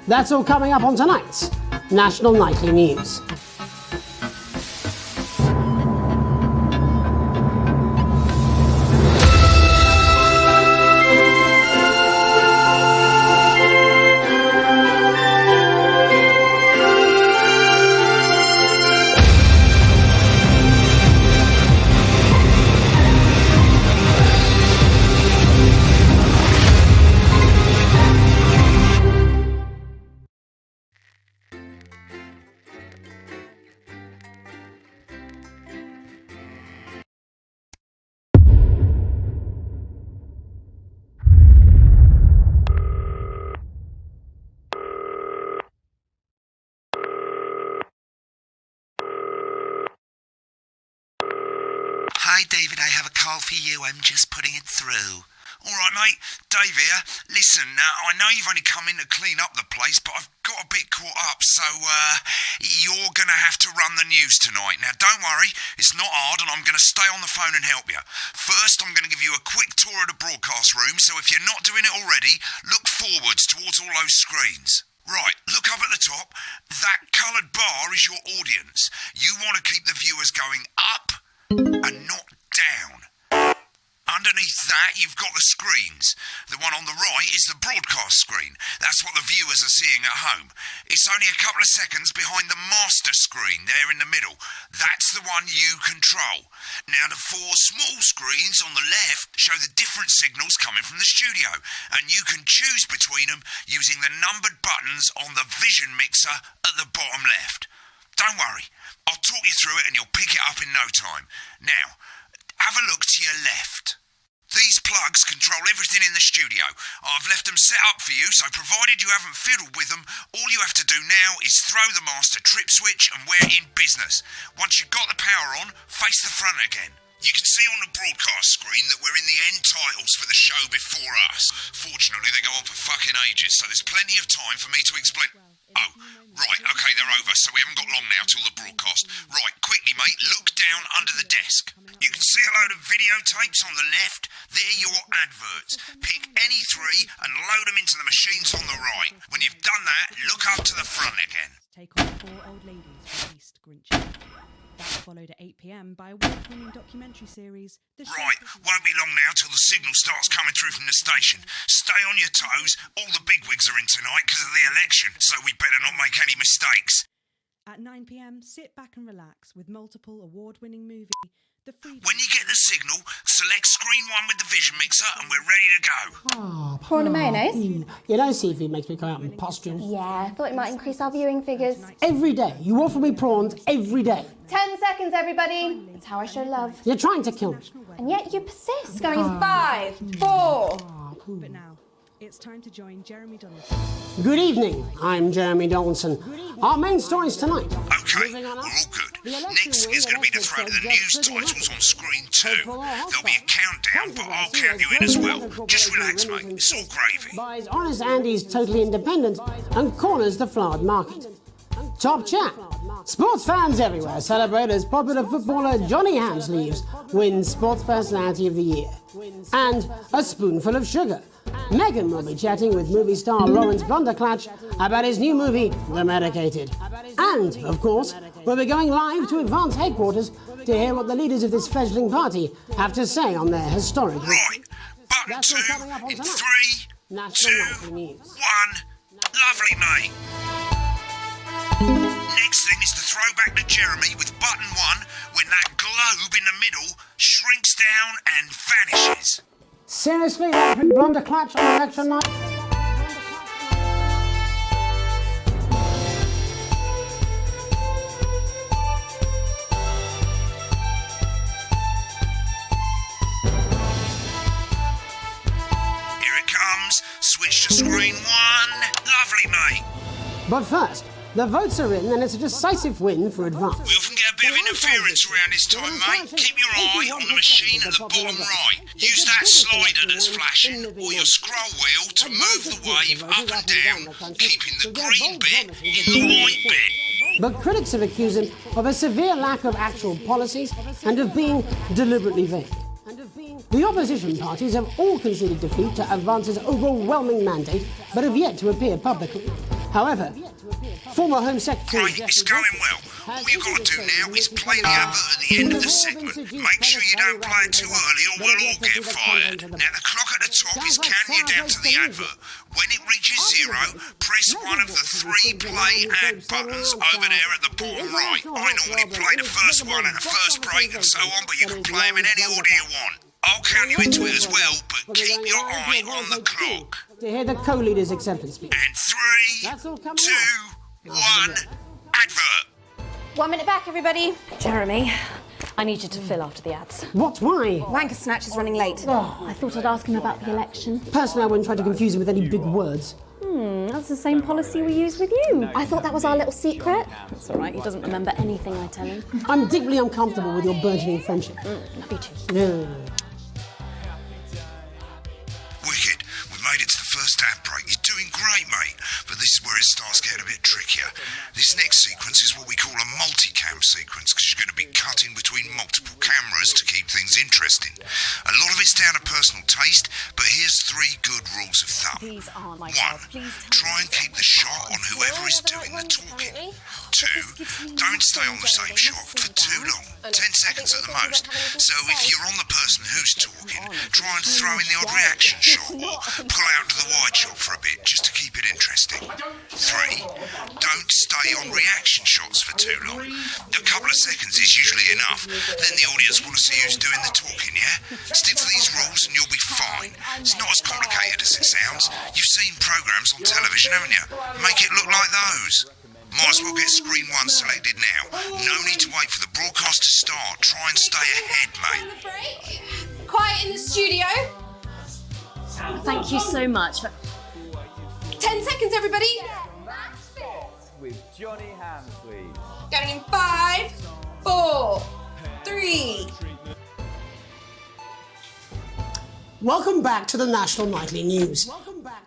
That's all coming up on tonight's National Nightly News. Hi, David, I have a call for you. I'm just putting it through. All right, mate. Dave here. Listen, I know you've only come in to clean up the place, but I've got a bit caught up, so you're going to have to run the news tonight. Now, don't worry, it's not hard, and I'm going to stay on the phone and help you. First, I'm going to give you a quick tour of the broadcast room, so if you're not doing it already, look forwards towards all those screens. Right, look up at the top. That coloured bar is your audience. You want to keep the viewers going up and not down. Underneath that, you've got the screens. The one on the right is the broadcast screen. That's what the viewers are seeing at home. It's only a couple of seconds behind the master screen there in the middle. That's the one you control. Now, the four small screens on the left show the different signals coming from the studio, and you can choose between them using the numbered buttons on the vision mixer at the bottom left. Don't worry, I'll talk you through it and you'll pick it up in no time. Now, have a look to your left. These plugs control everything in the studio. I've left them set up for you, so provided you haven't fiddled with them, all you have to do now is throw the master trip switch and we're in business. Once you've got the power on, face the front again. You can see on the broadcast screen that we're in the end titles for the show before us. Fortunately, they go on for fucking ages, so there's plenty of time for me to explain... Oh, right, okay, they're over, so we haven't got long now till the broadcast. Right, quickly, mate, look down under the desk. You can see a load of videotapes on the left. They're your adverts. Pick any three and load them into the machines on the right. When you've done that, look up to the front again. Take on 4 old ladies released Grinch. That followed at 8 p.m. by award-winning documentary series. Right, won't be long now till the signal starts coming through from the station. Stay on your toes. All the bigwigs are in tonight because of the election, so we better not make any mistakes. At 9 p.m, sit back and relax with multiple award-winning movie, The Freedom... When you get the signal, select screen 1 with the vision mixer and we're ready to go. Prawn and mayonnaise? You know, seafood makes me go out in pustules. Yeah, I thought it might increase our viewing figures. Every day. You offer me prawns every day. 10 seconds, everybody. It's how I show love. You're trying to kill me. And yet you persist. Going in 5, 4. But now, it's time to join Jeremy Donaldson. Good evening, I'm Jeremy Donaldson. Our main stories tonight. Okay, we're all good. Next thing is going to be to throw the news titles on screen 2. There'll be a countdown, but I'll count you in as well. Just relax, mate. It's all gravy. Buys Honest Andy's Totally Independent and corners the flowered market. Top chat. Sports fans everywhere celebrate as popular footballer Johnny Hamsleeves wins Sports Personality of the Year. And a spoonful of sugar. Meghan will be chatting with movie star Lawrence Blunderclatch about his new movie, The Medicated. And, of course, we'll be going live to Advance headquarters to hear what the leaders of this fledgling party have to say on their historic... Right, button 2 in 3, 2, 1. Lovely, mate. Next thing is to throw back to Jeremy with button 1 when that globe in the middle shrinks down and vanishes. Seriously, Alfred Blunderclatch on election night? Here it comes. Switch to screen 1. Lovely, mate. But first, the votes are in and it's a decisive win for Advance. We often get a bit of interference around this time, mate. Keep your eye on the machine at the bottom right. Use that slider that's flashing or your scroll wheel to move the wave up and down, keeping the green bit in the white bit. But critics have accused him of a severe lack of actual policies and of being deliberately vague. The opposition parties have all conceded defeat to Advance's overwhelming mandate, but have yet to appear publicly. However, former Home Secretary Right, it's going well. All you got to do now is play the advert at the end of the segment. Make sure you don't play it too early or we'll all get fired. Now, the clock at the top is counting you down to the advert. When it reaches 0, press one of the 3 play ad buttons over there at the bottom right. I normally play the first one at the first break and so on, but you can play them in any order you want. I'll count you into it as well, but keep your eye on the clock. To hear the co-leader's acceptance speech. And 3, 2, 1, advert. 1 minute back, everybody. Jeremy, I need you to fill after the ads. What? Why? Wanker Snatch is running late. I thought I'd ask him about the election. Personally, I wouldn't try to confuse him with any big words. That's the same policy we use with you. I thought that was our little secret. That's all right, he doesn't remember anything I tell him. I'm deeply uncomfortable with your burgeoning friendship. Me too. Yeah. Wicked, we've made it to the first ad break. You're doing great, mate. But this is where it starts getting a bit trickier. This next sequence is what we call a multicam sequence, because you're going to be cutting between multiple cameras to keep things interesting. A lot of it's down to personal taste, but here's 3 good rules of thumb. These are my 1. cards. Please Try and keep the shot on whoever is doing the talking. 2. Don't stay on the same shot for too long. 10 seconds at the most. So if you're on the person who's talking, try and throw in the odd reaction shot or pull out to the wide shot for a bit just to keep it interesting. 3. Don't stay on reaction shots for too long. A couple of seconds is usually enough. Then the audience want to see who's doing the talking, yeah? Stick to these rules and you'll be fine. It's not as complicated as it sounds. You've seen programmes on television, haven't you? Make it look like those. Might as well get screen 1 selected now. No need to wait for the broadcast to start. Try and stay ahead, mate. Quiet in the studio. Thank you so much. 10 seconds, everybody. With Johnny Hamsley. Going in 5, 4, 3. Welcome back to the National Nightly News.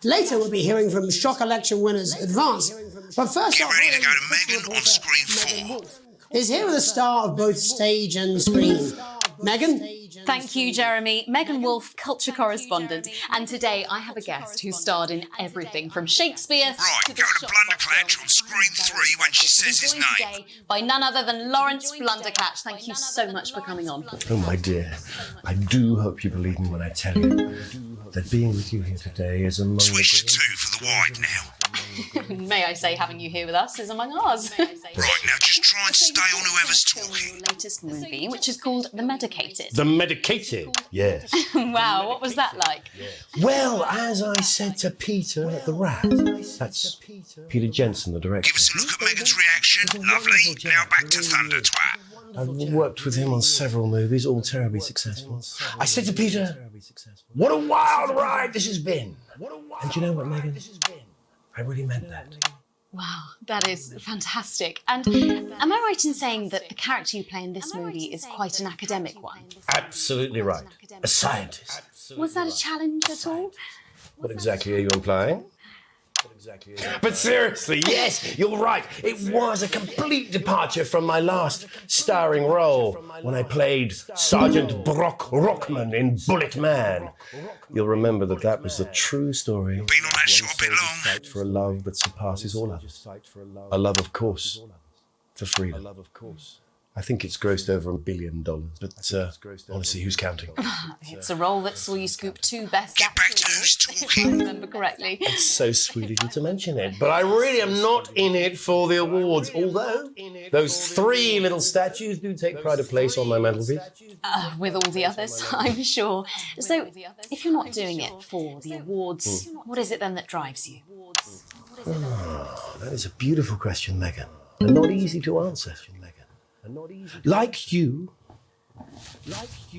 Later, we'll be hearing from shock election winners Advance. But first, Get ready to go to Megan on screen 4. is here with a star of both stage and screen. Megan? Thank you, Jeremy. Megan Wolf, culture correspondent. And today I have a guest who starred in everything from Shakespeare Right, to go to Blunderclatch on screen 3 when she says his joined name. today by none other than Lawrence Blundercatch. Thank you so much for coming on. Oh, my dear, I do hope you believe me when I tell you that being with you here today is among Switch to 2 for the wide now. May I say, having you here with us is among ours. Right, now just try and stay on whoever's talking. Your latest movie, which is called The Medicated. The Medicated, yes. Wow, what was that like? Well, as I said to Peter at the Rat, that's Peter Jensen, the director. Give us a look at Megan's reaction. Lovely. Now back to Thunder Twat. I've worked with him on several movies, all terribly successful. I said to Peter, what a wild ride this has been. And you know what, Megan? I really meant that. Wow, that is fantastic. And am I right in saying that the character you play in this movie is quite an academic one? Absolutely right. A scientist. Was that a challenge at all? What exactly are you implying? But seriously, yes, you're right. It was a complete departure from my last starring role when I played Sergeant Brock Rockman in Bullet Man. You'll remember that was the true story. Been on that shot a bit long. Fight for a love that surpasses all others. A love, of course, for freedom. I think it's grossed over $1 billion, but honestly, who's counting? It's a role that saw you scoop 2 Best Get back Actor to who's awards, if I talking. remember correctly. It's so sweet of you to mention it, but I really am not in it for the awards, although those 3 little statues do take pride of place on my mantelpiece. With all the others, I'm sure. So, if you're not doing it for the awards, what is it then that drives you? That is a beautiful question, Megan, and not easy to answer. Like you,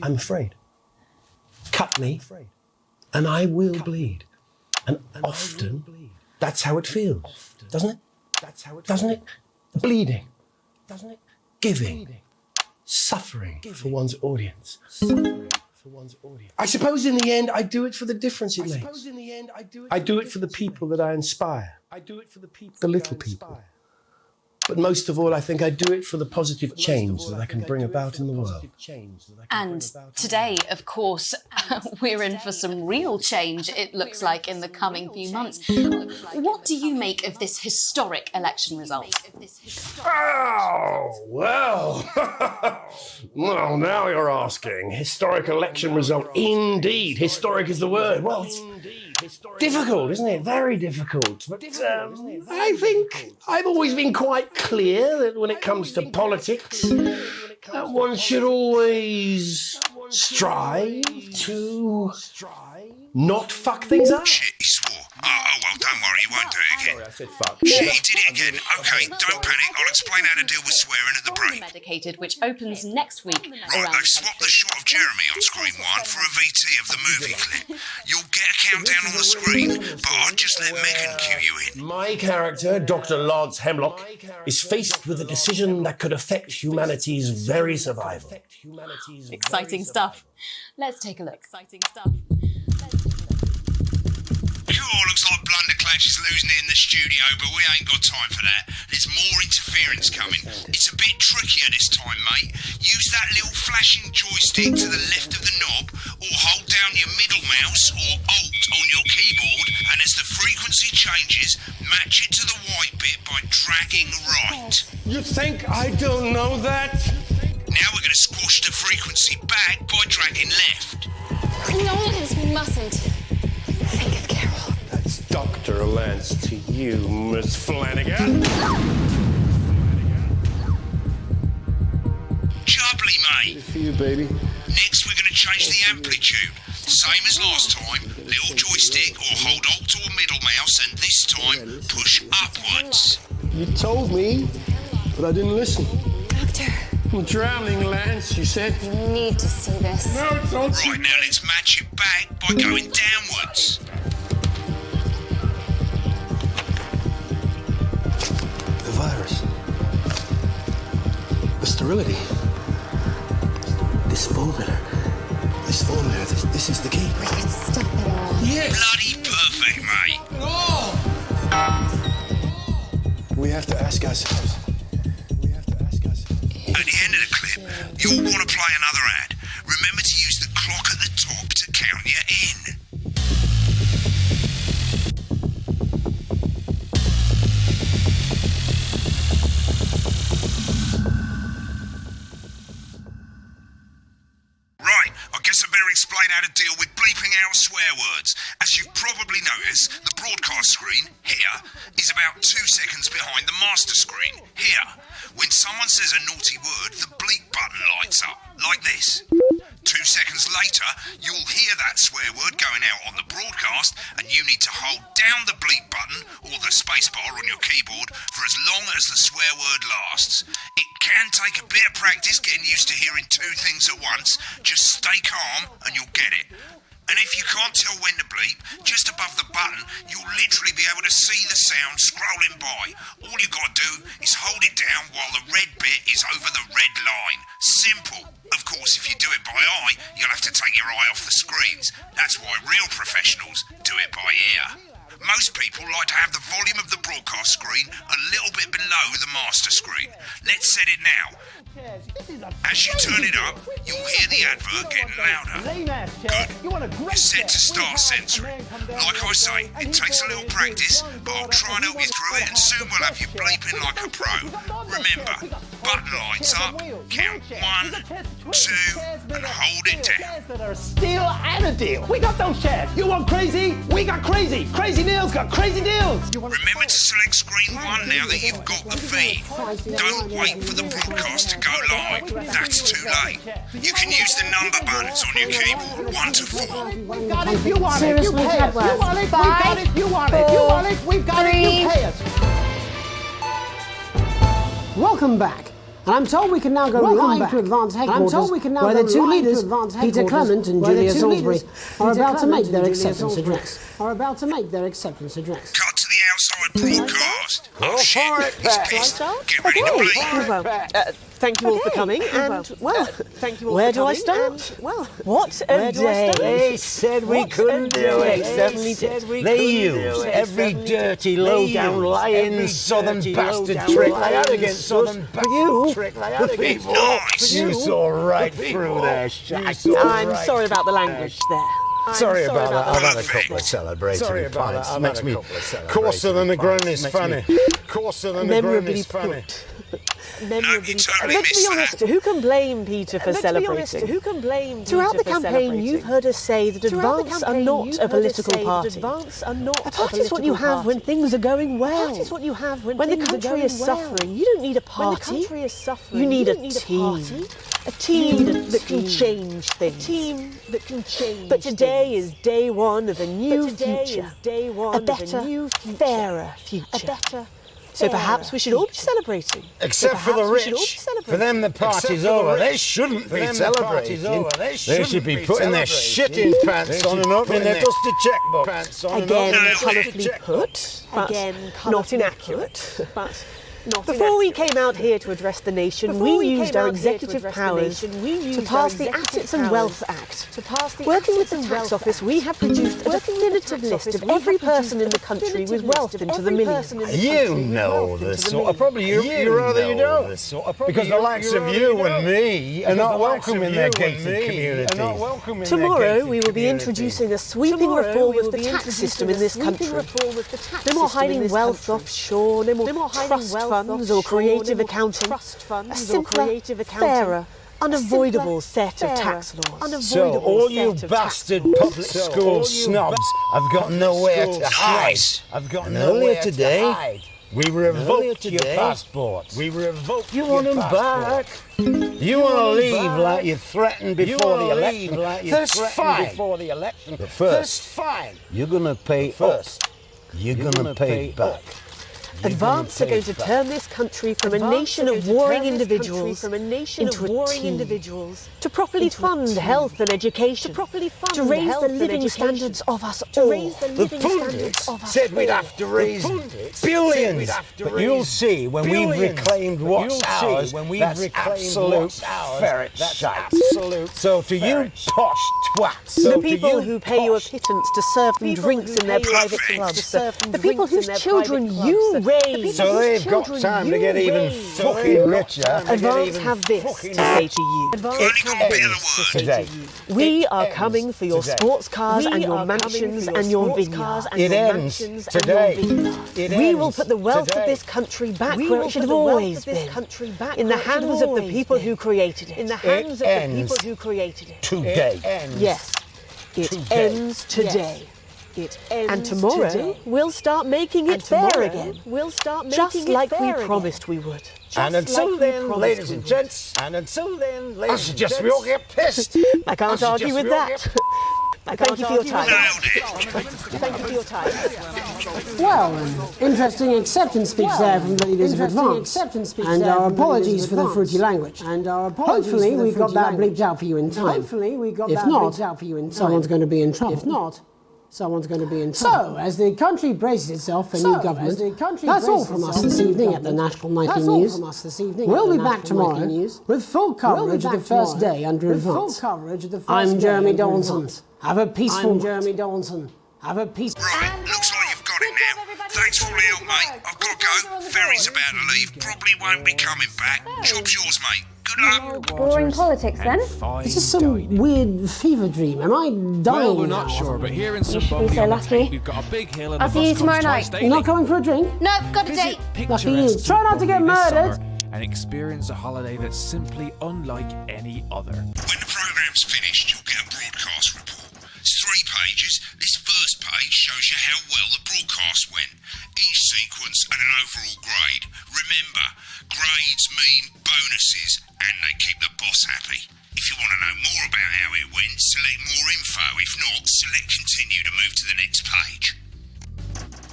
I'm afraid. Cut me, and I will bleed. And often, that's how it feels, doesn't it? Doesn't it? Bleeding, giving, suffering for one's audience. I suppose in the end, I do it for the difference it makes. I do it for the people that I inspire. The little people. But most of all, I think I do it for the positive change that I can bring about in the world. And today, of course, we're in for some real change, it looks like, in the coming few months. What do you make of this historic election result? Oh, well. Well, now you're asking. Historic election result. Indeed. Historic is the word. Well, it's difficult, isn't it? Very difficult. But I think I've always been quite clear that when it comes to politics, one should always strive to not fuck things up. Shit, he swore. Oh, well, don't worry, he won't do it again. Sorry, I said fuck. Shit, he did it again. Okay, don't panic. I'll explain how to deal with swearing at the break. Medicated, which opens next week. Right, they've swapped the shot of Jeremy on screen 1 for a VT of the movie clip. You'll get a countdown on the screen, but I'll just let Megan cue you in. My character, Dr. Lance Hemlock, is faced with a decision that could affect humanity's very survival. Exciting stuff. Let's take a look. Cool, looks like Blunderclash is losing it in the studio, but we ain't got time for that. There's more interference coming. It's a bit trickier this time, mate. Use that little flashing joystick to the left of the knob, or hold down your middle mouse or Alt on your keyboard, and as the frequency changes, match it to the white bit by dragging right. You think I don't know that? Now we're going to squash the frequency back by dragging left. No, we mustn't. Think of Carol. That's Dr. Lance to you, Miss Flanagan. Jubbly, mate. Good for you, baby. Next, we're going to change the amplitude. Same as last time, little joystick or hold Alt or middle mouse, and this time, push upwards. You told me, but I didn't listen. Doctor, I'm drowning, Lance, you said. you need to see this. No, don't. Right, now let's match it back by going downwards. The virus. The sterility. This formula. This is the key. We can stop it all. Yes. Bloody perfect, mate. We have to ask ourselves. At the end of the clip, you'll want to play another ad. Remember to use the clock at the top to count you in. Right, I guess I better explain how to deal with bleeping out swear words. As you've probably noticed, the broadcast screen, here, is about 2 seconds behind the master screen, here. When someone says a naughty word, the bleep button lights up, like this. 2 seconds later, you'll hear that swear word going out on the broadcast, and you need to hold down the bleep button or the space bar on your keyboard for as long as the swear word lasts. It can take a bit of practice getting used to hearing 2 things at once. Just stay calm and you'll get it. And if you can't tell when to bleep, just above the button, you'll literally be able to see the sound scrolling by. All you gotta do is hold it down while the red bit is over the red line. Simple. Of course, if you do it by eye, you'll have to take your eye off the screens. That's why real professionals do it by ear. Most people like to have the volume of the broadcast screen a little bit below the master screen. Let's set it now. As you turn it up, you'll hear the advert getting louder. Good. You're set to start censoring. Like I say, it takes a little practice, but I'll try and help you through it, and soon we'll have you bleeping like a pro. Remember, button lights up, count 1, 2, and hold it down. That are still at a deal. We got those shares. You want crazy? We got crazy. Crazy deals got crazy deals. Remember to select screen 1 now that you've got the feed. Don't wait for the broadcast to go live. That's too late. You can use the number buttons on your keyboard, 1 to 4. We got it. You want it. You Seriously, pay us. You Edward. want it. We got it. You want it. You want it. We've got it. You pay us. Welcome back. And I'm told we can now go live to Advance Headquarters, where the two leaders, Peter Clement and Julia Salisbury, are about to make their acceptance address. Cut to the outside live broadcast. Oh shit, for it, it's Pat. pissed. Shall I start? Get ready to bleed. Well, thank you all for coming, and well, Thank you all where for do I coming, start? and, well, What where a do I day! start? They said we couldn't do it. They certainly did. They used every dirty, low-down, lying southern bastard trick they had against us. But you, Nice. you saw right through their shit. I'm sorry about the language there. Sorry about that. I've had a Perfect. couple of celebratory pints. Makes me Coarser than the grown is Makes funny. me- Coarser than the grown Memorably is funny. put. No, you totally Let's missed be honest, that. who can blame Peter for let's be honest, celebrating? who can blame Throughout Peter the for campaign, celebrating? you've heard us say that Throughout the advance are campaign, not you've a heard us political say that party. advance are not A a party is what you political have when party. things are going well. Party is what you have when the things are country going is well. suffering, you don't need a When the party. country is suffering, You need you a don't need team. a party. A team You need a that can team. change things. Team that can change. But today things. is day one of a new But today future. is day one A of better, a new future. fairer future. A better. So perhaps we should all be celebrating. Except for the Perhaps we should all be rich. celebrating. For them, the party's Except for the over. rich. They shouldn't For be them, the party's celebrating. over. They They shouldn't should be be putting their celebrating. shitting pants on and opening their dusty checkbook. pants on and Again, opening their colourfully checkbook. put, but Again, not colourfully inaccurate. put, but not Before we inaccurate. came out here to address the nation, Before we we used came our out here to executive address the powers nation, we to used pass our the executive Assets and powers Wealth Act. to pass the Working with Assets the and tax Wealth office, Act. we have produced a Working with the definitive tax list office, of we have every produced person in a the country with definitive wealth list of into the every millions. person in the You country with know wealth this into the sort of. Probably you rather you don't. Because the likes of you and me are not welcome in their gated communities. Tomorrow we will be introducing a sweeping reform of the tax system in this country. No more hiding wealth offshore, no more trust funds or creative accounting. A simpler, fairer, unavoidable set of tax laws. So all you bastard public school snobs have got nowhere to hide. I've got nowhere today. We revoked your passports. We revoked You want them back? You want to leave like you threatened before the election. That's fine. Before the election. But That's first, fine. you're gonna pay First, You're gonna pay back. Advance are going to turn this country from a nation of warring individuals into a team. To properly fund health and education. To raise the living standards of us all. The pundits said we'd have to raise billions. But you'll see when we've reclaimed what's ours, that's absolute ferret shite. So to you posh twats, The people who pay you a pittance to serve them drinks in their private clubs. The people whose children you raise. So they've got time to get even fucking richer. Advance have this to say to you. Only got a bit of the word. Today. We are coming for your sports cars and your mansions and your vineyards. It ends today. We will put the wealth of this country back where it should have always been. In the hands of the people who created it. Today. Yes, it ends today. And tomorrow we'll start making it fair again. Just like we promised we would. And until then, ladies and gents, I suggest we all get pissed. I can't argue with that. Thank you for your time. Nailed it. Thank you for your time. Well, interesting acceptance speech there from the leaders of Advance. And our apologies for the fruity language. Hopefully we got that bleeped out for you in time. If not, someone's going to be in trouble. So, as the country braces itself for new government, that's all from us this evening at the National Nightly News. We'll be back tomorrow with full coverage of the first day under Advance. I'm Jeremy Dawson. Have a peaceful night. Right, looks like you've got it now. Thanks for all the help, mate. I've got to go. Ferry's about to leave. Probably won't be coming back. Job's yours, mate. Good luck. Boring politics then. Is this some weird fever dream? Am I dying Well, we're not now? sure, but here in should St. be so on the lucky. Tape, we've got a big hill and I'll the see you bus tomorrow comes twice night. You're daily. not going for a drink? No, got a Visit date. Lucky you. picturesque Try not to get Zimbabwe this murdered. summer and experience a holiday that's simply unlike any other. When the programme's finished, you'll get a broadcast report. It's 3 pages. This first page shows you how well the broadcast went. Each sequence and an overall grade. Remember, grades mean bonuses, and they keep the boss happy. If you want to know more about how it went, select more info. If not, select continue to move to the next page.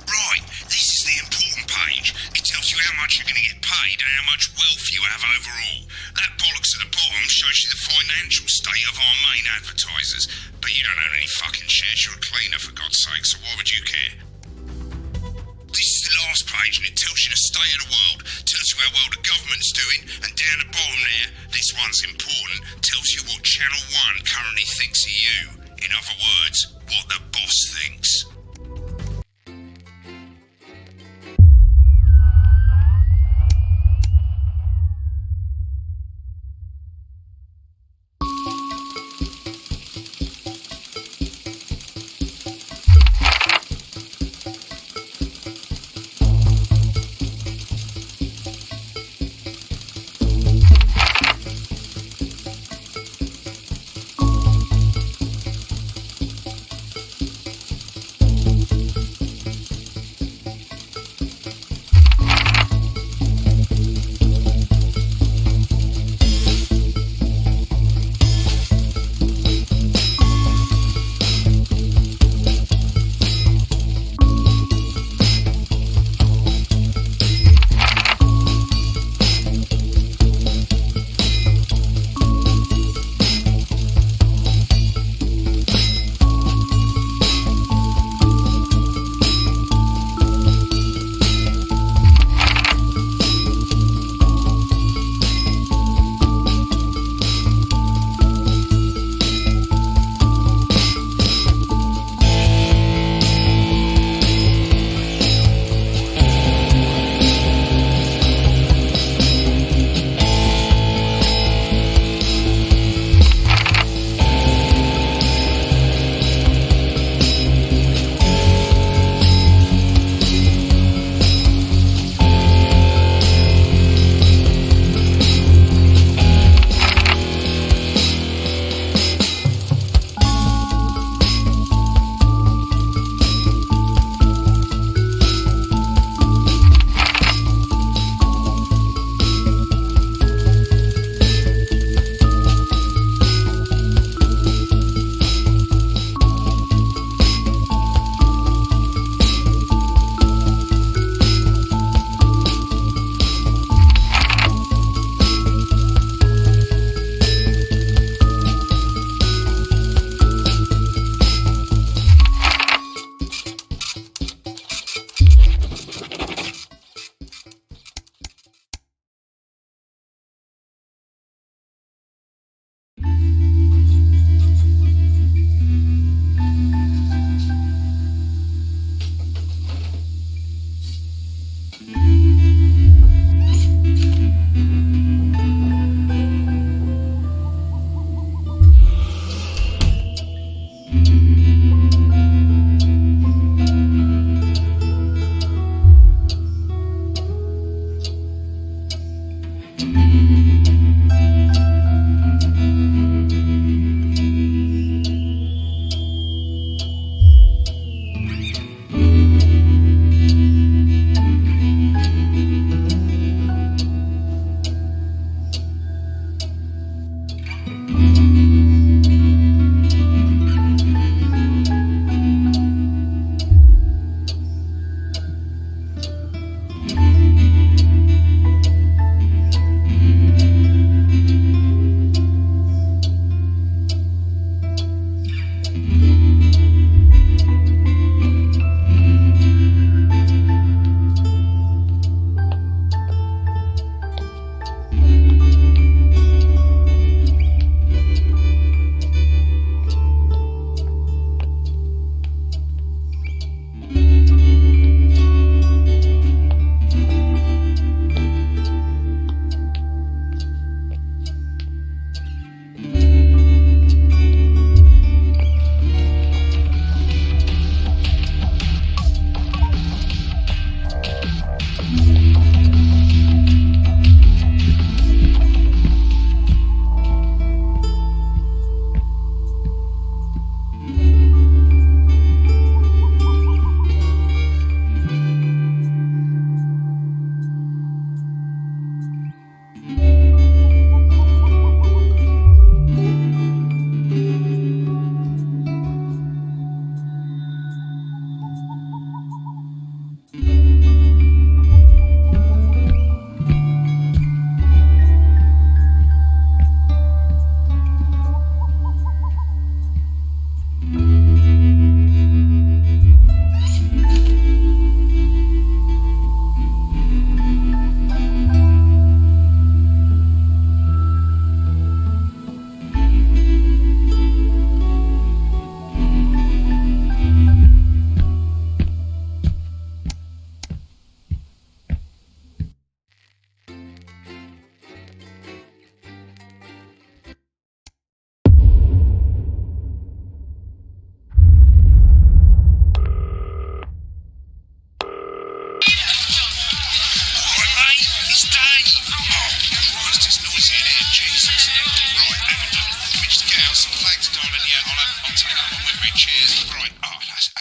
Right, this is the important page. It tells you how much you're going to get paid and how much wealth you have overall. That bollocks at the bottom shows you the financial state of our main advertisers. But you don't own any fucking shares. You're a cleaner, for God's sake, so why would you care? This is the last page and it tells you the state of the world, tells you how well the government's doing, and down the bottom there, this one's important, tells you what Channel 1 currently thinks of you. In other words, what the boss thinks.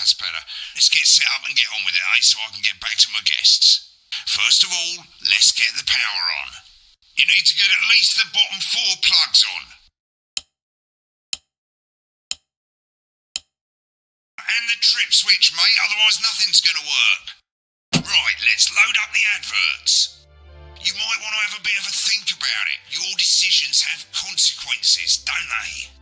That's better. Let's get set up and get on with it, so I can get back to my guests. First of all, let's get the power on. You need to get at least the bottom 4 plugs on. And the trip switch, mate, otherwise nothing's going to work. Right, let's load up the adverts. You might want to have a bit of a think about it. Your decisions have consequences, don't they?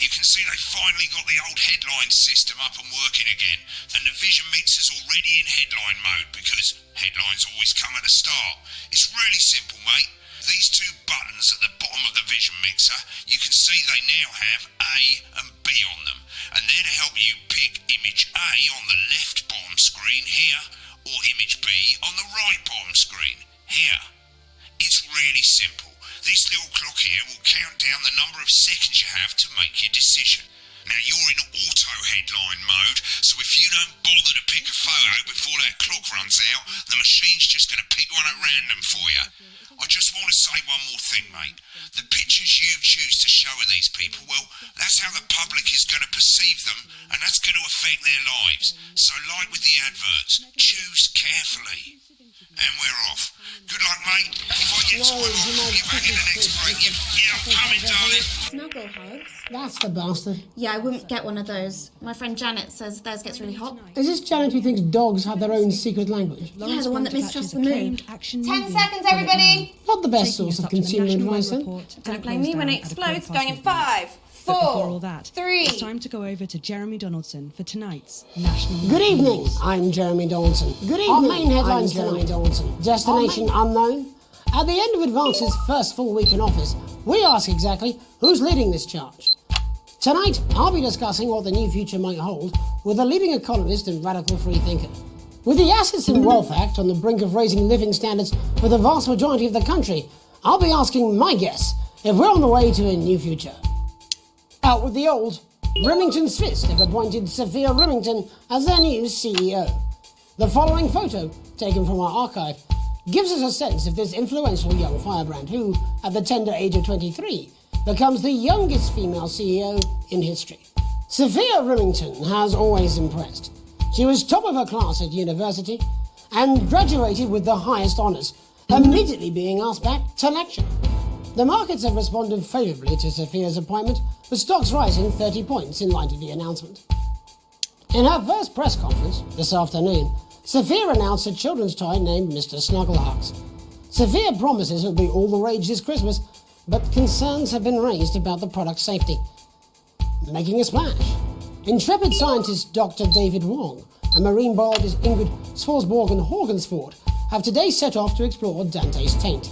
You can see they finally got the old headline system up and working again, and the Vision Mixer's already in headline mode because headlines always come at the start. It's really simple, mate. These 2 buttons at the bottom of the Vision Mixer, you can see they now have A and B on them, and they're to help you pick image A on the left bottom screen here, or image B on the right bottom screen here. It's really simple. This little clock here will count down the number of seconds you have to make your decision. Now you're in auto headline mode, so if you don't bother to pick a photo before that clock runs out, the machine's just going to pick one at random for you. I just want to say one more thing, mate. The pictures you choose to show of these people, well, that's how the public is going to perceive them, and that's going to affect their lives. So like with the adverts, choose carefully. And we're off. Good luck, mate. If I get time off, I'll be back in the next break. Yeah, I'm coming, darling. Snuggle hugs? That's the bastard. Yeah, I wouldn't get one of those. My friend Janet says theirs gets really hot. Is this Janet who thinks dogs have their own secret language? Yeah, the one that mistrusts the moon. 10 seconds, everybody! Not the best source of consumer advice, then. Don't blame me when it explodes. Going in 5, 4, Before all that, 3. it's time to go over to Jeremy Donaldson for tonight's National Good evening, News. I'm Jeremy Donaldson. Good evening, our main headlines, Jeremy Donaldson. Destination unknown. At the end of Advance's first full week in office, we ask exactly who's leading this charge. Tonight, I'll be discussing what the new future might hold with a leading economist and radical freethinker. With the Assets and Wealth Act on the brink of raising living standards for the vast majority of the country, I'll be asking my guess if we're on the way to a new future. Out with the old, Remington's Fist have appointed Sophia Remington as their new CEO. The following photo, taken from our archive, gives us a sense of this influential young firebrand who, at the tender age of 23, becomes the youngest female CEO in history. Sophia Remington has always impressed. She was top of her class at university and graduated with the highest honours, immediately being asked back to lecture. The markets have responded favourably to Sophia's appointment, with stocks rising 30 points in light of the announcement. In her first press conference this afternoon, Sophia announced a children's toy named Mr. Snugglehugs. Sophia promises it'll be all the rage this Christmas, but concerns have been raised about the product's safety. Making a splash, intrepid scientist Dr. David Wong and marine biologist Ingrid Swarsborg-Horgensford have today set off to explore Dante's Taint.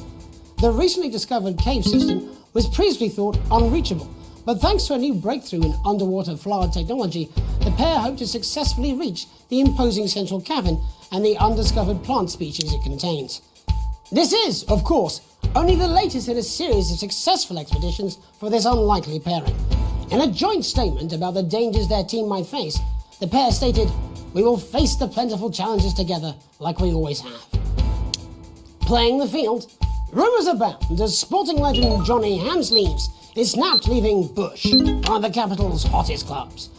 The recently discovered cave system was previously thought unreachable, but thanks to a new breakthrough in underwater flower technology, the pair hope to successfully reach the imposing central cavern and the undiscovered plant species it contains. This is, of course, only the latest in a series of successful expeditions for this unlikely pairing. In a joint statement about the dangers their team might face, the pair stated, "We will face the plentiful challenges together like we always have." Playing the field, rumours abound as sporting legend Johnny Hamsleeves is snapped leaving Bush, one of the capital's hottest clubs.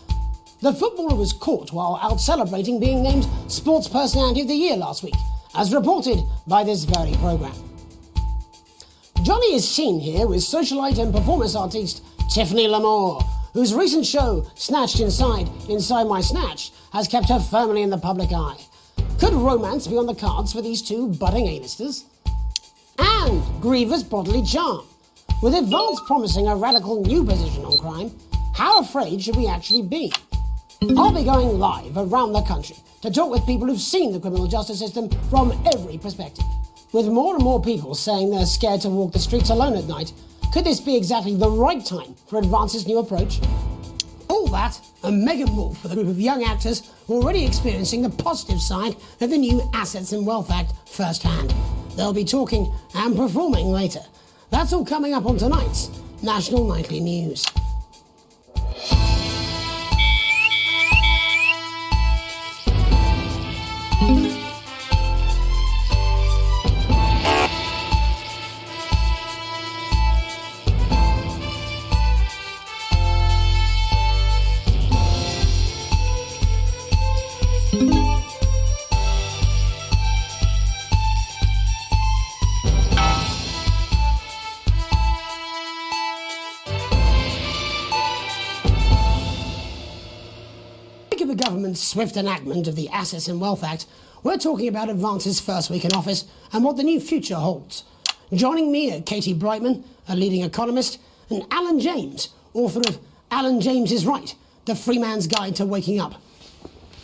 The footballer was caught while out celebrating being named Sports Personality of the Year last week, as reported by this very programme. Johnny is seen here with socialite and performance artiste Tiffany Lamore, whose recent show, Snatched Inside My Snatch, has kept her firmly in the public eye. Could romance be on the cards for these two budding A-listers? And grievous bodily charm. With Advance promising a radical new position on crime, how afraid should we actually be? I'll be going live around the country to talk with people who've seen the criminal justice system from every perspective. With more and more people saying they're scared to walk the streets alone at night, could this be exactly the right time for Advance's new approach? All that and mega more for the group of young actors already experiencing the positive side of the new Assets and Wealth Act firsthand. They'll be talking and performing later. That's all coming up on tonight's National Nightly News. government's swift enactment of the Assets and Wealth Act, we're talking about Advance's first week in office and what the new future holds. Joining me are Katie Brightman, a leading economist, and Alan James, author of Alan James is Right, The Free Man's Guide to Waking Up.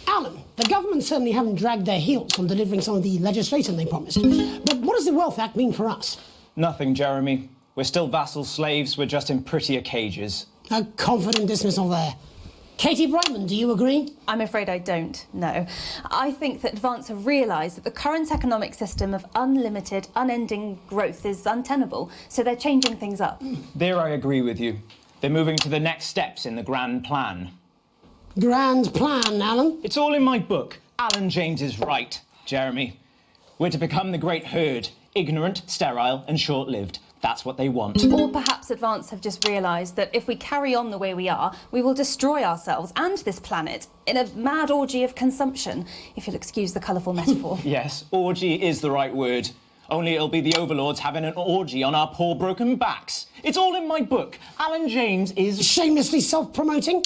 Alan, the government certainly haven't dragged their heels on delivering some of the legislation they promised. But what does the Wealth Act mean for us? Nothing, Jeremy. We're still vassal slaves, we're just in prettier cages. A confident dismissal there. Katie Brightman, do you agree? I'm afraid I don't, no. I think that Advance have realised that the current economic system of unlimited, unending growth is untenable, so they're changing things up. There I agree with you. They're moving to the next steps in the grand plan. Grand plan, Alan? It's all in my book. Alan James is Right, Jeremy. We're to become the great herd, ignorant, sterile and short-lived. That's what they want. Or perhaps Advance have just realised that if we carry on the way we are, we will destroy ourselves and this planet in a mad orgy of consumption, if you'll excuse the colourful metaphor. Yes, orgy is the right word. Only it'll be the overlords having an orgy on our poor broken backs. It's all in my book. Alan James is... Shamelessly self-promoting?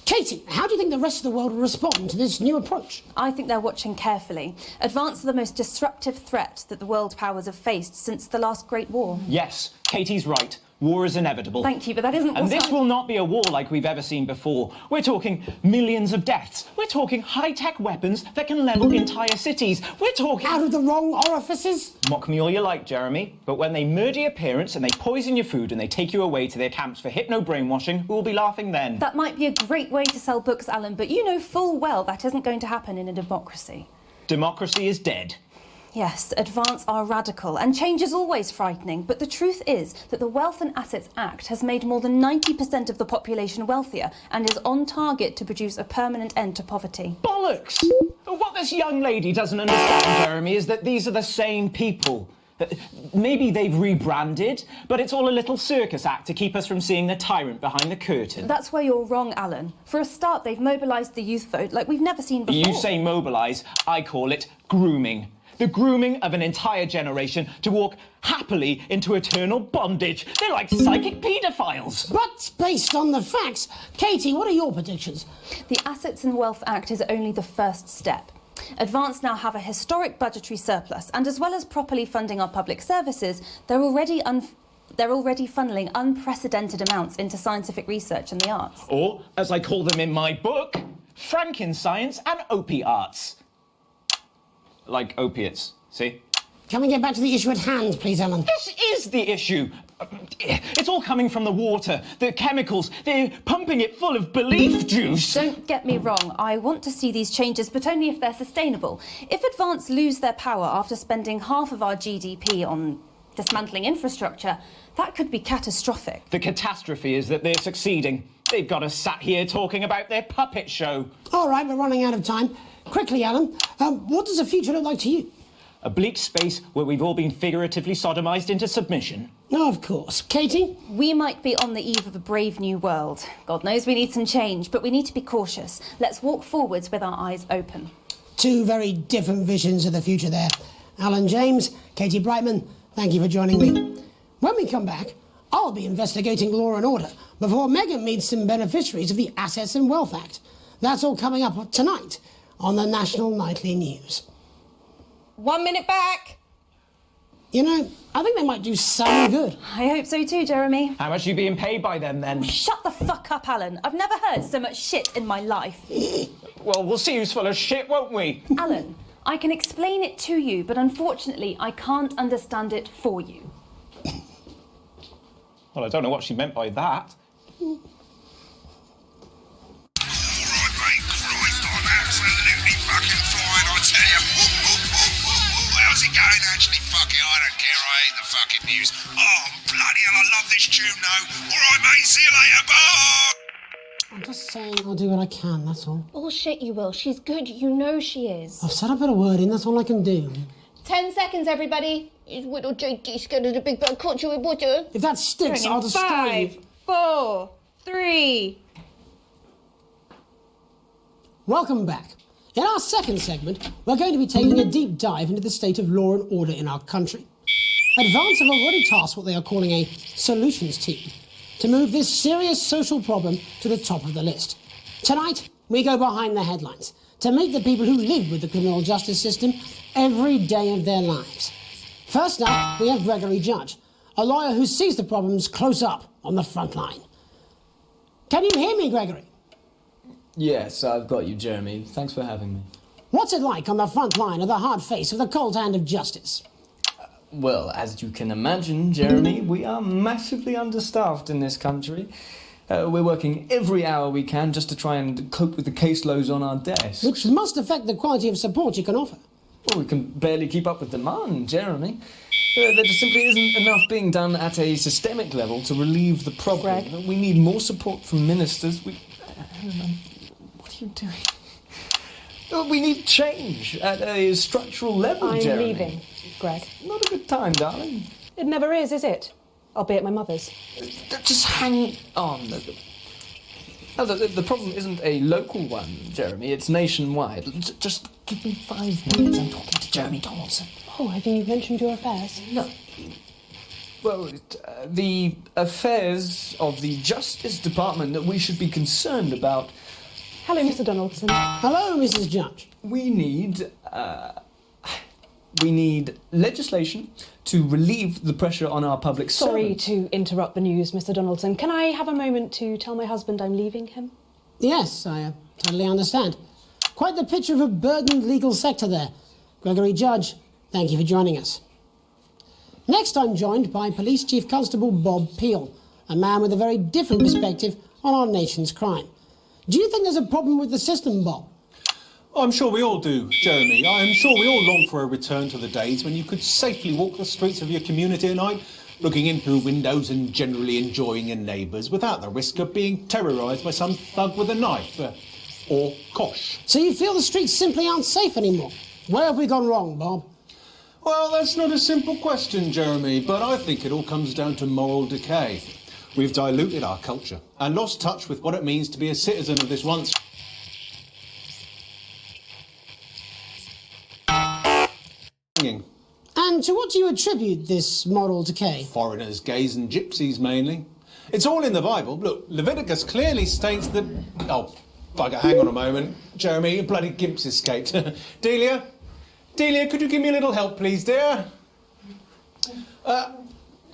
Katie, how do you think the rest of the world will respond to this new approach? I think they're watching carefully. Advance are the most disruptive threat that the world powers have faced since the last Great War. Yes, Katie's right. War is inevitable. Thank you, but that isn't what And this will not be a war like we've ever seen before. We're talking millions of deaths. We're talking high-tech weapons that can level entire cities. We're talking... Out of the wrong orifices? Mock me all you like, Jeremy, but when they murder your parents and they poison your food and they take you away to their camps for hypno-brainwashing, who will be laughing then? That might be a great way to sell books, Alan, but you know full well that isn't going to happen in a democracy. Democracy is dead. Yes, Advance are radical, and change is always frightening, but the truth is that the Wealth and Assets Act has made more than 90% of the population wealthier and is on target to produce a permanent end to poverty. Bollocks! What this young lady doesn't understand, Jeremy, is that these are the same people. Maybe they've rebranded, but it's all a little circus act to keep us from seeing the tyrant behind the curtain. That's where you're wrong, Alan. For a start, they've mobilised the youth vote like we've never seen before. You say mobilise, I call it grooming. The grooming of an entire generation to walk happily into eternal bondage. They're like psychic paedophiles. But based on the facts, Katie, what are your predictions? The Assets and Wealth Act is only the first step. Advance now have a historic budgetary surplus, and as well as properly funding our public services, they're already funneling unprecedented amounts into scientific research and the arts. Or, as I call them in my book, Frankenscience and opiates. Like opiates, see? Can we get back to the issue at hand, please, Alan? This is the issue. It's all coming from the water, the chemicals. They're pumping it full of belief juice. Don't get me wrong, I want to see these changes, but only if they're sustainable. If Advance lose their power after spending half of our GDP on dismantling infrastructure, that could be catastrophic. The catastrophe is that they're succeeding. They've got us sat here talking about their puppet show. All right, we're running out of time. Quickly, Alan, what does the future look like to you? A bleak space where we've all been figuratively sodomised into submission. No, of course. Katie? We might be on the eve of a brave new world. God knows we need some change, but we need to be cautious. Let's walk forwards with our eyes open. Two very different visions of the future there. Alan James, Katie Brightman, thank you for joining me. When we come back, I'll be investigating law and order before Megan meets some beneficiaries of the Assets and Wealth Act. That's all coming up tonight on the National Nightly News. 1 minute back. You know, I think they might do some good. I hope so too, Jeremy. How much are you being paid by them, then? Shut the fuck up, Alan. I've never heard so much shit in my life. Well, we'll see who's full of shit, won't we? Alan, I can explain it to you, but unfortunately I can't understand it for you. Well, I don't know what she meant by that. How's it going, actually? Fuck it, I don't care. I hate the fucking news. Oh, bloody hell, I love this tune, though. All right, mate, see you later. Bye! I'm just saying I'll do what I can, that's all. Bullshit, you will. She's good. You know she is. I've said a bit of wording, that's all I can do. 10 seconds, everybody. Is little JD scared of the big bad culture with water? If that sticks, I'll destroy you. 5, 4, 3. Welcome back. In our second segment, we're going to be taking a deep dive into the state of law and order in our country. Advance have already tasked what they are calling a solutions team to move this serious social problem to the top of the list. Tonight, we go behind the headlines to meet the people who live with the criminal justice system every day of their lives. First up, we have Gregory Judge, a lawyer who sees the problems close up on the front line. Can you hear me, Gregory? Yes, I've got you, Jeremy. Thanks for having me. What's it like on the front line of the hard face of the cold hand of justice? Well, as you can imagine, Jeremy, we are massively understaffed in this country. We're working every hour we can just to try and cope with the caseloads on our desks. Which must affect the quality of support you can offer. Well, we can barely keep up with demand, Jeremy. There just simply isn't enough being done at a systemic level to relieve the problem. Greg? We need more support from ministers. What are you doing? We need change at a structural level, I'm Jeremy. leaving, Greg. Not a good time, darling. It never is it? I'll be at my mother's. Just hang on. No, the problem isn't a local one, Jeremy. It's nationwide. Just give me 5 minutes. I'm talking to Jeremy Donaldson. Oh, have you mentioned your affairs? No. Well, the affairs of the Justice Department that we should be concerned about. Hello, Mr. Donaldson. Hello, Mrs. Judge. We need legislation to relieve the pressure on our public Sorry servants. to interrupt the news, Mr. Donaldson. Can I have a moment to tell my husband I'm leaving him? Yes, I totally understand. Quite the picture of a burdened legal sector there. Gregory Judge, thank you for joining us. Next, I'm joined by Police Chief Constable Bob Peel, a man with a very different perspective on our nation's crime. Do you think there's a problem with the system, Bob? I'm sure we all do, Jeremy. I'm sure we all long for a return to the days when you could safely walk the streets of your community at night, looking in through windows and generally enjoying your neighbours without the risk of being terrorised by some thug with a knife. Or kosh. So you feel the streets simply aren't safe anymore? Where have we gone wrong, Bob? Well, that's not a simple question, Jeremy, but I think it all comes down to moral decay. We've diluted our culture and lost touch with what it means to be a citizen of this once... And to what do you attribute this moral decay? Foreigners, gays and gypsies mainly. It's all in the Bible. Look, Leviticus clearly states that... Oh, bugger, hang on a moment. Jeremy, your bloody gimp's escaped. Delia? Delia, could you give me a little help, please, dear?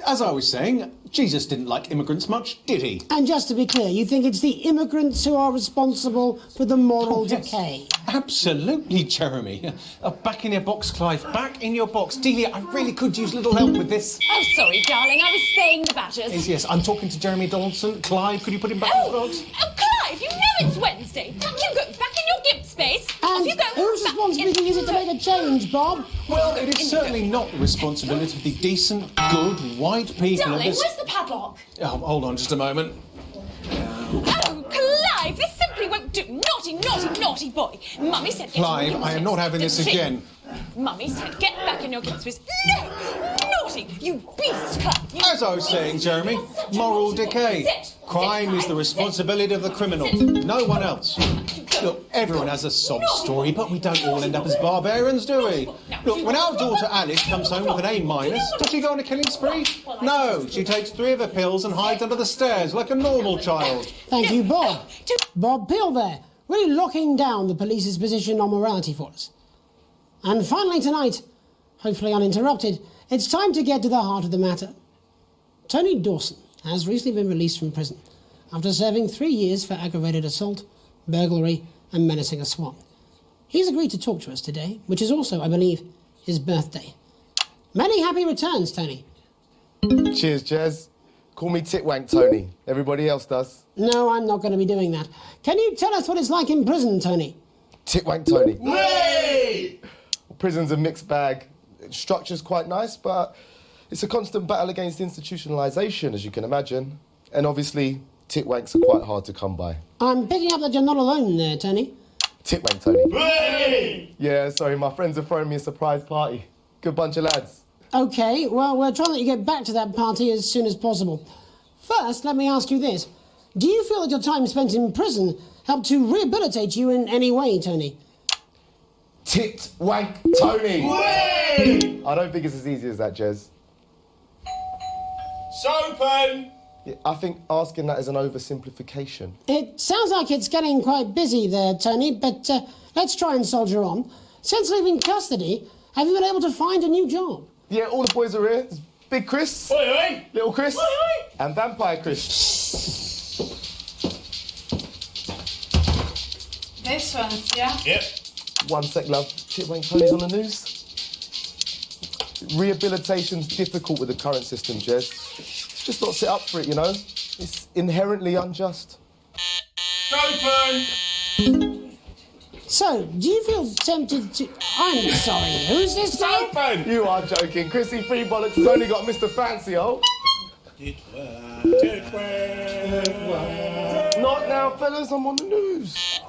As I was saying, Jesus didn't like immigrants much, did he? And just to be clear, you think it's the immigrants who are responsible for the moral decay? Absolutely, Jeremy. Back in your box, Clive. Back in your box. Delia, I really could use a little help with this. Oh, sorry, darling. I was saying the Badgers. Yes, I'm talking to Jeremy Donaldson. Clive, could you put him back in the box? Oh, Clive, you know it's Wednesday. Back you go. Back in your gimp space. And you go. whose responsibility is it to make a change, Bob? Well, it is certainly not the responsibility of the decent, good, white people Darling, of this... where's the padlock? Oh, hold on just a moment. Oh, Clive, this simply won't do. Naughty, naughty, naughty boy. Mummy said... get in your Clive, gimp I am space, not having this didn't she? again. Mummy said get back in your gimp space. No! Naughty! You beast, Clive! You As I was saying, Jeremy, moral decay. Crime is the responsibility of the criminal, no one else. Look, everyone has a sob story, but we don't all end up as barbarians, do we? Look, when our daughter Alice comes home with an A-, does she go on a killing spree? No, she takes 3 of her pills and hides under the stairs like a normal child. Thank you, Bob. Bob Peel there, really locking down the police's position on morality for us. And finally tonight, hopefully uninterrupted, it's time to get to the heart of the matter. Tony Dawson has recently been released from prison after serving 3 years for aggravated assault, burglary and menacing a swan. He's agreed to talk to us today, which is also, I believe, his birthday. Many happy returns, Tony. Cheers, Jez. Call me Titwank Tony. Everybody else does. No, I'm not going to be doing that. Can you tell us what it's like in prison, Tony? Titwank Tony. Way! Prison's a mixed bag. Structure's quite nice, but it's a constant battle against institutionalisation, as you can imagine. And obviously, titwanks are quite hard to come by. I'm picking up that you're not alone there, Tony. Titwank Tony. Way! Yeah, sorry, my friends are throwing me a surprise party. Good bunch of lads. OK, well, we're trying to let you get back to that party as soon as possible. First, let me ask you this. Do you feel that your time spent in prison helped to rehabilitate you in any way, Tony? Titwank Tony! Way! I don't think it's as easy as that, Jez. Sopen! Yeah, I think asking that is an oversimplification. It sounds like it's getting quite busy there, Tony, but let's try and soldier on. Since leaving custody, have you been able to find a new job? Yeah, all the boys are here. There's Big Chris, Oi, oi. Little Chris, Oi, oi. and Vampire Chris. This one's, yeah? Yep. 1 sec, love. Shit, Wayne Tony's on the news. Rehabilitation's difficult with the current system, Jez. It's just not set up for it, you know? It's inherently unjust. Open! So, do you feel tempted to... I'm sorry, who's this guy? Open! You are joking. Chrissy Freebollocks has only got Mr. Fancy, oh. Not now, fellas. I'm on the news.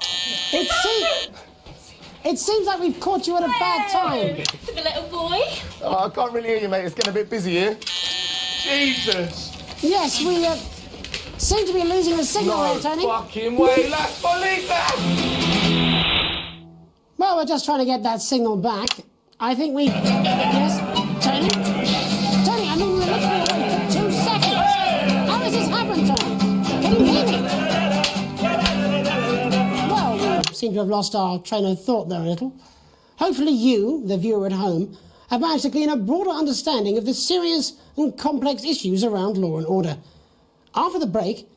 It seems like we've caught you at a bad time. For the little boy. Oh, I can't really hear you, mate. It's getting a bit busy here. Jesus. Yes, we seem to be losing the signal No there, Tony. fucking way. Las Bolitas! Well, we're just trying to get that signal back. I think we... Yes, Tony? Tony, I mean, we're literally away for 2 seconds. How has this happened, Tony? Can you hear me? Well, we seem to have lost our train of thought there a little. Hopefully you, the viewer at home, have managed to glean a broader understanding of the serious and complex issues around law and order. After the break,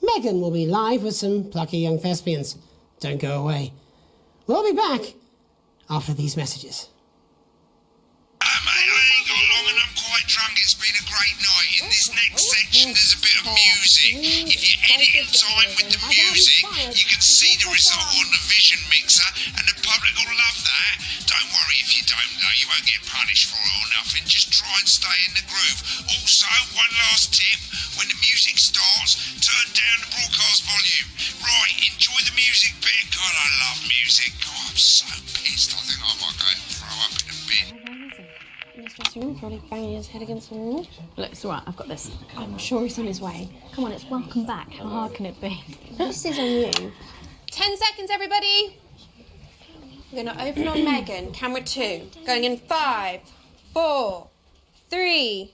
Megan will be live with some plucky young thespians. Don't go away. We'll be back after these messages. It's been a great night. In this next section, there's a bit of music. If you edit in time with the music, you can see the result on the Vision Mixer, and the public will love that. Don't worry if you don't know, you won't get punished for it or nothing. Just try and stay in the groove. Also, one last tip, when the music starts, turn down the broadcast volume. Right, enjoy the music bit. God, I love music. God, I'm so pissed. I think I might go and throw up in a bit. Probably banging his head against the wall. Look, it's all right, I've got this. I'm sure he's on his way. Come on, it's welcome back. How hard can it be? This is on you. 10 seconds, everybody. We're going to open on Megan. Camera 2. Going in 5, 4, 3.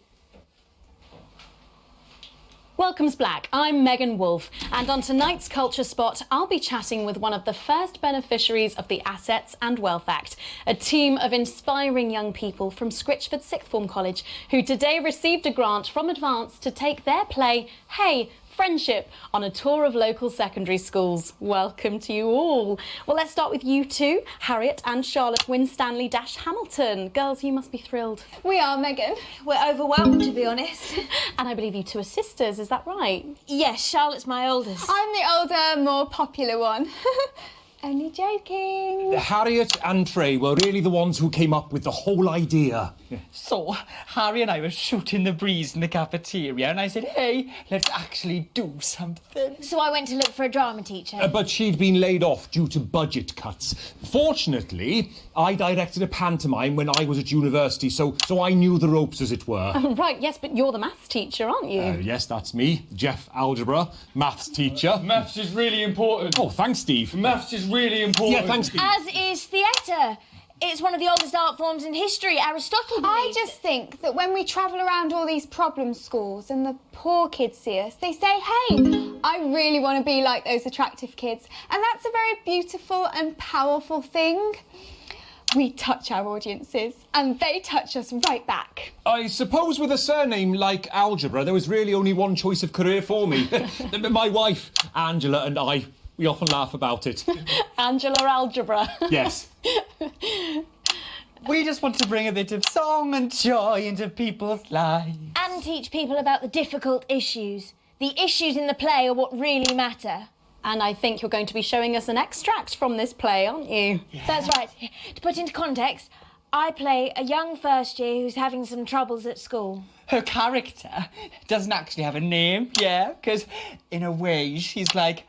Welcome's Black. I'm Megan Wolfe, and on tonight's Culture Spot, I'll be chatting with one of the first beneficiaries of the Assets and Wealth Act, a team of inspiring young people from Scritchford Sixth Form College who today received a grant from Advance to take their play, Hey, Friendship, on a tour of local secondary schools. Welcome to you all. Well, let's start with you two, Harriet and Charlotte Winstanley-Hamilton. Girls, you must be thrilled. We are, Megan. We're overwhelmed, to be honest. And I believe you two are sisters, is that right? Yes, Charlotte's my oldest. I'm the older, more popular one. Only joking. Harriet and Trey were really the ones who came up with the whole idea. So, Harry and I were shooting the breeze in the cafeteria, and I said, hey, let's actually do something. So I went to look for a drama teacher. But she'd been laid off due to budget cuts. Fortunately, I directed a pantomime when I was at university, so I knew the ropes, as it were. Right, yes, but you're the maths teacher, aren't you? Yes, that's me, Jeff Algebra, maths teacher. Maths is really important. Oh, thanks, Steve. Maths is really important. Yeah, thanks, Steve. As is theatre. It's one of the oldest art forms in history. Aristotle believed. I just think that when we travel around all these problem schools and the poor kids see us, they say, hey, I really want to be like those attractive kids. And that's a very beautiful and powerful thing. We touch our audiences and they touch us right back. I suppose with a surname like Algebra, there was really only one choice of career for me. My wife, Angela, and I, we often laugh about it. Angela Algebra. Yes. We just want to bring a bit of song and joy into people's lives. And teach people about the difficult issues. The issues in the play are what really matter. And I think you're going to be showing us an extract from this play, aren't you? Yeah. That's right. To put into context, I play a young first year who's having some troubles at school. Her character doesn't actually have a name, yeah, because in a way she's like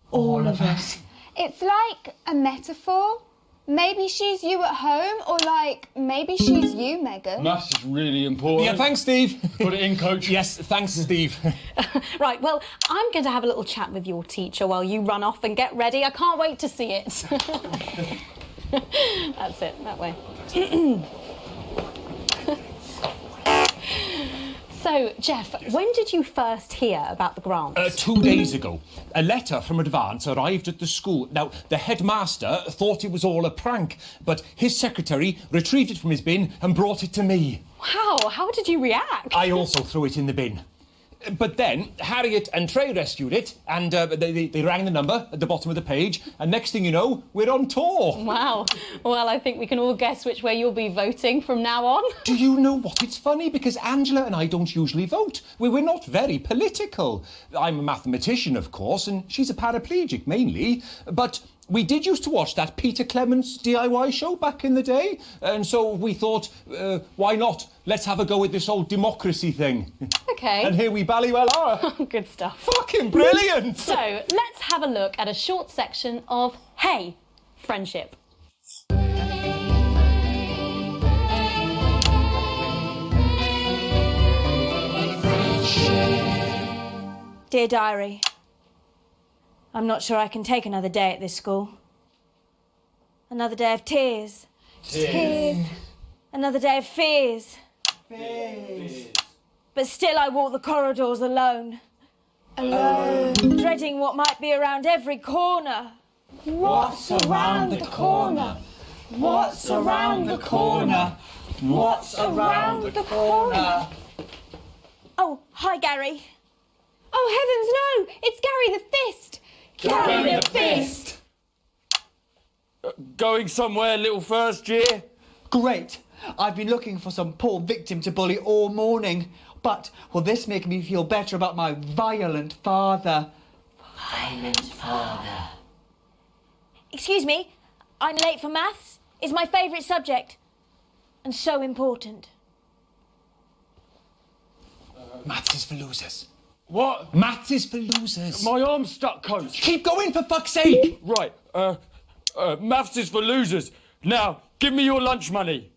all of us. It's like a metaphor. Maybe she's you at home, or like, maybe she's you, Megan. Maths is really important. Yeah, thanks, Steve. Put it in, Coach. Yes, thanks, Steve. Right, well, I'm going to have a little chat with your teacher while you run off and get ready. I can't wait to see it. That's it, that way. So, Jeff, when did you first hear about the grant? 2 days ago. A letter from Advance arrived at the school. Now, the headmaster thought it was all a prank, but his secretary retrieved it from his bin and brought it to me. Wow, how did you react? I also threw it in the bin. But then Harriet and Trey rescued it, and they rang the number at the bottom of the page, and next thing you know, we're on tour. Wow. Well, I think we can all guess which way you'll be voting from now on. Do you know what? It's funny because Angela and I don't usually vote. We're not very political. I'm a mathematician, of course, and she's a paraplegic mainly, but we did used to watch that Peter Clements DIY show back in the day, and so we thought, why not? Let's have a go with this old democracy thing. OK. And here we bally well are. Good stuff. Fucking brilliant! So, let's have a look at a short section of Hey, Friendship. Dear Diary, I'm not sure I can take another day at this school. Another day of tears. Tears. Another day of fears. But still I walk the corridors alone. Alone. Dreading what might be around every corner. What's around the corner? What's around the corner? What's around the corner? Oh, hi, Gary. Oh, heavens, no! It's Gary the Fist! Gary the Fist! Going somewhere, little first year? Great. I've been looking for some poor victim to bully all morning. But will this make me feel better about my violent father? Violent father. Excuse me, I'm late for maths. It's my favourite subject. And so important. Maths is for losers. What? Maths is for losers. My arm's stuck, coach. Keep going, for fuck's sake. Right, maths is for losers. Now, give me your lunch money.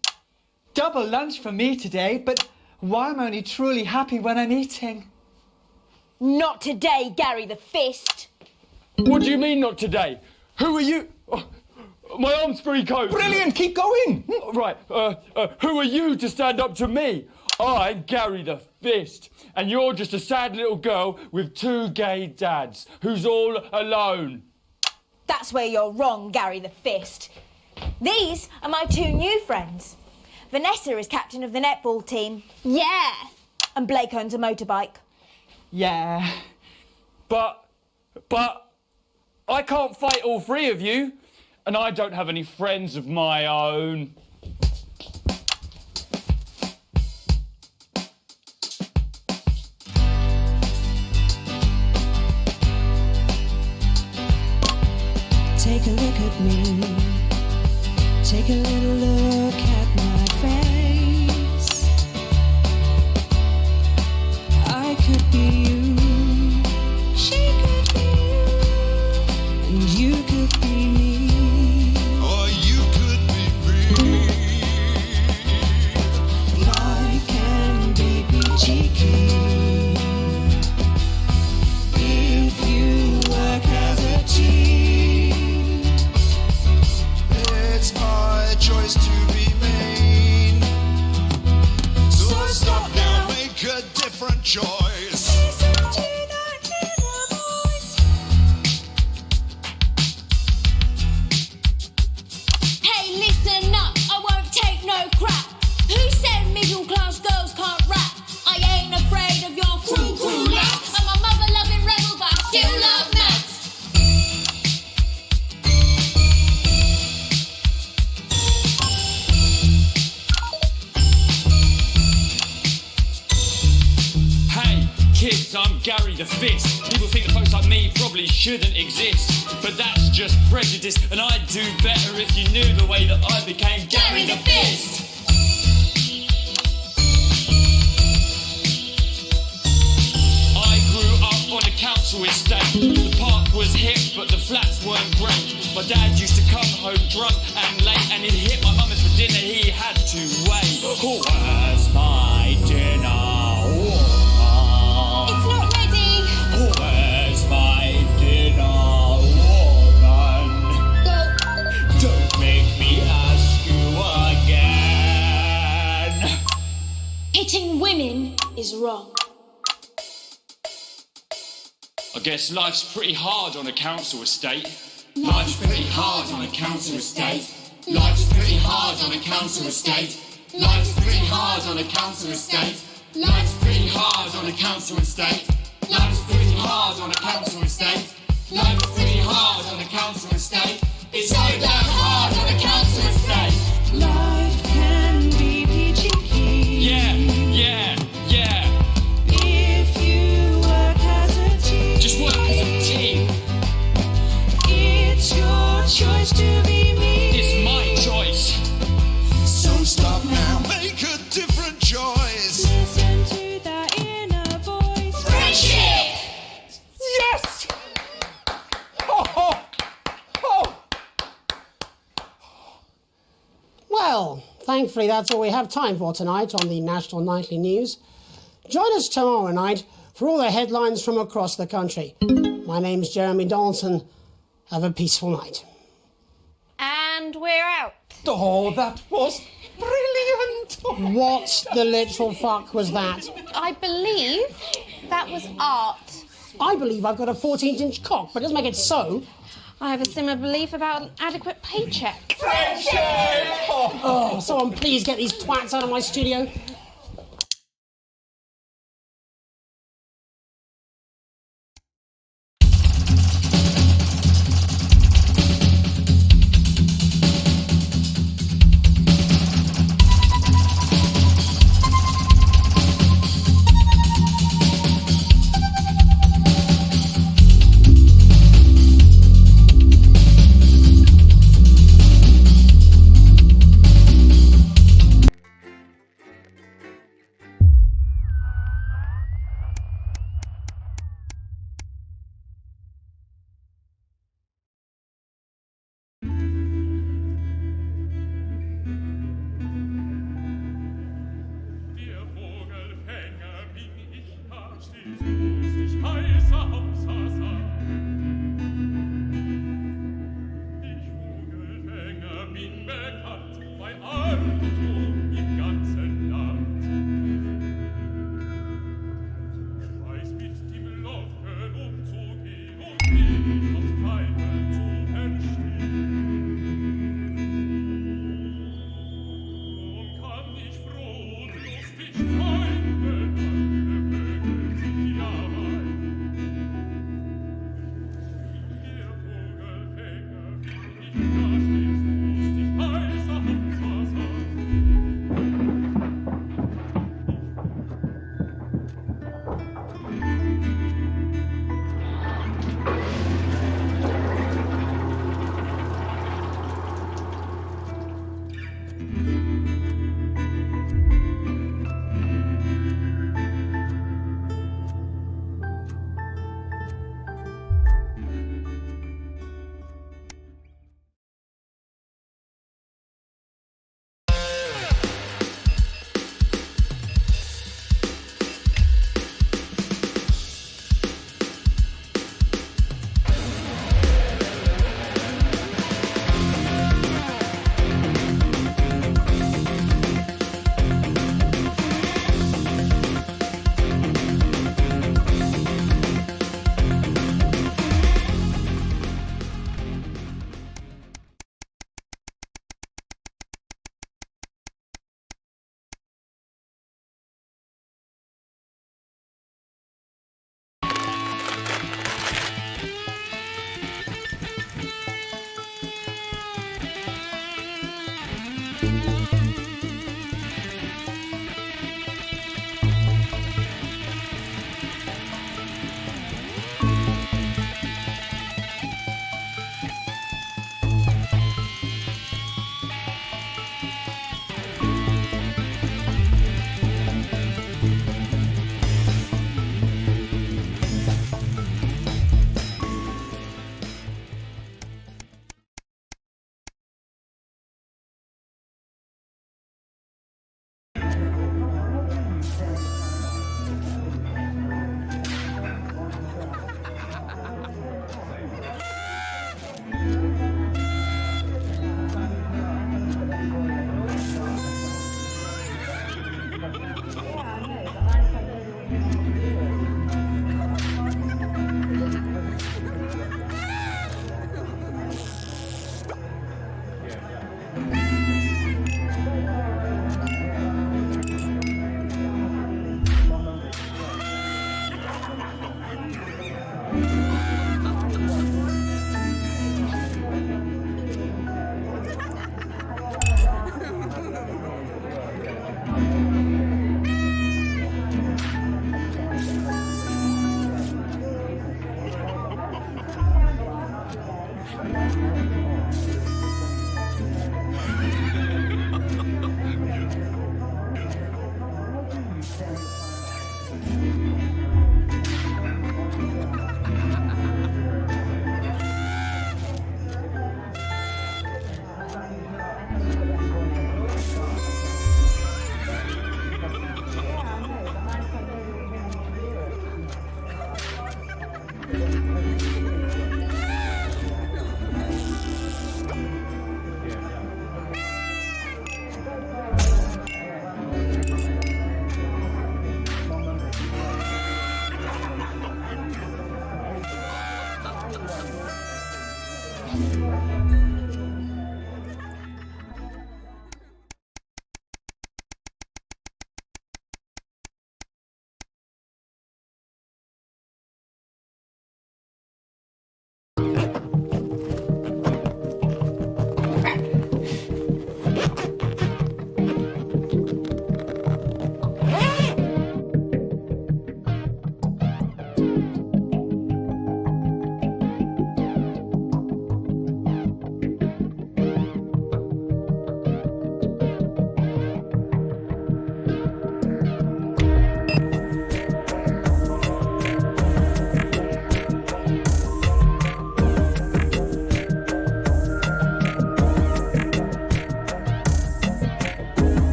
Double lunch for me today, but why am I only truly happy when I'm eating? Not today, Gary the Fist. What do you mean, not today? Who are you? Oh, my arm's free, coach. Brilliant, keep going. Right, who are you to stand up to me? I'm Gary the Fist, and you're just a sad little girl with 2 gay dads who's all alone. That's where you're wrong, Gary the Fist. These are my 2 new friends. Vanessa is captain of the netball team. Yeah. And Blake owns a motorbike. Yeah. But I can't fight all 3 of you, and I don't have any friends of my own. Take a look at me. Take a little look at my face. I could be you. She could be you. And you could be me. Or you could be me. Life can be peachy keen if you work as a team. It's my choice to be mean. So stop now, make a different choice. Hey, listen up, I won't take no crap. Who said middle class girls can't rap? I ain't afraid of your cruel lads. I'm a mother loving rebel, but I still love maths. Hey, kids, I'm Gary the Fist. People think that folks like me probably shouldn't exist, but that's just prejudice, and I'd do better if you knew the way that I became Gary the Fist. I grew up on a council estate. The park was hip, but the flats weren't great. My dad used to come home drunk and late, and he'd hit my mum for dinner, he had to wait. Where's my dinner? It's not ready. Where's my dinner, woman? Go. Don't make me ask you again. Hitting women is is wrong. I guess life's pretty hard on a council estate. Life's pretty hard on a council estate. Life's pretty hard on a council estate. Life's pretty hard on a council estate. Life's pretty hard on a council estate. Life's pretty hard on a council estate. Life's pretty hard on a council estate. It's so damn hard on a council estate. Life can be peachy keen. Yeah, yeah, yeah. If you work as a team. Just work as a team. It's your choice to be me. It's my choice. So stop now. Make a different choice. Listen to that inner voice. Friendship! Yes! Oh. Well, thankfully that's all we have time for tonight on the National Nightly News. Join us tomorrow night for all the headlines from across the country. My name's Jeremy Donaldson. Have a peaceful night. And we're out. Oh, that was brilliant! What the literal fuck was that? I believe that was art. I believe I've got a 14-inch cock, but it doesn't make it so. I have a similar belief about an adequate paycheck. Oh, someone please get these twats out of my studio.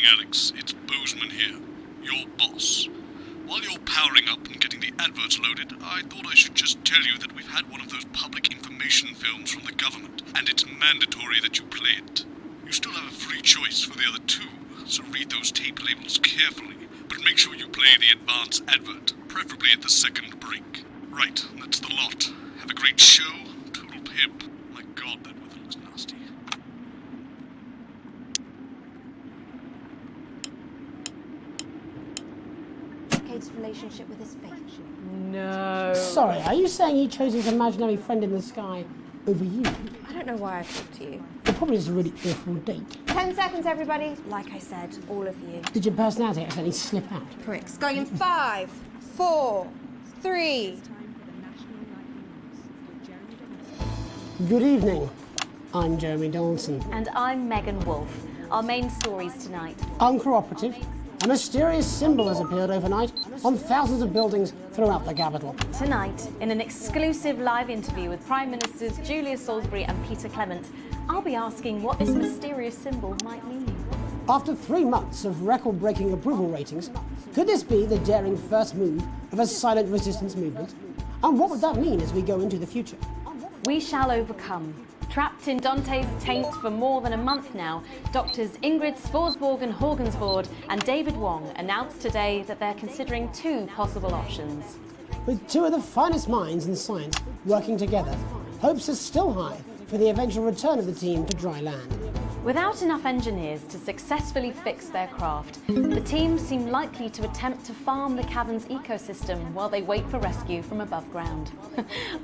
Alex. It's Bozeman here, your boss. While you're powering up and getting the adverts loaded, I thought I should just tell you that we've had one of those public information films from the government, and it's mandatory that you play it. You still have a free choice for the other two, so read those tape labels carefully, but make sure you play the advance advert, preferably at the second break. Right, that's the lot. Have a great show. Total pimp. My God, that weather looks nasty. Relationship with his fate. No. Sorry, are you saying he chose his imaginary friend in the sky over you? I don't know why I talked to you. It probably is a really awful date. 10 seconds, everybody. Like I said, all of you. Did your personality accidentally slip out? Pricks. Going in 5, 4, 3. Good evening. I'm Jeremy Donaldson. And I'm Megan Wolf. Our main stories tonight. Uncooperative. A mysterious symbol has appeared overnight on thousands of buildings throughout the capital. Tonight, in an exclusive live interview with Prime Ministers Julia Salisbury and Peter Clement, I'll be asking what this mysterious symbol might mean. After 3 months of record-breaking approval ratings, could this be the daring first move of a silent resistance movement? And what would that mean as we go into the future? We shall overcome. Trapped in Dante's taint for more than a month now, doctors Ingrid Svorsborg-Horgensvoord and David Wong announced today that they're considering 2 possible options. With 2 of the finest minds in science working together, hopes are still high for the eventual return of the team to dry land. Without enough engineers to successfully fix their craft, the team seem likely to attempt to farm the cavern's ecosystem while they wait for rescue from above ground.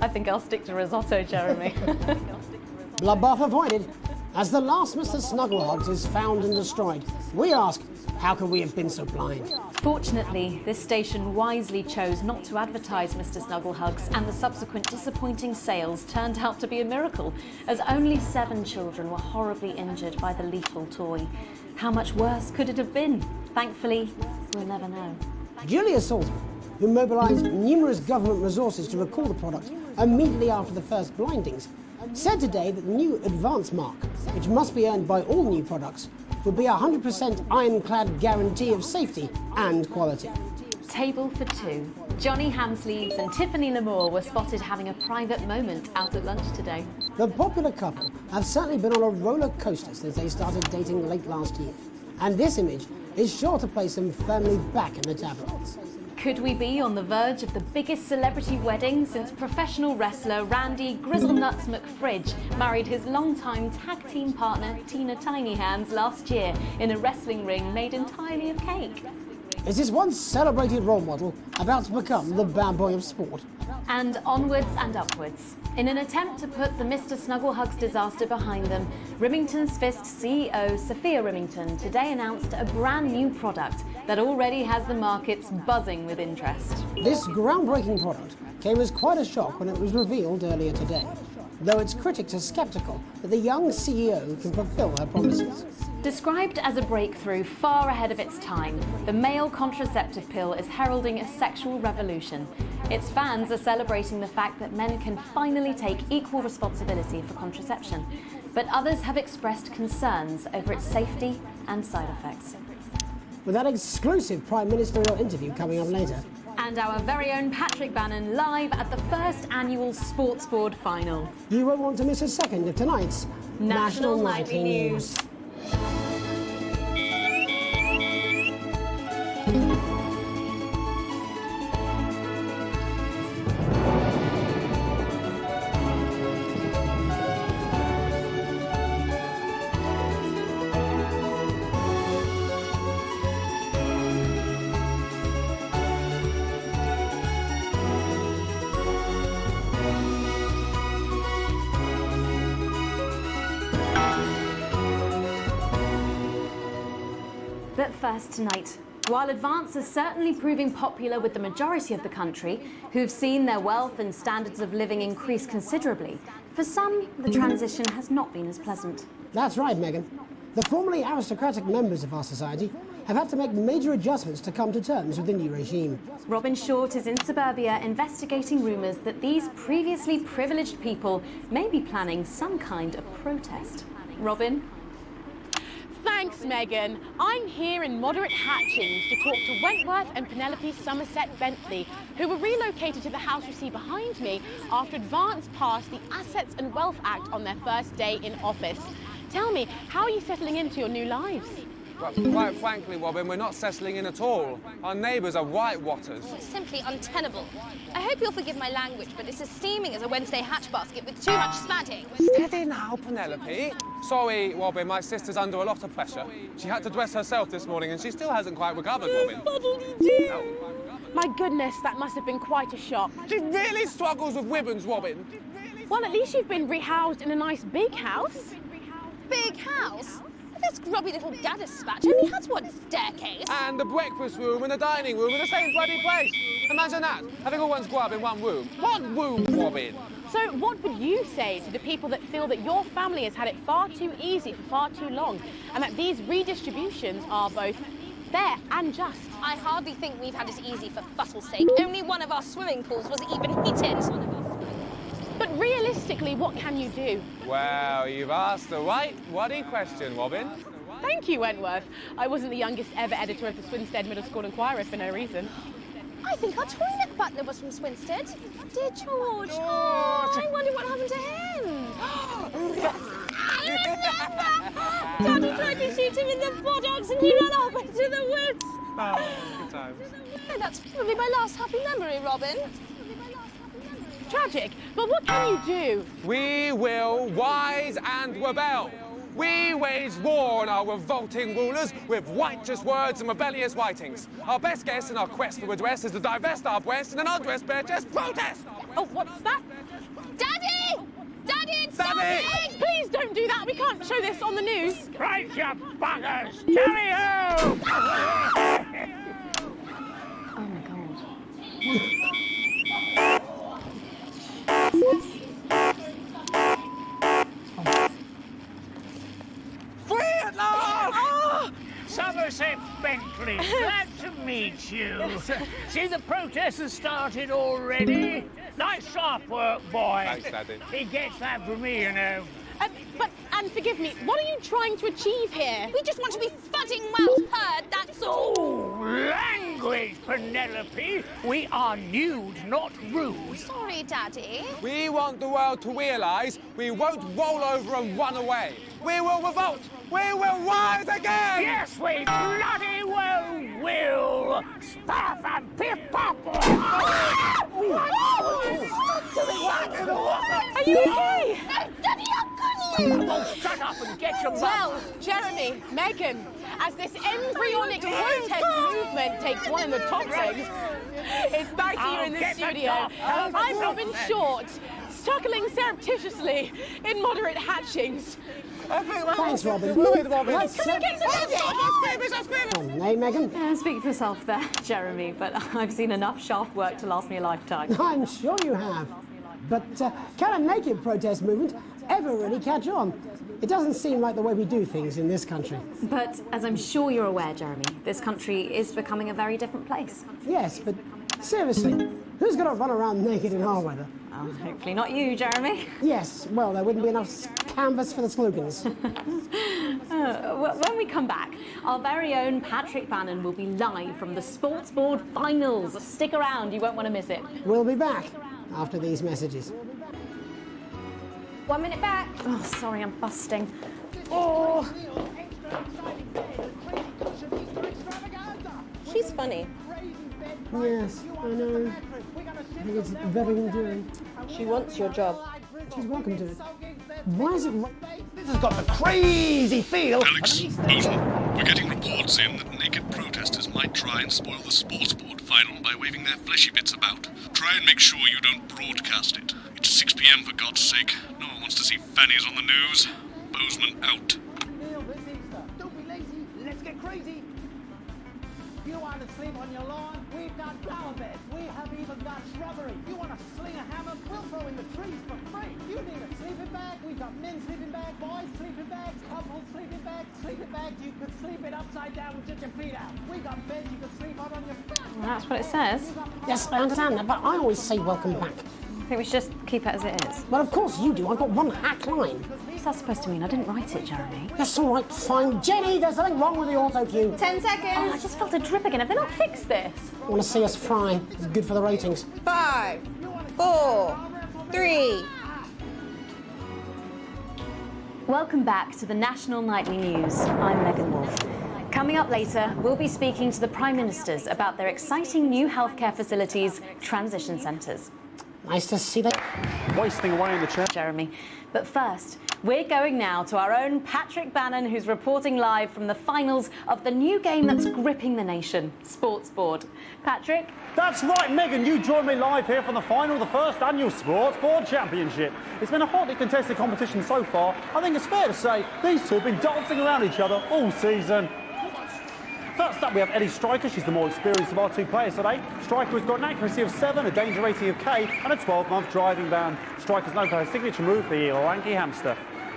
I think I'll stick to risotto, Jeremy. Bloodbath avoided. As the last Mr. Snugglehugs is found and destroyed, we ask, how could we have been so blind? Fortunately, this station wisely chose not to advertise Mr. Snugglehugs, and the subsequent disappointing sales turned out to be a miracle, as only 7 children were horribly injured by the lethal toy. How much worse could it have been? Thankfully, we'll never know. Julia Salisbury, who mobilised numerous government resources to recall the product immediately after the first blindings, said today that the new advance mark, which must be earned by all new products, would be a 100% ironclad guarantee of safety and quality. Table for 2. Johnny Hamsleeves and Tiffany Lamour were spotted having a private moment out at lunch today. The popular couple have certainly been on a roller coaster since they started dating late last year, and this image is sure to place them firmly back in the tabloids. Could we be on the verge of the biggest celebrity wedding since professional wrestler Randy Grizzlenuts McFridge married his longtime tag team partner Tina Tiny Hands last year in a wrestling ring made entirely of cake? Is this once celebrated role model about to become the bad boy of sport? And onwards and upwards. In an attempt to put the Mr. Snugglehugs disaster behind them, Remington's Fist CEO Sophia Remington today announced a brand new product that already has the markets buzzing with interest. This groundbreaking product came as quite a shock when it was revealed earlier today, though its critics are sceptical that the young CEO can fulfill her promises. Described as a breakthrough far ahead of its time, the male contraceptive pill is heralding a sexual revolution. Its fans are celebrating the fact that men can finally take equal responsibility for contraception, but others have expressed concerns over its safety and side effects. With that exclusive Prime Ministerial interview coming up later. And our very own Patrick Bannon live at the first annual Sports Board final. You won't want to miss a second of tonight's National Nightly News. But first tonight, while Advance is certainly proving popular with the majority of the country, who've seen their wealth and standards of living increase considerably, for some, the transition has not been as pleasant. That's right, Megan. The formerly aristocratic members of our society have had to make major adjustments to come to terms with the new regime. Robin Short is in suburbia investigating rumours that these previously privileged people may be planning some kind of protest. Robin? Thanks, Megan. I'm here in Moderate Hatchings to talk to Wentworth and Penelope Somerset Bentley, who were relocated to the house you see behind me after Advance passed the Assets and Wealth Act on their first day in office. Tell me, how are you settling into your new lives? Well, quite frankly, Robin, we're not settling in at all. Our neighbours are whitewatters. It's simply untenable. I hope you'll forgive my language, but it's as steaming as a Wednesday hatch basket with too much spatting. Steady now, Penelope. Sorry, Robin, my sister's under a lot of pressure. She had to dress herself this morning and she still hasn't quite recovered, Robin. My goodness, that must have been quite a shock. She really struggles with ribbons, Robin. Well, at least you've been rehoused in a nice big house. Big house? This grubby little dada-spatch only has one staircase. And the breakfast room and the dining room in the same bloody place. Imagine that, having all one's grub in one room. One room, Robin. So what would you say to the people that feel that your family has had it far too easy for far too long, and that these redistributions are both fair and just? I hardly think we've had it easy for fussle's sake. Only one of our swimming pools was even heated. But realistically, what can you do? Well, you've asked the right waddy question, Robin. Thank you, Wentworth. I wasn't the youngest ever editor of the Swinstead Middle School Inquirer for no reason. I think our toilet butler was from Swinstead. Dear George. Oh, I wonder what happened to him. Daddy tried to shoot him in the buttocks and he ran off into the woods. Oh, good times. Oh, that's probably my last happy memory, Robin. Tragic, but what can you do? We will rise and rebel. We wage war on our revolting rulers with righteous words and rebellious writings. Our best guess in our quest for redress is to divest our breast in an undressed bare chest protest. Oh, what's that? Daddy! Daddy, it's Daddy! something! Please don't do that. We can't show this on the news. Right, you buggers! Tally ho! Oh my God. Free at last! Oh! Somerset Bentley, glad to meet you. See, the protest has started already. Nice sharp work, boy. Thanks, Daddy. He gets that from me, you know. And forgive me, what are you trying to achieve here? We just want to be fudding well heard, that's all. Oh, language, Penelope. We are nude, not rude. Sorry, Daddy. We want the world to realise we won't roll over and run away. We will revolt. We will rise again. Yes, we bloody well will. Stuff and piff pop. Are you okay? Daddy, how can you? Oh, shut up and get your Well, Jeremy, Megan, as this embryonic protest movement takes one in the top legs, it's back here in the studio. I'm Robin Short, struggling surreptitiously in Moderate Hatchings. Thanks, Robin. Let's get Hey, Megan. Speak for yourself there, Jeremy, but I've seen enough shaft work to last me a lifetime. I'm sure you have. But can a naked protest movement ever really catch on? It doesn't seem like the way we do things in this country. But as I'm sure you're aware, Jeremy, this country is becoming a very different place. Yes, but seriously, who's going to run around naked in our weather? Oh, hopefully not you, Jeremy. Yes, well, there wouldn't be enough canvas for the slogans. When we come back, our very own Patrick Bannon will be live from the Sports Board Finals. Stick around, you won't want to miss it. We'll be back after these messages. 1 minute back. Oh, sorry, I'm busting. Oh. She's funny. Yes, I know. I think it's very endearing. She wants your job. She's welcome to it. Why is it... This has got a crazy feel. Alex, Bozeman, we're getting reports in that naked protesters might try and spoil the Sports Board final by waving their fleshy bits about. Try and make sure you don't broadcast it. It's 6 p.m. for God's sake. No one wants to see fannies on the news. Bozeman out. Don't be lazy. Let's get crazy. You want to sleep on your lawn? We've got flower beds. We have even got shrubbery. You want to sling a hammer? We'll throw in the trees for free. You need a sleeping bag? We've got men's sleeping bags, boys' sleeping bags, couples sleeping bags. Sleeping bags, you could sleep it upside down with just your feet out. We got beds you could sleep on your feet. Well, that's what it says. Yes, I understand that, but I always say welcome back. I think we should just keep it as it is. Well, of course you do. I've got one hack line. What's that supposed to mean? I didn't write it, Jeremy. That's all right, fine. Jenny, there's something wrong with the auto cue. 10 seconds. Oh, I just felt a drip again. Have they not fixed this? I want to see us fry. It's good for the ratings. 5, 4, 3. Welcome back to the National Nightly News. I'm Megan Wolf. Coming up later, we'll be speaking to the Prime Ministers about their exciting new healthcare facilities, transition centres. Nice to see that. Wasting away in the chair. Jeremy. But first, we're going now to our own Patrick Bannon, who's reporting live from the finals of the new game that's gripping the nation, Sports Board. Patrick? That's right, Megan. You join me live here from the final of the first annual Sports Board Championship. It's been a hotly contested competition so far. I think it's fair to say these two have been dancing around each other all season. First up, we have Ellie Striker. She's the more experienced of our two players today. Striker has got an accuracy of 7, a danger rating of K, and a 12-month driving ban. Striker's known for her signature move, the lanky hamster.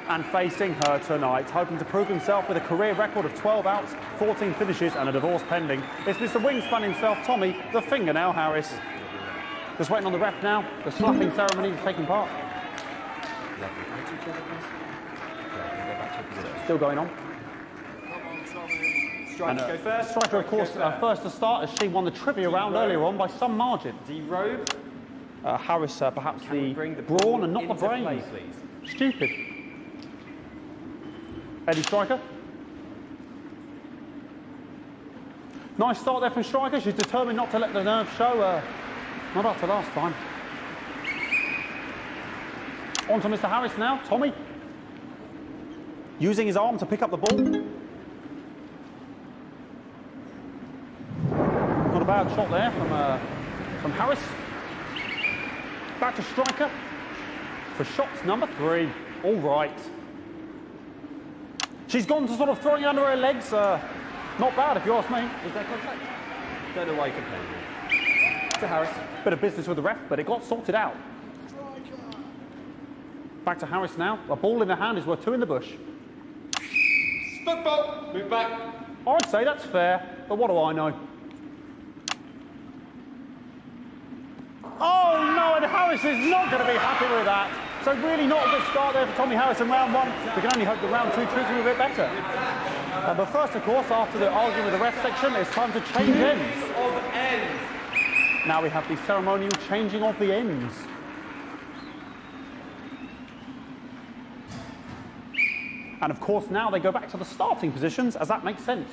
And facing her tonight, hoping to prove himself with a career record of 12 outs, 14 finishes, and a divorce pending, it's Mr. Wingspan himself, Tommy, the Fingernail Harris. Just waiting on the ref now. The slapping ceremony is taking part. Still going on. Striker go first. Striker, of course, first to start as she won the trivia round earlier on by some margin. D-Robe. Harris, perhaps the brawn and not the brains. Stupid. Eddie Striker. Nice start there from Striker. She's determined not to let the nerves show. Not after last time. On to Mr. Harris now. Tommy. Using his arm to pick up the ball. Not a bad shot there from Harris. Back to Striker for shots number 3. All right. She's gone to sort of throwing it under her legs. Not bad, if you ask me. Is there contact? Don't know why you complain. To Harris. Bit of business with the ref, but it got sorted out. Back to Harris now. A ball in the hand is worth 2 in the bush. Football. Move back. I'd say that's fair, but what do I know? Oh no, and Harris is not going to be happy with that. So really not a good start there for Tommy Harris in round 1. We can only hope that round 2 treats him a bit better. But first, of course, after the argument with the ref section, it's time to change ends. Of ends. Now we have the ceremonial changing of the ends. And of course, now they go back to the starting positions, as that makes sense.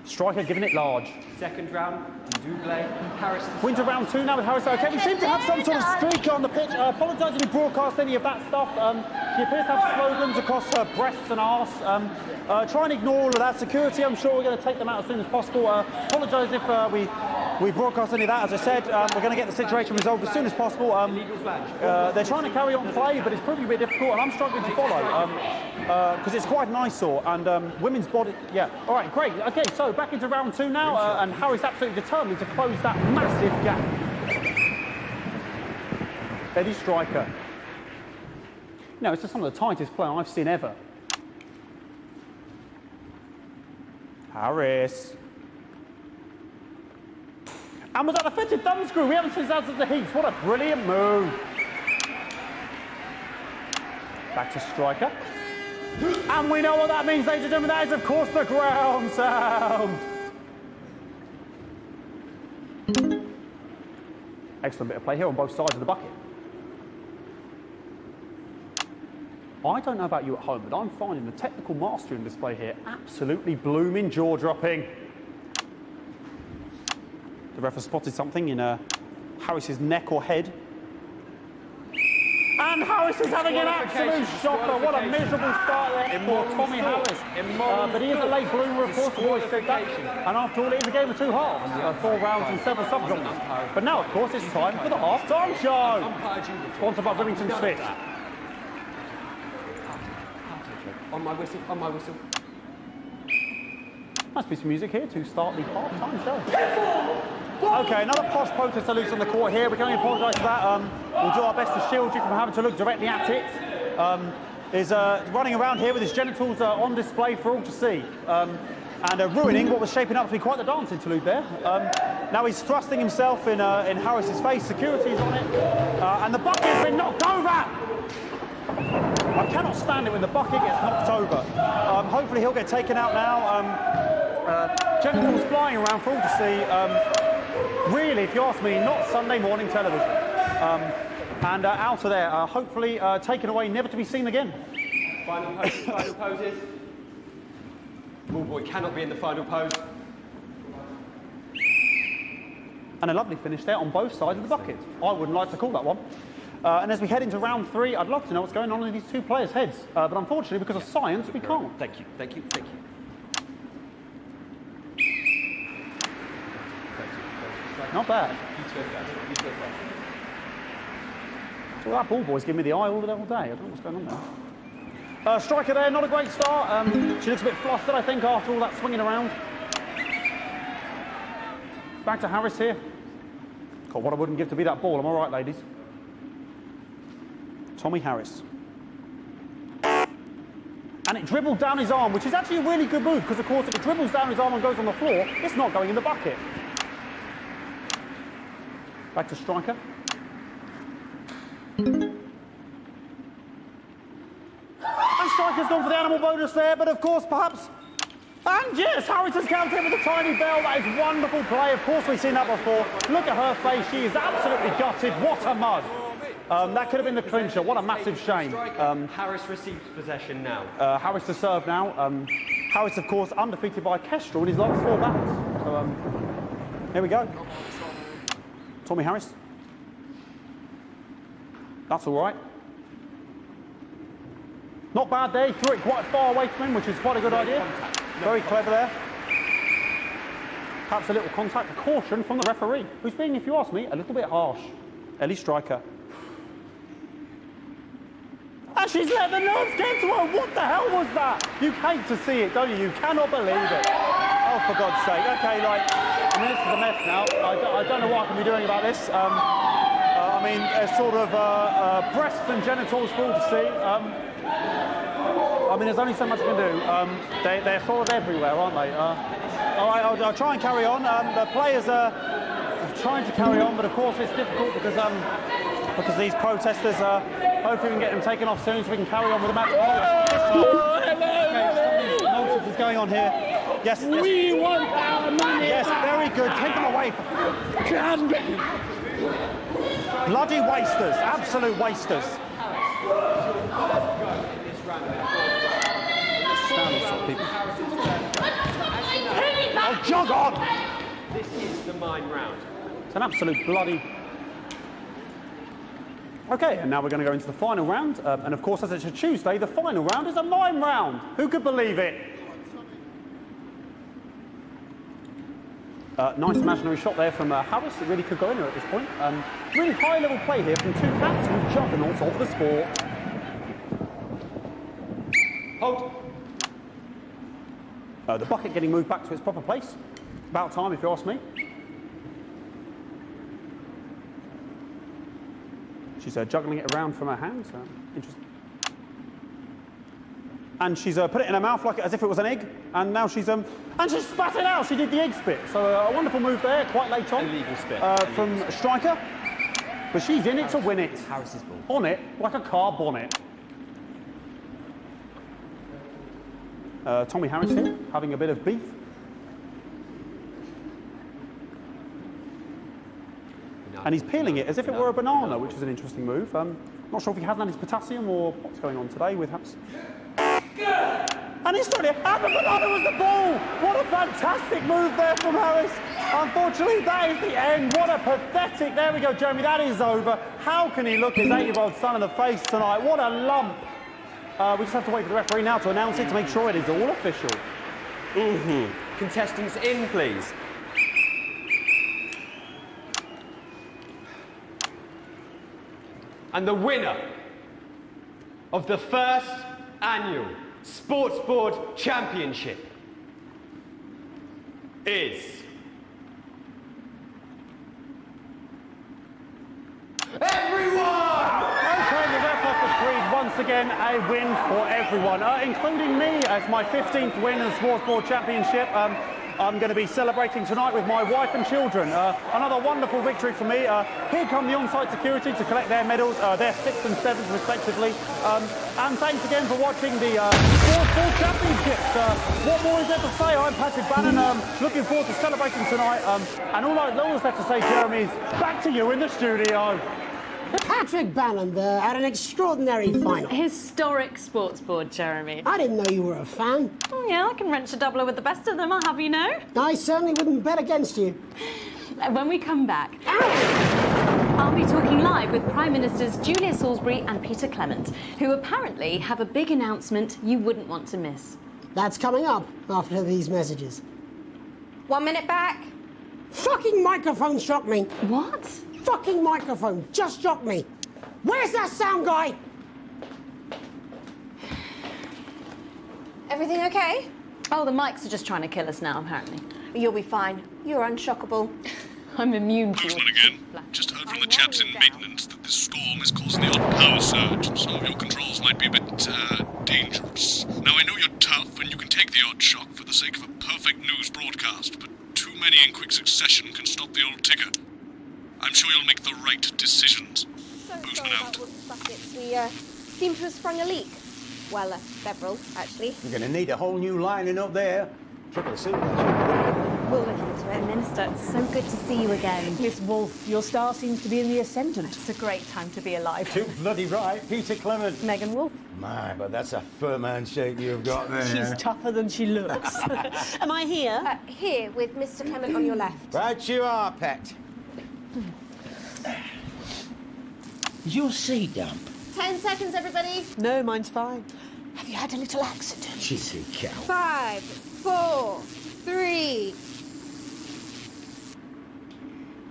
Striker giving it large. Second round, double. Harris. Wins round 2 now with Harris. Okay, we seem to have some sort of streak on the pitch. I apologise if we broadcast any of that stuff. She appears to have slogans across her breasts and arse. Try and ignore all of that. Security, I'm sure we're going to take them out as soon as possible. Apologise if we broadcast any of that. As I said, we're going to get the situation resolved as soon as possible. They're trying to carry on play, but it's proving a bit difficult, and I'm struggling to follow because it's quite an eyesore. And women's body, yeah. All right, great. Okay, so back into round 2 now, and Harry's absolutely determined to close that massive gap. Eddie Striker. No, it's just some of the tightest play I've seen ever. Harris. And was that a fitted thumb screw? We haven't seen that since the Heats. What a brilliant move. Back to Striker. And we know what that means, ladies and gentlemen. That is, of course, the ground sound. Excellent bit of play here on both sides of the bucket. I don't know about you at home, but I'm finding the technical mastery in display here absolutely blooming jaw-dropping. The ref has spotted something in Harris's neck or head. And Harris is having an absolute shocker. What a miserable start there for Tommy Harris. But he is a late bloomer, of course, we've always said that. And after all, it is a game of 2 halves, 4 rounds and 7 subgenres. But now, of course, it's time for the half-time show. Sponsored by Remington Smith. On my whistle, on my whistle. Nice piece of music here to start the half-time show. Okay, another posh protester loose on the court here. We can only apologise for that. We'll do our best to shield you from having to look directly at it. Is running around here with his genitals on display for all to see. and ruining what was shaping up to be quite the dance interlude there. Now he's thrusting himself in Harris's face. Security's on it, and the bucket's been knocked over. I cannot stand it when the bucket gets knocked over. Hopefully he'll get taken out now. Genitals flying around for all to see. Really, if you ask me, not Sunday morning television. And out of there, hopefully taken away, never to be seen again. Final poses. Ballboy cannot be in the final pose. And a lovely finish there on both sides of the bucket. I wouldn't like to call that one. And as we head into round 3, I'd love to know what's going on in these two players' heads. But unfortunately, because of science, we can't. Thank you. Not bad. So that ball boy's giving me the eye all day. I don't know what's going on there. Striker there, not a great start. She looks a bit flustered, I think, after all that swinging around. Back to Harris here. God, what I wouldn't give to be that ball. Am I right, ladies? Tommy Harris. And it dribbled down his arm, which is actually a really good move, because, of course, if it dribbles down his arm and goes on the floor, it's not going in the bucket. Back to Striker. And Striker's gone for the animal bonus there, but of course, perhaps... And yes, Harris has counted with a tiny bell. That is wonderful play. Of course, we've seen that before. Look at her face. She is absolutely gutted. What a mud. That could have been the clincher. What a massive shame. Harris receives possession now. Harris to serve now. Harris, of course, undefeated by Kestrel in his last 4 bats. So, here we go. Tommy Harris. That's all right. Not bad there. He threw it quite far away from him, which is quite a good idea. Very clever there. Perhaps a little contact, a caution from the referee, who's being, if you ask me, a little bit harsh. Ellie Striker. And she's let the nerves get to her. What the hell was that? You hate to see it, don't you? You cannot believe it. Oh, for God's sake. Okay, like, I mean, this is a mess now. I don't know what I can be doing about this. I mean, it's sort of breasts and genitals for all to see. I mean, there's only so much I can do. They're sort of everywhere, aren't they? All right, I'll try and carry on. The players are trying to carry on, but of course it's difficult because these protesters, hopefully we can get them taken off soon so we can carry on with the match. Okay, nonsense is going on here. Yes. We want our money. Yes, very good. Take them away. Bloody wasters, absolute wasters. Oh, jog on! This is the mime round. It's an absolute bloody... Okay, and now we're going to go into the final round. And of course, as it's a Tuesday, the final round is a mime round. Who could believe it? Nice imaginary shot there from Harris. It really could go in at this point. Really high-level play here from two absolute juggernauts of the sport. Hold. The bucket getting moved back to its proper place. About time, if you ask me. She's juggling it around from her hands. Interesting. And she's put it in her mouth like as if it was an egg. And now she's she's spat it out. She did the egg spit. So a wonderful move there, quite late on. Illegal spit. From Striker. But she's in it to win it. Harris's ball. On it, like a car bonnet. Tommy Harris here, having a bit of beef. And he's peeling it as if it were a banana, which is an interesting move. Not sure if he hasn't had his potassium or what's going on today with Harris. And he's thrown it. And the banana was the ball! What a fantastic move there from Harris. Unfortunately, that is the end. What a pathetic... There we go, Jeremy, that is over. How can he look his 8-year-old son in the face tonight? What a lump. We just have to wait for the referee now to announce it to make sure it is all official. Contestants in, please. And the winner of the first annual Sports Board Championship is... Everyone! Okay, the ref has decreed once once again a win for everyone, including me as my 15th win in the Sports Board Championship. I'm going to be celebrating tonight with my wife and children. Another wonderful victory for me. Here come the on-site security to collect their medals, their 6th and 7th respectively. And thanks again for watching the Sports Board Championships. What more is there to say? I'm Patrick Bannon. Looking forward to celebrating tonight. And all I always have to say, Jeremy, is back to you in the studio. Patrick Bannon there had an extraordinary final. Historic sports board, Jeremy. I didn't know you were a fan. Oh, yeah, I can wrench a doubler with the best of them, I'll have you know. I certainly wouldn't bet against you. When we come back, I'll be talking live with Prime Ministers Julia Salisbury and Peter Clement, who apparently have a big announcement you wouldn't want to miss. That's coming up after these messages. 1 minute back. Fucking microphone shocked me. What? Fucking microphone just shocked me. Where's that sound guy? Everything okay? Oh, the mics are just trying to kill us now, apparently. You'll be fine. You're unshockable. I'm immune to Postman again. Just heard from the chaps in maintenance that this storm is causing the odd power surge, and some of your controls might be a bit, dangerous. Now, I know you're tough, and you can take the odd shock for the sake of a perfect news broadcast, but too many in quick succession can stop the old ticker. I'm sure you'll make the right decisions. Postman out. We seem to have sprung a leak. Well, several, actually. You're going to need a whole new lining up there. Triple suit. We'll look into it, Minister. It's so good to see you again. Miss Wolfe, your star seems to be in the ascendant. It's a great time to be alive. Too bloody right. Peter Clement. Megan Wolfe. My, but that's a firm handshake you've got there. She's tougher than she looks. Am I here? Here, with Mr. Clement on your left. Right you are, pet. Is your seat damp? 10 seconds, everybody. No, mine's fine. Have you had a little accident? Chissy cow. 5, 4, 3.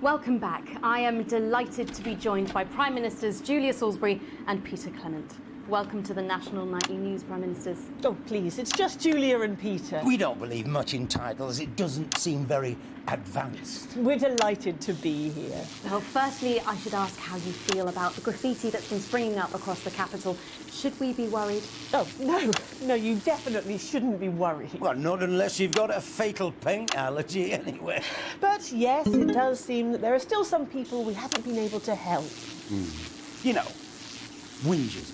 Welcome back. I am delighted to be joined by Prime Ministers Julia Salisbury and Peter Clement. Welcome to the National Nightly News, Prime Ministers. Oh, please, it's just Julia and Peter. We don't believe much in titles. It doesn't seem very advanced. We're delighted to be here. Well, firstly, I should ask how you feel about the graffiti that's been springing up across the capital. Should we be worried? Oh, no, you definitely shouldn't be worried. Well, not unless you've got a fatal paint allergy anyway. But yes, it does seem that there are still some people we haven't been able to help. You know, whingers.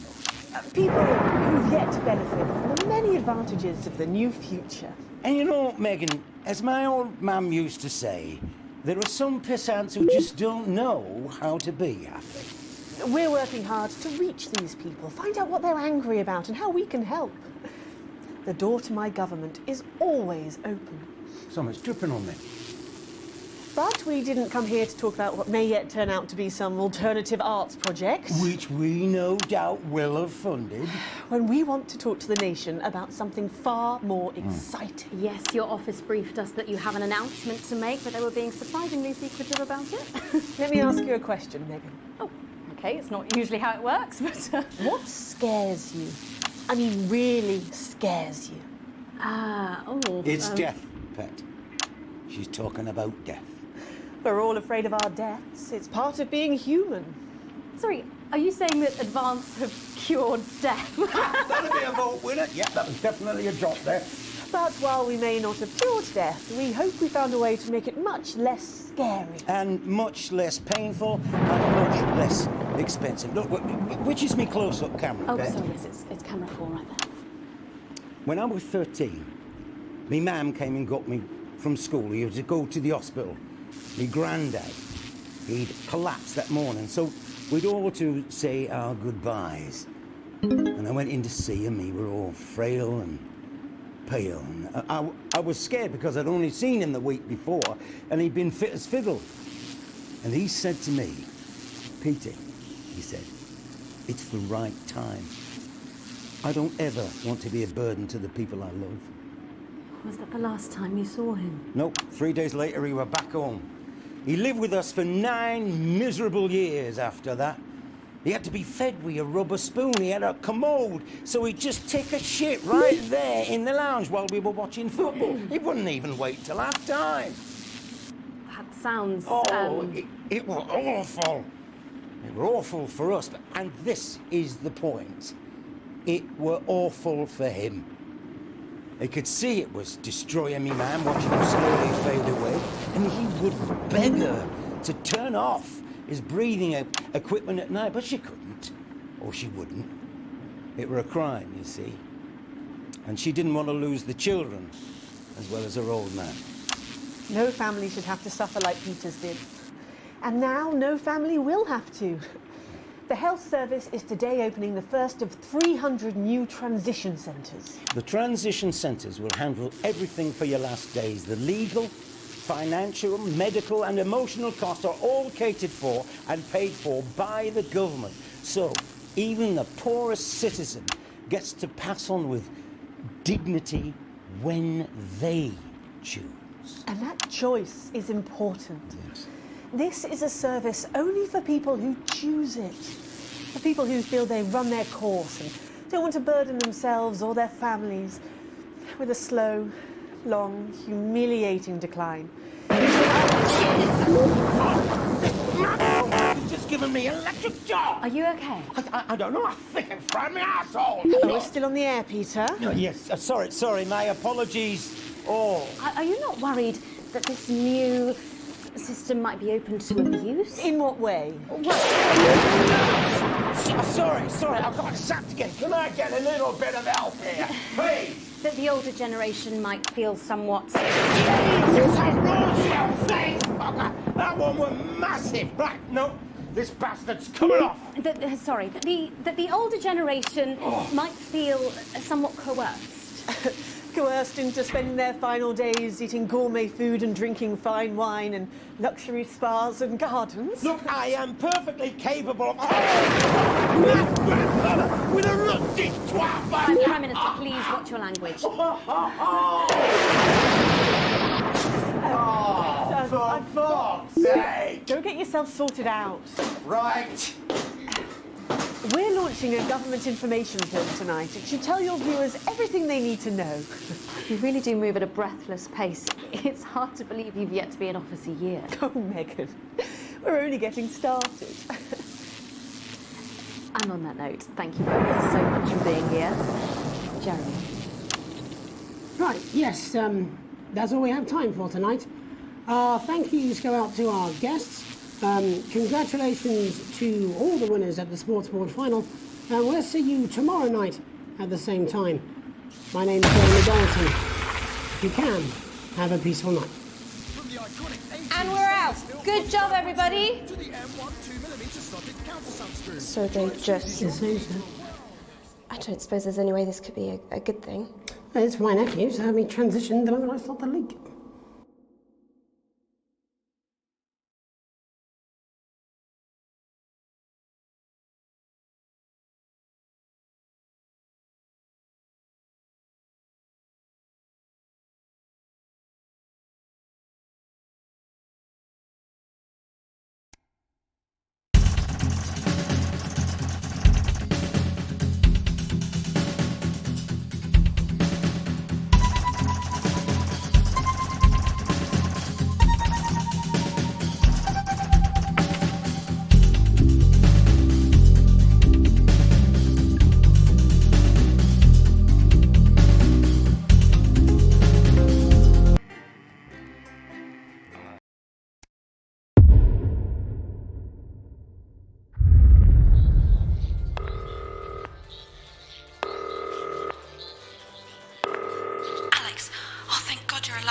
People who've yet to benefit from the many advantages of the new future. And you know, Megan, as my old mum used to say, there are some pissants who just don't know how to be happy. We're working hard to reach these people, find out what they're angry about and how we can help. The door to my government is always open. So much dripping on me. But we didn't come here to talk about what may yet turn out to be some alternative arts project. Which we no doubt will have funded. When we want to talk to the nation about something far more exciting. Yes, your office briefed us that you have an announcement to make, but they were being surprisingly secretive about it. Let me ask you a question, Megan. Oh, okay, it's not usually how it works, but... What scares you? I mean, really scares you? It's death, Pet. She's talking about death. We're all afraid of our deaths. It's part of being human. Sorry, are you saying that Advance have cured death? That'll be a vote winner. Yeah, that was definitely a drop there. But while we may not have cured death, we hope we found a way to make it much less scary. And much less painful and much less expensive. Look, which is me close-up camera, Oh, Pet? sorry, yes, it's camera 4 right there. When I was 13, me mam came and got me from school. He had to go to the hospital. Me granddad, he'd collapsed that morning, so we'd all to say our goodbyes. And I went in to see him. He were all frail and pale. And I was scared because I'd only seen him the week before, and he'd been fit as fiddle. And he said to me, Peter, he said, it's the right time. I don't ever want to be a burden to the people I love. Was that the last time you saw him? Nope. 3 days later, he were back home. He lived with us for 9 miserable years after that. He had to be fed with a rubber spoon. He had a commode, so he'd just take a shit right there in the lounge while we were watching football. He wouldn't even wait till half time. That sounds... It was awful. It was awful for us, and this is the point. It were awful for him. He could see it was destroying me, man, watching him slowly fade away, and he would beg her to turn off his breathing equipment at night, but she couldn't, or she wouldn't. It were a crime, you see. And she didn't want to lose the children, as well as her old man. No family should have to suffer like Peter's did. And now no family will have to. The Health Service is today opening the first of 300 new transition centres. The transition centres will handle everything for your last days. The legal, financial, medical and emotional costs are all catered for and paid for by the government. So even the poorest citizen gets to pass on with dignity when they choose. And that choice is important. Yes. This is a service only for people who choose it. For people who feel they run their course and don't want to burden themselves or their families with a slow, long, humiliating decline. You've just given me electric shock! Are you okay? I don't know, I think I'm fried my asshole! We're still on the air, Peter. No, yes, sorry, my apologies all. Are you not worried that this new system might be open to abuse? In what way? Sorry, I've got sapped again. Can I get a little bit of help here, please? That the older generation might feel somewhat... That one was massive. Right, no, this bastard's coming off. That the older generation might feel somewhat coerced. Coerced into spending their final days eating gourmet food and drinking fine wine and luxury spas and gardens. Look, I am perfectly capable of... with a rusty twat! Prime Minister, please watch your language. For fuck's sake! Go get yourself sorted out. Right. We're launching a government information film tonight. It should tell your viewers everything they need to know. You really do move at a breathless pace. It's hard to believe you've yet to be in office a year. Oh, Megan, we're only getting started. And on that note, thank you both so much for being here. Jeremy. Right, yes, that's all we have time for tonight. Thank yous go out to our guests. Congratulations to all the winners at the Sports Board final, and we'll see you tomorrow night at the same time. My name's Jeremy Darlington. If you can, have a peaceful night. And we're out. Good job, everybody. So they just... Yes, sir. I don't suppose there's any way this could be a good thing. It's my nephew, so we transitioned the moment I saw the leak.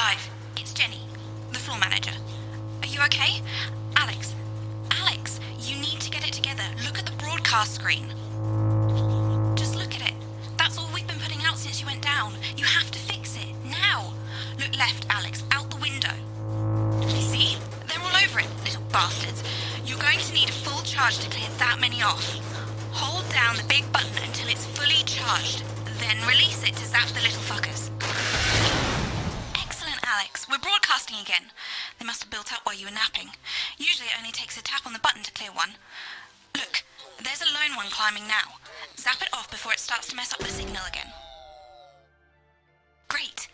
alive. It's Jenny, the floor manager. Are you okay? Alex, you need to get it together. Look at the broadcast screen. Just look at it. That's all we've been putting out since you went down. You have to fix it, now. Look left, Alex, out the window. See? They're all over it, little bastards. You're going to need a full charge to clear that many off. Hold down the big button until it's fully charged. Then release it to zap the little fuckers. Excellent, Alex. We're broadcasting again. They must have built up while you were napping. Usually it only takes a tap on the button to clear one. Look, there's a lone one climbing now. Zap it off before it starts to mess up the signal again. Great.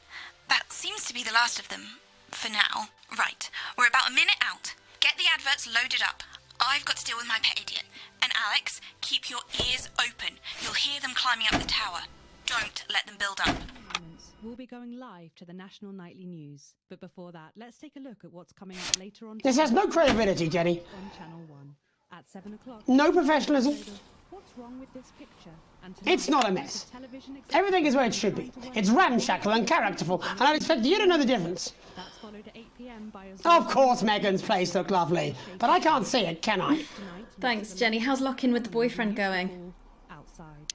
That seems to be the last of them. For now. Right. We're about a minute out. Get the adverts loaded up. I've got to deal with my pet idiot. And Alex, keep your ears open. You'll hear them climbing up the tower. Don't let them build up. We'll be going live to the National Nightly News. But before that, let's take a look at what's coming up later on. This has no credibility, Jenny. On Channel 1 at 7 o'clock. No professionalism. What's wrong with this picture? It's not a mess. Everything is where it should be. It's ramshackle and characterful, and I expect you to know the difference. That's followed at 8 p.m. by Of course Megan's place looked lovely, but I can't see it, can I? Thanks, Jenny. How's lock-in with the boyfriend going?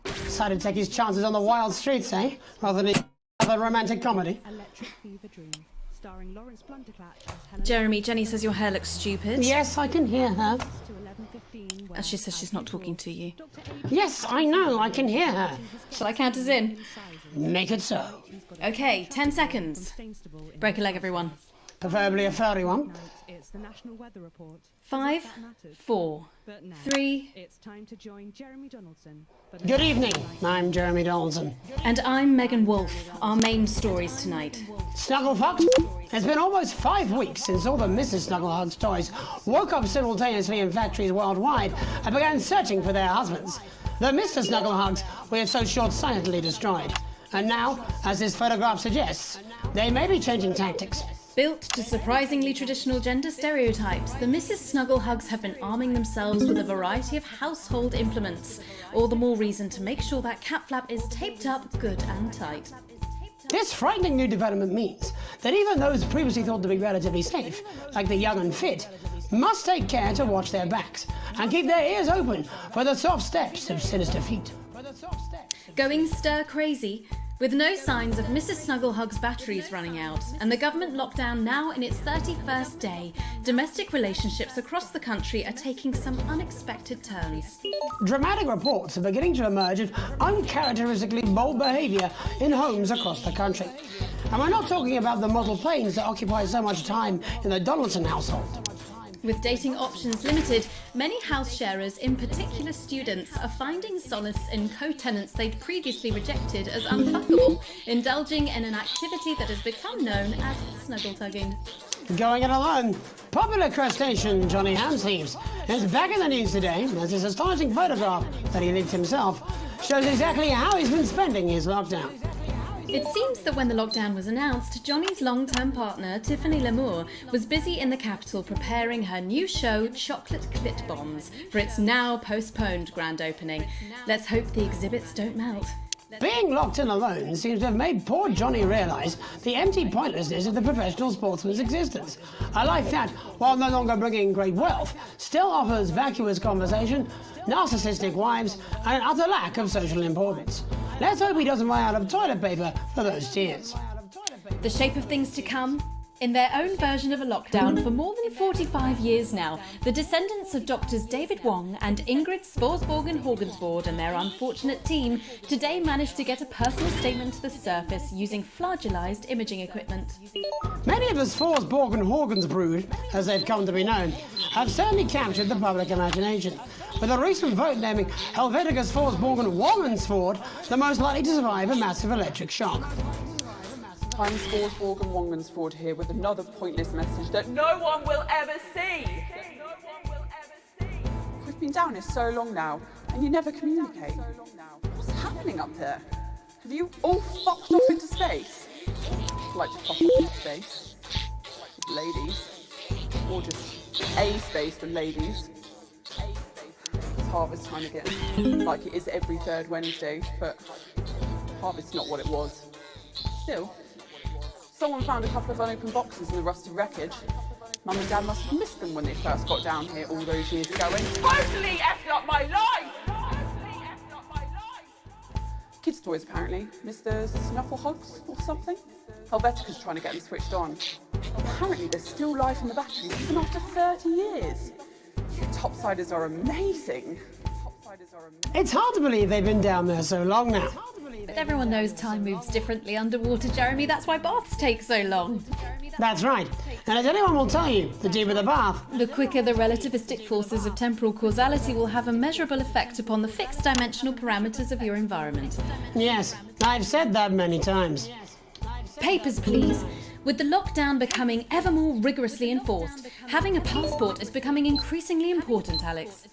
Decided to take his chances on the wild streets, eh? Rather than another romantic comedy. Electric Fever Dream, starring Lawrence Blunderclatch as Helen. Jeremy, Jenny says your hair looks stupid. Yes, I can hear her. As she says she's not talking to you. Yes, I know, I can hear her. Shall I count us in? Make it so. Okay, 10 seconds. Break a leg, everyone. Preferably a furry one. It's the National Weather Report. 5, 4, 3. It's time to join Jeremy Donaldson. Good evening, I'm Jeremy Donaldson. And I'm Megan Wolf. Our main stories tonight. Snugglefucked? It's been almost 5 weeks since all the Mrs. Snugglehugs toys woke up simultaneously in factories worldwide and began searching for their husbands. The Mr. Snugglehugs we have so short-sightedly destroyed. And now, as this photograph suggests, they may be changing tactics. Built to surprisingly traditional gender stereotypes, the Mrs. Snugglehugs have been arming themselves with a variety of household implements. All the more reason to make sure that cat flap is taped up good and tight. This frightening new development means that even those previously thought to be relatively safe, like the young and fit, must take care to watch their backs and keep their ears open for the soft steps of sinister feet. Going stir crazy, with no signs of Mrs. Snugglehug's batteries running out and the government lockdown now in its 31st day, domestic relationships across the country are taking some unexpected turns. Dramatic reports are beginning to emerge of uncharacteristically bold behaviour in homes across the country. And we're not talking about the model planes that occupy so much time in the Donaldson household. With dating options limited, many house sharers, in particular students, are finding solace in co-tenants they'd previously rejected as unfuckable, indulging in an activity that has become known as snuggle tugging. Going it alone, popular crustacean Johnny Hamsleeves is back in the news today as his astonishing photograph that he leaked himself shows exactly how he's been spending his lockdown. It seems that when the lockdown was announced, Johnny's long-term partner, Tiffany Lamour, was busy in the capital preparing her new show, Chocolate Clit Bombs, for its now postponed grand opening. Let's hope the exhibits don't melt. Being locked in alone seems to have made poor Johnny realise the empty pointlessness of the professional sportsman's existence. A life that, while no longer bringing great wealth, still offers vacuous conversation, narcissistic wives, and an utter lack of social importance. Let's hope he doesn't run out of toilet paper for those tears. The shape of things to come? In their own version of a lockdown for more than 45 years now, the descendants of Doctors David Wong and Ingrid Sporsborgen-Horgensvoord and their unfortunate team today managed to get a personal statement to the surface using flagellized imaging equipment. Many of the Sporsborgen-Horgens brood, as they've come to be known, have certainly captured the public imagination, with a recent vote naming Helvetica Sporsborgen-Wongensvoord the most likely to survive a massive electric shock. I'm Sporsborgen-Wongensvoord here with another pointless message that no one will ever see. We've been down here so long now, and you never communicate. What's happening up here? Have you all fucked off into space? I'd like to fuck off into space. With ladies. Or just a space with ladies. It's harvest time again. Like it is every third Wednesday, but harvest's not what it was. Still. Someone found a couple of unopened boxes in the rusted wreckage. Mum and Dad must have missed them when they first got down here all those years ago and totally effed up my life! Kids' toys, apparently. Mr. Snufflehugs or something? Helvetica's trying to get them switched on. Apparently there's still life in the batteries even after 30 years. Topsiders are amazing. It's hard to believe they've been down there so long now. But everyone knows time moves differently underwater, Jeremy. That's why baths take so long. That's right. And as anyone will tell you, the deeper the bath, the quicker the relativistic forces of temporal causality will have a measurable effect upon the fixed dimensional parameters of your environment. Yes, I've said that many times. Papers, please. With the lockdown becoming ever more rigorously enforced, having a passport is becoming increasingly important, Alex.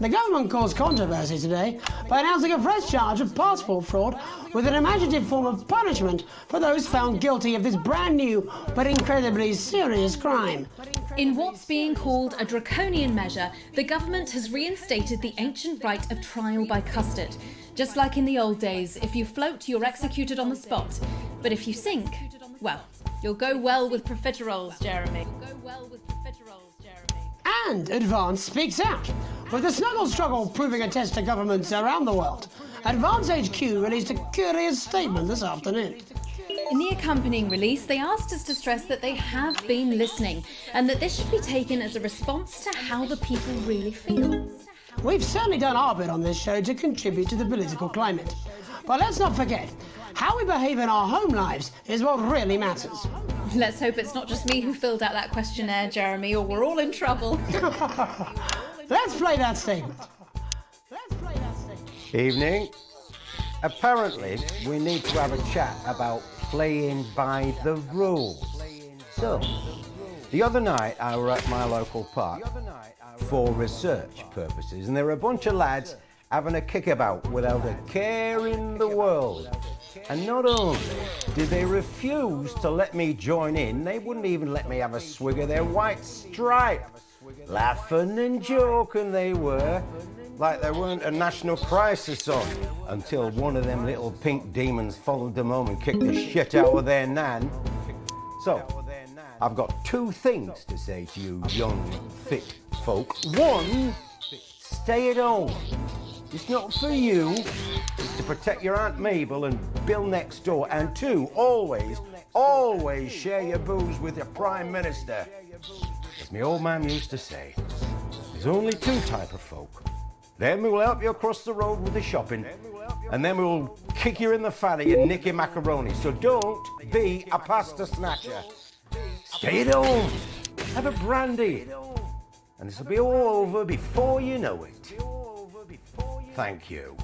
The government caused controversy today by announcing a fresh charge of passport fraud with an imaginative form of punishment for those found guilty of this brand new but incredibly serious crime. In what's being called a draconian measure, the government has reinstated the ancient right of trial by custard. Just like in the old days, if you float, you're executed on the spot. But if you sink, well, you'll go well with profiteroles, Jeremy. And Advance speaks out, with the snuggle struggle proving a test to governments around the world. Advance HQ released a curious statement this afternoon. In the accompanying release, they asked us to stress that they have been listening and that this should be taken as a response to how the people really feel. We've certainly done our bit on this show to contribute to the political climate. But let's not forget, how we behave in our home lives is what really matters. Let's hope it's not just me who filled out that questionnaire, Jeremy, or we're all in trouble. Let's play that statement. Evening. Apparently, we need to have a chat about playing by the rules. So, the other night I were at my local park for research purposes, and there were a bunch of lads having a kickabout without a care in the world. And not only did they refuse to let me join in, they wouldn't even let me have a swig of their white stripe. Laughing and joking they were, like there weren't a national crisis on, until one of them little pink demons followed them home and kicked the shit out of their nan. So, I've got two things to say to you young, fit folk. One, stay at home. It's not for you, it's to protect your Aunt Mabel and Bill next door. And two, always share your booze with your Prime Minister. As my old man used to say, there's only two type of folk. Them who will help you across the road with the shopping, and them who will kick you in the fanny and nick your macaroni. So don't be a pasta snatcher. Stay at home, have a brandy, and this will be all over before you know it. Thank you.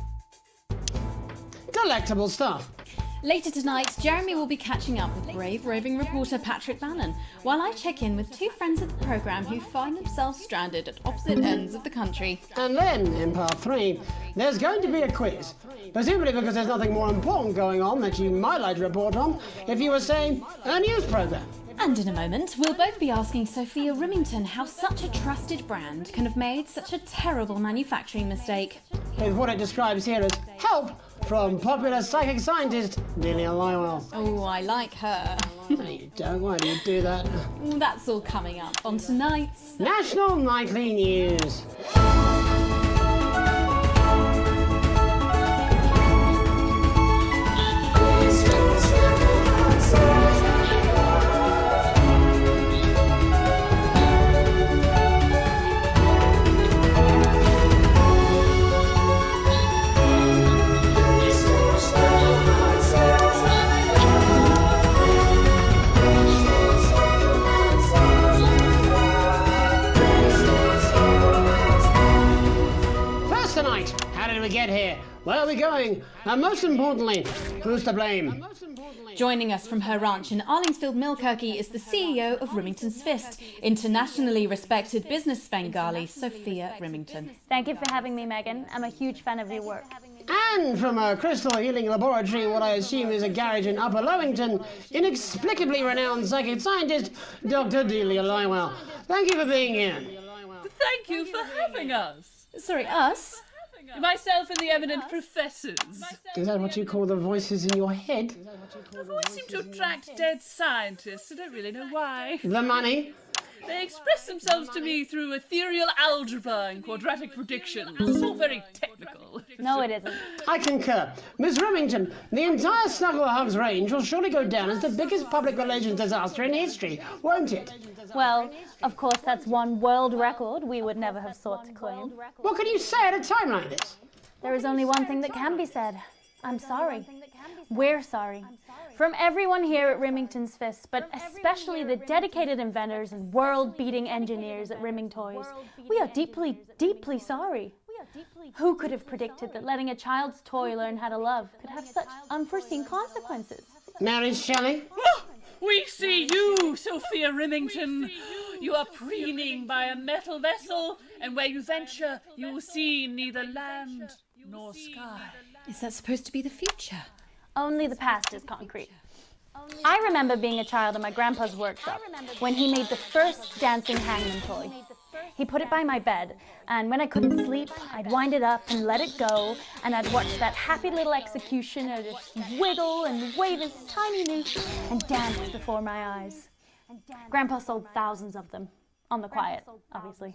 Delectable stuff. Later tonight, Jeremy will be catching up with brave roving reporter Patrick Bannon, while I check in with two friends of the programme who find themselves stranded at opposite ends of the country. And then, in part 3, there's going to be a quiz. Presumably because there's nothing more important going on that you might like to report on if you were, say, a news programme. And in a moment, we'll both be asking Sophia Rimington how such a trusted brand can have made such a terrible manufacturing mistake. With what it describes here as help from popular psychic scientist Delia Lywell. Oh, I like her. No, you don't. Why do you do that? That's all coming up on tonight's National Nightly News. We get here? Where are we going? And most importantly, who's to blame? Joining us from her ranch in Arlingsfield Millkirky is the CEO of Rimington's Fist, internationally respected business Svengali, Sophia Rimington. Thank you for having me, Megan. I'm a huge fan of your work. And from a crystal healing laboratory in what I assume is a garage in Upper Lowington, inexplicably renowned psychic scientist, Dr. Delia Lywell. Thank you for being here. Thank you for having us. Sorry, us? Myself and the eminent professors. Is that what you call the voices in your head? The voice seemed to attract dead scientists. I don't really know why. The money? They express themselves to me through ethereal algebra and quadratic predictions. It's all very technical. No, it isn't. I concur. Miss Rimington, the entire Snuggle Hugs range will surely go down as the biggest public relations disaster in history, won't it? Well, of course, that's one world record we would never have sought to claim. What can you say at a time like this? There is only one thing that can be said. I'm sorry. We're sorry. From everyone here at Rimington's Fist, but especially the dedicated inventors and world-beating engineers at Rimming Toys, we are deeply, deeply sorry. Who could have predicted that letting a child's toy learn how to love could have such unforeseen consequences? Mary Shelley? We see you, Sophia Rimington. You are preening by a metal vessel, and where you venture, you will see neither land nor sky. Is that supposed to be the future? Only the past is concrete. I remember being a child in my grandpa's workshop when he made the first dancing hangman toy. He put it by my bed, and when I couldn't sleep, I'd wind it up and let it go, and I'd watch that happy little executioner just wiggle and wave his tiny noose and dance before my eyes. Grandpa sold thousands of them, on the quiet, obviously.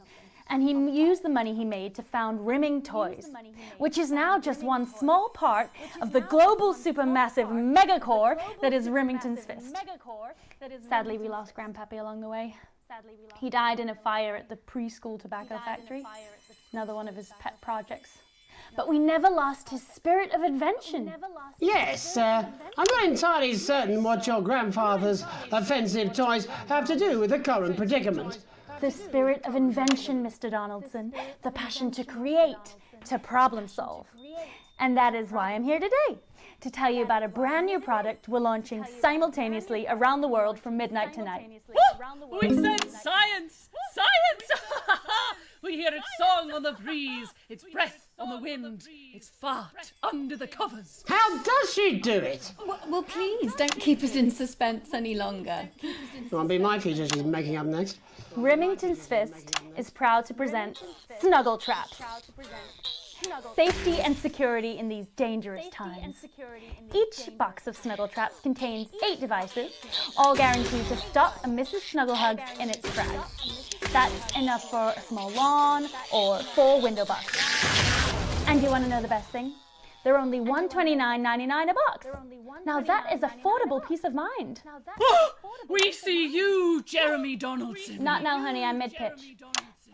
And he used the money he made to found Rimming Toys, which is now just one small part of the global supermassive megacore that is Rimington's Fist. Sadly, we lost Grandpappy along the way. He died in a fire at the preschool tobacco factory, another one of his pet projects. But we never lost his spirit of invention. Yes, I'm not entirely certain what your grandfather's offensive toys have to do with the current predicament. The spirit of invention, Mr. Donaldson. The passion to create, to problem solve. And that is why I'm here today, to tell you about a brand new product we're launching simultaneously around the world from midnight tonight. We said science! Science! We hear its song on the breeze, its breath on the wind, its fart under the covers. How does she do it? Well, please, don't keep us in suspense any longer. Won't be my feature she's making up next. Remington's Fist is proud to present Snuggle Traps. Safety and security in these dangerous times. Each box of Snuggle Traps contains 8 devices, all guaranteed to stop a Mrs. Snugglehugs in its tracks. That's enough for a small lawn or 4 window boxes. And you want to know the best thing? They're only $129.99 a box. Now that is affordable peace of mind. We see you, Jeremy Donaldson. Not now, honey, I'm mid-pitch.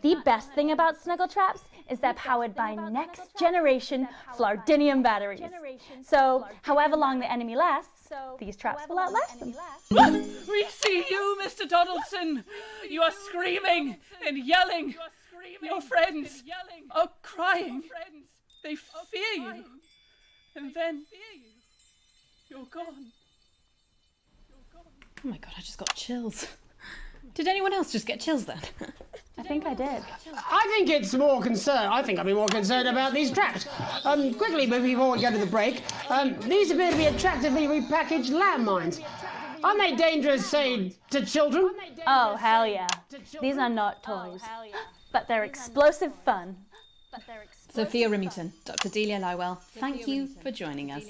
The best thing about Snuggle Traps is they're powered by next-generation Flardinium batteries. So, however long the enemy lasts, these traps will outlast them. We see you, Mr. Donaldson. You are screaming and yelling. Your friends are crying. They fear you. And then you're gone. Oh my God, I just got chills. Did anyone else just get chills then? I think I did. I think it's more concerned. I think I'd be more concerned about these traps. Quickly, before we go to the break, these appear to be attractively repackaged landmines. Aren't they dangerous, say, to children? Oh, hell yeah. These are not toys. But they're explosive fun. Sophia Rimington, Dr. Delia Lywell, thank you for joining us.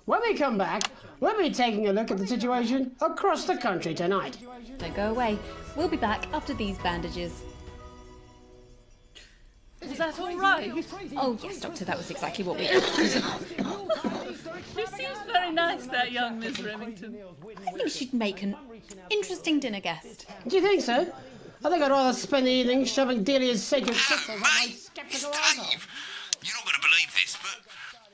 When we come back, we'll be taking a look at the situation across the country tonight. Don't go away. We'll be back after these bandages. Is that all right? Oh, yes, Doctor, that was exactly what we... She seems very nice, that young Miss Remington. I think she'd make an interesting dinner guest. Do you think so? I think I'd rather spend the evening shoving Delia's sacred crystals up my skeptical asshole. You're not going to believe this, but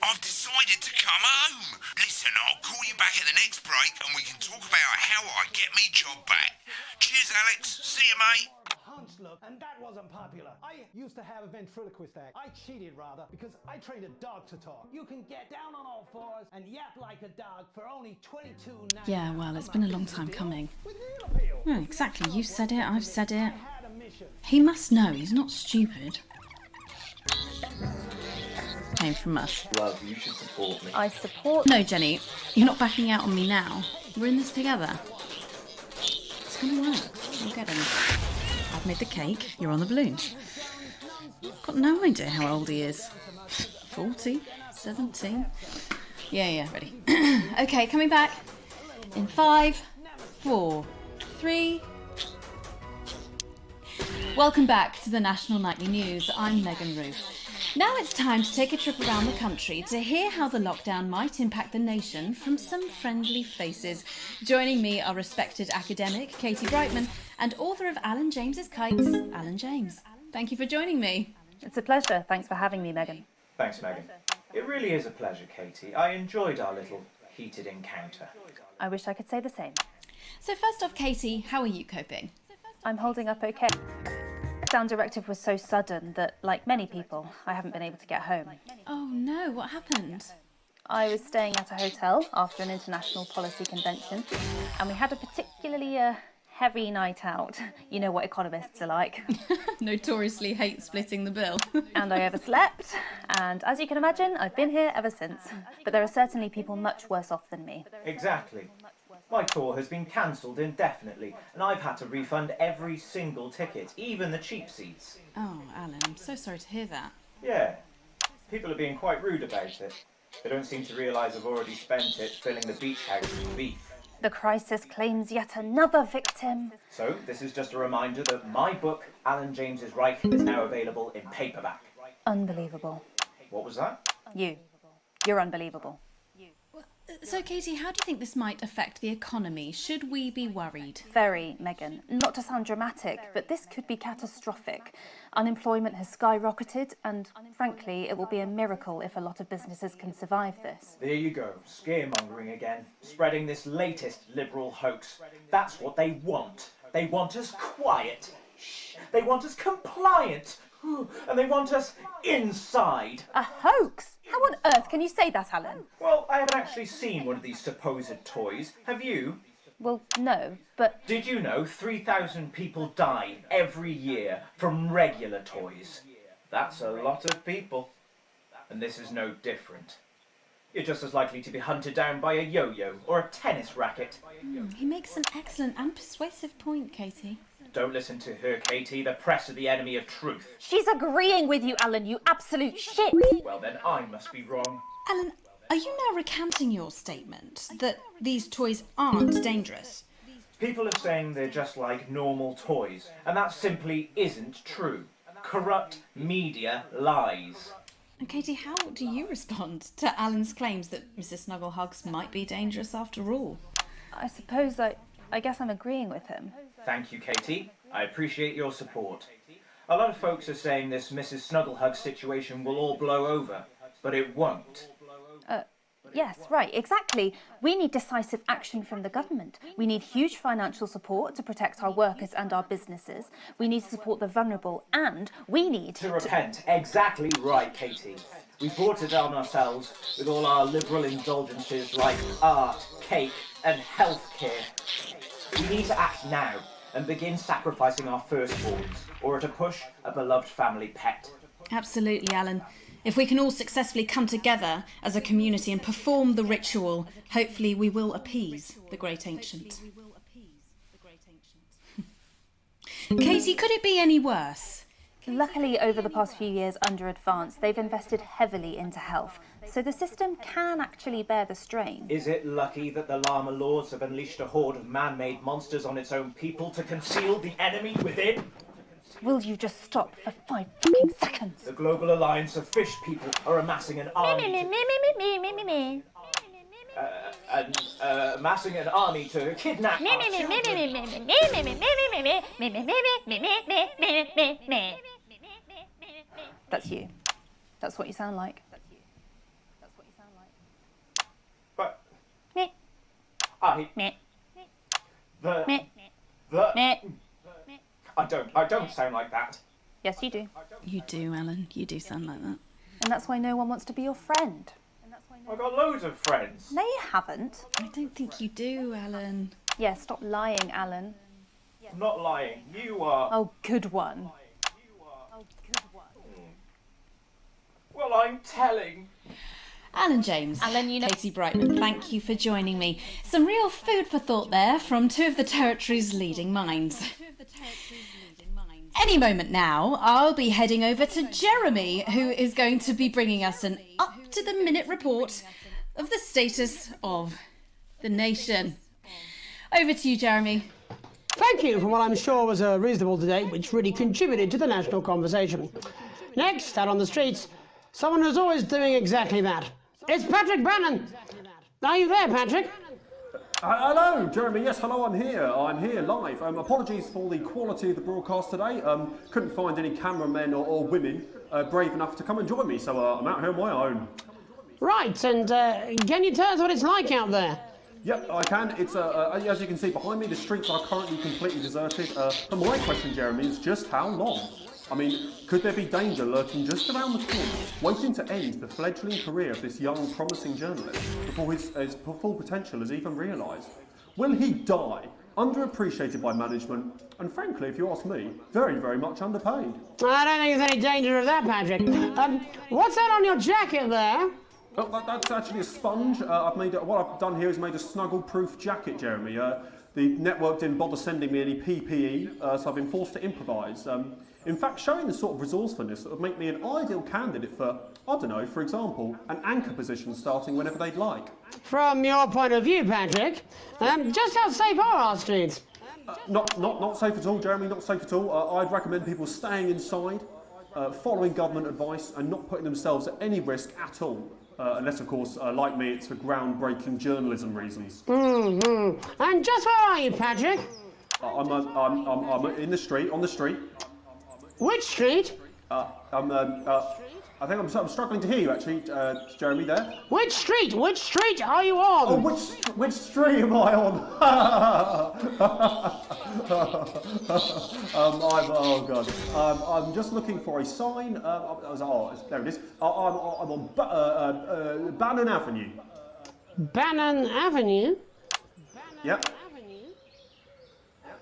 I've decided to come home. Listen, I'll call you back at the next break and we can talk about how I get me job back. Cheers, Alex. See you, mate. Look, and that wasn't popular. I used to have a ventriloquist act. I cheated, rather, because I trained a dog to talk. You can get down on all fours and yap like a dog for only $22.99. Yeah, well, it's been a long time coming. Oh, exactly. You said it, I've said it. He must know. He's not stupid. Came from us. Love, you should support me. I support... No, Jenny, you're not backing out on me now. We're in this together. It's gonna work. We'll get him. I've made the cake, you're on the balloons. Got no idea how old he is. 40? 17? Yeah, ready. Okay, coming back. In 5, 4, 3... Welcome back to the National Nightly News. I'm Megan Roof. Now it's time to take a trip around the country to hear how the lockdown might impact the nation from some friendly faces. Joining me are respected academic Katie Brightman and author of Alan James's Kites, Alan James. Thank you for joining me. It's a pleasure. Thanks for having me, Megan. Thanks, Megan. It really is a pleasure, Katie. I enjoyed our little heated encounter. I wish I could say the same. So first off, Katie, how are you coping? I'm holding up okay. The lockdown directive was so sudden that, like many people, I haven't been able to get home. Oh no, what happened? I was staying at a hotel after an international policy convention, and we had a particularly heavy night out. You know what economists are like. Notoriously hate splitting the bill. And I overslept, and as you can imagine, I've been here ever since. But there are certainly people much worse off than me. Exactly. My tour has been cancelled indefinitely, and I've had to refund every single ticket, even the cheap seats. Oh, Alan, I'm so sorry to hear that. Yeah. People are being quite rude about it. They don't seem to realise I've already spent it filling the beach house with beef. The crisis claims yet another victim. So, this is just a reminder that my book, Alan James's Reich, is now available in paperback. Unbelievable. What was that? You're unbelievable. So, Katie, how do you think this might affect the economy? Should we be worried? Very, Megan. Not to sound dramatic, but this could be catastrophic. Unemployment has skyrocketed, and frankly, it will be a miracle if a lot of businesses can survive this. There you go, scaremongering again, spreading this latest liberal hoax. That's what they want. They want us quiet. Shh. They want us compliant. And they want us inside. A hoax? How on earth can you say that, Alan? Well, I haven't actually seen one of these supposed toys. Have you? Well, no, but... Did you know 3,000 people die every year from regular toys? That's a lot of people. And this is no different. You're just as likely to be hunted down by a yo-yo or a tennis racket. He makes an excellent and persuasive point, Katie. Don't listen to her, Katie. The press are the enemy of truth. She's agreeing with you, Alan, you absolute shit! Well, then I must be wrong. Alan, are you now recanting your statement that these toys aren't dangerous? People are saying they're just like normal toys, and that simply isn't true. Corrupt media lies. And Katie, how do you respond to Alan's claims that Mrs. Snugglehugs might be dangerous after all? I suppose I guess I'm agreeing with him. Thank you, Katie. I appreciate your support. A lot of folks are saying this Mrs. Snugglehug situation will all blow over, but it won't. Yes, right, exactly. We need decisive action from the government. We need huge financial support to protect our workers and our businesses. We need to support the vulnerable, and we need to repent. Exactly right, Katie. We brought it on ourselves with all our liberal indulgences like art, cake, and healthcare. We need to act now and begin sacrificing our firstborns, or at a push, a beloved family pet. Absolutely, Alan. If we can all successfully come together as a community and perform the ritual, hopefully we will appease the great ancient. Katie, could it be any worse? Luckily, over the past few years under Advance, they've invested heavily into health, so the system can actually bear the strain. Is it lucky that the Llama Lords have unleashed a horde of man-made monsters on its own people to conceal the enemy within? Will you just stop for 5 fucking seconds? The Global Alliance of Fish People are amassing an army amassing an army to kidnap our children. That's you. That's what you sound like. But I don't sound like that. Yes, you do. You do, Alan. You do sound like that. And that's why no one wants to be your friend. I've got loads of friends. No, you haven't. I don't think you do, Alan. Yeah, stop lying, Alan. I'm not lying. You are. Oh, good one. Well, I'm telling. Alan James, Alan, you know... Katie Brightman, thank you for joining me. Some real food for thought there from two of the territory's leading minds. Any moment now, I'll be heading over to Jeremy, who is going to be bringing us an up-to-the-minute report of the status of the nation. Over to you, Jeremy. Thank you for what I'm sure was a reasonable debate which really contributed to the national conversation. Next, out on the streets, someone who's always doing exactly that. It's Patrick Bannon. Are you there, Patrick? Hello, Jeremy. Yes, hello, I'm here. I'm here live. Apologies for the quality of the broadcast today. Couldn't find any cameramen or women brave enough to come and join me, so I'm out here on my own. Right, and can you tell us what it's like out there? Yep, I can. It's as you can see behind me, the streets are currently completely deserted. But my question, Jeremy, is just how long? I mean, could there be danger lurking just around the corner, waiting to end the fledgling career of this young, promising journalist before his full potential is even realised? Will he die, underappreciated by management, and frankly, if you ask me, very, very much underpaid? I don't think there's any danger of that, Patrick. What's that on your jacket there? Oh, that's actually a sponge. What I've done here is made a snuggle-proof jacket, Jeremy. The network didn't bother sending me any PPE, so I've been forced to improvise. In fact, showing the sort of resourcefulness that would make me an ideal candidate for, I don't know, for example, an anchor position starting whenever they'd like. From your point of view, Patrick, just how safe are our streets? Not safe at all, Jeremy, not safe at all. I'd recommend people staying inside, following government advice and not putting themselves at any risk at all. Unless, of course, like me, it's for groundbreaking journalism reasons. Mm-hmm. And just where are you, Patrick? I'm in the street, on the street. Which street? I think I'm struggling to hear you, actually, Jeremy, there. Which street? Which street are you on? Oh, which street am I on? Oh, God. I'm just looking for a sign. There it is. I'm on Bannon Avenue. Bannon Avenue? Yep.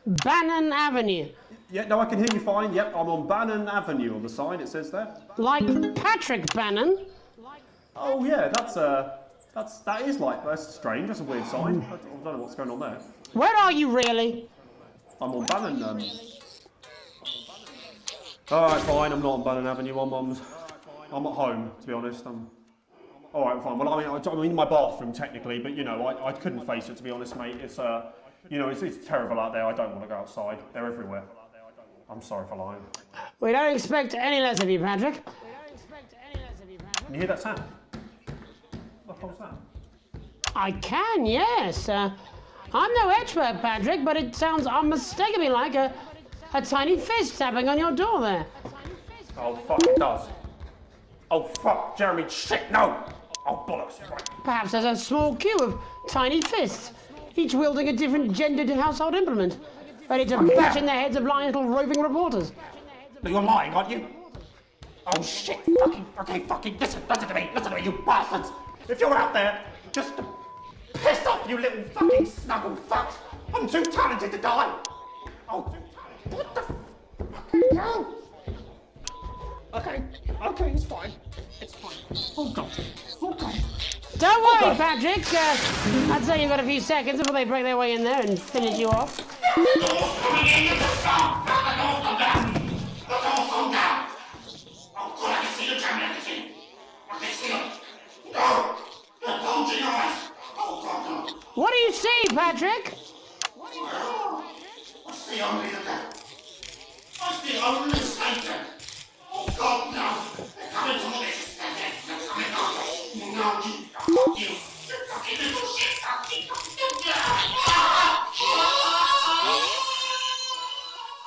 Bannon Avenue. Yeah, no, I can hear you fine. Yep, I'm on Bannon Avenue on the sign, it says there. Like Patrick Bannon? Oh, yeah, that is like, that's strange, that's a weird sign. I don't know what's going on there. Where are you really? I'm on Bannon, Alright, fine, I'm not on Bannon Avenue, I'm at home, to be honest. Alright, fine, well, I'm in my bathroom, technically, but, you know, I couldn't face it, to be honest, mate. It's, you know, it's terrible out there, I don't want to go outside. They're everywhere. I'm sorry for lying. We don't expect any less of you, Patrick. Can you hear that sound? What the hell's that? I can, yes. I'm no expert, Patrick, but it sounds unmistakably like a tiny fist tapping on your door there. Oh, fuck, it does. Oh, fuck, Jeremy, shit, no! Oh, bollocks, right. Perhaps there's a small queue of tiny fists, each wielding a different gendered household implement, ready to bash in the heads of lying little roving reporters. But you're lying, aren't you? Oh, shit, fucking, listen to me, you bastards! If you're out there, just to piss off, you little fucking snuggle fucks, I'm too talented to die! Oh, what the fucking hell? Okay, it's fine. Oh, God. Don't worry, Patrick. I'd say you've got a few seconds before they break their way in there and finish you off. What do you see, Patrick? I see only the devil. I see only Satan. Oh, God, no. They're coming to me. They're coming after me. No, you fucking little shit.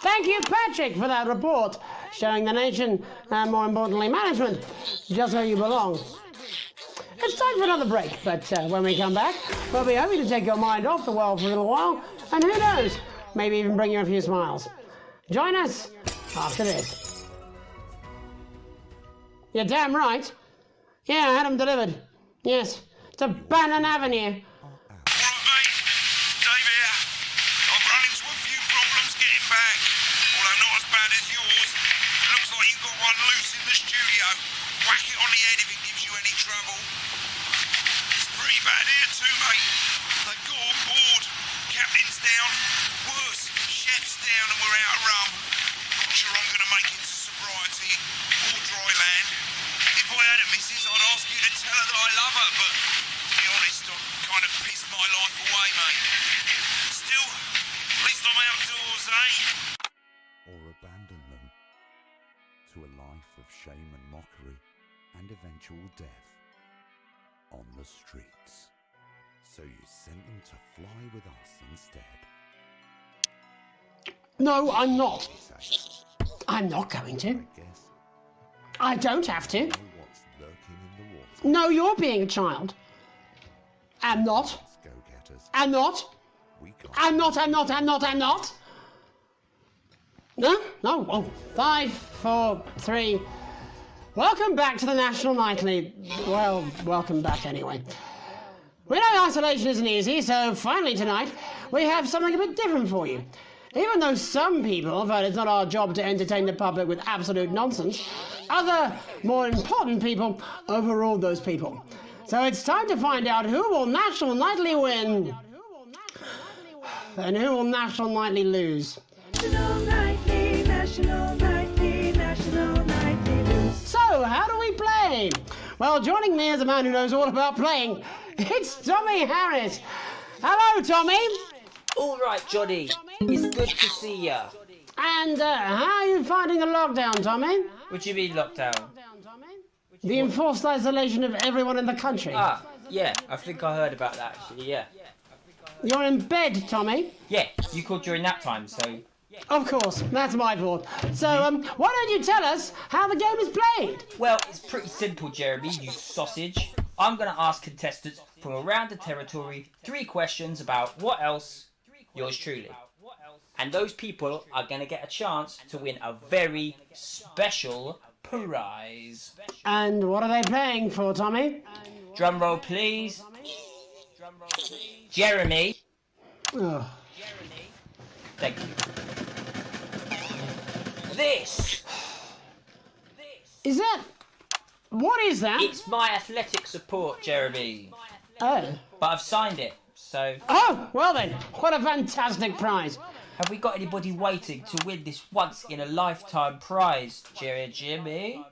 Thank you, Patrick, for that report, showing the nation, and more importantly, management, just where you belong. It's time for another break, but when we come back, we'll be hoping to take your mind off the world for a little while, and who knows, maybe even bring you a few smiles. Join us after this. You're damn right. Yeah, I had them delivered. Yes, to Bannon Avenue. Or abandon them to a life of shame and mockery and eventual death on the streets. So you sent them to fly with us instead. No, I'm not. I'm not going to. I don't have to. No, you're being a child. I'm not. I'm not. I'm not. No? Oh, 5, 4, 3. Welcome back to the National Nightly. Well, welcome back anyway. We know isolation isn't easy, so finally tonight we have something a bit different for you. Even though some people felt it's not our job to entertain the public with absolute nonsense, other, more important people overruled those people. So it's time to find out who will National Nightly win and who will National Nightly lose. National Nightly, National Nightly, National Nightly lose. So, how do we play? Well, joining me is a man who knows all about playing. It's Tommy Harris. Hello, Tommy. All right, Johnny. It's good to see ya. And how are you finding the lockdown, Tommy? What do you mean lockdown? The enforced isolation of everyone in the country. Ah, yeah. I think I heard about that, actually, yeah. You're in bed, Tommy? Yeah, you called during nap time, so... Of course, that's my fault. So, why don't you tell us how the game is played? Well, it's pretty simple, Jeremy, you sausage. I'm going to ask contestants from around the territory 3 questions about what else, yours truly. And those people are going to get a chance to win a very special prize. And what are they playing for, Tommy? Drum roll, please. Jeremy. Oh. Thank you. This. Is that... What is that? It's my athletic support, Jeremy. Oh. But I've signed it, so... Oh, well then, what a fantastic prize. Have we got anybody waiting to win this once-in-a-lifetime prize, Jimmy?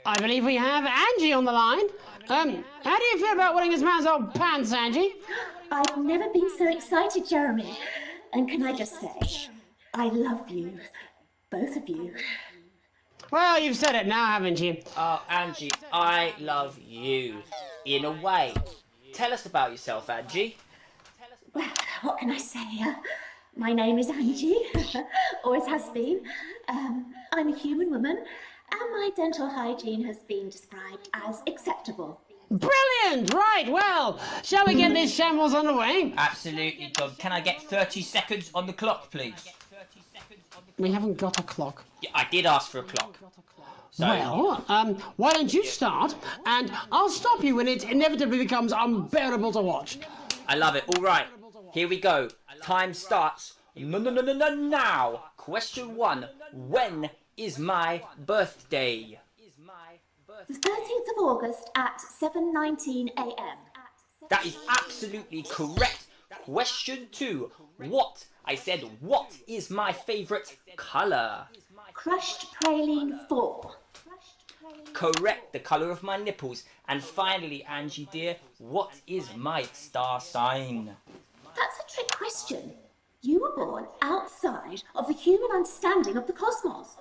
I believe we have Angie on the line. How do you feel about winning this man's old pants, Angie? I've never been so excited, Jeremy. And can I just say, I love you. Both of you. Well, you've said it now, haven't you? Oh, Angie, I love you. In a way. Tell us about yourself, Angie. Well, what can I say? My name is Angie. Always has been. I'm a human woman, and my dental hygiene has been described as acceptable. Brilliant! Right, well, shall we get this shambles underway? Absolutely, John. Can I get 30 seconds on the clock, please? We haven't got a clock. Yeah, I did ask for a clock. So... Well, why don't you start, and I'll stop you when it inevitably becomes unbearable to watch. I love it. All right, here we go. Time starts now. Question 1. When is my birthday? The 13th of August at 7:19 a.m. That is absolutely correct. Question 2. What? I said, what is my favourite colour? Crushed praline 4. Correct, the colour of my nipples. And finally, Angie dear, what is my star sign? That's a trick question. You were born outside of the human understanding of the cosmos.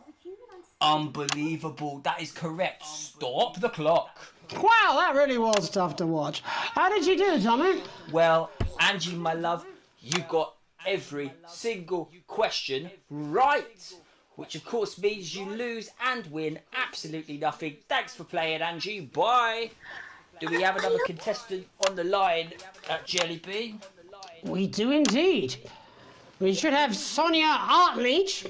Unbelievable, that is correct. Stop the clock. Wow, that really was tough to watch. How did you do, Tommy? Well, Angie, my love, you got every single question right. Which of course means you lose and win absolutely nothing. Thanks for playing, Angie. Bye. Do we have another contestant on the line at Jelly Bean? We do indeed. We should have Sonia Artleach.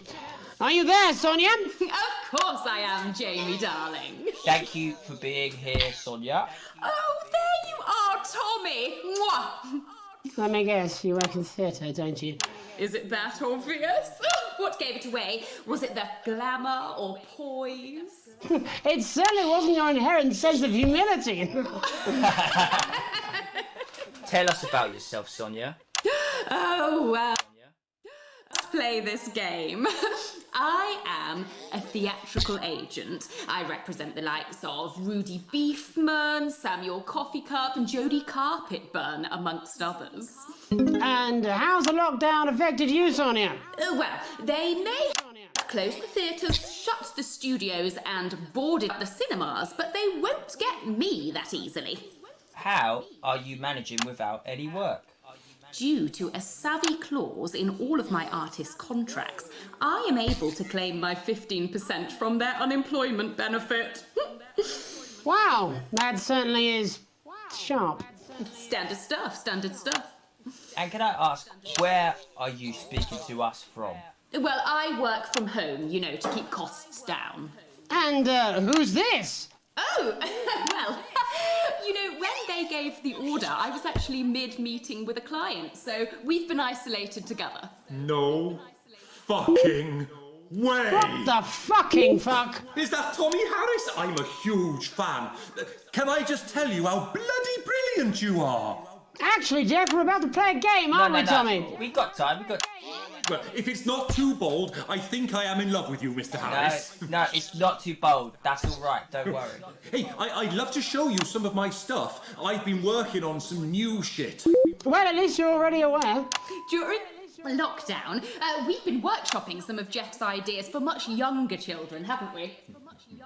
Are you there, Sonia? Of course I am, Jamie, darling. Thank you for being here, Sonia. Oh, there you are, Tommy. Mwah. Let me guess, you work in theatre, don't you? Is it that obvious? What gave it away? Was it the glamour or poise? It certainly wasn't your inherent sense of humility. Tell us about yourself, Sonia. Oh, well. Let's play this game. I am a theatrical agent. I represent the likes of Rudy Beefman, Samuel Coffee Cup, and Jodie Carpetburn, amongst others. And how's the lockdown affected you, Sonia? Well, they may have closed the theatres, shut the studios, and boarded the cinemas, but they won't get me that easily. How are you managing without any work? Due to a savvy clause in all of my artists' contracts, I am able to claim my 15% from their unemployment benefit. Wow, that certainly is sharp. Standard stuff, standard stuff. And can I ask, where are you speaking to us from? Well, I work from home, you know, to keep costs down. And who's this? Oh, well, you know, when they gave the order, I was actually mid-meeting with a client, so we've been isolated together. No fucking way! What the fucking fuck? Is that Tommy Harris? I'm a huge fan. Can I just tell you how bloody brilliant you are? Actually, Jeff, we're about to play a game, aren't we, Tommy? We've got time, Well, if it's not too bold, I think I am in love with you, Mr. Harris. No, it's not too bold. That's all right, don't worry. Hey, I'd love to show you some of my stuff. I've been working on some new shit. Well, at least you're already aware. During lockdown, we've been workshopping some of Jeff's ideas for much younger children, haven't we?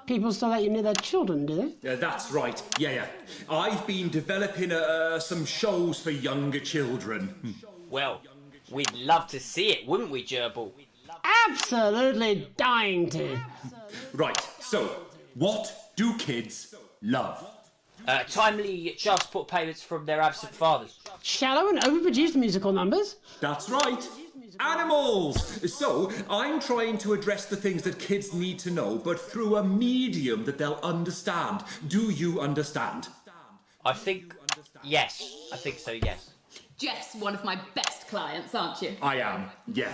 People still let you near their children, do they? Yeah, that's right. Yeah. I've been developing some shows for younger children. Well, we'd love to see it, wouldn't we, Gerbil? Absolutely dying to. Right, so, what do kids love? Timely child support payments from their absent fathers. Shallow and overproduced musical numbers? That's right. Animals! So, I'm trying to address the things that kids need to know, but through a medium that they'll understand. Do you understand? I think so, yes. Jeff's one of my best clients, aren't you? I am, yeah.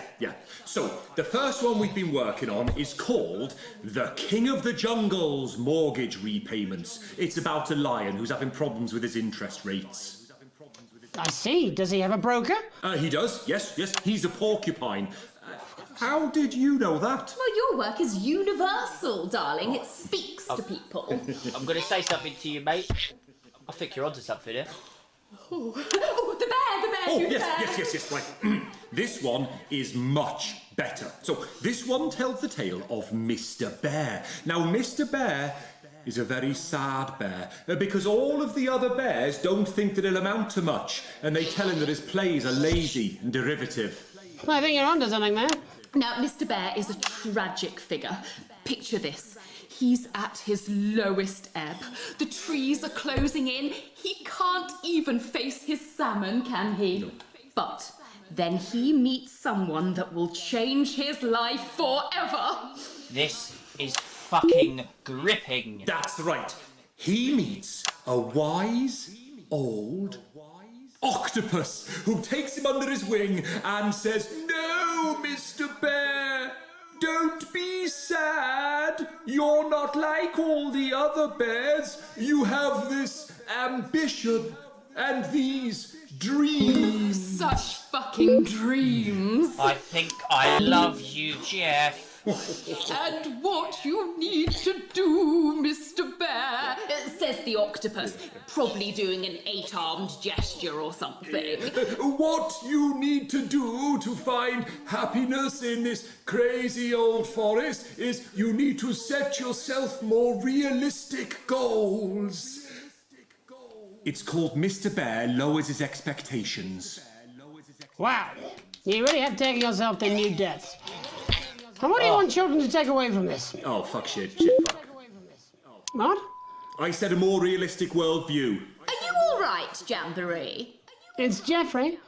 So, the first one we've been working on is called The King of the Jungle's Mortgage Repayments. It's about a lion who's having problems with his interest rates. I see. Does he have a broker? He does, yes. He's a porcupine. How did you know that? Well, your work is universal, darling. It speaks to people. I'm going to say something to you, mate. I think you're onto something here. Oh, the bear, Yes, right. This one is much better. So, this one tells the tale of Mr. Bear. Now, Mr. Bear is a very sad bear, because all of the other bears don't think that he'll amount to much, and they tell him that his plays are lazy and derivative. I think you're onto something there. Now, Mr. Bear is a tragic figure. Picture this. He's at his lowest ebb. The trees are closing in. He can't even face his salmon, can he? No. But then he meets someone that will change his life forever. This is fucking gripping. That's right. He meets a wise old octopus who takes him under his wing and says, "No, Mr. Bear, don't be sad. You're not like all the other bears. You have this ambition and these dreams." Such fucking dreams. I think I love you, Jeff. And what you need to do, Mr. Bear, says the octopus, probably doing an 8-armed gesture or something. What you need to do to find happiness in this crazy old forest is you need to set yourself more realistic goals. It's called Mr. Bear Lowers His Expectations. Wow, you really have taken yourself to new depths. And what do you want children to take away from this? Oh, fuck shit, fuck. What? I said a more realistic worldview. Are you all right, Jamboree? It's Jeffrey.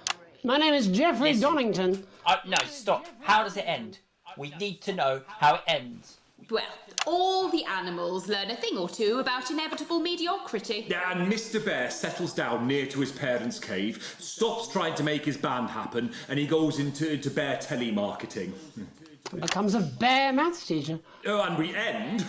My name is Jeffrey Donington. No, stop. How does it end? We need to know how it ends. Well, all the animals learn a thing or two about inevitable mediocrity. Yeah, and Mr. Bear settles down near to his parents' cave, stops trying to make his band happen, and he goes into bear telemarketing. Becomes a bear maths teacher. Oh, and we end...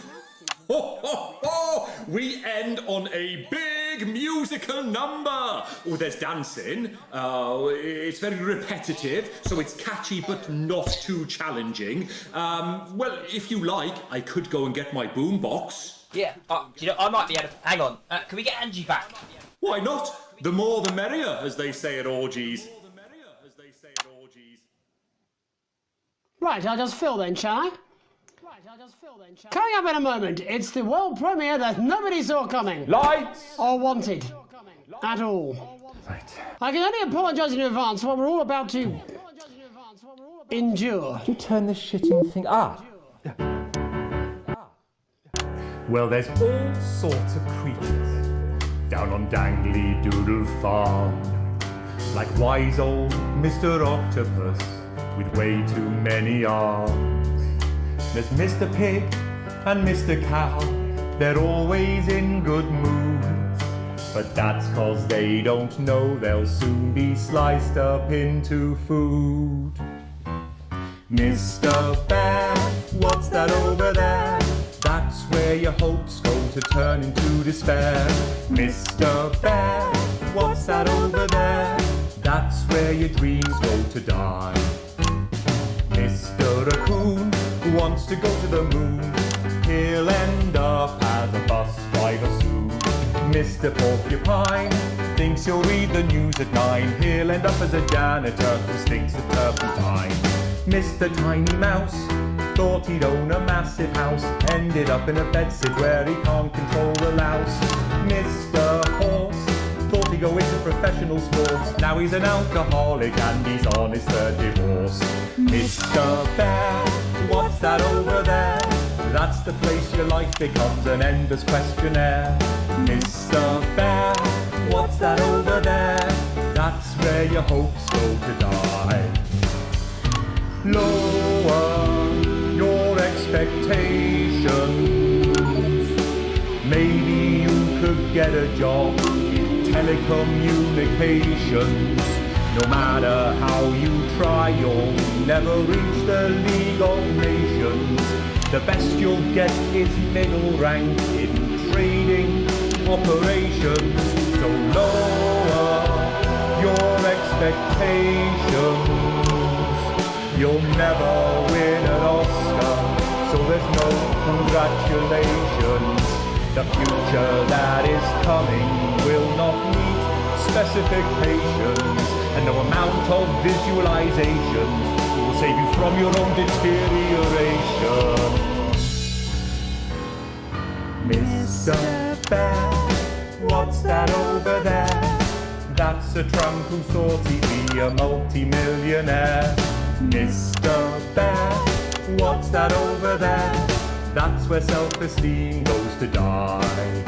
We end on a big musical number. Oh, there's dancing. It's very repetitive, so it's catchy but not too challenging. Well, if you like, I could go and get my boombox. Yeah, I might be able to... Hang on, can we get Angie back? Why not? The more the merrier, as they say at orgies. Right, I'll just fill then, shall I? Coming up in a moment, it's the world premiere that nobody saw coming. Lights! Or wanted. At all. Right. I can only apologise in advance for what we're all about to... endure. Could you turn this shitting thing... Well, there's all sorts of creatures down on Dangly Doodle Farm. Like wise old Mr. Octopus with way too many arms. There's Mr. Pig and Mr. Cow, they're always in good moods, but that's 'cause they don't know they'll soon be sliced up into food. Mr. Bear, what's that over there? That's where your hopes go to turn into despair. Mr. Bear, what's that over there? That's where your dreams go to die. Mr. Raccoon wants to go to the moon, he'll end up as a bus driver soon. Mr. Porcupine thinks he'll read the news at 9, he'll end up as a janitor who stinks of turpentine. Mr. Tiny Mouse thought he'd own a massive house, ended up in a bedsit where he can't control the louse. Mr. Horse thought he'd go into professional sports, now he's an alcoholic and he's on his third divorce. Mr. Bear, what's that over there? That's the place your life becomes an endless questionnaire. Mr. Bear, what's that over there? That's where your hopes go to die. Lower your expectations. Maybe you could get a job in telecommunications. No matter how you try, you'll never reach the League of Nations. The best you'll get is middle rank in trading operations. So lower your expectations. You'll never win an Oscar, so there's no congratulations. The future that is coming will not meet specifications, and no amount of visualizations will save you from your own deterioration. Mr. Bear, what's that over there? That's a tramp who thought he'd be a multi-millionaire. Mr. Bear, what's that over there? That's where self-esteem goes to die.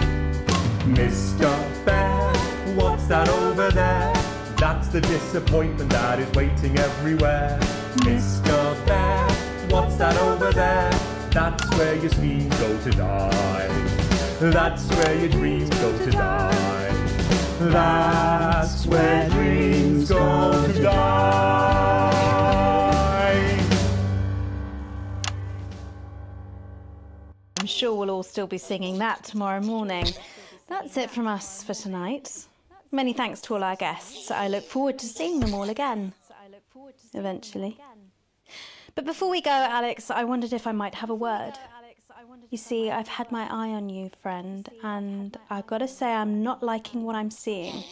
Mr. Bear, what's that over there? That's the disappointment that is waiting everywhere. Mr. Bear, what's that over there? That's where your schemes go to die. That's where your dreams go to die. That's where dreams go to die. I'm sure we'll all still be singing that tomorrow morning. That's it from us for tonight. Many thanks to all our guests. I look forward to seeing them all again. Eventually. But before we go, Alex, I wondered if I might have a word. You see, I've had my eye on you, friend, and I've got to say I'm not liking what I'm seeing.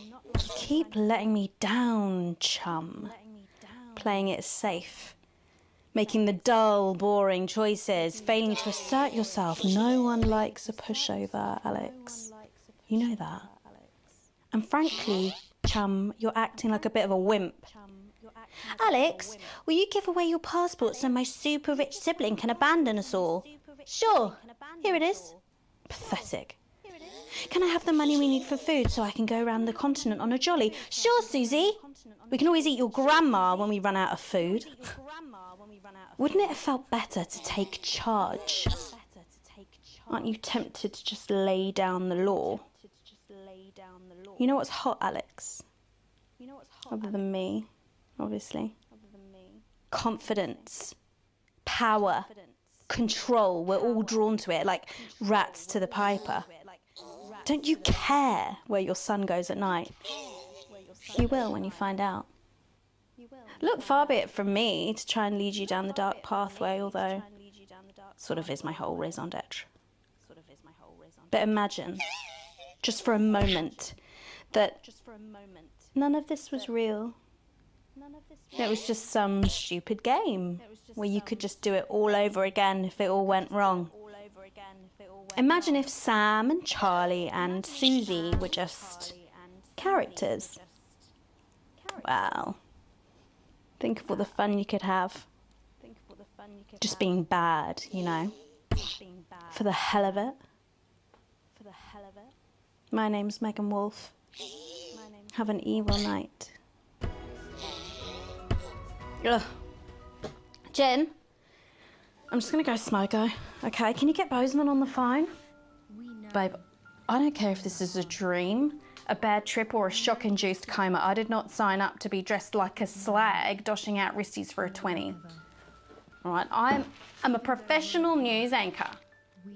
You keep letting me down, chum. Playing it safe. Making the dull, boring choices, failing to assert yourself. No one likes a pushover, Alex. You know that. And frankly, chum, you're acting like a bit of a wimp. Alex, will you give away your passport so my super rich sibling can abandon us all? Sure. Here it is. Pathetic. Can I have the money we need for food so I can go around the continent on a jolly? Sure, Susie. We can always eat your grandma when we run out of food. Wouldn't it have felt better to take charge? Aren't you tempted to just lay down the law? You know what's hot, Alex? Other than me, obviously. Confidence. Power. Control. We're all drawn to it like rats to the piper. Don't you care where your son goes at night? You will when you find out. Look, far be it from me to try and lead you down the dark pathway, although sort of is my whole raison d'etre. But imagine, just for a moment, that none of this was real. It was just some stupid game where you could just do it all over again if it all went wrong. Imagine if Sam and Charlie and Susie were just characters. Wow. Think of all the fun you could have. Just being bad, you know. For the hell of it. My name's Megan Wolf. Have an evil night. Ugh. Jen, I'm just going to go smoko, okay? Can you get Bozeman on the phone? Babe, I don't care if this is a dream, a bad trip or a shock-induced coma. I did not sign up to be dressed like a slag doshing out wristies for a 20. All right, I'm a professional news anchor,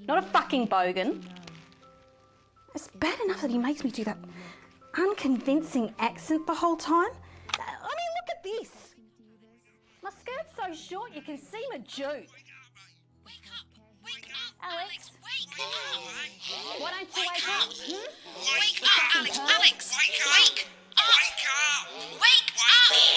not a fucking bogan. It's bad enough that he makes me do that unconvincing accent the whole time. I mean, look at this. My skirt's so short you can see my jute. Alex, why don't you wake up? Wake up, Alex! Alex! Wake up! Wake up!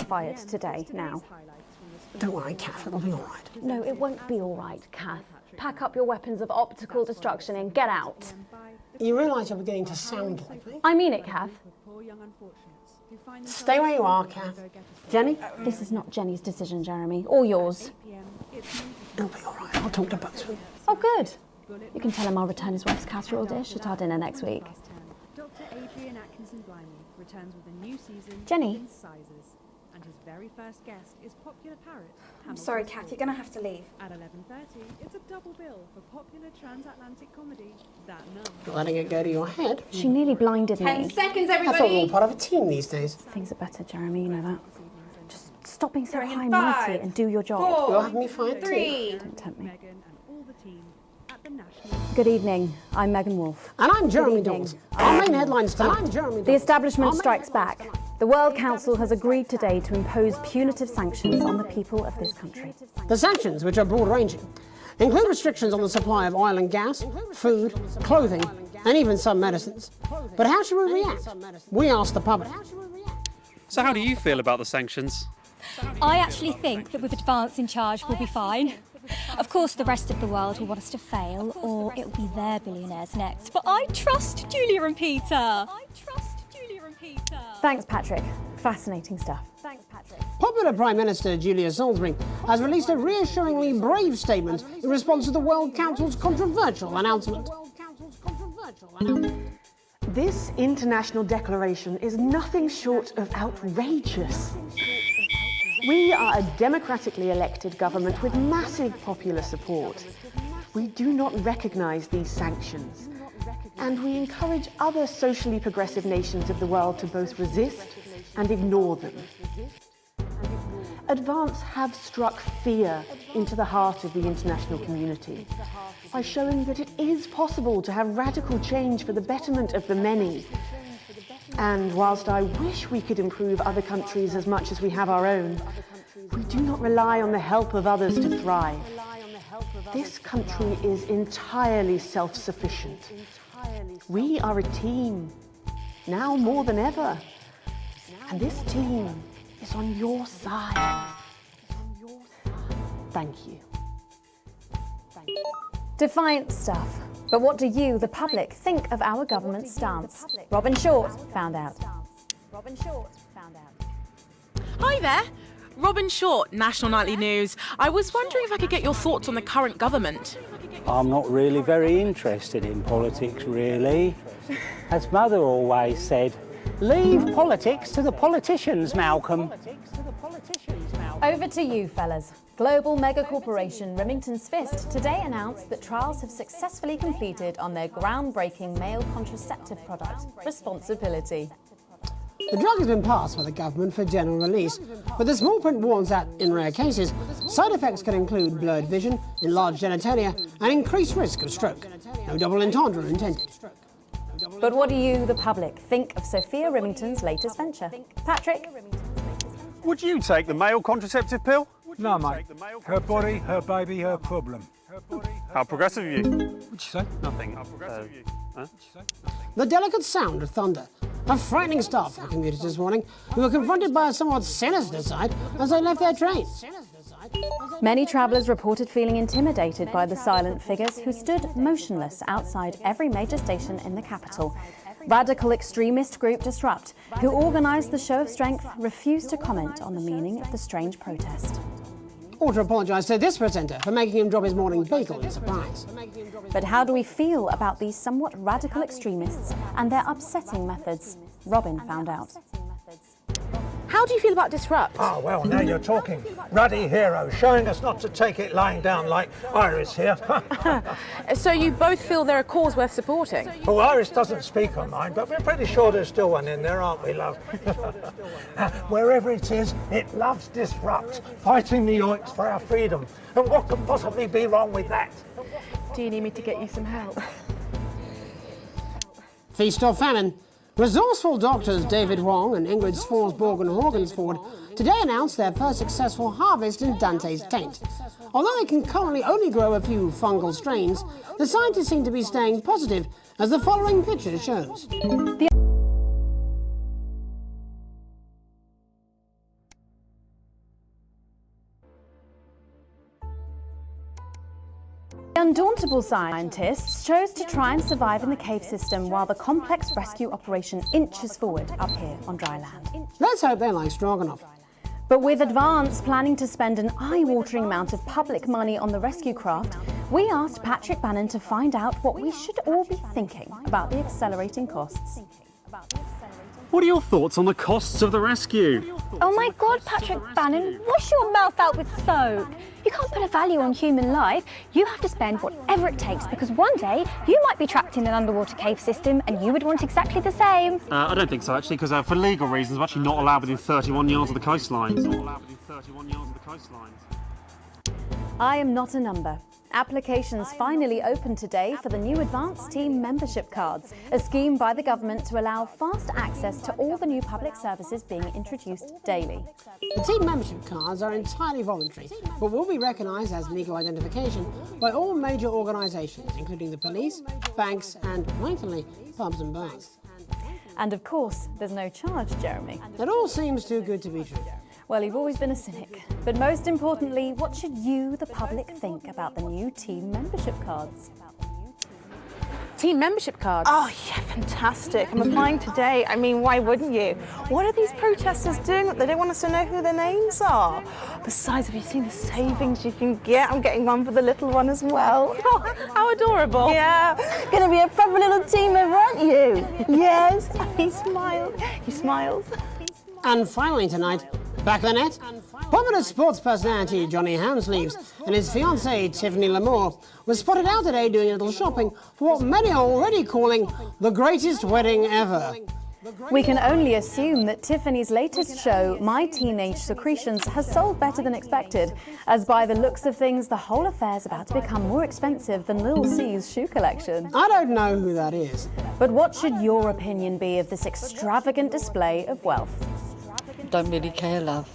fired today, now. Don't worry, Kath, it'll be all right. No, it won't be all right, Kath. Pack up your weapons of optical destruction and get out. You realise you're beginning to sound like me? I mean it, Kath. Stay where you are, Kath. Jenny? This is not Jenny's decision, Jeremy, or yours. It'll be all right. I'll talk to Buxton. Oh, good. You can tell him I'll return his wife's casserole dish at our dinner next week. Dr. Adrian Atkinson Blimey returns with a new season Jenny. in Sizes, and his very first guest is popular parrot. I'm sorry, Kath, you're going to have to leave. At 11:30, it's a double bill for popular transatlantic comedy That Nun. You're letting it go to your head. She nearly blinded me. 10 seconds, That's everybody. all part of a team these days. Things are better, Jeremy, you know that. Just stop being so Going in high and mighty 5, and do your job. 4, You'll have me fired 3. Don't tempt me. Meghan and all the team at the National. Good evening. I'm Megan Wolfe. And I'm Jeremy Good evening. Dawes. Our main headlines tonight. The establishment strikes back. The World Council has agreed today to impose punitive sanctions on the people of this country. The sanctions, which are broad-ranging, include restrictions on the supply of oil and gas, food, clothing, and even some medicines. But how should we react? We asked the public. So how do you feel about the sanctions? I actually think that with Advance in charge we'll be fine. Of course the rest of the world will want us to fail, or it will be their billionaires next. But I trust Julia and Peter. Thanks, Patrick. Fascinating stuff. Popular Prime Minister Julia Salisbury has released a reassuringly brave statement in response to the World Council's controversial announcement. This international declaration is nothing short of outrageous. We are a democratically elected government with massive popular support. We do not recognise these sanctions, and we encourage other socially progressive nations of the world to both resist and ignore them. Advance have struck fear into the heart of the international community by showing that it is possible to have radical change for the betterment of the many. And whilst I wish we could improve other countries as much as we have our own, we do not rely on the help of others to thrive. This country is entirely self-sufficient. We are a team, now more than ever. And this team is on your side. Thank you. Defiant stuff. But what do you, the public, think of our government's stance? Robin Short found out. Hi there. Robin Short, National Nightly News. I was wondering if I could get your thoughts on the current government. I'm not really very interested in politics, really. As Mother always said, leave politics to the politicians, Malcolm. Over to you, fellas. Global mega corporation Remington's Fist today announced that trials have successfully completed on their groundbreaking male contraceptive product, Responsibility. The drug has been passed by the government for general release, but the small print warns that, in rare cases, side effects can include blurred vision, enlarged genitalia, and increased risk of stroke. No double entendre intended. But what do you, the public, think of Sophia Remington's latest venture? Patrick? Would you take the male contraceptive pill? No, mate. Her body, her baby, her problem. How progressive of you. What'd you say? Nothing. How progressive of you. Huh? The delicate sound of thunder. A frightening start for commuters this morning, who were confronted by a somewhat sinister sight as they left their trains. Many travellers reported feeling intimidated by the silent figures who stood motionless outside every major station in the capital. Radical extremist group Disrupt, who organised the show of strength, refused to comment on the meaning of the strange protest. Or to apologise to this presenter for making him drop his morning bagel in surprise. But how do we feel about these somewhat radical extremists and their upsetting methods? Robin found out. How do you feel about Disrupt? Oh, well, now you're talking. Ruddy hero, showing us not to take it lying down like Iris here. So you both feel they're a cause worth supporting? Well, Iris doesn't speak on mine, but we're pretty sure there's still one in there, aren't we, love? Wherever it is, it loves Disrupt, fighting the oiks for our freedom. And what could possibly be wrong with that? Do you need me to get you some help? Feast or famine. Resourceful doctors David Wong and Ingrid Sforsborg and Horgensford today announced their first successful harvest in Dante's taint. Although they can currently only grow a few fungal strains, the scientists seem to be staying positive, as the following picture shows. Undauntable scientists chose to try and survive in the cave system while the complex rescue operation inches forward up here on dry land. Let's hope they like Stroganoff. But with Advance planning to spend an eye-watering amount of public money on the rescue craft, we asked Patrick Bannon to find out what we should all be thinking about the accelerating costs. What are your thoughts on the costs of the rescue? Oh my God, Patrick Bannon, wash your mouth out with soap. You can't put a value on human life. You have to spend whatever it takes because one day you might be trapped in an underwater cave system and you would want exactly the same. I don't think so, actually, because for legal reasons, we're actually not allowed within 31 yards of the coastlines. I am not a number. Applications finally opened today for the new Advance Team membership cards, a scheme by the government to allow fast access to all the new public services being introduced daily. The team membership cards are entirely voluntary, but will be recognised as legal identification by all major organisations, including the police, banks and, rightfully, pubs and bars. And of course, there's no charge, Jeremy. It all seems too good to be true. Well, you've always been a cynic. But most importantly, what should you, the public, think about the new team membership cards? Team membership cards? Oh, yeah, fantastic. I'm applying today. I mean, why wouldn't you? What are these protesters doing that they don't want us to know who their names are? Besides, have you seen the savings you can get? I'm getting one for the little one as well. Oh, how adorable. Yeah, gonna be a proper little team member, aren't you? Yes, he smiled. He smiles. And finally tonight, back of the net, popular sports personality Johnny Hamsleaves and his fiancée Tiffany Lamour was spotted out today doing a little shopping for what many are already calling the greatest wedding ever. We can only assume that Tiffany's latest show, My Teenage Secretions, has sold better than expected, as by the looks of things, the whole affair's about to become more expensive than Lil C's shoe collection. I don't know who that is. But what should your opinion be of this extravagant display of wealth? Don't really care, love.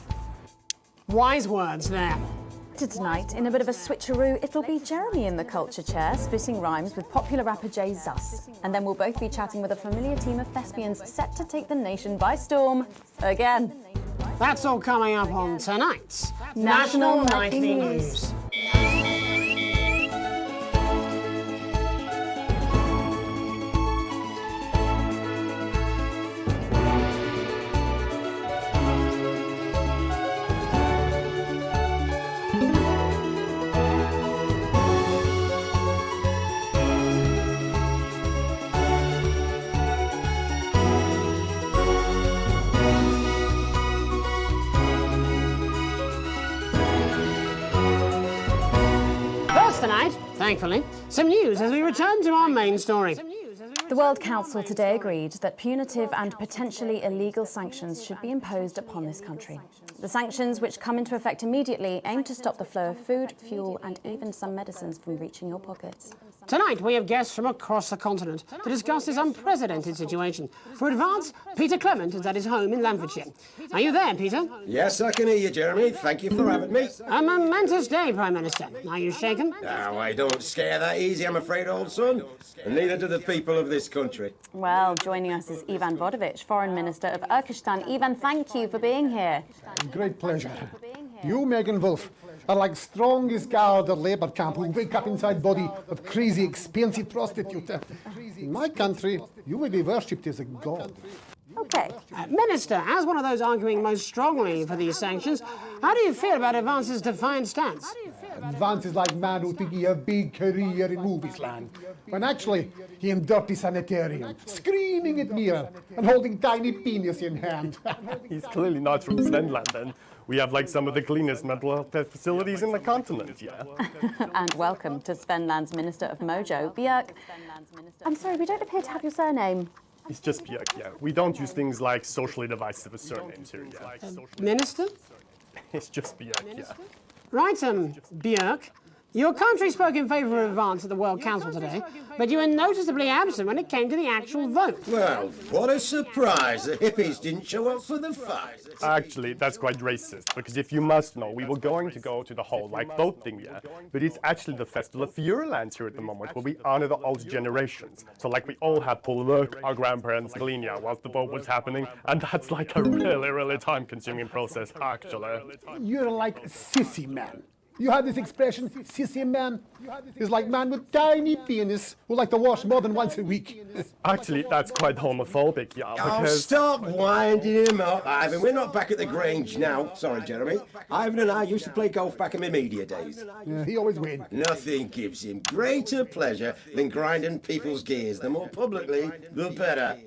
Wise words there. Tonight, in a bit of a switcheroo, it'll be Jeremy in the culture chair, spitting rhymes with popular rapper Jay Zus. And then we'll both be chatting with a familiar team of thespians set to take the nation by storm again. That's all coming up on tonight's National Nightly News. Tonight, thankfully, some news as we return to our main story. The World Council today agreed that punitive and potentially illegal sanctions should be imposed upon this country. The sanctions, which come into effect immediately, aim to stop the flow of food, fuel and even some medicines from reaching your pockets. Tonight, we have guests from across the continent to discuss this unprecedented situation. For Advance, Peter Clement is at his home in Lamfordshire. Are you there, Peter? Yes, I can hear you, Jeremy. Thank you for having me. A momentous day, Prime Minister. Are you shaken? No, I don't scare that easy, I'm afraid, old son. And neither do the people of this country. Well, joining us is Ivan Vodovich, Foreign Minister of Urkistan. Ivan, thank you for being here. Great pleasure. You, Megan Wolf, are like strongest guard at Labour camp who wake up inside body of crazy, expensive prostitute. In my country, you will be worshipped as a god. Okay. Minister, as one of those arguing most strongly for these sanctions, how do you feel about Advance's defiant stance? Advance is like man who thinks he a big career in movies land, when actually he in dirty sanitarium, screaming at mirror and holding tiny penis in hand. He's clearly not from Svenland then. We have like some of the cleanest mental health facilities in the continent, yeah. And welcome to Svenland's Minister of Mojo, Björk. I'm sorry, we don't appear to have your surname. It's just Björk, yeah. We don't use things like socially divisive surnames here, yeah. Minister? It's just Björk, yeah. Right, Björk. Your country spoke in favour of Advance at the World Council today, but you were noticeably absent when it came to the actual vote. Well, what a surprise. The hippies didn't show up for the fight. Actually, that's quite racist, because if you must know, we were going to go to the whole, like, vote thing, yeah? But it's actually the Festival of Feuerlands here at the moment, where we honor the old generations. So, like, we all had to work our grandparents' Galicia whilst the vote was happening, and that's, like, a really, really time-consuming process, actually. You're like sissy man. You have this expression, sissy man. It's like man with tiny penis who like to wash more than once a week. Actually, that's quite homophobic, yeah, Oh, because... stop winding him up, Ivan. We're not back at the Grange now. Sorry, Jeremy. Ivan and I used to play golf back in my media days. Yeah, he always wins. Nothing gives him greater pleasure than grinding people's gears. The more publicly, the better.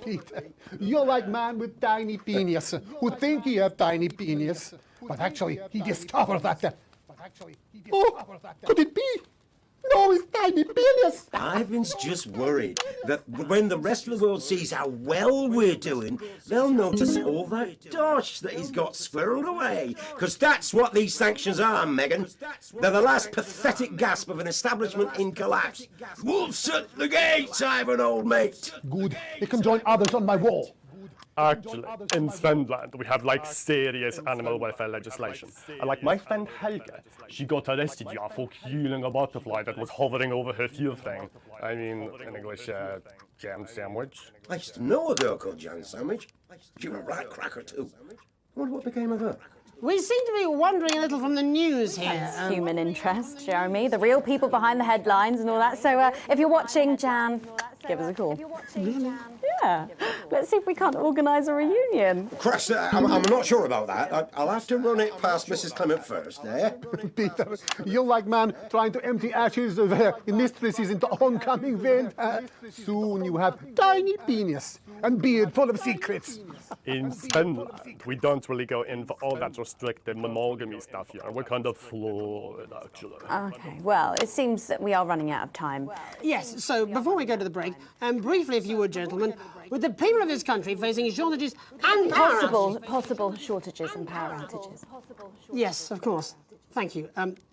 Peter, you're like man with tiny penis who think he have tiny penis, but actually he discovered that. Oh, could it be? No, it's tiny penis. Ivan's just worried that when the rest of the world sees how well we're doing, they'll notice all that dosh that he's got squirreled away. Because that's what these sanctions are, Megan. They're the last pathetic gasp of an establishment in collapse. Wolves at the gates, Ivan, old mate. Good. They can join others on my wall. Actually, in Svenland, we have like serious animal welfare legislation. And like my friend Helge, she got arrested for killing a butterfly that was hovering over her fuel tank. I mean, in English, jam sandwich. I used to know a girl called Jam Sandwich. She was a right cracker too. I wonder what became of her. We seem to be wandering a little from the news here. It's human interest, Jeremy. The real people behind the headlines and all that. So if you're watching, Jan, give us a call. Yeah. Let's see if we can't organise a reunion. Crash, I'm not sure about that. I'll have to run it past Mrs. Clement first, eh? Peter, you're like man trying to empty ashes of mistresses into oncoming vent. Soon you have tiny penis and beard full of secrets. In Svenland, we don't really go in for all that restricted monogamy stuff here. We're kind of fluid, actually. Okay, well, it seems that we are running out of time. Yes, so before we go to the break, briefly, if you would, gentlemen, with the people of this country facing shortages and power Possible shortages and power outages. Yes, of course. Thank you.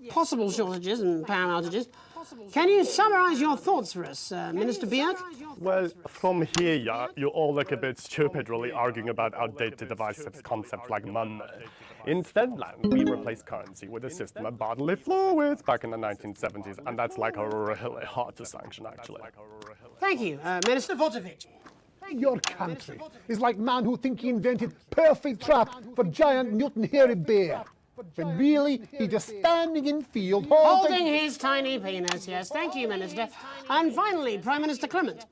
Possible shortages and power outages. Can you summarise your thoughts for us, Minister Bjerg? Well, from here, yeah, you all look a bit stupid really arguing about outdated divisive concepts like money. In Finland, we replaced currency with a system of bodily fluids back in the 1970s, and that's like really hard to sanction, actually. Thank you, Minister Vucevic. Your country is like man who think he invented perfect trap for giant Newton hairy bear. When really he just standing in field Holding his tiny penis, yes. Thank you, Minister. And finally, Prime Minister Clement.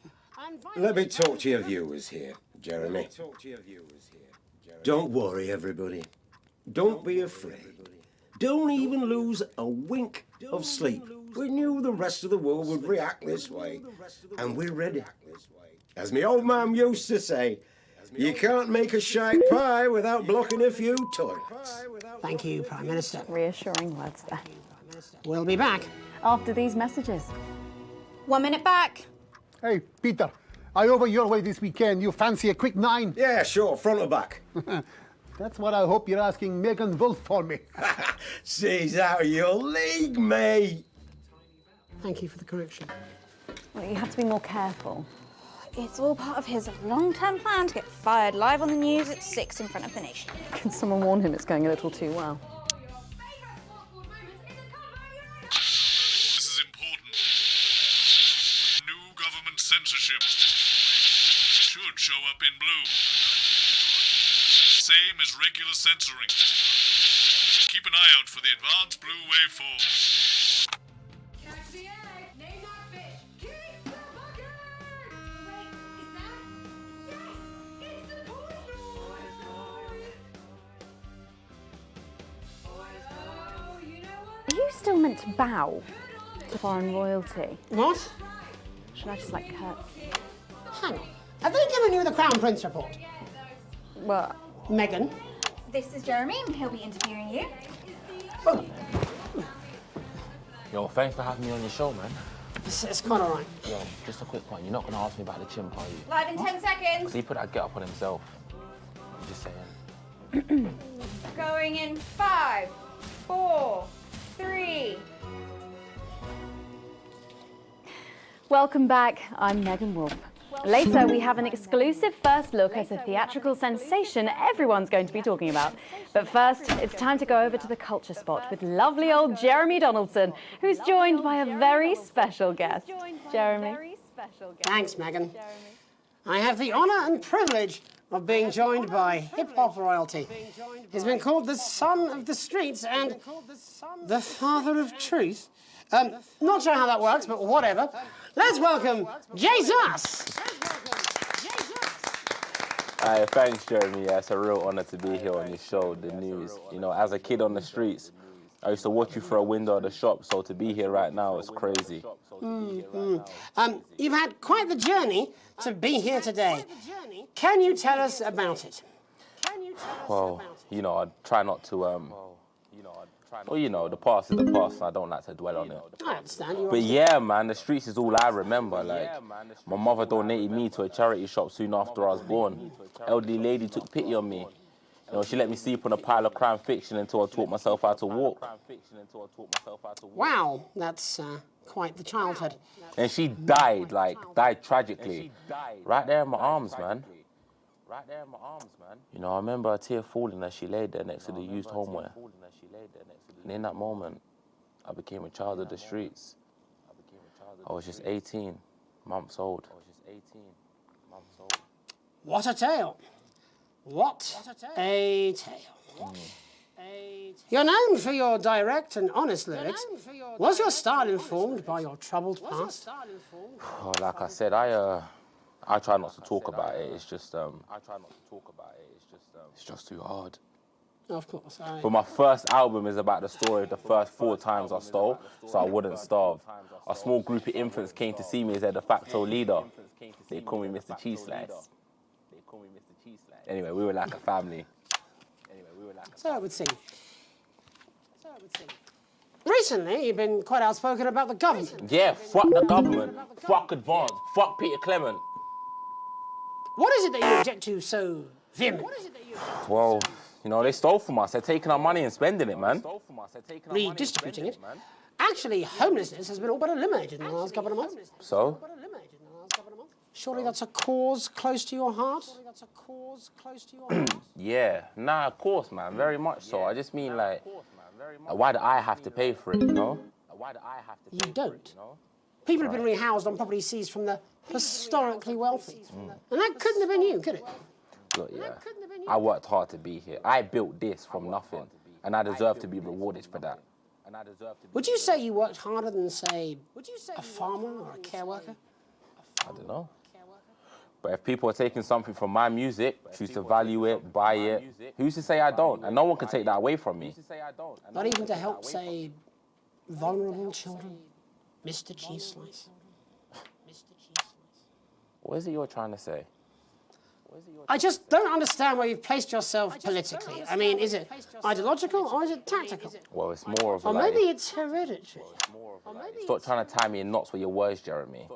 Let me talk to your viewers here, Jeremy. Don't worry, everybody. Don't be afraid. Don't even lose a wink of sleep. We knew the rest of the world would react this way, and we're ready. As my old man used to say, you can't make a shite pie without blocking a few toilets. Thank you, Prime Minister. Reassuring words there. We'll be back after these messages. 1 minute back. Hey, Peter, I over your way this weekend. You fancy a quick 9? Yeah, sure, front or back. That's what I hope you're asking Megan Wolf for me. She's out of your league, mate. Thank you for the correction. Well, you have to be more careful. It's all part of his long-term plan to get fired live on the news at 6 in front of the nation. Can someone warn him it's going a little too well? This is important. New government censorship should show up in blue. Same as regular censoring. Keep an eye out for the advanced blue waveform. Are you still meant to bow to foreign royalty? What? Should I just like curtsy? Hang on. Have they given you the Crown Prince report? Well, Megan? This is Jeremy, and he'll be interviewing you. Yo, thanks for having me on your show, man. It's quite all right. Yo, just a quick one. You're not going to ask me about the chimp, are you? Live in 10 seconds. Because he put that get up on himself. I'm just saying. Going in 5, 4, 3. Welcome back. I'm Megan Wolf. Later, we have an exclusive first look at a theatrical sensation everyone's going to be talking about. But first, it's time to go over to the Culture Spot with lovely old Jeremy Donaldson, who's joined by a very special guest. Jeremy. Thanks, Megan. I have the honour and privilege of being joined by hip-hop royalty. He's been called the son of the streets and the father of truth. Not sure how that works, but whatever. Let's welcome Jesus! Thanks, Jeremy. Yeah, it's a real honour to be here on your show, The News. You know, as a kid on the streets, I used to watch you through a window of the shop, so to be here right now is crazy. You've had quite the journey to be here today. Can you tell us about it? Well, you know, I try not to, well, you know, the past is the past, and I don't like to dwell on it. I understand. But yeah, man, the streets is all I remember. Like, my mother donated me to a charity shop soon after I was born. Elderly lady took pity on me. You know, she let me sleep on a pile of crime fiction until I taught myself how to walk. Wow, that's quite the childhood. And she died, died tragically. Right there in my arms, man. You know, I remember a tear falling as she laid there next to the used homeware. And in that moment, I became a child of the streets. I was just 18 months old. What a tale. What a tale. You're known for your direct and honest lyrics. Was your style informed by your troubled past? Oh, like I said, I try not to talk about it. It's just, it's just too hard. Of course. But my first album is about the story of the first 4 times I stole, so I wouldn't starve. A small group of infants came to see me as their de facto leader. They call me Mr. Cheese Slice. Anyway, we were like a family. So it would seem. Recently, you've been quite outspoken about the government. Yeah, fuck the government. Fuck Advance. Fuck Peter Clement. What is it that you object to so vehemently? Well, you know, they stole from us. They're taking our money and spending it, man. Redistributing it. Actually, homelessness has been all but eliminated in the last couple of months. So? Surely that's a cause close to your heart? Yeah, nah, of course, man. Very much so. I just mean, like, why do I have to pay for it, you know? You don't. People have been rehoused on property seized from the historically wealthy. And that couldn't have been you, could it? Look, yeah, I worked hard to be here. I built this from nothing, and I deserve to be rewarded for that. Would you say you worked harder than, say, a farmer or a care worker? I don't know. But if people are taking something from my music, choose to value it, buy it, who's to say I don't? And no one can take that away from me. Not even to help, say, vulnerable children? Mr. Cheese Slice? What is it you're trying to say? I just don't understand where you've placed yourself politically. I mean, is it ideological or is it tactical? Well, it's more of a... Or maybe it's hereditary. Stop trying to tie me in knots with your words, Jeremy.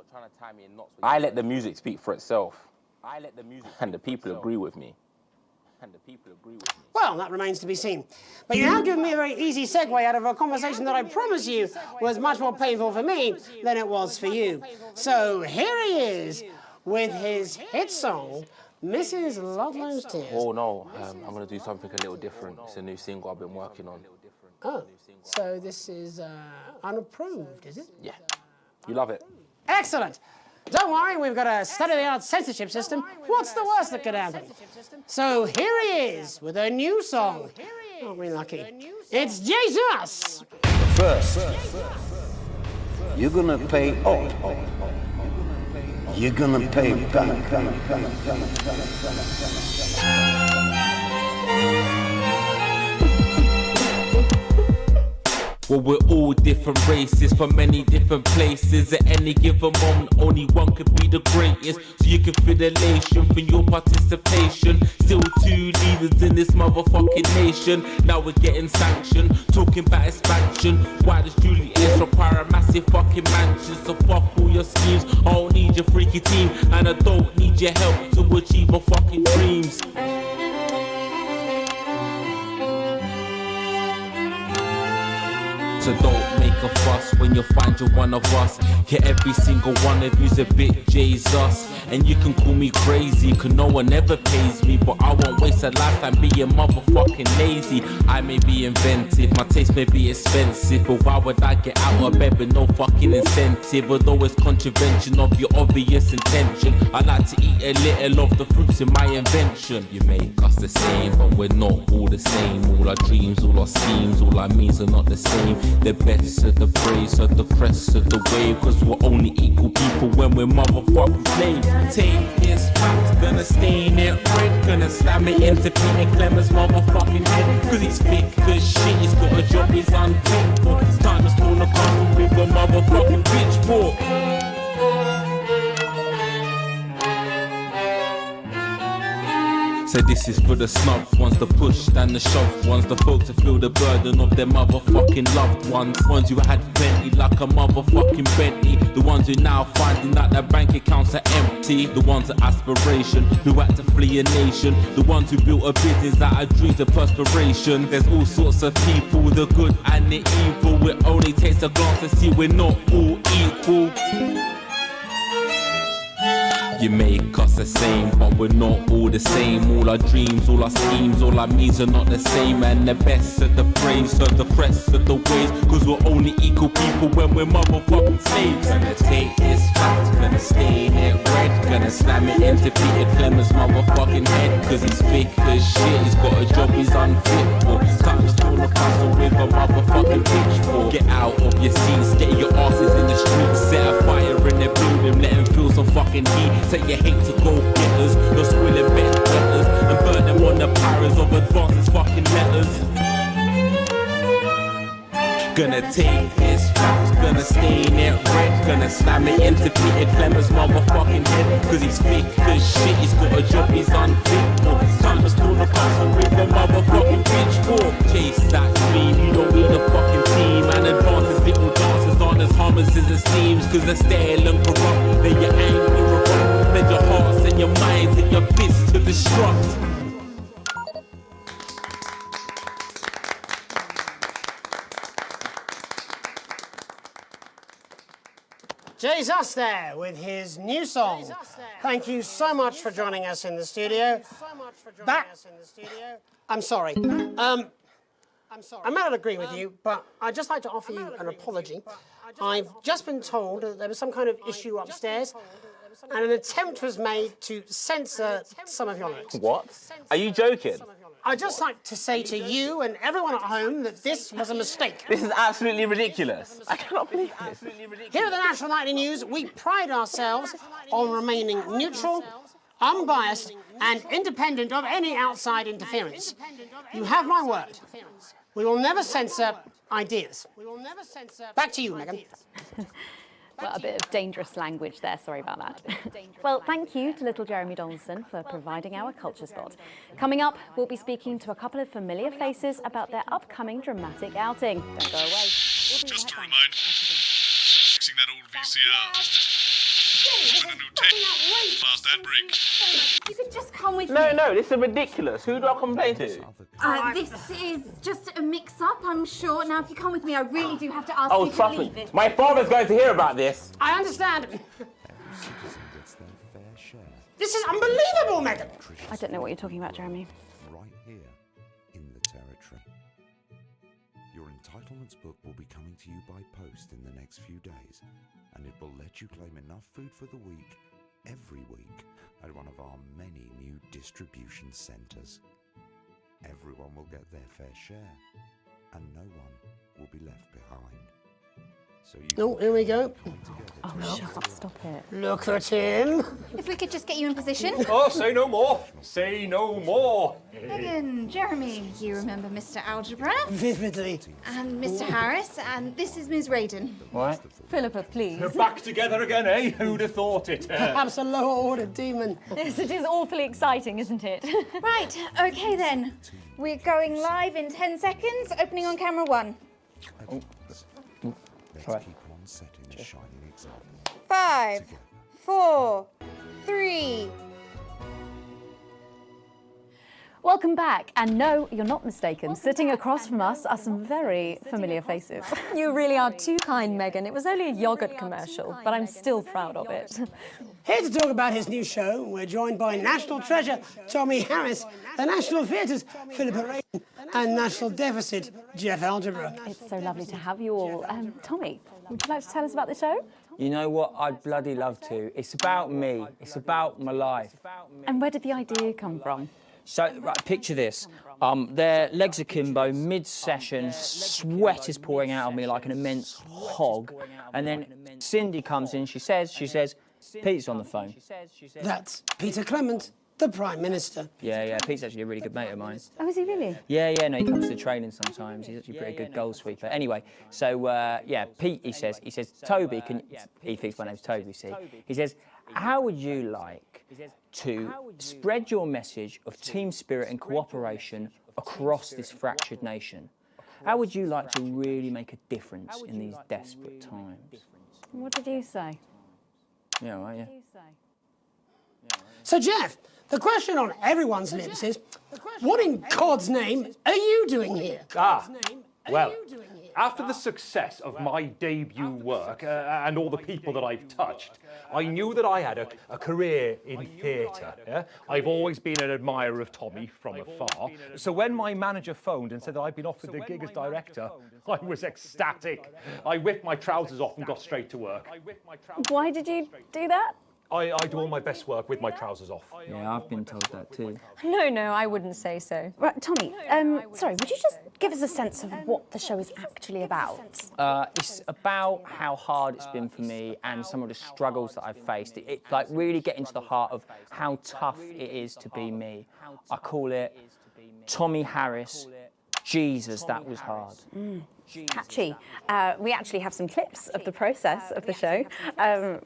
I let the music speak for itself. And the people agree with me. Well, that remains to be seen. But you have given me a very easy segue out of a conversation that I promise you was much more painful for me than it was for you. So here he is with his hit song, Mrs. Ludlow's Tears. Oh, no. I'm going to do something a little different. It's a new single I've been working on. Oh, so this is unapproved, is it? Yeah. You love it. Excellent. Don't worry, we've got a state-of-the-art censorship system. What's the worst that could happen? So here he is with a new song. Aren't we lucky? It's Jesus! First, you're gonna pay up. You're gonna pay back. Well, we're all different races from many different places. At any given moment, only one could be the greatest. So you can feel elation from your participation. Still 2 leaders in this motherfucking nation. Now we're getting sanctioned, talking about expansion. Why does Julius require a massive fucking mansion? So fuck all your schemes. I don't need your freaky team, and I don't need your help to achieve my fucking dreams. So don't make a fuss when you find you're one of us. Yeah, every single one of you's a bit Jesus. And you can call me crazy, cause no one ever pays me. But I won't waste a lifetime being motherfucking lazy. I may be inventive, my taste may be expensive, but why would I get out of bed with no fucking incentive? Although it's contravention of your obvious intention, I like to eat a little of the fruits in my invention. You make us the same, but we're not all the same. All our dreams, all our schemes, all our means are not the same. The best of the praise, of the crest of the wave, cause we're only equal people when we're motherfucking slaves. Take this fact, gonna stain it red, gonna slam it into Peter Clemens' motherfucking head, cause he's thick as shit, he's got a job he's unfit for. It's time to storm the castle with a motherfucking pitchfork. So this is for the snub ones, the push and the shove ones, the folks that feel the burden of their motherfucking loved ones who had plenty like a motherfucking Bentley, the ones who now finding that their bank accounts are empty, the ones of aspiration who had to flee a nation, the ones who built a business out of dreams of perspiration. There's all sorts of people, the good and the evil. It only takes a glance to see we're not all equal. You make us the same, but we're not all the same. All our dreams, all our schemes, all our means are not the same. And the best of the praise, of the crest of the waves, cause we're only equal people when we're motherfucking slaves. Gonna take this fact, gonna stain it red, gonna slam it into Peter Clemens' motherfucking head, cause he's thick as shit, he's got a job he's unfit for. Time to storm the castle with a motherfucking pitchfork. Get out of your seats, get your asses in the streets, set a fire in the building, let them feel some fucking heat. Say you hate to go getters, no squilling best letters, and burn them on the powers of advances fucking letters. Gonna take his facts, gonna stain it red, gonna slam it into Peter Clemens' motherfucking head, cause he's thick as shit, he's got a job he's unfit for. Time to storm the castle with a motherfucking pitchfork. Chase that dream, you don't need a fucking team, and advance his little dances aren't as harmless as it seems, cause they're stale and corrupt, then your anger erupt, then your hearts and your minds and your fists to destruct. Jesus there with his new song. Thank you so much for joining us in the studio. I'm sorry. I may not agree with you, but I'd just like to offer you an apology. I've just been told that there was some kind of issue upstairs, and an attempt was made to censor some of your lyrics. What? Are you joking? I'd just like to say to you and everyone at home that this was a mistake. This is absolutely ridiculous. I cannot believe this. Here at the National Nightly News, we pride ourselves on remaining neutral, unbiased, and independent of any outside interference. You have my word. We will never censor ideas. Back to you, Megan. Well, a bit of dangerous language there, sorry about that. Well, thank you to little Jeremy Donaldson for providing our culture spot. Coming up, we'll be speaking to a couple of familiar faces about their upcoming dramatic outing. Don't go away. Just to remind, fixing that old VCR. With a new tape. Fast ad break. You could just come with me. No, this is ridiculous. Who do I complain to? This is just a mix-up, I'm sure. Now, if you come with me, I really do have to ask Oh, you to trust leave me. it. My father's going to hear about this. I understand. This is unbelievable, Megan. I don't know what you're talking about, Jeremy. Right here in the territory. Your entitlements book will be coming to you by post in the next few days, and it will let you claim enough food for the week every week at one of our many new distribution centres. Everyone will get their fair share, and no one will be left behind. So Oh, here we go. Oh, shut up, stop it. Look at him. If we could just get you in position. Oh, say no more. Say no more. Megan, Jeremy, you remember Mr. Algebra? Vividly. And Mr. Harris, and this is Ms. Radin. What? Philippa, please. We're back together again, eh? Who'd have thought it? Perhaps a lower order demon. Yes, it is awfully exciting, isn't it? Right, okay then. We're going live in 10 seconds, opening on camera 1. Let's keep on setting a shining example. 5, 4, 3. Welcome Welcome back. And no, you're not mistaken. Sitting across from us are some very familiar faces. You really are too kind, Megan. It was only a yogurt commercial, but I'm still proud of it. Here to talk about his new show, we're joined by National Treasure Tommy Harris, the National Theatre's Philippa Rayton, and National Deficit Jeff Algebra. It's so lovely to have you all. Tommy, would you like to tell us about the show? You know what? I'd bloody love to. It's about me. It's about my life. And where did the idea come from? So, right, picture this. Their legs akimbo, mid-session, sweat is pouring out of me like an immense hog. And then Cindy comes in, she says, Pete's on the phone. That's Peter Clement, the Prime Minister. Yeah, Pete's actually a really good mate of mine. Oh, is he really? Yeah, no, he comes to training sometimes. He's actually a pretty good goal sweeper. Anyway, so, Pete, he says, Toby, he thinks my name's Toby, see? He says, how would you like to spread your message of team spirit and cooperation across this fractured nation? How would you like to really make a difference in these desperate times? What did you say? Yeah, right, yeah. So, Jeff, the question on everyone's lips is, what in God's name are you doing here? Well, after the success of my debut work and all the people that I've touched, I knew that I had a career in theatre. Yeah? I've always been an admirer of Tommy from afar. So when my manager phoned and said that I'd been offered the gig as director, I was ecstatic. I whipped my trousers off and got straight to work. Why did you do that? I do all my best work with my trousers off. Yeah, I've been told that too. No, I wouldn't say so. Right, Tommy, sorry, would you just give us a sense of what the show is actually about? It's about how hard it's been for me and some of the struggles that I've faced. It's like really getting to the heart of how tough it is to be me. I call it Tommy Harris, Jesus, that was hard. Catchy. We actually have some clips of the process of the show.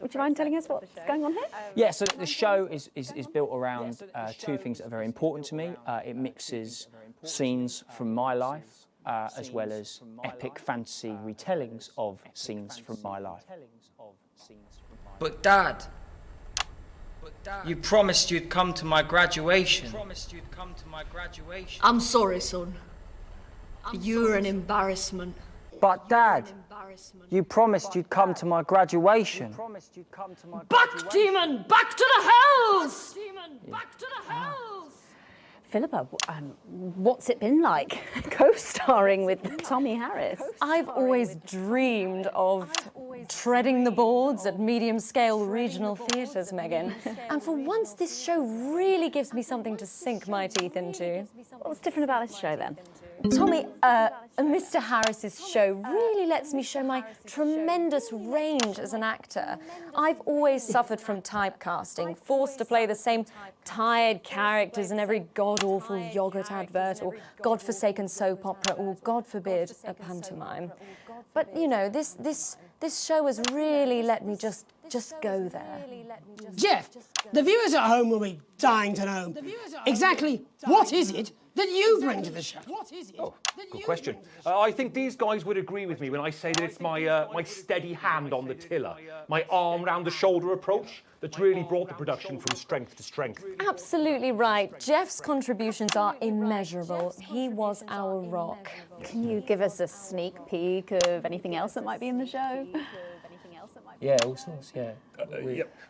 Would you mind telling us what's going on here? Yeah, so the show is built around two things that are very important to me. It mixes scenes from my life as well as epic fantasy retellings of scenes from my life. But Dad, you promised you'd come to my graduation. I'm sorry, son. You're an embarrassment. But Dad, you promised you'd come to my graduation. Back, demon! Back to the hells! Back to the hells! Philippa, what's it been like co-starring with Tommy Harris? I've always dreamed of treading the boards at medium-scale regional theatres, Megan. And for once, this show really gives me something to sink my teeth into. What's different about this show, then? Tommy, Mr. Harris's show really lets me show my tremendous range as an actor. I've always suffered from typecasting, forced to play the same tired characters in every god-awful yogurt advert or godforsaken soap opera or, God forbid, a pantomime. But, you know, this show has really let me just go there. Jeff, the viewers at home will be dying to know exactly what is it that you bring to the show? Oh, good question. I think these guys would agree with me when I say that it's my steady hand on the tiller, my arm round the shoulder approach that's really brought the production from strength to strength. Absolutely right. Jeff's contributions are immeasurable. He was our rock. Can you give us a sneak peek of anything else that might be in the show? Yeah, all sorts, yeah.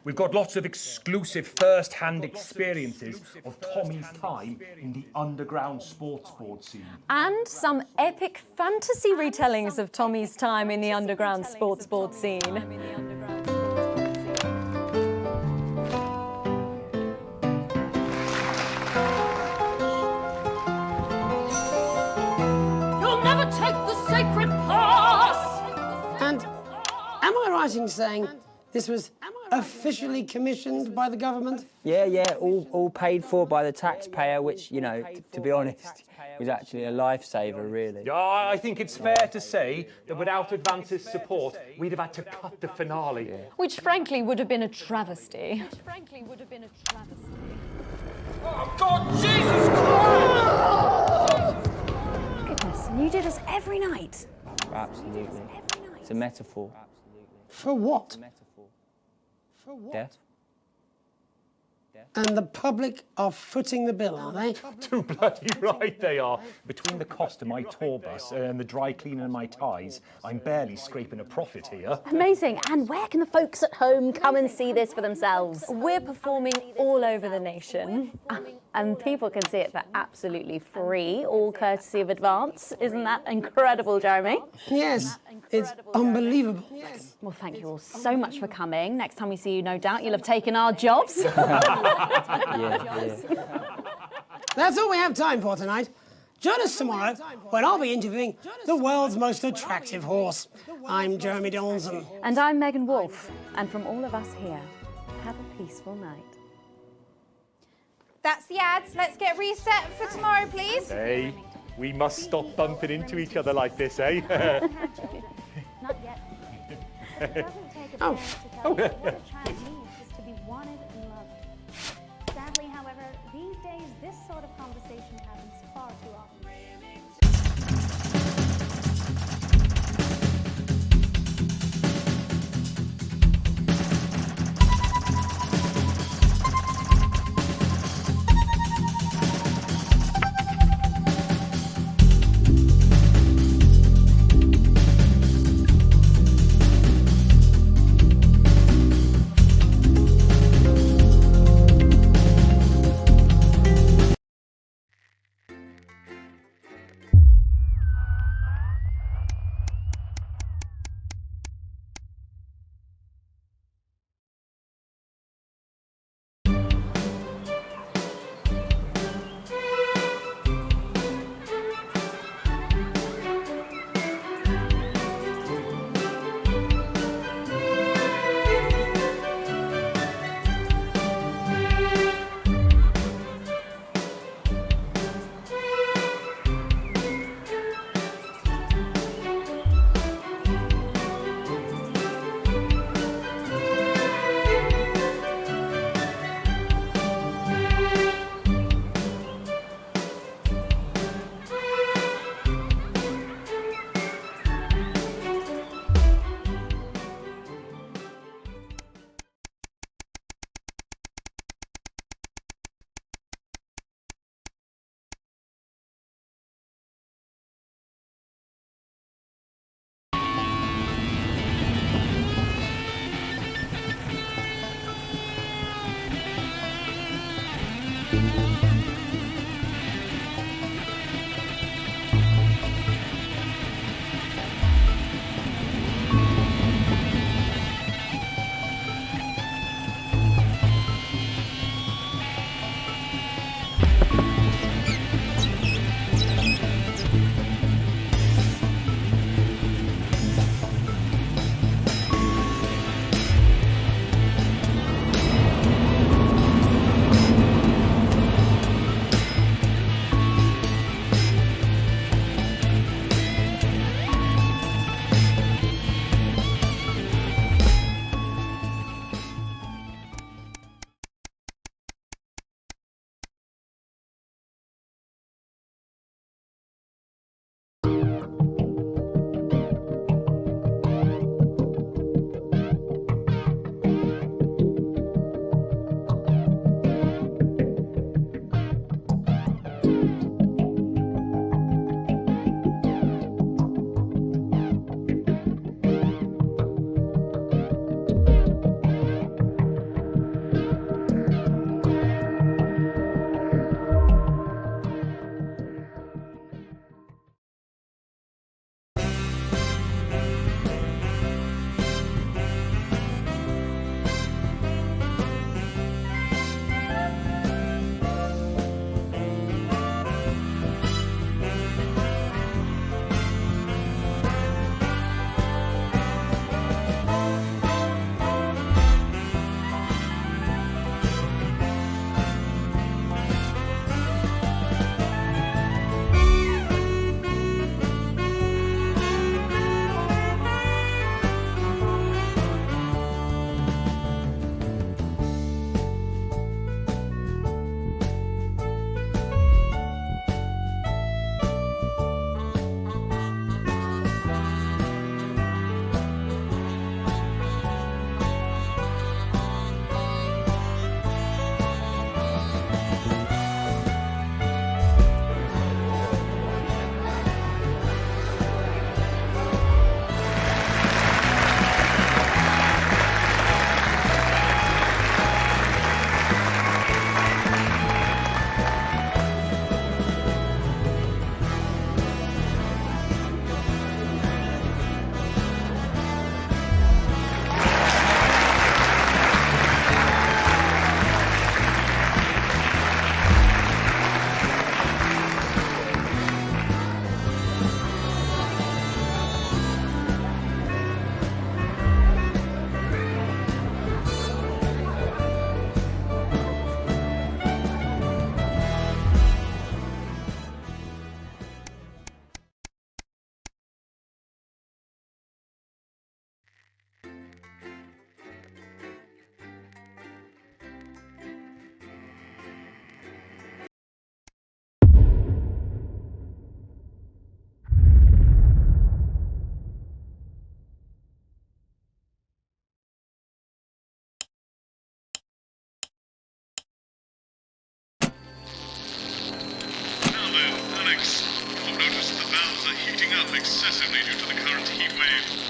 We've got lots of exclusive first-hand experiences of Tommy's time in the underground sports board scene. And some epic fantasy retellings of Tommy's time in the underground sports board scene. You'll never take the sacred path! And am I right in saying this was officially commissioned by the government? Yeah, all paid for by the taxpayer, which, you know, to be honest, was actually a lifesaver, really. Yeah, I think it's fair to say that without Advance's support, we'd have had to cut the finale. Which, frankly, would have been a travesty. Oh, God, Jesus Christ! Goodness, and you do this every night? Absolutely. It's a metaphor. For what? For death. And the public are footing the bill, are they? Too bloody right they are. Between the cost of my tour bus and the dry cleaning of my ties, I'm barely scraping a profit here. Amazing. And where can the folks at home come and see this for themselves? We're performing all over the nation. And people can see it for absolutely free, all courtesy of Advance. Isn't that incredible, Jeremy? Yes, it's unbelievable. Well, thank you all so much for coming. Next time we see you, no doubt you'll have taken our jobs. That's all we have time for tonight. Join us tomorrow when I'll be interviewing the world's most attractive horse. I'm Jeremy Donaldson. And I'm Megan Wolfe. And from all of us here, have a peaceful night. That's the ads. Let's get reset for tomorrow, please. Hey, we must stop bumping into each other like this, eh? Not yet. It doesn't take a parent to tell you what a child needs is to be wanted and loved. Sadly, however, these days this sort of conversation happens far too often.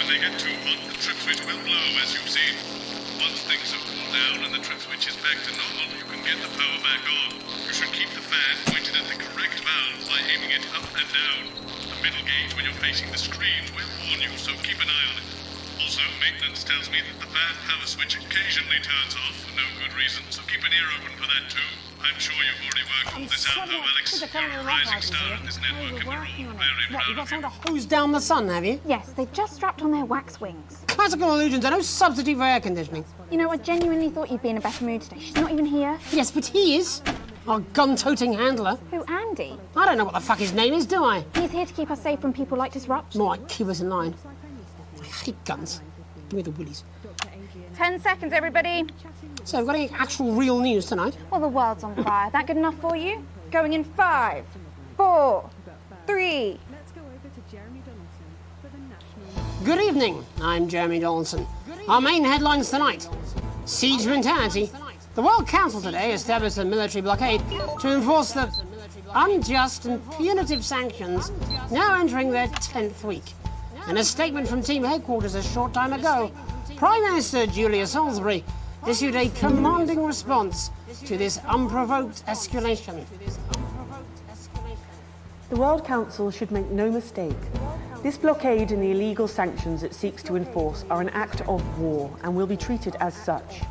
they get too hot, the trip switch will blow, as you've seen. Once things have cooled down and the trip switch is back to normal, you can get the power back on. You should keep the fan pointed at the correct valve by aiming it up and down. The middle gauge when you're facing the screen will warn you, so keep an eye on it. Also, maintenance tells me that the fan power switch occasionally turns off for no good reason, so keep an ear open for that too. I'm sure you've already worked all this out, though, Alex. You're a rising star of this network, and we're all very What, proud you've got of you. someone to hose down the sun, have you? Yes, they've just strapped on their wax wings. Classical illusions are no substitute for air conditioning. You know, I genuinely thought you'd be in a better mood today. She's not even here. Yes, but he is. Our gun-toting handler. Who, Andy? I don't know what the fuck his name is, do I? He's here to keep us safe from people like Disrupt. More like keep us in line. I hate guns. Give me the willies. 10 seconds, everybody. So, we've got any actual real news tonight? Well, the world's on fire. That good enough for you? Going in 5, 4, 3. Good evening, I'm Jeremy Donaldson. Our main headlines tonight. Siege mentality. The World Council today established a military blockade to enforce the unjust and punitive sanctions now entering their 10th week. In a statement from team headquarters a short time ago, Prime Minister Julia Salisbury issued a commanding response to this unprovoked escalation. The World Council should make no mistake. This blockade and the illegal sanctions it seeks to enforce are an act of war and will be treated as such.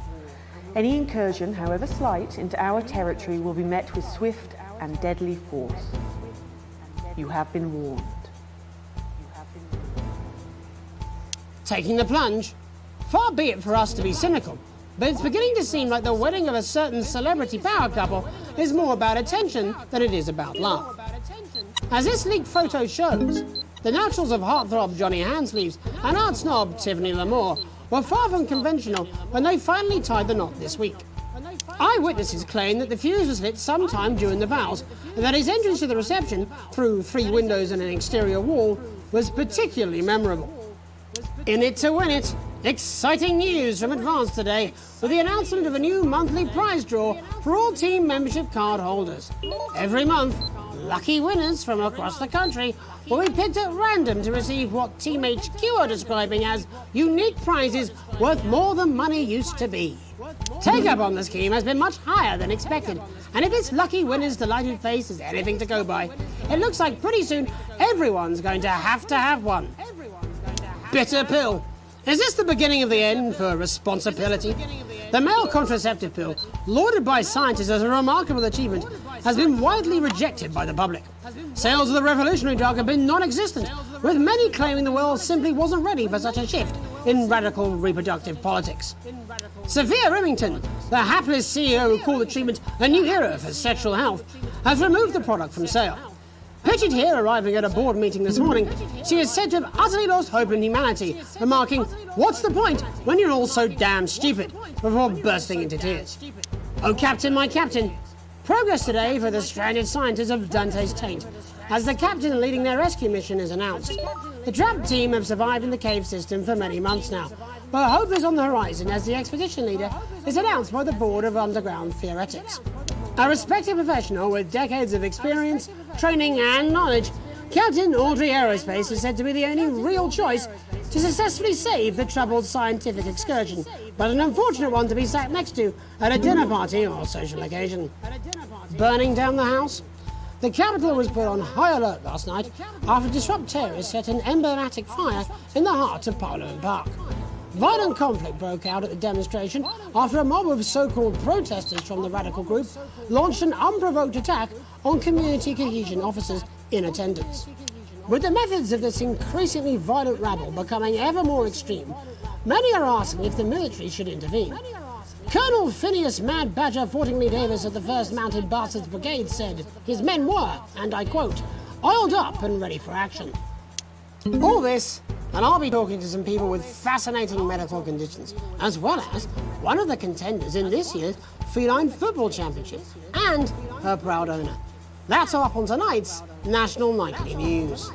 Any incursion, however slight, into our territory will be met with swift and deadly force. You have been warned. Taking the plunge? Far be it for us to be cynical, but it's beginning to seem like the wedding of a certain celebrity power couple is more about attention than it is about love. As this leaked photo shows, the naturals of heartthrob Johnny Handsleeves and art snob Tiffany Lamore were far from conventional when they finally tied the knot this week. Eyewitnesses claim that the fuse was lit sometime during the vows, and that his entrance to the reception, through 3 windows and an exterior wall, was particularly memorable. In it to win it, exciting news from Advance today with the announcement of a new monthly prize draw for all team membership card holders. Every month, lucky winners from across the country will be picked at random to receive what Team HQ are describing as unique prizes worth more than money used to be. Take-up on the scheme has been much higher than expected, and if this lucky winner's delighted face is anything to go by, it looks like pretty soon everyone's going to have one. Bitter pill. Is this the beginning of the end for responsibility? The male contraceptive pill, lauded by scientists as a remarkable achievement, has been widely rejected by the public. Sales of the revolutionary drug have been non-existent, with many claiming the world simply wasn't ready for such a shift in radical reproductive politics. Sophia Remington, the hapless CEO who called the treatment a new era for sexual health, has removed the product from sale. Pictured here arriving at a board meeting this morning, she is said to have utterly lost hope in humanity, remarking, "What's the point when you're all so damn stupid?" before bursting into tears. Oh, Captain, my Captain. Progress today for the stranded scientists of Dante's Taint, as the captain leading their rescue mission is announced. The trapped team have survived in the cave system for many months now, but hope is on the horizon as the expedition leader is announced by the Board of Underground Theoretics. A respected professional with decades of experience, training and knowledge, Captain Audrey Aerospace is said to be the only real choice to successfully save the troubled scientific excursion, but an unfortunate one to be sat next to at a dinner party or social occasion. Burning down the house? The capital was put on high alert last night after disrupt terrorists set an emblematic fire in the heart of Parliament Park. Violent conflict broke out at the demonstration after a mob of so-called protesters from the radical group launched an unprovoked attack on community cohesion officers in attendance. With the methods of this increasingly violent rabble becoming ever more extreme, many are asking if the military should intervene. Colonel Phineas Mad Badger Fortingley Davis of the 1st Mounted Bastards Brigade said his men were, and I quote, oiled up and ready for action. All this, and I'll be talking to some people with fascinating medical conditions, as well as one of the contenders in this year's Feline Football Championship, and her proud owner. That's all up on tonight's National Nightly News.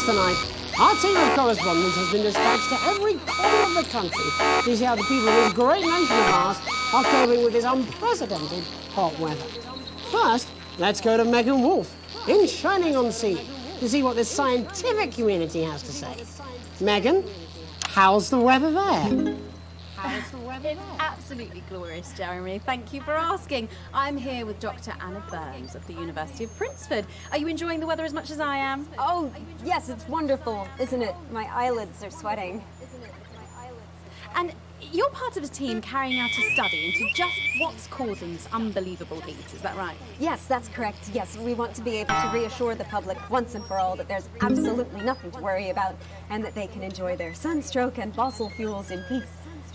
tonight, our team of correspondents has been dispatched to every corner of the country to see how the people of this great nation of ours are coping with this unprecedented hot weather. First, let's go to Megan Wolf in Shining-on-Sea to see what the scientific community has to say. Megan, how's the weather there? It's absolutely glorious, Jeremy. Thank you for asking. I'm here with Dr. Anna Burns of the University of Princeford. Are you enjoying the weather as much as I am? Oh, yes, it's wonderful, isn't it? My eyelids are sweating. And you're part of a team carrying out a study into just what's causing this unbelievable heat, is that right? Yes, that's correct. Yes, we want to be able to reassure the public once and for all that there's absolutely nothing to worry about and that they can enjoy their sunstroke and fossil fuels in peace.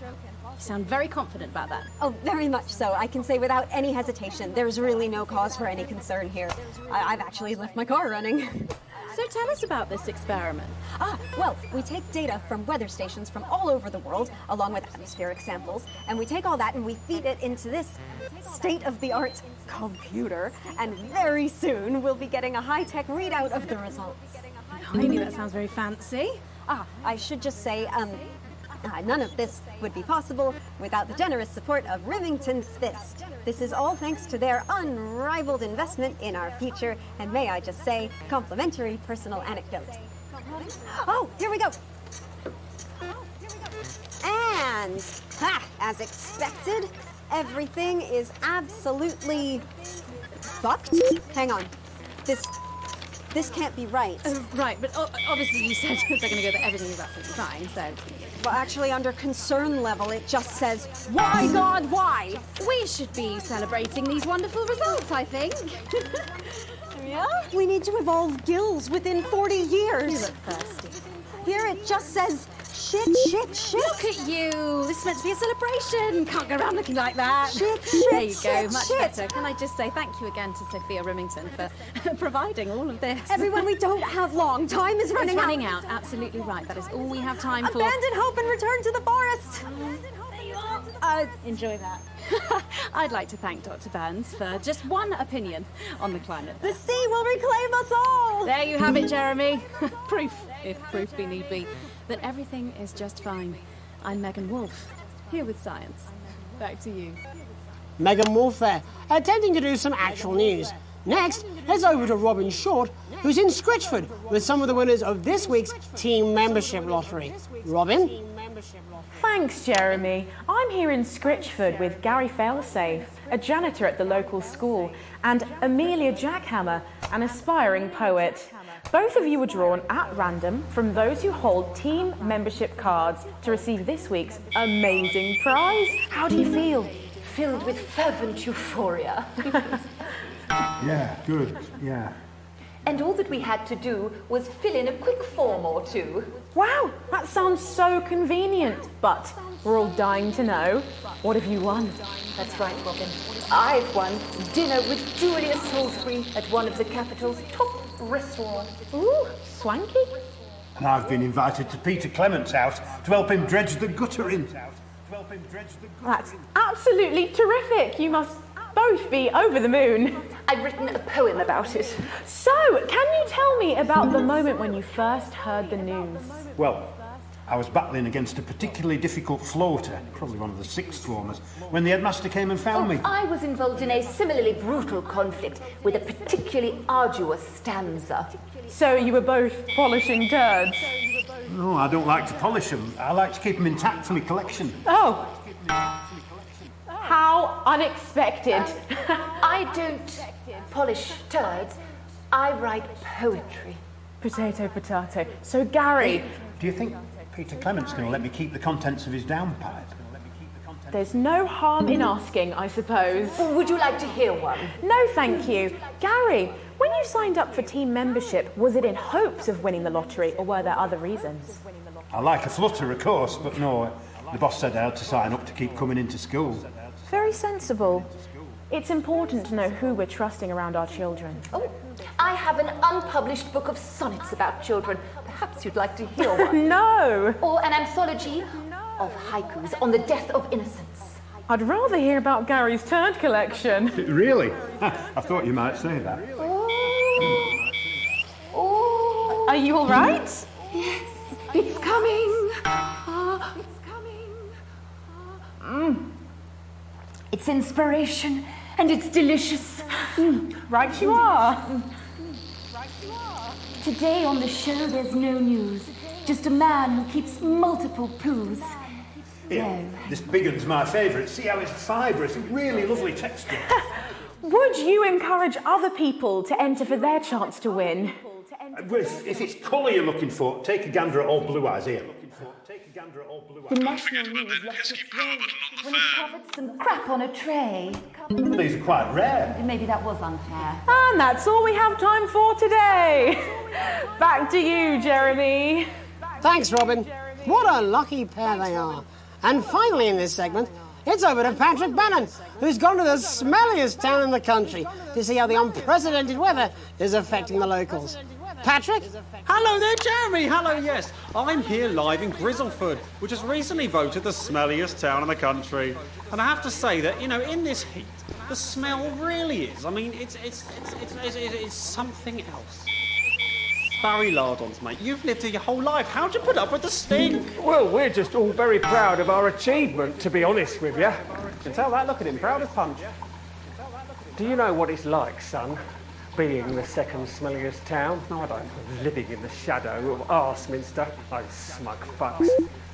You sound very confident about that. Oh, very much so. I can say without any hesitation, there's really no cause for any concern here. I've actually left my car running. So tell us about this experiment. Well, we take data from weather stations from all over the world, along with atmospheric samples, and we take all that and we feed it into this state-of-the-art computer, and very soon we'll be getting a high-tech readout of the results. Maybe that sounds very fancy. I should just say, none of this would be possible without the generous support of Remington's Fist. This is all thanks to their unrivaled investment in our future, and may I just say, complimentary personal anecdote. Oh, here we go. And, as expected, everything is absolutely fucked. Hang on. This can't be right. Right, but obviously you said they're going to go that everything is absolutely fine, so... Well, actually, under concern level, it just says, why, God, why? We should be celebrating these wonderful results, I think. Yeah? We need to evolve gills within 40 years. You look thirsty. Here it just says, shit. Look at you. This is meant to be a celebration. Can't go around looking like that. Shit. There you go, much better. Can I just say thank you again to Sophia Remington for providing all of this. Everyone, we don't have long. Time is running out. It's running out, absolutely right. That is all we have time for. Abandon hope and return to the forest. Enjoy that. I'd like to thank Dr. Burns for just one opinion on the climate. The sea will reclaim us all! There you have it, Jeremy. Proof, if proof be need be, that everything is just fine. I'm Megan Wolf, here with science. Back to you. Megan Wolf there, attempting to do some actual news. Next, let's over to Robin Short, who's in Scritchford with some of the winners of this week's team membership lottery. Robin? Thanks, Jeremy. I'm here in Scritchford with Gary Failsafe, a janitor at the local school, and Amelia Jackhammer, an aspiring poet. Both of you were drawn at random from those who hold team membership cards to receive this week's amazing prize. How do you feel? Filled with fervent euphoria. Yeah, good, yeah. And all that we had to do was fill in a quick form or two. Wow, that sounds so convenient, but we're all dying to know. What have you won? That's right, Robin. I've won dinner with Julia Salisbury at one of the capital's top restaurants. Ooh, swanky. And I've been invited to Peter Clement's house to help him dredge the gutter in. That's absolutely terrific. You must both be over the moon. I've written a poem about it. So, can you tell me about the moment when you first heard the news? Well, I was battling against a particularly difficult floater, probably one of the sixth formers, when the headmaster came and found me. I was involved in a similarly brutal conflict with a particularly arduous stanza. So you were both polishing turds? No, I don't like to polish them. I like to keep them intact for my collection. Oh. How unexpected. I don't polish turds. I write poetry. Potato, potato. So, Gary... Do you think Peter Clement's going to let me keep the contents of his downpipe? There's no harm in asking, I suppose. Would you like to hear one? No, thank you. Gary, when you signed up for team membership, was it in hopes of winning the lottery, or were there other reasons? I like a flutter, of course, but no, the boss said I had to sign up to keep coming into school. Very sensible. It's important to know who we're trusting around our children. Oh, I have an unpublished book of sonnets about children. Perhaps you'd like to hear one. No! Or an anthology of haikus on the death of innocence. I'd rather hear about Gary's turd collection. Really? I thought you might say that. Oh. Are you all right? Yes, it's coming. It's inspiration and it's delicious. Right you are. Today on the show there's no news, just a man who keeps multiple poos. Yeah, this big one's my favourite. See how it's fibrous, really lovely texture. Would you encourage other people to enter for their chance to win? If it's colour you're looking for, take a gander at old Blue Eyes here. The national news lost its way when it covered some crap on a tray. These are quite rare. Maybe that was unfair. And that's all we have time for today. Back to you, Jeremy. Thanks, Robin. What a lucky pair they are. And finally in this segment, it's over to Patrick Bannon, who's gone to the smelliest town in the country to see how the unprecedented weather is affecting the locals. Patrick? Hello there, Jeremy. Hello, yes. I'm here live in Grizzleford, which was recently voted the smelliest town in the country. And I have to say that, you know, in this heat, the smell really is. I mean, it's something else. Barry Lardons, mate, you've lived here your whole life. How'd you put up with the stink? Well, we're just all very proud of our achievement, to be honest with you. You can tell that, look at him, proud as punch. Do you know what it's like, son, being the second smelliest town? No, I don't. Living in the shadow of Arseminster. Those smug fucks.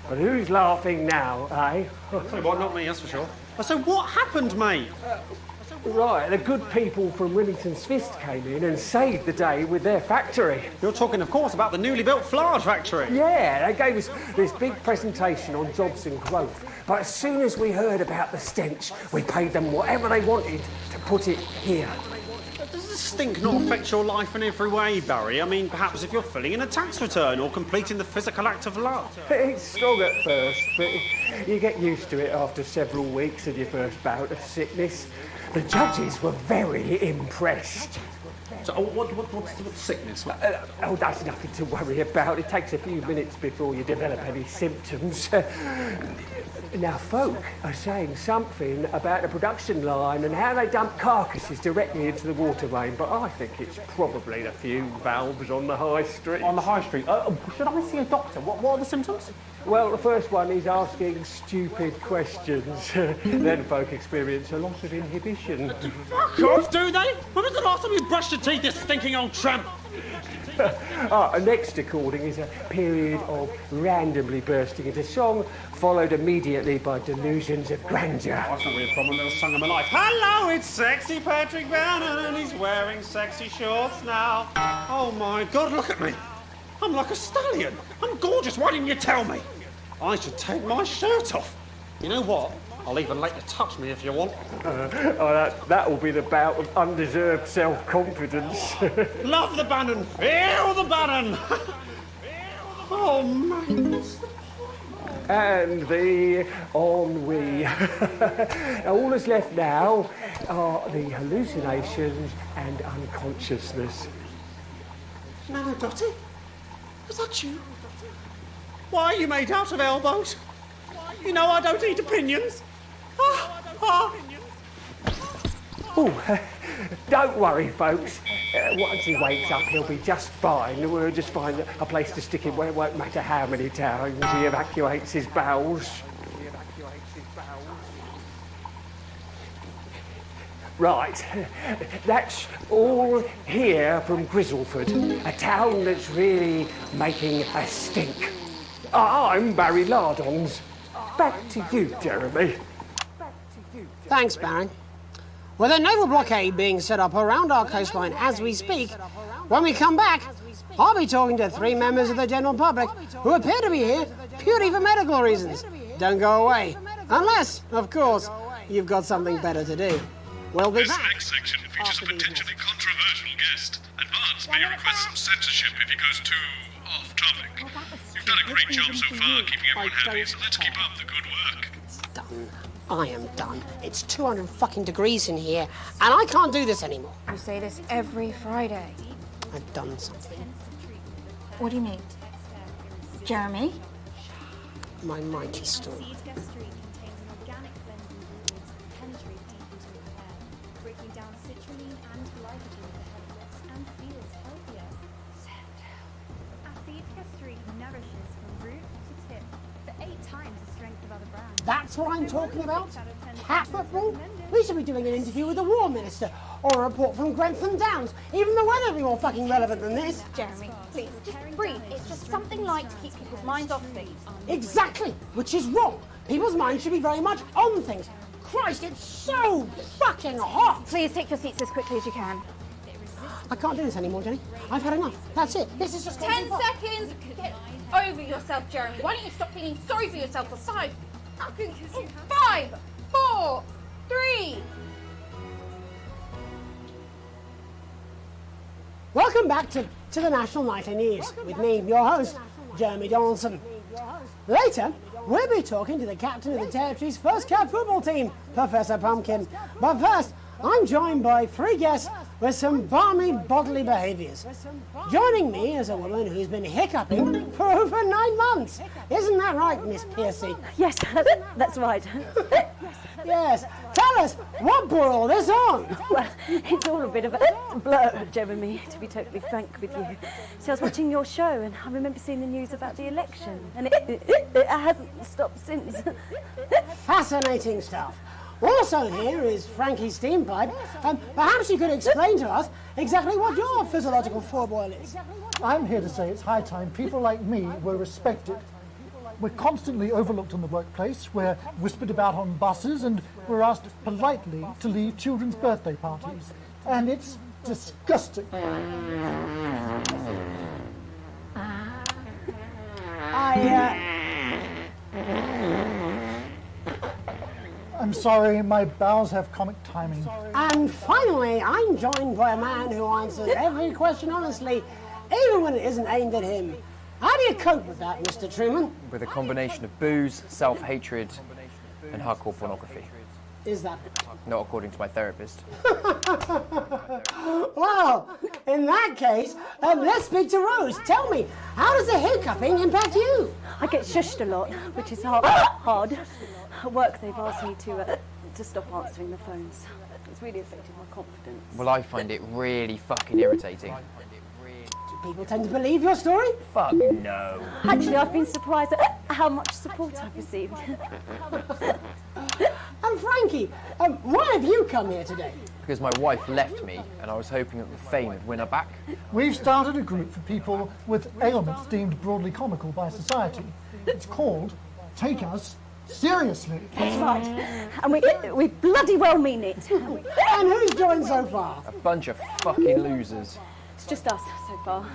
But who's laughing now, eh? So what, not me, that's for sure. So what happened, mate? Right, the good people from Remington's Fist came in and saved the day with their factory. You're talking, of course, about the newly built Flard factory. Yeah, they gave us this big presentation on jobs and growth. But as soon as we heard about the stench, we paid them whatever they wanted to put it here. Does the stink not affect your life in every way, Barry? I mean, perhaps if you're filling in a tax return or completing the physical act of love. It's strong at first, but you get used to it after several weeks of your first bout of sickness. The judges were very impressed. So, what's the sickness? Oh, that's nothing to worry about. It takes a few minutes before you develop any symptoms. Now, folk are saying something about the production line and how they dump carcasses directly into the water main, but I think it's probably the fume valves on the high street. On the high street? Should I see a doctor? What are the symptoms? Well, the first one is asking stupid questions. Then folk experience a loss of inhibition. Fuck off, do they? When was the last time you brushed your teeth, you stinking old tramp? Next recording is a period of randomly bursting into song, followed immediately by delusions of grandeur. That's not really a problem, never sung in my life. Hello, it's sexy Patrick Bannon, and he's wearing sexy shorts now. Oh my God, look at me. I'm like a stallion. I'm gorgeous, why didn't you tell me? I should take my shirt off. You know what? I'll even let you touch me if you want. That will be the bout of undeserved self-confidence. Love the Bannon, feel the Bannon. Oh, man. And the ennui. All that's left now are the hallucinations and unconsciousness. No, Dottie? Was that you? Why are you made out of elbows? You know I don't eat opinions. Oh, don't worry, folks. Once he wakes up, he'll be just fine. We'll just find a place to stick him where it won't matter how many times he evacuates his bowels. Right, that's all here from Grizzleford, a town that's really making a stink. I'm Barry Lardons. Back to you, Jeremy. Thanks, Barry. With a naval blockade being set up around our coastline as we speak, when we come back, I'll be talking to 3 members of the general public who appear to be here purely for medical reasons. Don't go away. Unless, of course, you've got something better to do. We'll be This back. next section features a potentially controversial guest, and Barnes may request some censorship if he goes too off topic. You've done a great job so far keeping everyone happy, so let's keep up the good work. Done. I am done. It's 200 fucking degrees in here, and I can't do this anymore. You say this every Friday. I've done something. What do you mean? Jeremy? My mic is still. nourishes from root to tip for 8 times the strength of other brands. That's what I'm talking about? Cat football? We should be doing an interview with the War Minister, or a report from Grentham Downs. Even the weather would be more fucking relevant than this. Jeremy, please, just breathe. It's just something light to keep people's minds off things. Exactly, which is wrong. People's minds should be very much on things. Christ, it's so fucking hot! Please take your seats as quickly as you can. I can't do this anymore, Jenny. I've had enough. That's it. This is just 10 seconds! Get over yourself, Jeremy. Why don't you stop feeling sorry for yourself for 5, 4, 3. Welcome back to the National Nightly News with me, your host, Jeremy Donaldson. Later, we'll be talking to the captain of the Territory's first cat football team, Professor Pumpkin. But first, I'm joined by 3 guests with some balmy bodily behaviours. Joining me is a woman who's been hiccuping for over 9 months. Isn't that right, Miss Piercy? Yes, that's right. Yes. Tell us, what brought all this on? Well, it's all a bit of a blur, Jeremy, to be totally frank with you. So I was watching your show and I remember seeing the news about the election, and it hasn't stopped since. Fascinating stuff. Also here is Frankie Steampipe. Perhaps you could explain to us exactly what your physiological foreboil is. I'm here to say it's high time people like me were respected. We're constantly overlooked in the workplace, we're whispered about on buses, and we're asked politely to leave children's birthday parties. And it's disgusting. I'm sorry, my bowels have comic timing. And finally, I'm joined by a man who answers every question honestly, even when it isn't aimed at him. How do you cope with that, Mr. Truman? With a combination of booze, self-hatred, and hardcore pornography. Is that? Not according to my therapist. Well, in that case, let's speak to Rose. Tell me, how does the hiccuping impact you? I get shushed a lot, which is hard. At work, they've asked me to stop answering the phones. It's really affected my confidence. Well, I find it really fucking irritating. People tend to believe your story? Fuck no. Actually, I've been surprised at how much support I've received. And Frankie, why have you come here today? Because my wife left me, and I was hoping that the fame would win her back. We've started a group for people with ailments deemed broadly comical by society. It's called Take Us Seriously. That's right. And we bloody well mean it. And who's joined so far? A bunch of fucking losers. It's just us so far.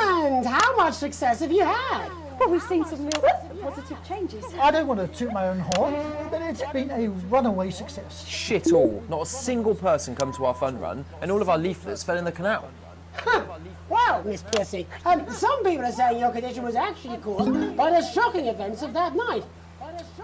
And how much success have you had? Well, we've seen some real positive changes. I don't want to toot my own horn, but it's been a runaway success. Shit all. Not a single person come to our fun run, and all of our leaflets fell in the canal. Well, Miss Piercy, some people are saying your condition was actually caused by the shocking events of that night.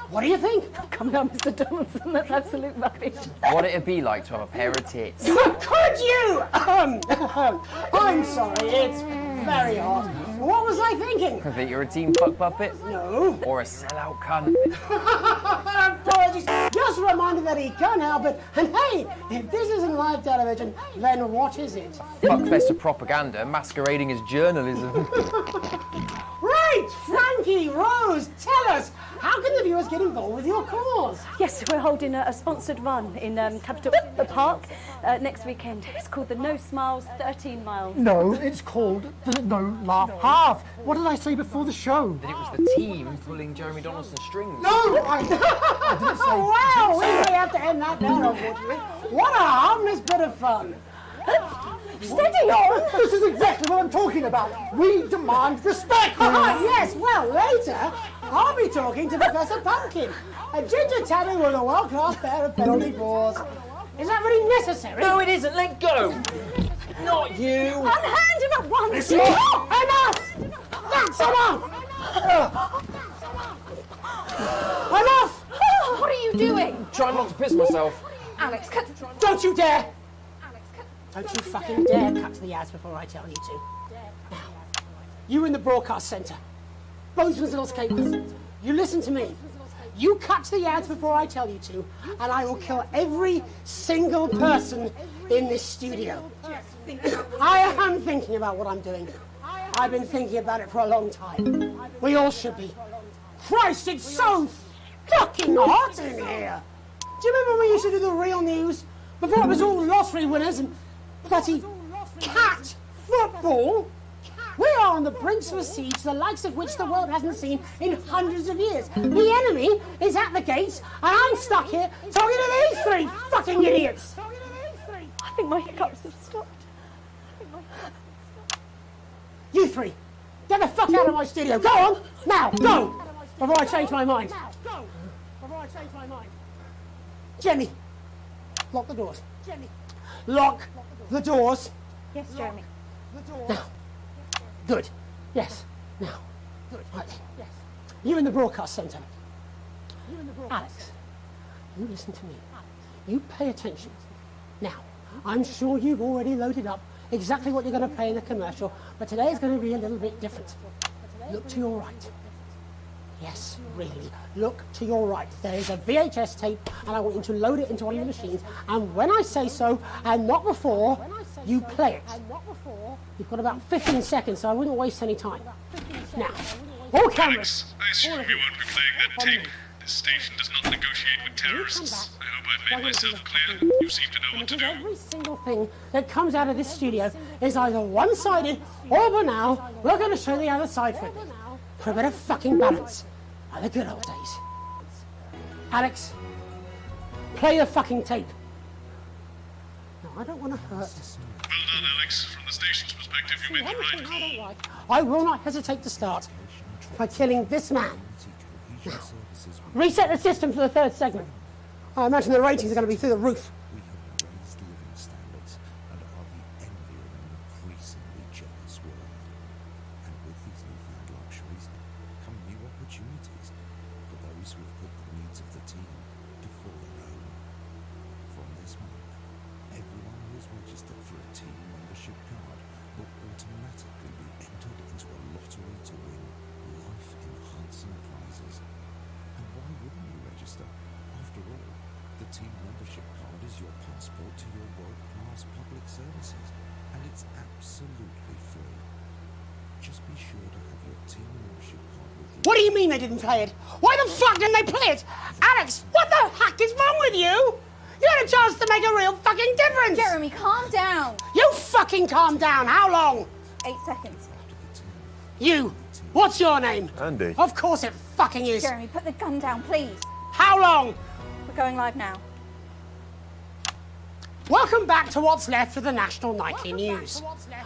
What do you think? Come on, Mr. Donaldson, that's absolute rubbish. What it'd be like to have a pair of tits. Could you? I'm sorry, it's very hot. What was I thinking? That you're a team fuck puppet? No. Or a sellout cunt? Apologies. Just a reminder that he can't help it. And hey, if this isn't live television, then what is it? Fuckfest of propaganda masquerading as journalism. Right, Frankie, Rose, tell us, how can the viewers get involved with your cause? Yes, we're holding a sponsored run in Capital Park next weekend. It's called the No Smiles 13 Miles. No, it's called the No Laugh Half. What did I say before the show? That it was the team pulling Jeremy Donaldson's strings. No, I didn't say... Oh, wow, we may have to end that there, unfortunately. What a harmless bit of fun. Steady on! This is exactly what I'm talking about. We demand respect. Yes, well, later, I'll be talking to Professor Pumpkin, a ginger tabby with a world-class pair of penalty paws. Is that really necessary? No, it isn't. Let go. Not you. Unhand him at once. Enough! That's enough! Enough! What are you doing? Trying not to piss myself. Alex, cut. Don't you dare! Don't you fucking dare cut to the ads before I tell you to. Now, you in the broadcast centre, Bonesman's Little Escapers, you listen to me. You cut to the ads before I tell you to, and I will kill every single person in this studio. I am thinking about what I'm doing. I've been thinking about it for a long time. We all should be. Christ, it's so fucking hot in here. Do you remember when we used to do the real news? Before it was all lottery winners and bloody cat football? We are on the brink of a siege, the likes of which the world hasn't seen in hundreds of years. The enemy is at the gates, and I'm stuck here talking to these three fucking idiots. I think my hiccups have stopped. You three, get the fuck out of my studio. Go on, now, go, before I change my mind. Jenny, lock the doors. Lock the doors. Yes, Jeremy. Now. Good. Yes. Now. Good. Right then. Yes. You in the broadcast centre. Alex, you listen to me. You pay attention. Now, I'm sure you've already loaded up exactly what you're going to play in the commercial, but today is going to be a little bit different. Look to your right. Yes, really. Look to your right. There is a VHS tape, and I want you to load it into one of the machines, and when I say so, and not before, you play it. You've got about 15 seconds, so I wouldn't waste any time. Now, all cameras. I assume you won't be playing that tape. This station does not negotiate with terrorists. I hope I've made myself clear. You seem to know what to do. Every single thing that comes out of this studio is either one-sided or banal. We're going to show the other side for a bit. For a bit of fucking balance. Like the good old days. Alex, play the fucking tape. No, I don't want to hurt. Well done, Alex. From the station's perspective, you made the right call. I will not hesitate to start by killing this man. Now, reset the system for the third segment. I imagine the ratings are going to be through the roof. We have raised living standards and are the envy of an increasingly jealous world. And with these newfound luxuries come new opportunities for those who have put the needs of the team before their own. From this month, everyone who is registered for a team membership card will automatically be entered into a lottery to win life-enhancing prizes. And why wouldn't you register? After all, the team membership card is your passport to your world-class public services, and it's absolutely free. Just be sure to have your team membership card with you. What do you mean they didn't play it? Why the fuck didn't they play it? Alex, what the heck is wrong with you? You had a chance to make a real fucking difference. Jeremy, calm down. You fucking calm down. How long? 8 seconds. You. What's your name? Andy. Of course it fucking is. Jeremy, put the gun down, please. How long? We're going live now. Welcome back to what's left of the National Nightly News.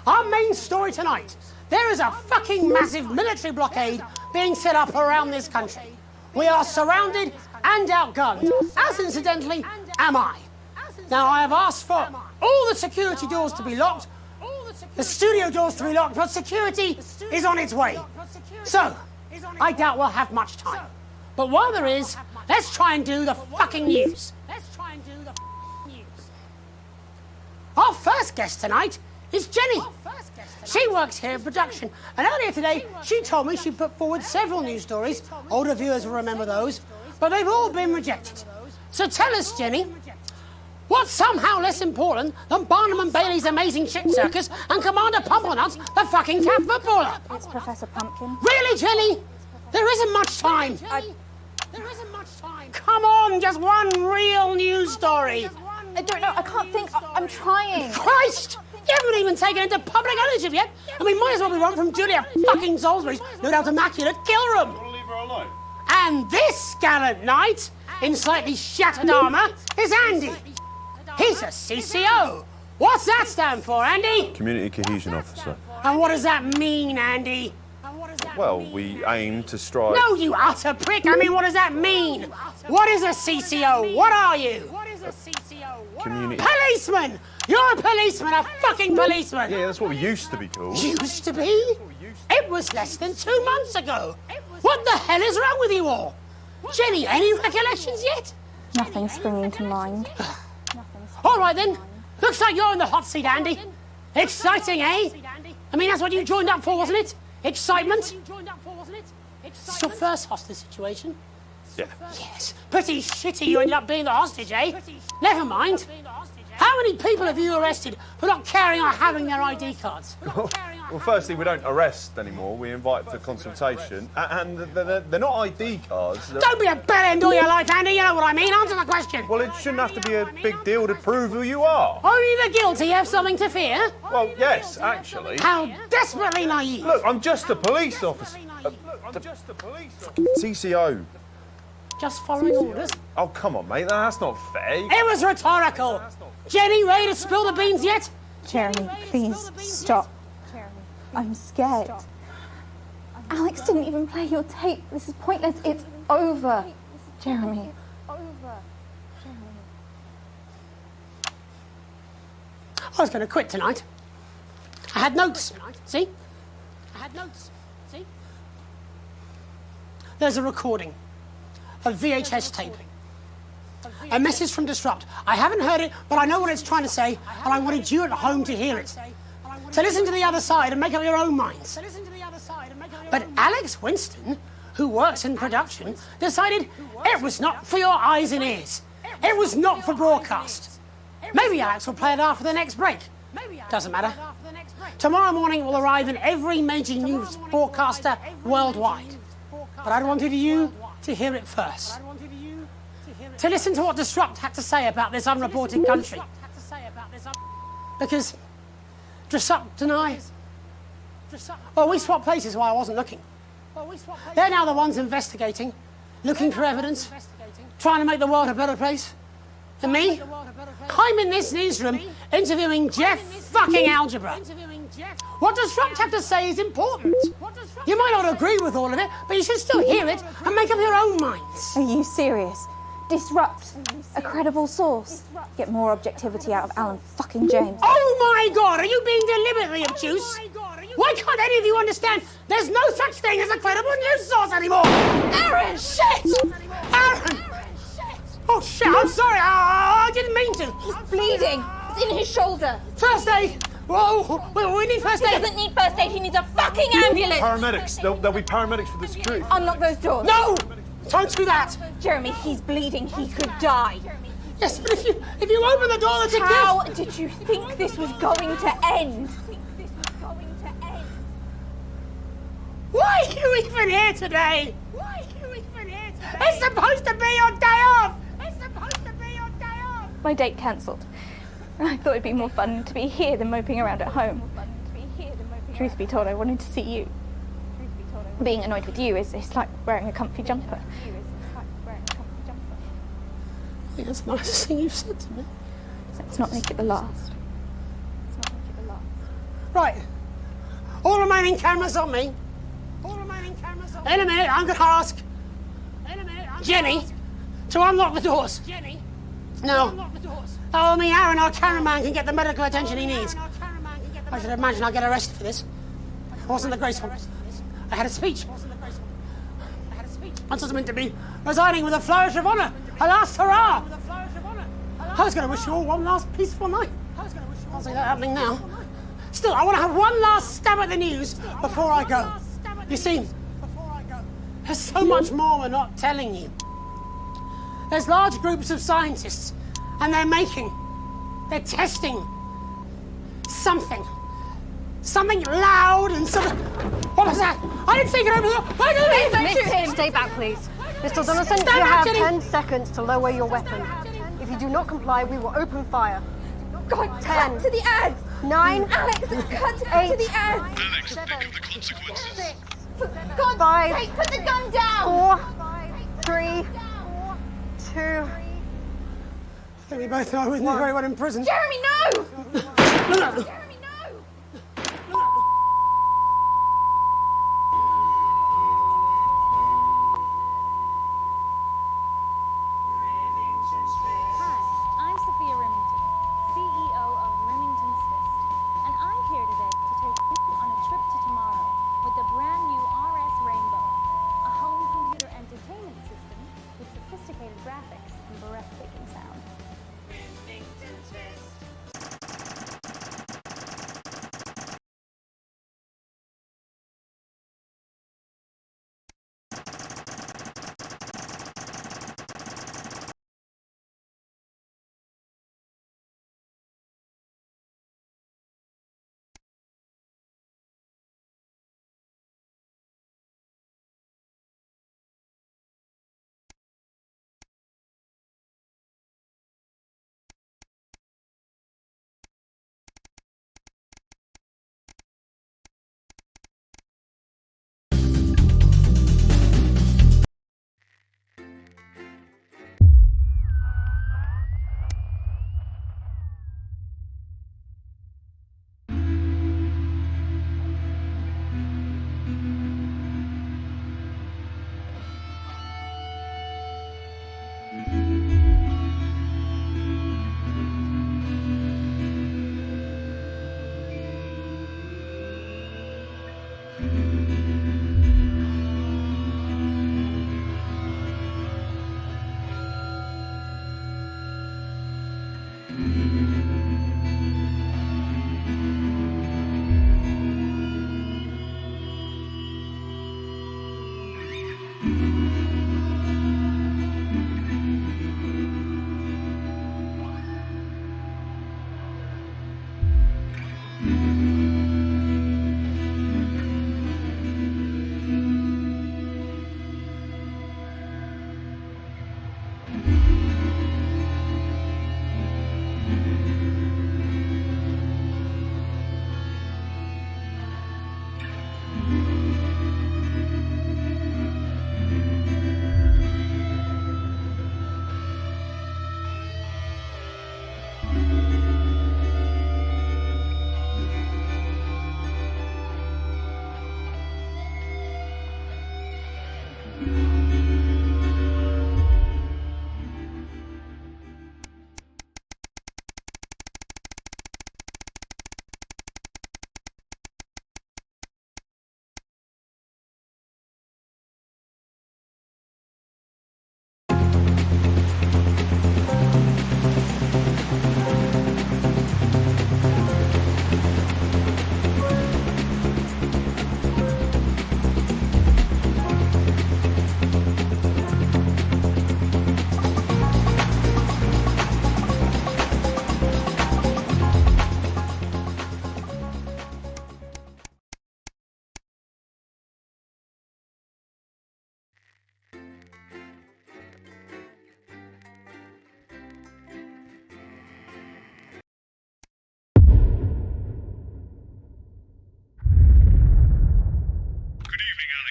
Our main story tonight. There is a fucking massive military blockade being set up around this country. We are surrounded and outgunned, as incidentally am I. Now I have asked for all the security doors to be locked, the studio doors to be locked, but security is on its way. So, I doubt we'll have much time. But while there is, let's try and do the fucking news. Our first guest tonight is Jenny. She works here in production, and earlier today she told me she put forward several news stories. Older viewers will remember those, but they've all been rejected. So tell us, Jenny, what's somehow less important than Barnum and Bailey's Amazing Shit Circus and Commander Pumpernuts, the fucking cat footballer? It's Professor Pumpkin. Really, Jenny? There isn't much time. There isn't much time. Come on, just one real news story. I don't know, I can't think. I'm trying. Christ! You haven't even taken into public ownership yet. I mean, might as well be one from Julia fucking Salisbury's no doubt immaculate kill room. Leave her alone. And this gallant knight, in slightly shattered armour, is Andy. He's a CCO. What's that stand for, Andy? Community Cohesion Officer. And what does that mean, Andy? Well, we aim to strive... No, you utter prick. I mean, what does that mean? What is a CCO? What are you? Community... Policeman! You're a policeman, a fucking policeman! Yeah, that's what we used to be called. Used to be? It was less than 2 months ago. What the hell is wrong with you all? Jenny, any recollections yet? Nothing springing to mind. All right then. Looks like you're in the hot seat, Andy. Exciting, eh? I mean, that's what you joined up for, wasn't it? Excitement? It's your first hostage situation. Yeah. Yes. Pretty shitty you ended up being the hostage, eh? Never mind. How many people have you arrested for not carrying or having their ID cards? Well, firstly, we don't arrest anymore. We invite for consultation. And they're not ID cards. Don't be a bellend all your life, Andy. You know what I mean. Answer the question. Well, it shouldn't have to be a big deal to prove who you are. Only the guilty have something to fear? Well, yes, actually. How desperately naive. Look, I'm just a police officer. CCO. Just following orders? Oh, come on, mate. That's not fair. It was rhetorical. Jenny, ready to spill the beans yet? Jeremy, please stop. I'm scared. Alex didn't even play your tape. This is pointless. It's over. Jeremy. I was going to quit tonight. I had notes. See? I had notes. See? There's a recording. A VHS tape. A message from Disrupt. I haven't heard it, but I know what it's trying to say, and I wanted you at home to hear it. So listen to the other side and make up your own minds. But Alex Winston, who works in production, decided it was not for your eyes and ears. It was not for broadcast. Maybe Alex will play it after the next break. Doesn't matter. Tomorrow morning it will arrive in every major news broadcaster worldwide. But I wanted you to hear it first. To listen to what Disrupt had to say about this unreported country. Because Disrupt and I, well, we swapped places while I wasn't looking. They're now the ones investigating, looking for evidence, trying to make the world a better place. And me, I'm in this newsroom interviewing Jeff fucking Algebra. What Disrupt have to say is important. You might not agree with all of it, but you should still hear it and make up your own minds. Are you serious? Disrupt. A credible source. Get more objectivity out of Alan fucking James. Oh my God, are you being deliberately obtuse? Why can't any of you understand there's no such thing as a credible news source anymore? Aaron! Shit! Aaron! Oh shit, I'm sorry, I didn't mean to. He's bleeding. It's in his shoulder. First aid! Whoa, we need first aid. He doesn't need first aid, he needs a fucking ambulance. Paramedics. There'll be paramedics for the security. Unlock those doors. No! Don't do that! Jeremy, he's bleeding. He could die. Yes, but if you open the door, it's a How did you think this was going to end? Why are you even here today? It's supposed to be your day off! My date cancelled. I thought it'd be more fun to be here than moping around at home. Truth be told, I wanted to see you. Being annoyed with you is like wearing a comfy jumper. I think that's the nicest thing you've said to me. Let's not make it the last. Right. All remaining cameras on me. In a minute, I'm going to ask Jenny to unlock the doors. No. Only Aaron, our cameraman, can get the medical attention he needs. I should imagine I'll get arrested for this. I wasn't the graceful. I had a speech. I was meant to be resigning with a flourish of honour. A last hurrah. I was going to wish you all one last peaceful night. I'll see that happening now. Still, I want to have one last stab at the news before I go. You see, there's so much more we're not telling you. There's large groups of scientists, and they're testing something. Something loud and something... What was that? I didn't think it over the... Why did Don't shoot him. Stay back, please. Mr. Donaldson, Stand you back, have Jenny. 10 seconds to lower your weapon. If you do not comply, we will open fire. God, 10. cut to the ads. 9. Alex, cut 8. to the ads. Alex, think of the consequences. For God's 5. sake, put the gun down. 4. 3. 2. I think we both know I wasn't very well in prison. Jeremy, no! No. I'm Sophia Remington, CEO of Remington's Fist, and I'm here today to take you on a trip to tomorrow with the brand new RS Rainbow, a home computer entertainment system with sophisticated graphics and breathtaking sound.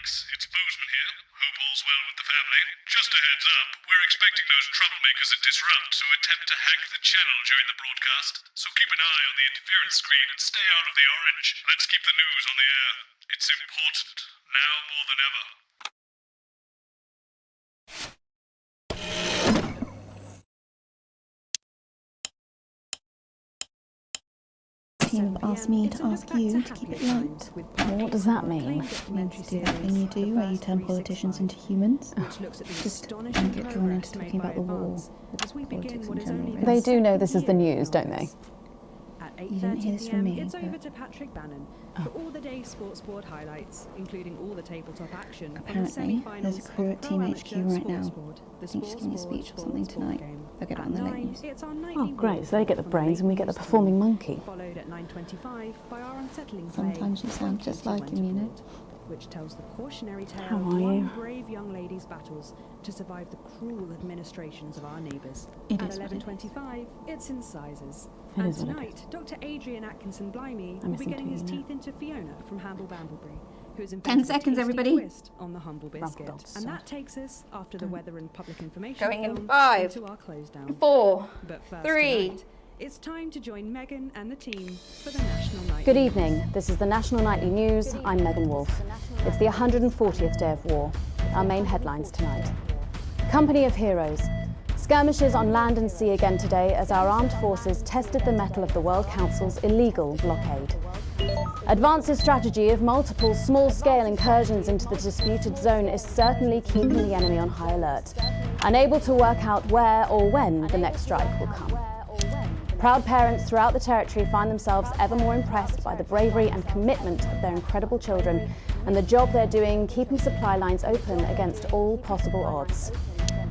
It's Bozeman here. Hope all's well with the family. Just a heads up, we're expecting those troublemakers at Disrupt to attempt to hack the channel during the broadcast, so keep an eye on the interference screen and stay out of the orange. Let's keep the news on the air. It's important, now more than ever. Team have asked me to ask you to keep it light. What does that mean? It means to do that thing you do where you turn politicians into humans. Just don't get drawn into talking about the war or politics in general. They do know this is the news, don't they? You didn't hear this from me, It's over but to Patrick Bannon for all the day's sports board highlights, including all the tabletop action. apparently there's a crew at Team HQ right now. I think she's giving a speech or something tonight. They'll get it on the late news. Oh, great. So they get the brains and we get the performing monkey. Followed at 9:25 by our unsettling play, Sometimes you sound just like him, you know. which tells the cautionary tale How of are one you? brave young lady's battles to survive the cruel administrations of our neighbours. It At is what it is. 11:25, it's Incisors. It And is what it tonight, Dr. Adrian Atkinson Blimey I will miss be him getting too, his you know. teeth into Fiona from Hamble Bamblebury, who has 10 invented a seconds, tasty everybody. twist on the humble biscuit. dots, And so. that takes us, after the weather and public information Going in film, 5, into our close down. 4, But first 3. tonight, it's time to join Megan and the team for the National Night. Good evening. This is the National Nightly News. I'm Megan Wolfe. It's the 140th day of war. Our main headlines tonight. Company of Heroes. Skirmishes on land and sea again today as our armed forces tested the mettle of the World Council's illegal blockade. Advance's strategy of multiple small-scale incursions into the disputed zone is certainly keeping the enemy on high alert, unable to work out where or when the next strike will come. Proud parents throughout the territory find themselves ever more impressed by the bravery and commitment of their incredible children and the job they're doing keeping supply lines open against all possible odds.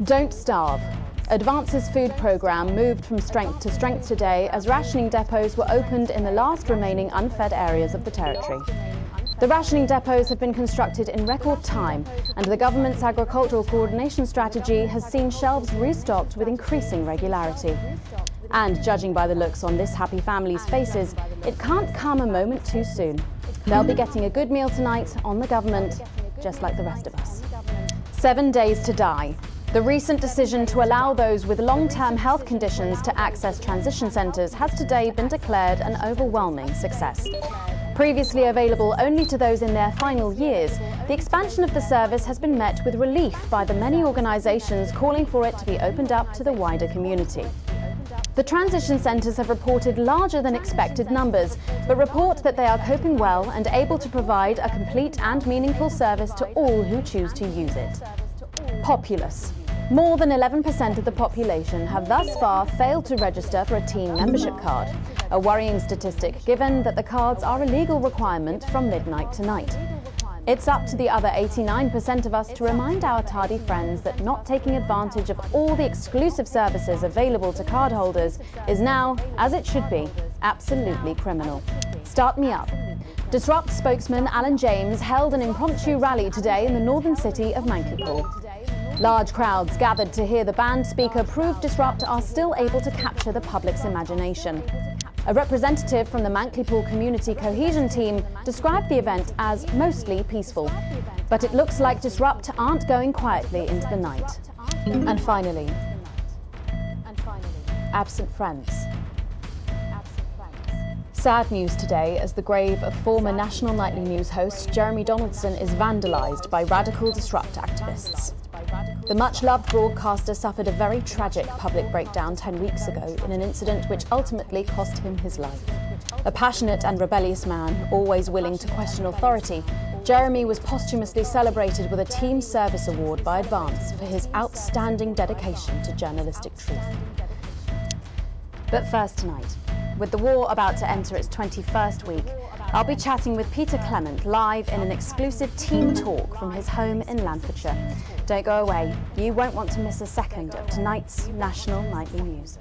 Don't starve. Advance's food programme moved from strength to strength today as rationing depots were opened in the last remaining unfed areas of the territory. The rationing depots have been constructed in record time, and the government's agricultural coordination strategy has seen shelves restocked with increasing regularity. And judging by the looks on this happy family's faces, it can't come a moment too soon. They'll be getting a good meal tonight on the government, just like the rest of us. 7 days to die. The recent decision to allow those with long-term health conditions to access transition centres has today been declared an overwhelming success. Previously available only to those in their final years, the expansion of the service has been met with relief by the many organisations calling for it to be opened up to the wider community. The transition centres have reported larger than expected numbers, but report that they are coping well and able to provide a complete and meaningful service to all who choose to use it. Populace. More than 11% of the population have thus far failed to register for a team membership card, a worrying statistic given that the cards are a legal requirement from midnight tonight. It's up to the other 89% of us to remind our tardy friends that not taking advantage of all the exclusive services available to cardholders is now, as it should be, absolutely criminal. Start me up. Disrupt spokesman Alan James held an impromptu rally today in the northern city of Mankipool. Large crowds gathered to hear the band speaker prove Disrupt are still able to capture the public's imagination. A representative from the Mankipool Community Cohesion Team described the event as mostly peaceful. But it looks like Disrupt aren't going quietly into the night. And finally, absent friends. Sad news today as the grave of former National Nightly News host Jeremy Donaldson is vandalised by radical Disrupt activists. The much-loved broadcaster suffered a very tragic public breakdown 10 weeks ago in an incident which ultimately cost him his life. A passionate and rebellious man, always willing to question authority, Jeremy was posthumously celebrated with a Team Service Award by Advance for his outstanding dedication to journalistic truth. But first tonight, with the war about to enter its 21st week, I'll be chatting with Peter Clement live in an exclusive team talk from his home in Lanfordshire. Don't go away. You won't want to miss a second of tonight's National Nightly News.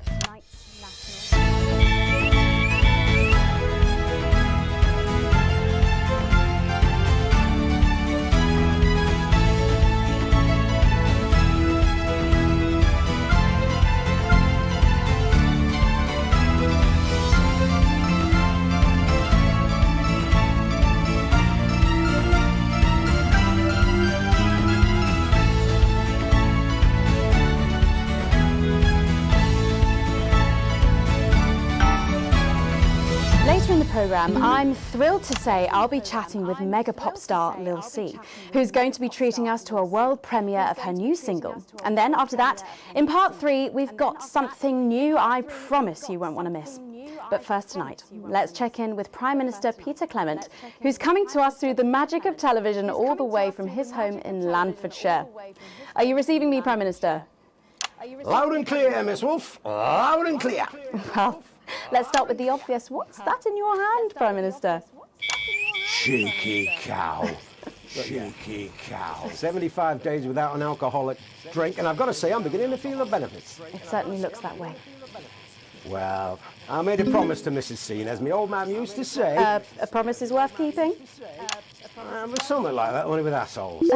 Programme, I'm thrilled to say I'll be chatting with mega pop star Lil C, who's going to be treating us to a world premiere of her new single. And then after that, in part 3, we've got something new I promise you won't want to miss. But first tonight, let's check in with Prime Minister Peter Clement, who's coming to us through the magic of television all the way from his home in Lanfordshire. Are you receiving me, Prime Minister? Loud and clear, Miss Wolf. Loud and clear. Well, let's start with the obvious. What's that in your hand, Prime Minister? Cheeky cow. Cheeky cow. 75 days without an alcoholic drink, and I've got to say, I'm beginning to feel the benefits. It certainly looks that way. Well, I made a promise to Mrs. C, and as my old man used to say... a promise is worth keeping? Something like that, only with assholes.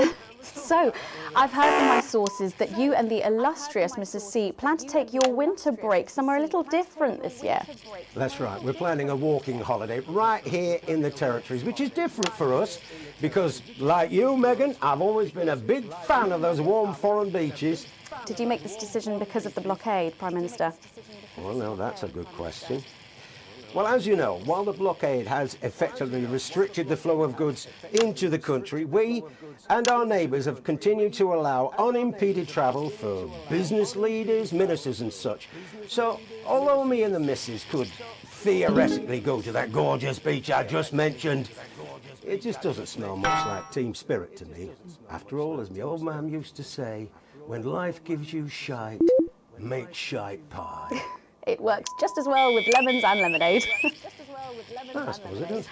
So, I've heard from my sources that you and the illustrious Mrs. C plan to take your winter break somewhere a little different this year. That's right. We're planning a walking holiday right here in the Territories, which is different for us because, like you, Megan, I've always been a big fan of those warm foreign beaches. Did you make this decision because of the blockade, Prime Minister? Well, no, that's a good question. Well, as you know, while the blockade has effectively restricted the flow of goods into the country, we and our neighbours have continued to allow unimpeded travel for business leaders, ministers and such. So, although me and the missus could theoretically go to that gorgeous beach I just mentioned, it just doesn't smell much like team spirit to me. After all, as my old man used to say, when life gives you shite, make shite pie. It works just as well with lemons and lemonade. I suppose it does.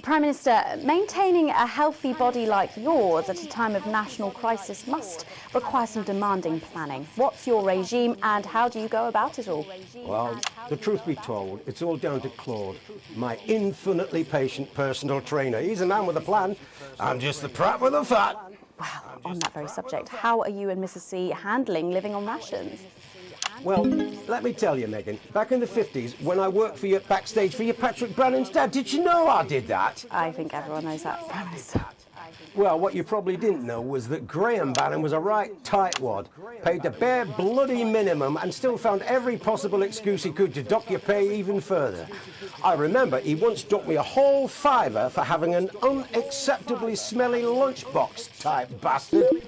Prime Minister, maintaining a healthy body like yours at a time of national crisis must require some demanding planning. What's your regime and how do you go about it all? Well, the truth be told, it's all down to Claude, my infinitely patient personal trainer. He's a man with a plan. I'm just the prat with the fat. Well, on that very subject, how are you and Mrs. C handling living on rations? Well, let me tell you, Megan, back in the 50s, when I worked for you backstage for your Patrick Brannan's dad, did you know I did that? I think everyone knows that, Prime Minister. Well, what you probably didn't know was that Graham Bannon was a right tightwad, paid the bare bloody minimum and still found every possible excuse he could to dock your pay even further. I remember he once docked me a whole $5 for having an unacceptably smelly lunchbox type bastard.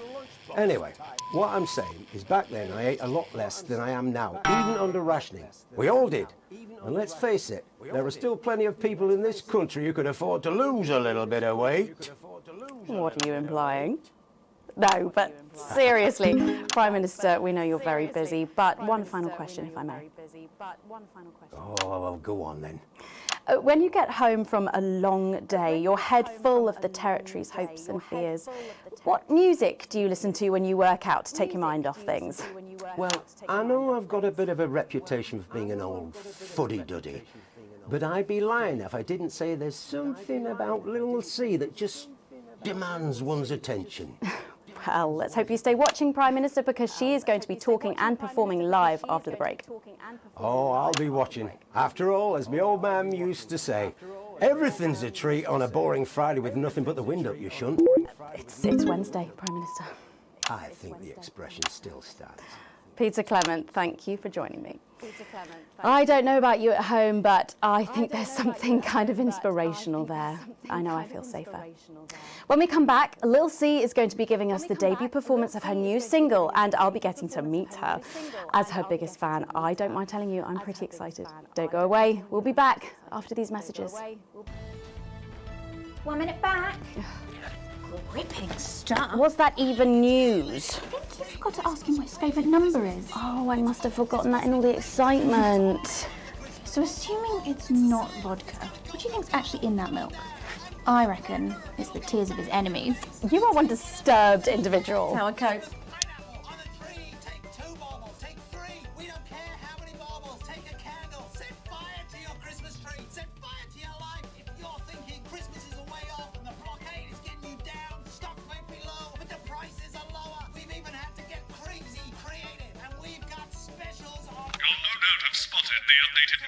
Anyway, what I'm saying is back then I ate a lot less than I am now, even under rationing. We all did. And let's face it, there are still plenty of people in this country who could afford to lose a little bit of weight. What are you implying? No, but seriously, Prime Minister, we know you're very busy, but one final question, if I may. Oh, well, go on then. When you get home from a long day, your head full of the territory's hopes and fears, what music do you listen to when you work out to take your mind off things? Well, I know I've got a bit of a reputation for being an old fuddy-duddy, but I'd be lying if I didn't say there's something about Little C that just demands one's attention. Well, let's hope you stay watching, Prime Minister, because she is going to be talking and performing live after the break. Oh, I'll be watching. After all, as my old man used to say, everything's a treat on a boring Friday with nothing but the wind up your shunt. It's Wednesday, Prime Minister. I think the expression still stands. Peter Clement, thank you for joining me. I don't know about you at home, but I think there's something kind of inspirational there. I know I feel safer. When we come back, Lil C is going to be giving us the debut performance of her new single, and I'll be getting to meet her. As her biggest fan, I don't mind telling you, I'm pretty excited. Don't go away. We'll be back after these messages. 1 minute back. Gripping stuff. Was that even news? I think you forgot to ask him what his favourite number is. Oh, I must have forgotten that in all the excitement. So assuming it's not vodka, what do you think's actually in that milk? I reckon it's the tears of his enemies. You are one disturbed individual. That's how I cope.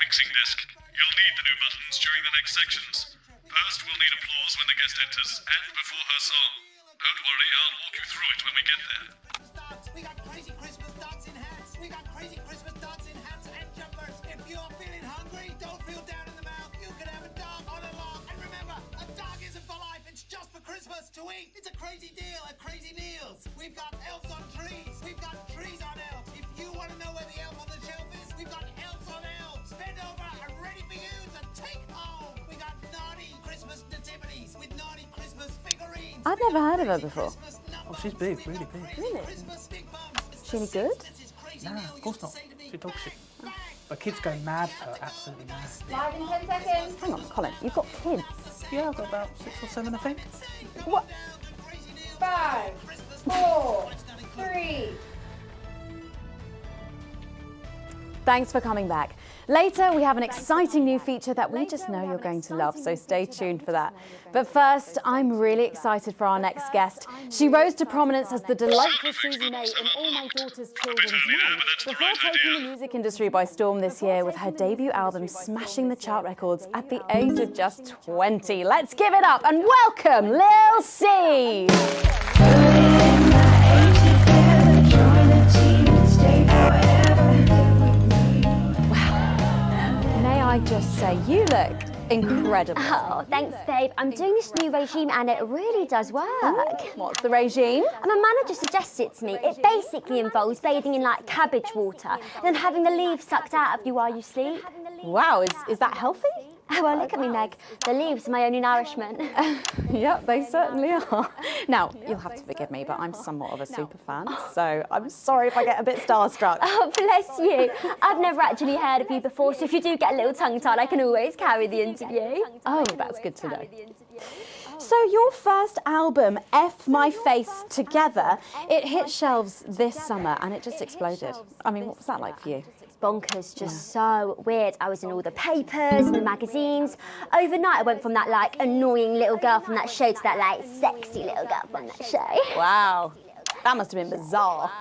Mixing disc. You'll need the new buttons during the next sections. First, we'll need applause when the guest enters and before her song. Don't worry, I'll walk you through it when we get there. We got crazy Christmas dancing hats. We got crazy Christmas dancing hats and jumpers. If you're feeling hungry, don't feel down in the mouth. You can have a dog on a log. And remember, a dog isn't for life. It's just for Christmas to eat. It's a crazy deal at Crazy Meals. We've got elves on trees. We've got trees on elves. If you want to know where the elf on the shelf is, we've got elves on elves. Bend over and ready for you to take home. We got naughty Christmas nativities with naughty Christmas figurines. I've never heard of her before. Oh, she's big, really big. Really? Is she any good? Nah, of course not. She's dog shit. But kids go mad for her, absolutely mad. Live in 10 seconds. Hang on, Colin, you've got kids. Yeah, I've got about 6 or 7, I think. What? 5, 4, 3. Thanks for coming back. Later, we have an exciting new feature that we just know you're going to love, so stay tuned for that. But first, I'm really excited for our next guest. She rose to prominence as the delightful Susie May in All My Daughter's Children's Men, before taking the music industry by storm this year with her debut album smashing the chart records at the age of just 20. Let's give it up and welcome Lil C. I just say, you look incredible. Oh, thanks, babe. I'm doing this new regime and it really does work. What's the regime? My manager suggested it to me. It basically involves bathing in like cabbage water and then having the leaves sucked out of you while you sleep. Wow, is that healthy? Well, look at me, Meg. The leaves are my only nourishment. Yep, they certainly are. Now, you'll have to forgive me, but I'm somewhat of a super fan, so I'm sorry if I get a bit starstruck. Oh, bless you. I've never actually heard of you before, so if you do get a little tongue-tied, I can always carry the interview. Oh, that's good to know. So your first album, F My Face Together, it hit shelves this summer and it just exploded. I mean, what was that like for you? Bonkers, just so weird. I was in all the papers and the magazines. Overnight, I went from that like annoying little girl from that show to that like sexy little girl from that show. Wow, that must have been bizarre.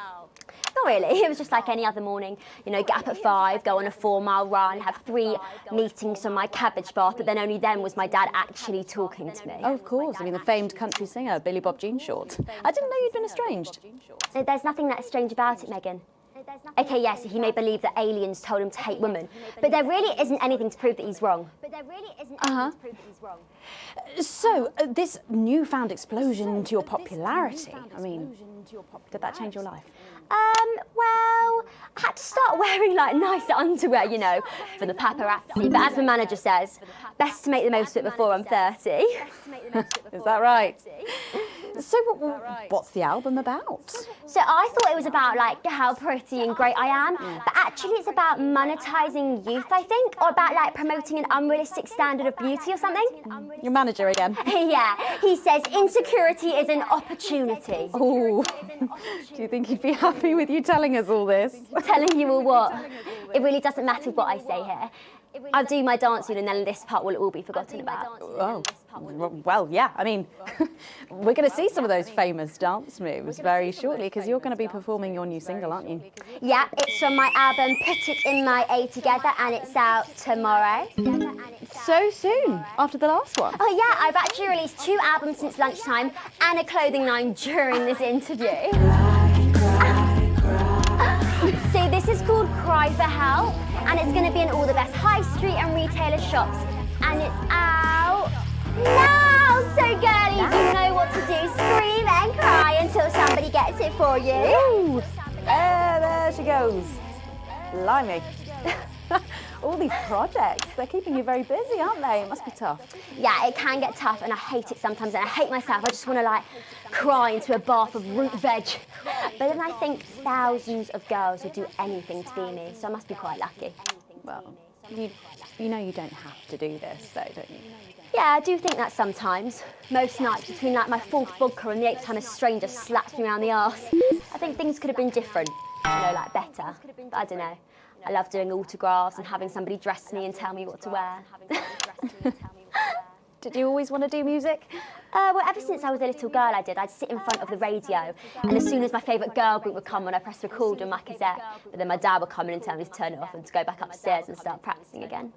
Not really, it was just like any other morning. You know, get up at 5, go on a 4-mile run, have 3 meetings on my cabbage bath, but then only then was my dad actually talking to me. Oh, of course. I mean, the famed country singer, Billy Bob Jeanshort. I didn't know you'd been estranged. There's nothing that strange about it, Megan. Okay, yes, he may believe that aliens told him to hate women, but there really isn't anything to prove that he's wrong. So, this newfound explosion to your popularity, I mean, did that change your life? Well, I had to start wearing like nicer underwear, you know, for the paparazzi. But as my manager says, best to make the most of it before I'm 30. Is that right? So what's the album about? So I thought it was about like how pretty and great I am, but actually it's about monetizing youth, I think, or about like promoting an unrealistic standard of beauty or something. Your manager again? Yeah, he says insecurity is an opportunity. Oh, do you think he'd be happy with you telling us all this? Telling you all what? It really doesn't matter what I say here. I'll do my dance and then this part will all be forgotten about. Oh, well, yeah. I mean, we're going to see some of those famous dance moves very shortly because you're going to be performing your new single, aren't you? Yeah, it's from my album Put It In My A Together and it's out tomorrow. So soon, after the last one? Oh yeah, I've actually released 2 albums since lunchtime and a clothing line during this interview. So this is called Cry for Help and it's going to be in all the best high street and retailer shops and it's out now. So girlies, you know what to do. Scream and cry until somebody gets it for you. Ooh, there she goes. Blimey. All these projects, they're keeping you very busy, aren't they? It must be tough. Yeah, it can get tough and I hate it sometimes and I hate myself. I just want to like cry into a bath of root veg. But then I think thousands of girls would do anything to be me, so I must be quite lucky. Well, you know you don't have to do this though, don't you? Yeah, I do think that sometimes. Most nights between like my 4th vodka and the 8th time a stranger slaps me around the arse. I think things could have been different, you know, like better. But I don't know. I love doing autographs and having somebody dress me and tell me what to wear. Did you always want to do music? Well, ever since I was a little girl, I did. I'd sit in front of the radio, and as soon as my favourite girl group would come on, I'd press record on my cassette. But then my dad would come in and tell me to turn it off and to go back upstairs and start practicing again.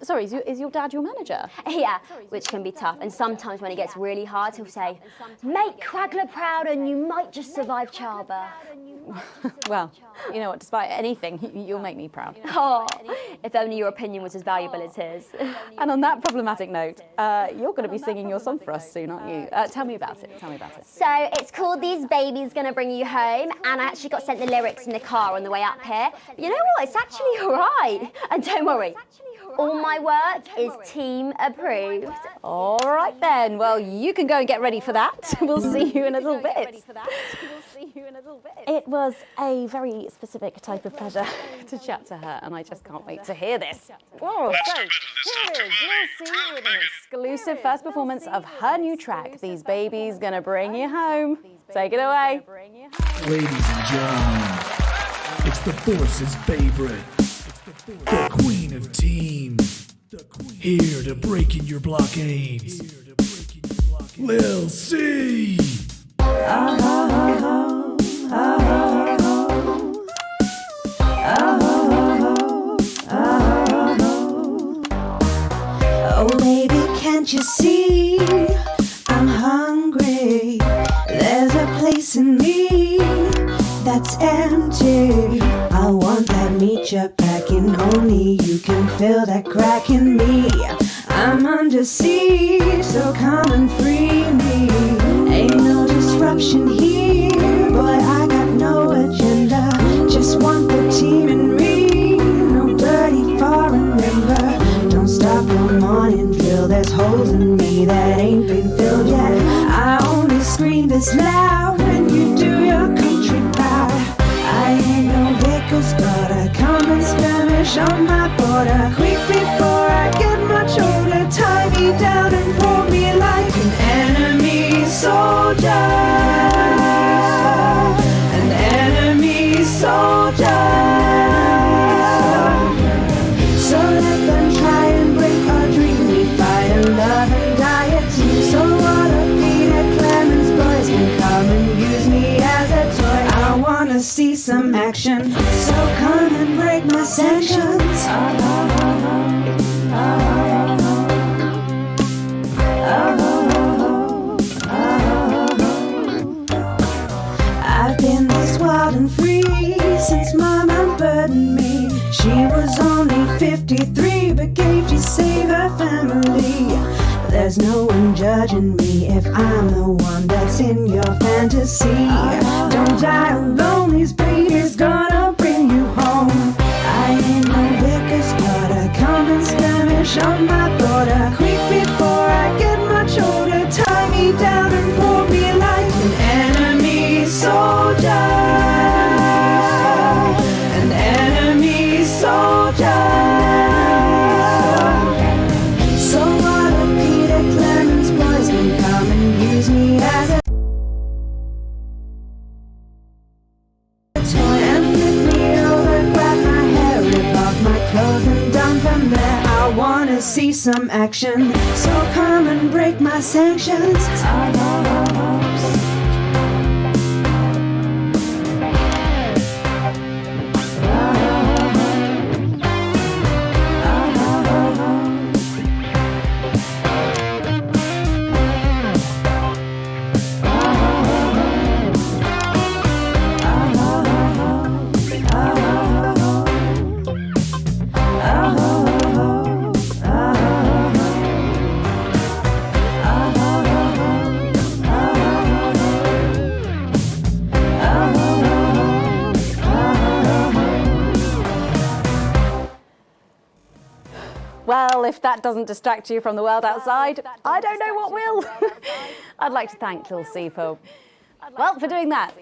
Sorry, is your dad your manager? Yeah, which can be tough. And sometimes when it gets really hard, he'll say, "Make Cragler proud, and you might just survive childbirth." Well, you know what? Despite anything, you'll make me proud. Oh, if only your opinion was as valuable as his. And on that problematic note, you're going to be singing your song for us soon, aren't you? Tell me about it. So it's called These Babies Gonna Bring You Home, and I actually got sent the lyrics in the car on the way up here. But you know what? It's actually all right. And don't worry, all my work is team approved. All right then. Well, you can go and get ready for that. We'll see you in a little bit. It was a very specific type of pleasure to chat to her, and I just can't wait to hear this. Oh, so here is Lucy with an exclusive first performance of her new track, These Babies Gonna Bring You Home. Take it away. Ladies and gentlemen, it's the Force's favorite, the Queen of Teams, here to break in your blockades, Lil C. Oh baby, can't you see I'm hungry? There's a place in me that's empty. I want that meat you're packing, only you can fill that crack in me. I'm under siege, so come and free me. Ain't no disruption here, boy, I got no agenda. Just want the team and me, no dirty foreign member. Don't stop your morning drill, there's holes in me that ain't been filled yet. I only scream this loud when you do your country proud. I ain't no Vickers daughter, come and skirmish on my border. Quick before I get much older, tie me down and pull me like an enemy soldier. An enemy soldier. So let them try and break our dream. We fight and love and die a team. So what a Peter Clemens boys can come and use me as a toy. I wanna see some action, so come and break my sanctions. I've been this wild and free since Mama burdened me. She was only 53, but gave to save her family. There's no one judging me if I'm the one that's in your fantasy. Don't die alone, these babies gonna bring you home. I ain't no Vickers daughter, come and skirmish on my border. Quick before I get much older, tie me down and pull me wanna see some action, so come and break my sanctions. Well, if that doesn't distract you from the world outside, I don't know what will. I'd like to thank Lil C for doing that.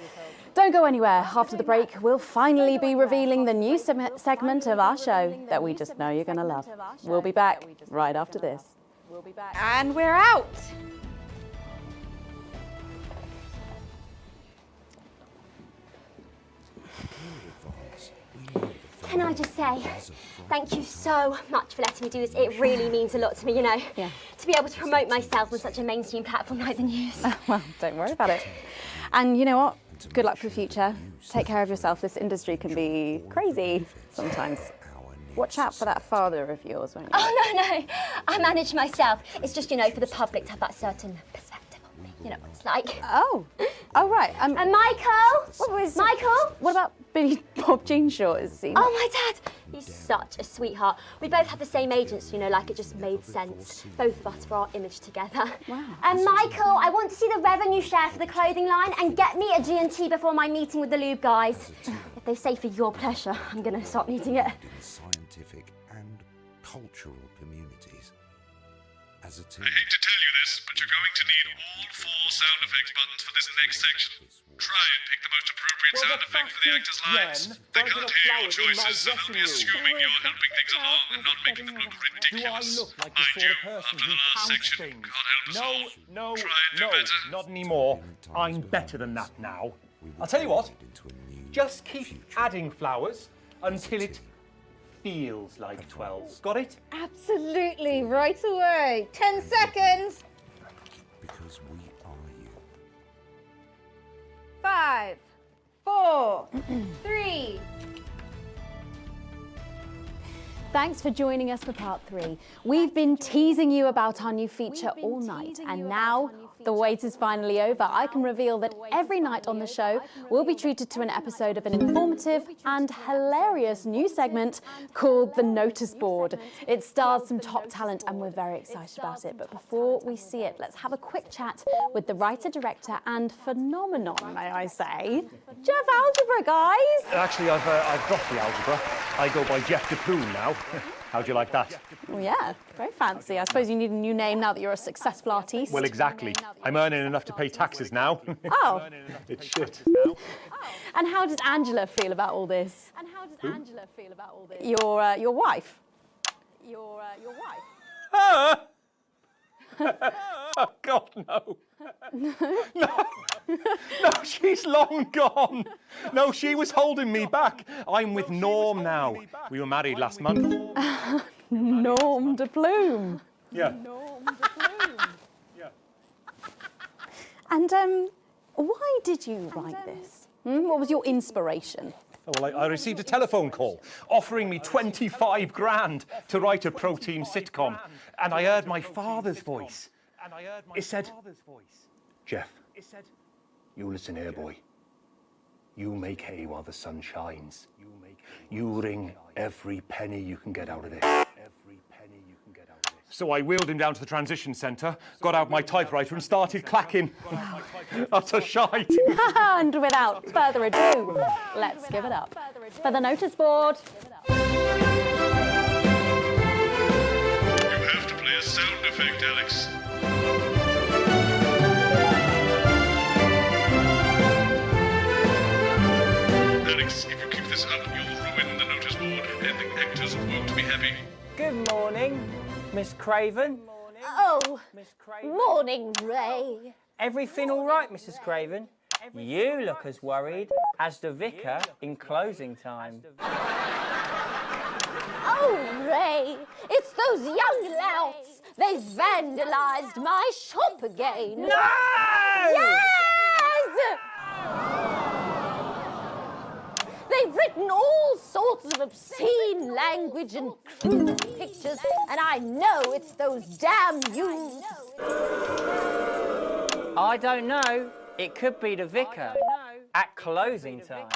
Don't go anywhere. After the break, we'll finally be revealing the new segment of our show that we just know you're going to love. We'll be back right after this. And we're out. Can I just say, thank you so much for letting me do this. It really means a lot to me, you know. Yeah. To be able to promote myself on such a mainstream platform like the news. Well, don't worry about it. And you know what? Good luck for the future. Take care of yourself. This industry can be crazy sometimes. Watch out for that father of yours, won't you? Oh, no. I manage myself. It's just, you know, for the public to have that certain perspective on me. You know what it's like. Oh, right. And Michael? Michael? What about Billy Bob Jean Short? Is he? Oh, my dad. He's such a sweetheart. We both had the same agents, you know, like it just made sense. Both of us for our image together. Wow. And Michael, I want to see the revenue share for the clothing line and get me a G&T before my meeting with the lube guys. If they say for your pleasure, I'm going to start needing it. Scientific and cultural communities. As a team, I hate to tell you this, but you're going to need all 4 sound effects buttons for this next section. Try and pick the most appropriate sound effect for the actors' lives. They can't hear your choices, so they'll be assuming you're helping things along and not making them look ridiculous. Mind you, after the last section, can't help us all. No, Try and do better. not anymore. I'm better than that now. I'll tell you what, just keep adding flowers until it feels like 12. Got it? Absolutely, right away. 10 seconds. because we are you. 5, 4, 3. Thanks for joining us for part 3. We've been teasing you about our new feature all night, and now the wait is finally over. I can reveal that every night on the show, we'll be treated to an episode of an informative and hilarious new segment called The Notice Board. It stars some top talent, and we're very excited about it. But before we see it, let's have a quick chat with the writer, director, and phenomenon, may I say, Jeff Algebra, guys. Actually, I've dropped the algebra. I go by Jeff DePloon now. How'd you like that? Well, yeah, very fancy. I suppose you need a new name now that you're a successful artiste. Well, exactly. I'm earning enough to pay taxes now. Oh. It's shit. And how does Angela feel about all this? Your wife. Your wife. Ah! Oh, God, no. No, she's long gone. No, she was holding me back. I'm with Norm now. We were married last month. Norm de Plume. Yeah. And why did you write this? What was your inspiration? Well, I received a telephone call offering me 25 grand to write a pro-team sitcom. And I heard my father's voice. It said, Jeff, you listen here, boy. You make hay while the sun shines. You wring every penny you can get out of this. So I wheeled him down to the transition centre, got out my typewriter and started clacking. Utter shite. And without further ado, let's give it up for the notice board. You have to play a sound effect, Alex. Alex, if you keep this up, you'll ruin the notice board, and the actors won't be happy. Good morning, Miss Craven. Oh, morning, Ray. Everything all right, Mrs. Craven? You look as worried as the vicar in closing time. Oh, Ray, it's those young louts. They've vandalised my shop again. No! Yes! They've written all sorts of obscene language and crude pictures, and I know it's those damn youths. I don't know. It could be the vicar at closing time.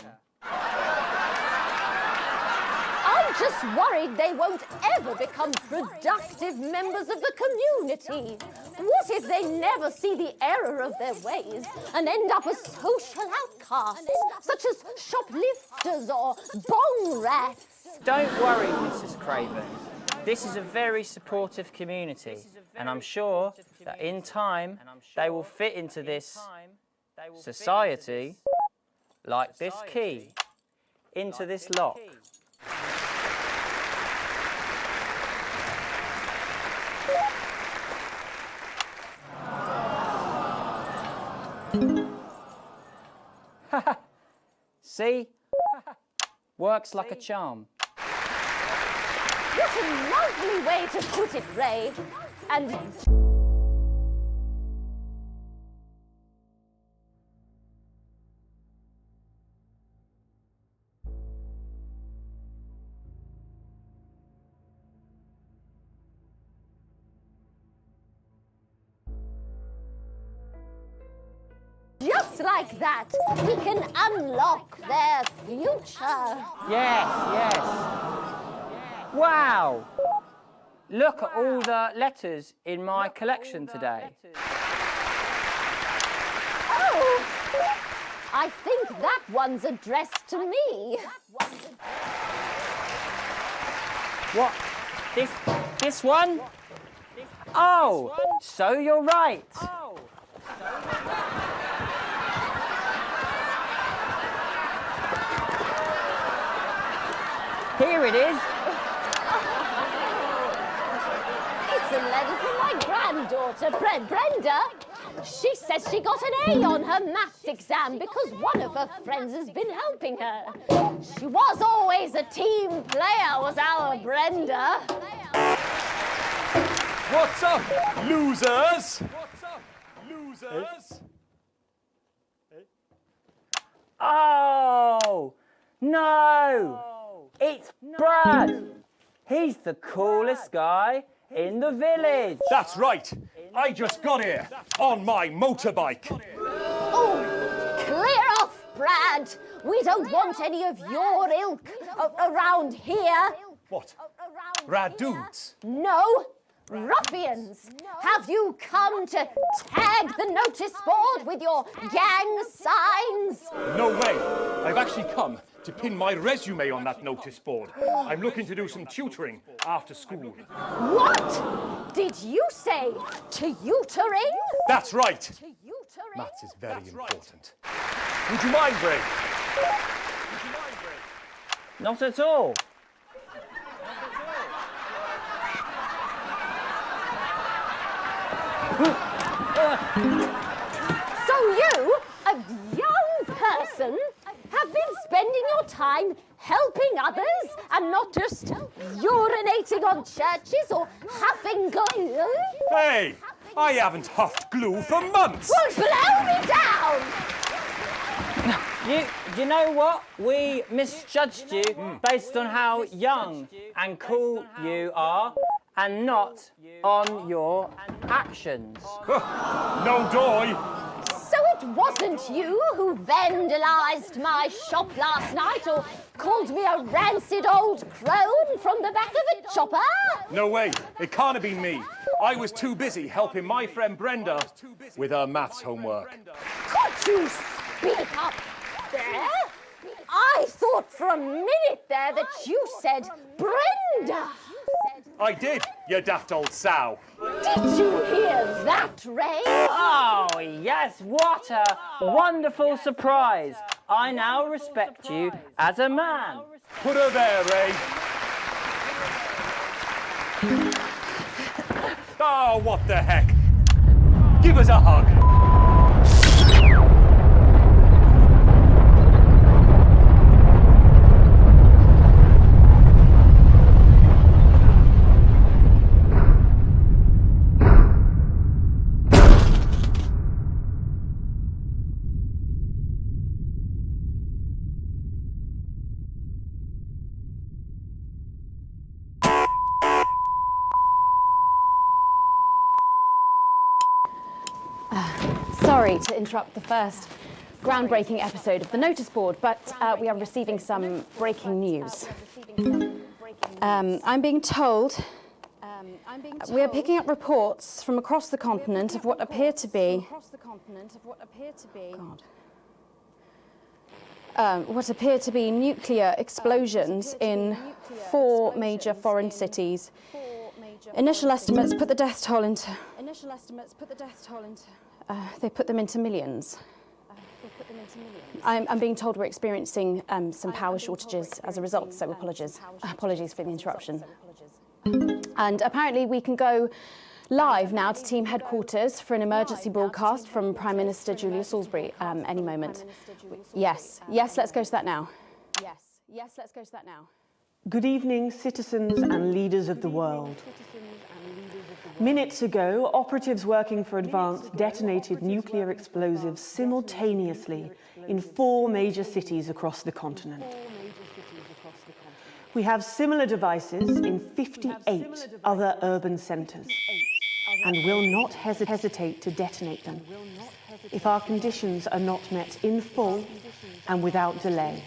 I'm just worried they won't ever become productive members of the community. What if they never see the error of their ways and end up as social outcasts, such as shoplifters or bong rats? Don't worry, Mrs. Craven. This is a very supportive community, and I'm sure that in time they will fit into this society like this key into this lock. See? Works like a charm. What a lovely way to put it, Ray. And just like that, we can unlock their future. Yes, yes. Wow! Look at all the letters in my collection today. Oh! I think that one's addressed to me. What? This one? Oh, so you're right. Here it is. It's a letter from my granddaughter, Brenda. She says she got an A on her maths exam because one of her friends has been helping her. She was always a team player, was our Brenda. What's up, losers? What's up, losers? Oh, no. It's Brad. He's the coolest guy in the village. That's right. I just got here on my motorbike. Oh, clear off, Brad. We don't want any of your ilk around here. What? Rad dudes? No, ruffians. Have you come to tag the notice board with your gang signs? No way. I've actually come to pin my resume on that notice board. I'm looking to do some tutoring after school. What? Did you say tutoring? That's right. Maths is very important. Would you mind, Bray? Not at all. So you, a young person, have been spending your time helping others and not just urinating on churches or huffing glue? Hey, I haven't huffed glue for months. Well, blow me down! You know what? We misjudged you based on how young and cool you are and not on your actions. No doy. So it wasn't you who vandalised my shop last night or called me a rancid old crone from the back of a chopper? No way. It can't have been me. I was too busy helping my friend Brenda with her maths homework. Could you speak up there? I thought for a minute there that you said Brenda. I did, you daft old sow. Did you hear that, Ray? Oh, yes, what a wonderful surprise. I now respect you as a man. Put her there, Ray. Oh, what the heck? Give us a hug. Sorry to interrupt the first groundbreaking episode of the notice board, but we are receiving some breaking news. I'm being told we are picking up reports from across the continent of what appear to be what appear to be nuclear explosions in 4 major foreign cities. Initial estimates put the death toll into. They put them into millions. I'm being told we're experiencing some power shortages as a result, so apologies for the interruption. And apparently we can go live now to team headquarters for an emergency broadcast from Prime Minister Julia Salisbury any moment. Yes, let's go to that now. Yes, let's go to that now. Good evening, citizens and leaders of the world. Minutes ago, operatives working for Advance detonated nuclear explosives simultaneously in 4 major cities across the continent. We have similar devices in 58 other urban centres and will not hesitate to detonate them if our conditions are not met in full and without delay.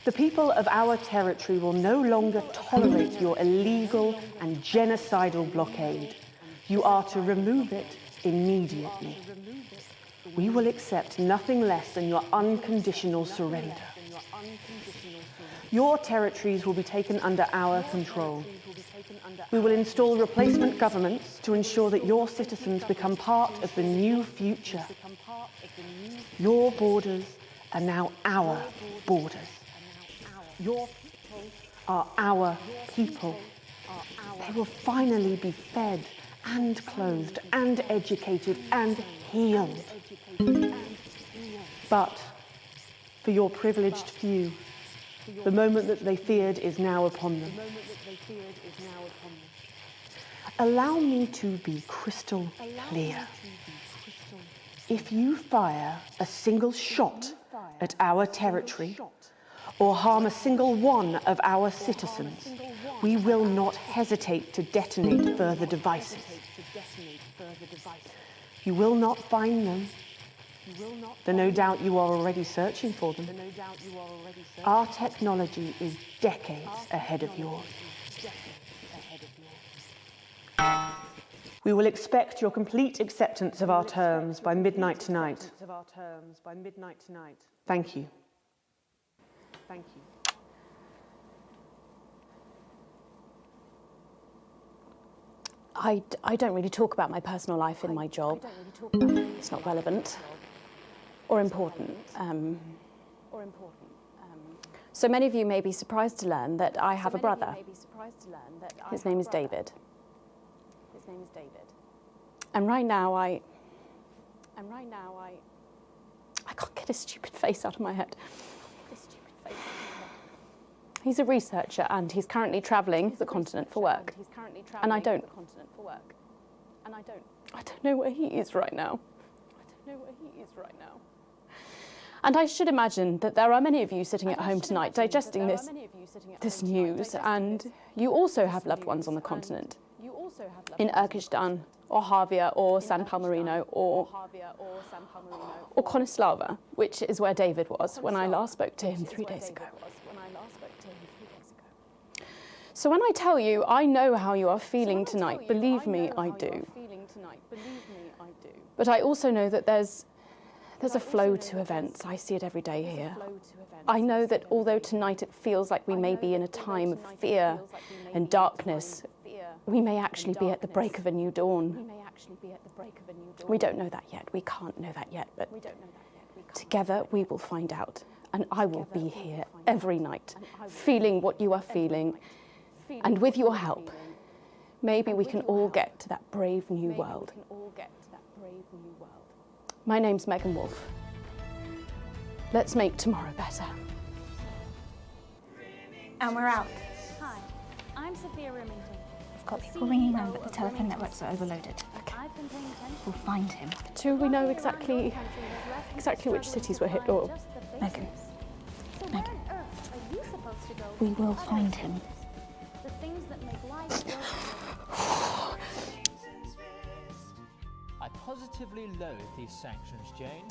The people of our territory will no longer tolerate your illegal and genocidal blockade. You are to remove it immediately. We will accept nothing less than your unconditional surrender. Your territories will be taken under our control. We will install replacement governments to ensure that your citizens become part of the new future. Your borders are now our borders. Your people are our people. They will finally be fed and clothed and educated and healed. But for your privileged few, the moment that they feared is now upon them. Allow me to be crystal clear. If you fire a single shot at our territory, or harm a single one of our citizens, we will not hesitate to detonate further devices. You will not find them, though no doubt you are already searching for them. Our technology is decades ahead of yours. We will expect your complete acceptance of our terms by midnight tonight. Thank you. Thank you. I don't really talk about my personal life in my job. It's not relevant or important. So many of you may be surprised to learn that I have a brother. His name is David. And right now I can't get his stupid face out of my head. He's a researcher and he's currently travelling the continent for work. And I don't know where he is right now. And I should imagine that there are many of you sitting at home tonight digesting this news, and you also have loved ones on the continent. In Urkistan, or Havia, or San Palmerino, or Konislava, which is where David was when I last spoke to him 3 days ago. So when I tell you I know how you are feeling tonight, believe me, I do. But I also know that there's a flow to events. I see it every day here. I know that although tonight it feels like we may be in a time of fear and darkness, we may actually be at the break of a new dawn. We don't know that yet. We can't know that yet, but together we will find out. And I will be here every night, feeling what you are feeling. And with your help, maybe we can all get to that brave new world. My name's Megan Wolf. Let's make tomorrow better. And we're out. Hi, I'm Sophia Remington. We've got people ringing in, but the telephone networks are overloaded. Okay. We'll find him. Do we know exactly which cities were hit, or? Megan. We will find him. The things that make life worth I positively loathe these sanctions, Jane.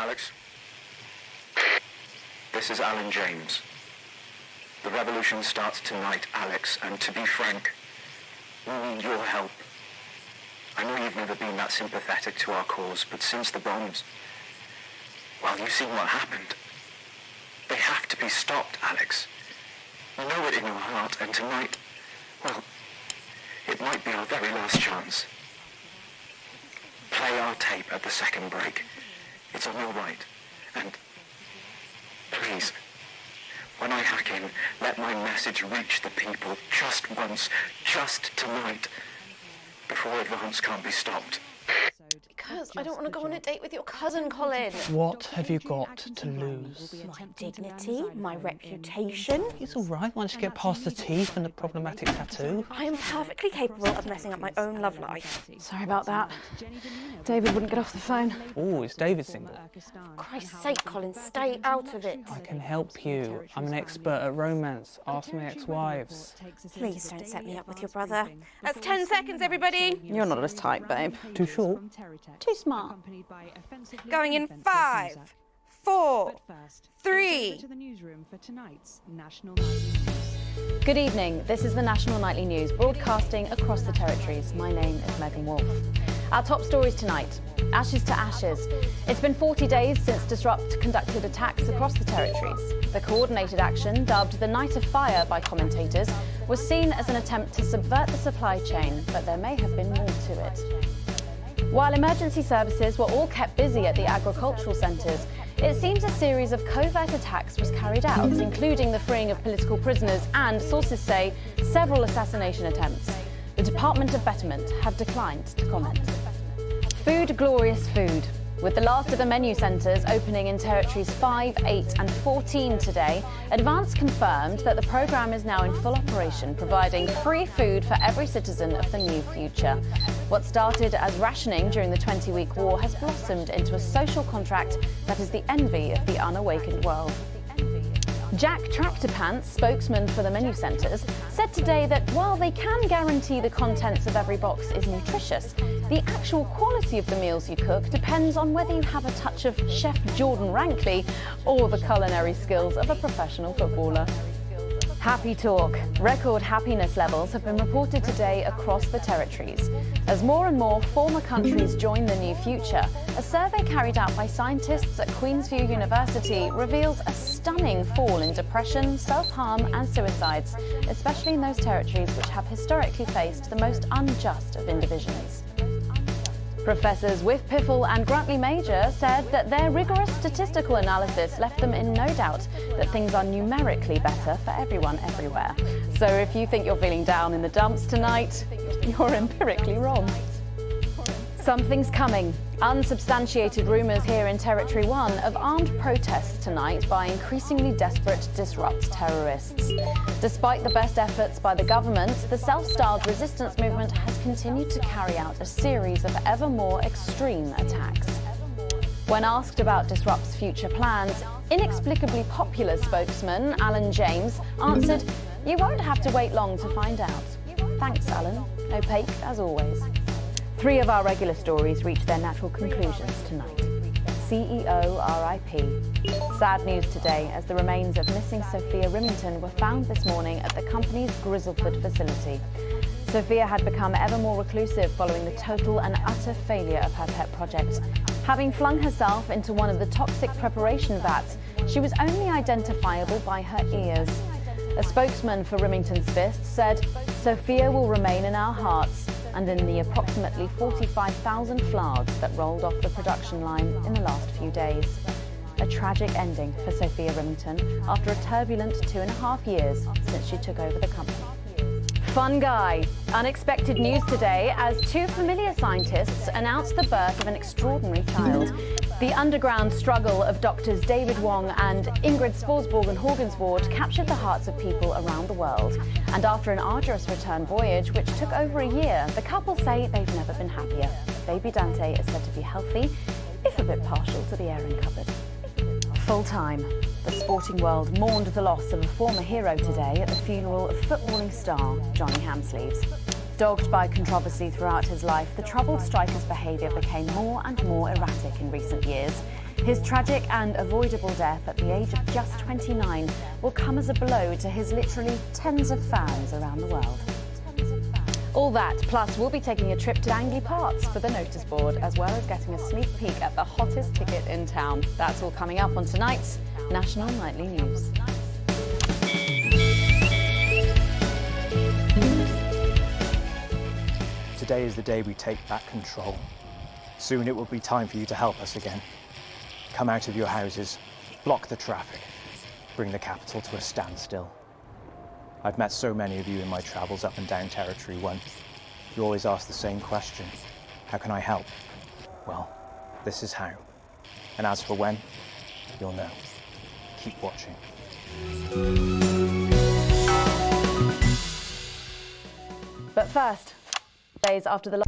Alex. This is Alan James. The revolution starts tonight, Alex, and to be frank, we need your help. I know you've never been that sympathetic to our cause, but since the bombs, well, you've seen what happened. They have to be stopped, Alex. You know it in your heart, and tonight, well, it might be our very last chance. Play our tape at the second break. It's on your right. And please, when I hack in, let my message reach the people just once, just tonight, before advance can't be stopped. Because I don't want to go on a date with your cousin, Colin. What have you got to lose? My dignity, my reputation. It's all right once you get past the teeth and the problematic tattoo. I am perfectly capable of messing up my own love life. Sorry about that. David wouldn't get off the phone. Oh, is David single? For Christ's sake, Colin, stay out of it. I can help you. I'm an expert at romance. Ask my ex-wives. Please don't set me up with your brother. That's 10 seconds, everybody. You're not as tight, babe. Too short? Too smart. Going in 5, 4, 3. Good evening. This is the National Nightly News, broadcasting across the territories. My name is Megan Wolf. Our top stories tonight. Ashes to ashes. It's been 40 days since Disrupt conducted attacks across the territories. The coordinated action, dubbed the Night of Fire by commentators, was seen as an attempt to subvert the supply chain, but there may have been more to it. While emergency services were all kept busy at the agricultural centres, it seems a series of covert attacks was carried out, including the freeing of political prisoners and, sources say, several assassination attempts. The Department of Betterment have declined to comment. Food, glorious food. With the last of the menu centres opening in territories 5, 8 and 14 today, Advance confirmed that the programme is now in full operation, providing free food for every citizen of the new future. What started as rationing during the 20-week war has blossomed into a social contract that is the envy of the unawakened world. Jack Tractorpants, spokesman for the menu centres, said today that while they can guarantee the contents of every box is nutritious, the actual quality of the meals you cook depends on whether you have a touch of Chef Jordan Rankley or the culinary skills of a professional footballer. Happy talk. Record happiness levels have been reported today across the territories. As more and more former countries join the new future, a survey carried out by scientists at Queensview University reveals a stunning fall in depression, self-harm and suicides, especially in those territories which have historically faced the most unjust of indivisions. Professors Whiff Piffle and Grantley Major said that their rigorous statistical analysis left them in no doubt that things are numerically better for everyone everywhere. So if you think you're feeling down in the dumps tonight, you're empirically wrong. Something's coming. Unsubstantiated rumours here in Territory 1 of armed protests tonight by increasingly desperate Disrupt terrorists. Despite the best efforts by the government, the self-styled resistance movement has continued to carry out a series of ever more extreme attacks. When asked about Disrupt's future plans, inexplicably popular spokesman Alan James answered, "You won't have to wait long to find out." Thanks, Alan. Opaque as always. 3 of our regular stories reach their natural conclusions tonight. CEO RIP. Sad news today as the remains of missing Sophia Rimington were found this morning at the company's Grizzleford facility. Sophia had become ever more reclusive following the total and utter failure of her pet project. Having flung herself into one of the toxic preparation vats, she was only identifiable by her ears. A spokesman for Rimington's Fist said, "Sophia will remain in our hearts and in the approximately 45,000 flards that rolled off the production line in the last few days." A tragic ending for Sophia Rimington after a turbulent 2.5 years since she took over the company. Fun guy. Unexpected news today as 2 familiar scientists announced the birth of an extraordinary child. The underground struggle of doctors David Wong and Ingrid Sporsborg and Horgensvoort captured the hearts of people around the world. And after an arduous return voyage, which took over a year, the couple say they've never been happier. Baby Dante is said to be healthy, if a bit partial to the airing cupboard. Full time. The sporting world mourned the loss of a former hero today at the funeral of footballing star Johnny Hamsleeves. Dogged by controversy throughout his life, the troubled striker's behaviour became more and more erratic in recent years. His tragic and avoidable death at the age of just 29 will come as a blow to his literally tens of fans around the world. All that, plus we'll be taking a trip to Angley Parks for the notice board, as well as getting a sneak peek at the hottest ticket in town. That's all coming up on tonight's National Nightly News. Today is the day we take back control. Soon it will be time for you to help us again. Come out of your houses, block the traffic, bring the capital to a standstill. I've met so many of you in my travels up and down Territory 1. You always ask the same question: how can I help? Well, this is how. And as for when, you'll know. Keep watching. But first, days after the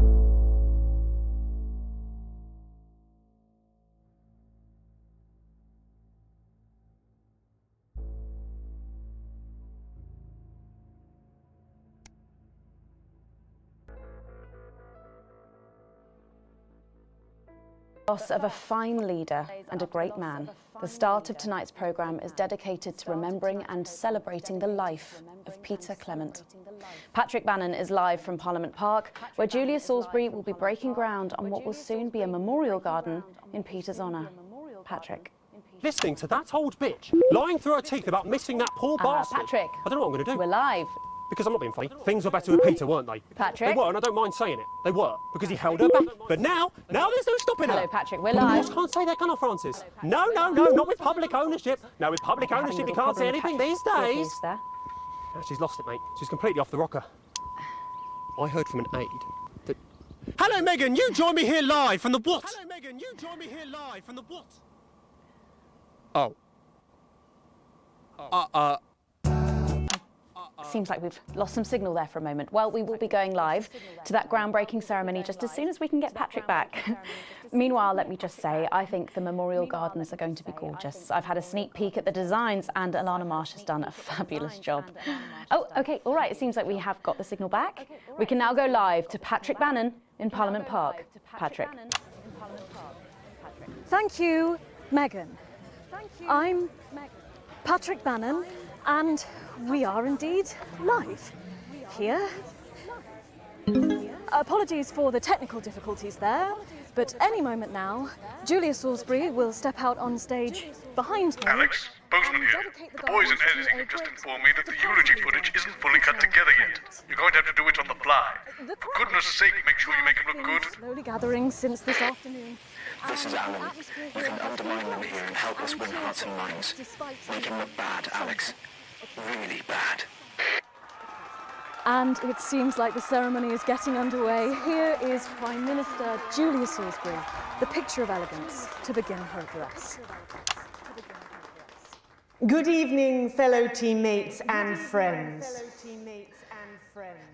loss of a fine leader and a great man, the start of tonight's programme is dedicated to remembering and celebrating the life of Peter Clement. Patrick Bannon is live from Parliament Park, where Julia Salisbury will be breaking ground on what will soon be a memorial garden in Peter's honour. Patrick. Listening to that old bitch lying through her teeth about missing that poor bastard. Patrick. I don't know what I'm going to do. We're live. Because I'm not being funny. Things were better with Peter, weren't they? Patrick. They were, and I don't mind saying it. They were, because he held her back. But now there's no stopping her. Hello, Patrick, we're But live. the can't say that, can I, Francis? No, not with public ownership. No, with public ownership, you can't say anything these days. There. No, she's lost it, mate. She's completely off the rocker. I heard from an aide that... Hello, Megan, you join me here live from the what? Hello, Megan, you join me here live from the what? Oh. Seems like we've lost some signal there for a moment. Well, we will be going live to that groundbreaking ceremony just as soon as we can get Patrick back. Meanwhile, let me just say, I think the memorial gardens are going to be gorgeous. I've had a sneak peek at the designs and Alana Marsh has done a fabulous job. Oh, OK, all right, it seems like we have got the signal back. We can now go live to Patrick Bannon in Parliament Park. Patrick. Thank you, Megan. I'm Patrick Bannon, and we are indeed live here. Apologies for the technical difficulties there, but any moment now, Julia Salisbury will step out on stage behind me. Alex, Bozeman here. The boys in editing have just informed me that the eulogy footage isn't fully cut together yet. You're going to have to do it on the fly. For goodness sake, make sure you make it look good. Slowly gathering since this afternoon. This is Alan. You can undermine them here and help us win hearts and minds. Make him look bad, Alex. Really bad. And it seems like the ceremony is getting underway. Here is Prime Minister Julia Salisbury, the picture of elegance, to begin her address. Good evening, fellow teammates and friends.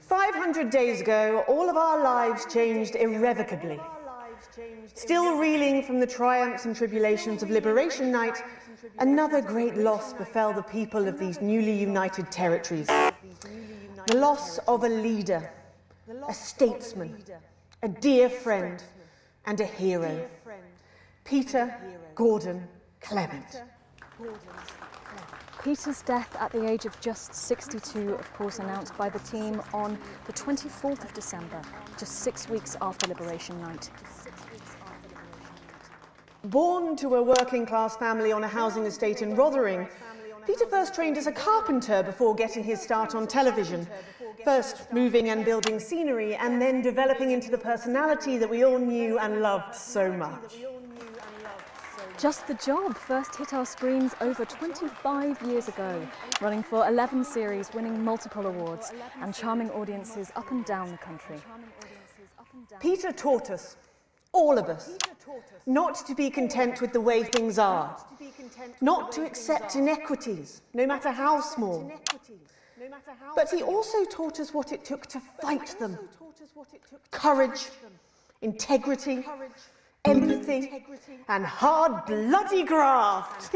500 days ago, all of our lives changed irrevocably. Still reeling from the triumphs and tribulations of Liberation Night, another great loss befell the people of these newly united territories. The loss of a leader, a statesman, a dear friend, and a hero. Peter Gordon Clement. Peter's death at the age of just 62, of course, announced by the team on the 24th of December, just 6 weeks after Liberation Night. Born to a working-class family on a housing estate in Rotherham, Peter first trained as a carpenter before getting his start on television. First moving and building scenery, and then developing into the personality that we all knew and loved so much. Just the Job first hit our screens over 25 years ago, running for 11 series, winning multiple awards, and charming audiences up and down the country. Peter taught us, all of us, not to be content with the way things are, not to accept inequities, no matter how small. But he also taught us what it took to fight them. Courage, integrity, empathy, and hard, bloody graft.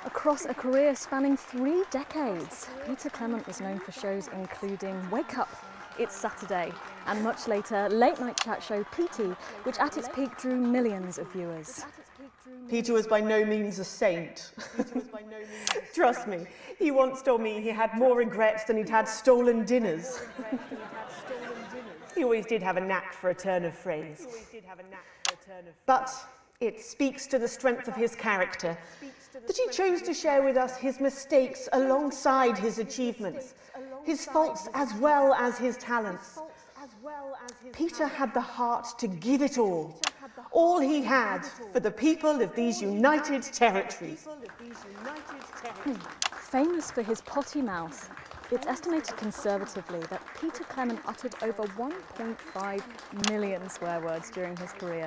Across a career spanning 3 decades, Peter Clement was known for shows including Wake Up, It's Saturday, and much later, late-night chat show PT, which at its peak drew millions of viewers. Peter was by no means a saint. Trust me, he once told me he had more regrets than he'd had stolen dinners. He always did have a knack for a turn of phrase. But it speaks to the strength of his character that he chose to share with us his mistakes alongside his achievements, his faults as well as his talents. Peter had the heart to give it all he had for the people of these united territories. Famous for his potty mouth, it's estimated conservatively that Peter Clement uttered over 1.5 million swear words during his career,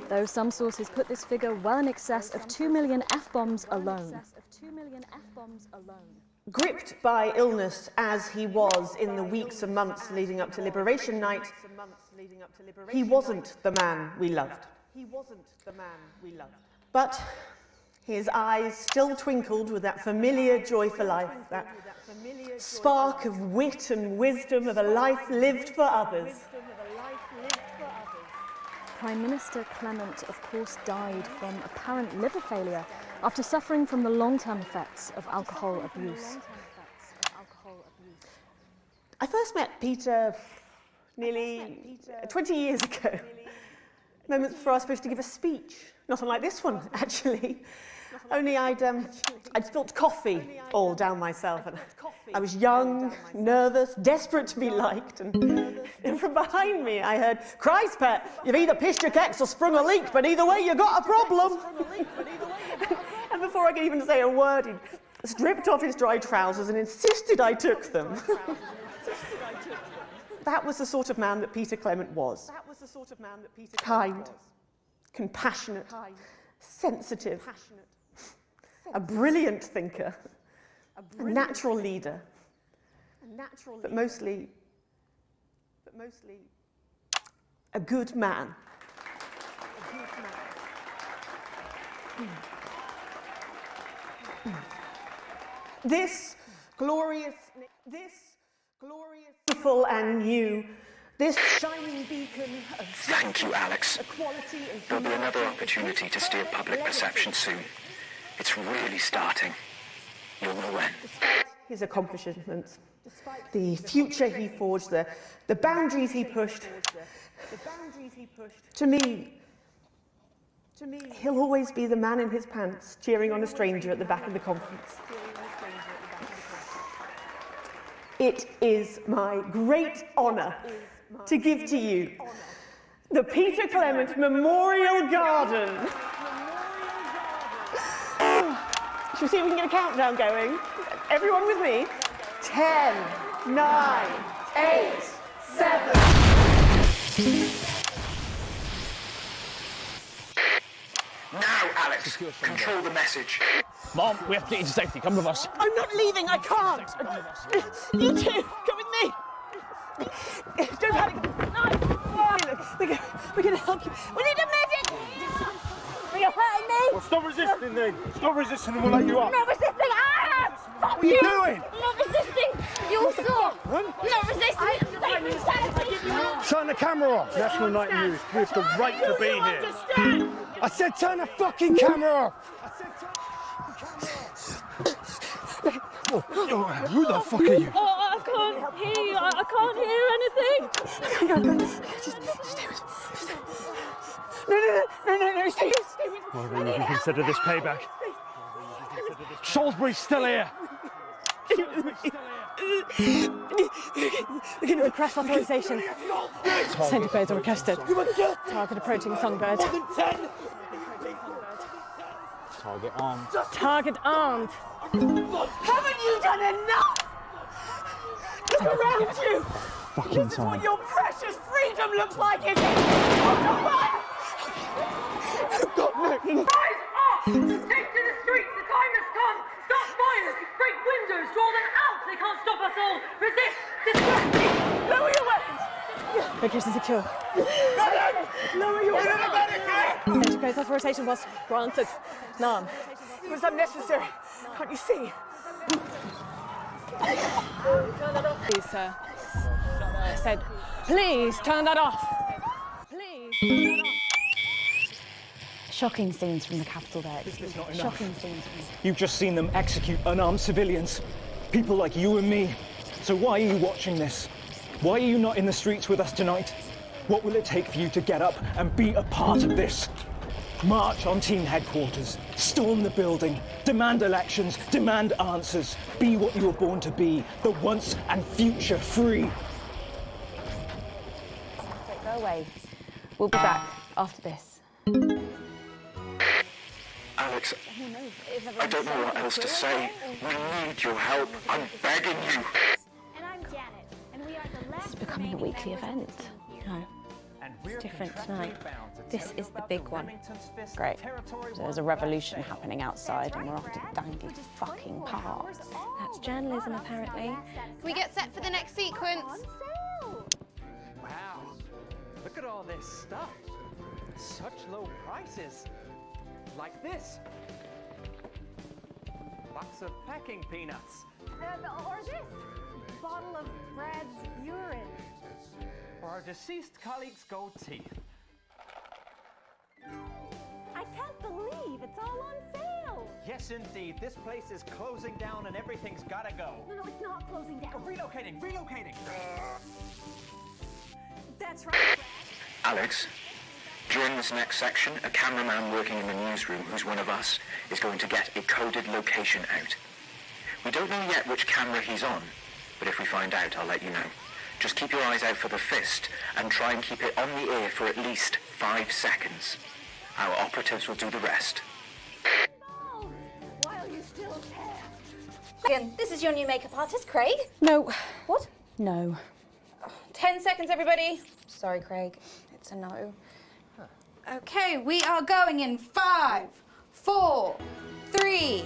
though some sources put this figure well in excess of 2 million F-bombs alone. Gripped by illness as he was in the weeks and months leading up to Liberation Night, he wasn't the man we loved. But his eyes still twinkled with that familiar joy for life, that spark of wit and wisdom of a life lived for others. Prime Minister Clement, of course, died from apparent liver failure after suffering from the long-term effects of alcohol abuse. I first met Peter nearly 20 years ago, moments before I was supposed to give a speech. Not unlike this one, actually. Only I'd spilt coffee all down myself, and I was young, nervous, desperate to be liked, and from behind me I heard, "Christ, Pet, you've either pissed your kecks or sprung a leak, but either way you got a problem." And before I could even say a word, he stripped off his dry trousers and insisted I took them. That was the sort of man that Peter Clement was. Kind, compassionate, sensitive, a brilliant thinker, a natural leader, but mostly a good man. This glorious, beautiful and new, this shining beacon of Thank you, Alex. equality and There'll be another opportunity to steer public perception soon. It's really starting. You'll know when. his accomplishments, the future he forged, the boundaries he pushed. To me, he'll always be the man in his pants cheering on a stranger at the back of the conference. It is my great honour to give to you the Peter Clement Memorial Garden. Shall we see if we can get a countdown going? Everyone with me? 10, 9, 8, 7. Now, Alex, control the message. Mom, we have to get you to safety. Come with us. I'm not leaving, I can't. You two, come with me. Don't panic. No. We're going to help you. We need a medic. You're hurting me. Well, stop resisting then. Stop resisting and we'll let you up. Not resisting. Ah! What are you doing? Not resisting. You saw. Not resisting. Turn the camera off. National Night News. We have the right to be here. I said turn the fucking camera off. Who the fuck are you? Oh, I can't hear you. I can't hear anything. Just stay with me. No, stay with me. Well, then you can consider this payback. Salisbury's still here. We're going to request authorization. Centipedes are requested. Target approaching Songbird. Target armed. Target armed. Haven't you done enough? Look around you. Fucking This is what your precious freedom looks like, is it? Oh, God, no. Rise up! Take to the streets, the time has come! Stop fires! Break windows! Draw them out! They can't stop us all! Resist! Distract! Lower your weapons! Location secure. Lower your weapons! Centipedes authorization was granted. None. It was unnecessary. Can't you see? Please, sir. I said, please turn that off. Please turn that off. Shocking scenes from the capital there. It's not enough. Shocking scenes. You've just seen them execute unarmed civilians, people like you and me. So why are you watching this? Why are you not in the streets with us tonight? What will it take for you to get up and be a part of this? March on team headquarters, storm the building, demand elections, demand answers. Be what you were born to be, the once and future free. Go away. We'll be back after this. Alex, I don't know what else to say. We need your help. I'm begging you. And I'm Janet, and we are the last. It's becoming a weekly event. No, it's different tonight. This is the big one. Great. So there's a revolution happening outside and we're off to dangly fucking parts. That's journalism, apparently. Can we get set for the next sequence? Wow, look at all this stuff. Such low prices. Like this. Box of packing peanuts. Or this bottle of Brad's urine. Or our deceased colleague's gold teeth. I can't believe it's all on sale. Yes, indeed. This place is closing down and everything's gotta go. No, it's not closing down. Relocating. That's right. Alex, during this next section, a cameraman working in the newsroom who's one of us is going to get a coded location out. We don't know yet which camera he's on, but if we find out, I'll let you know. Just keep your eyes out for the fist and try and keep it on the air for at least 5 seconds. Our operatives will do the rest. While you still can. Megan, this is your new makeup artist, Craig. No. What? No. 10 seconds, everybody. Sorry, Craig. It's a no. Okay, we are going in 5, 4, 3.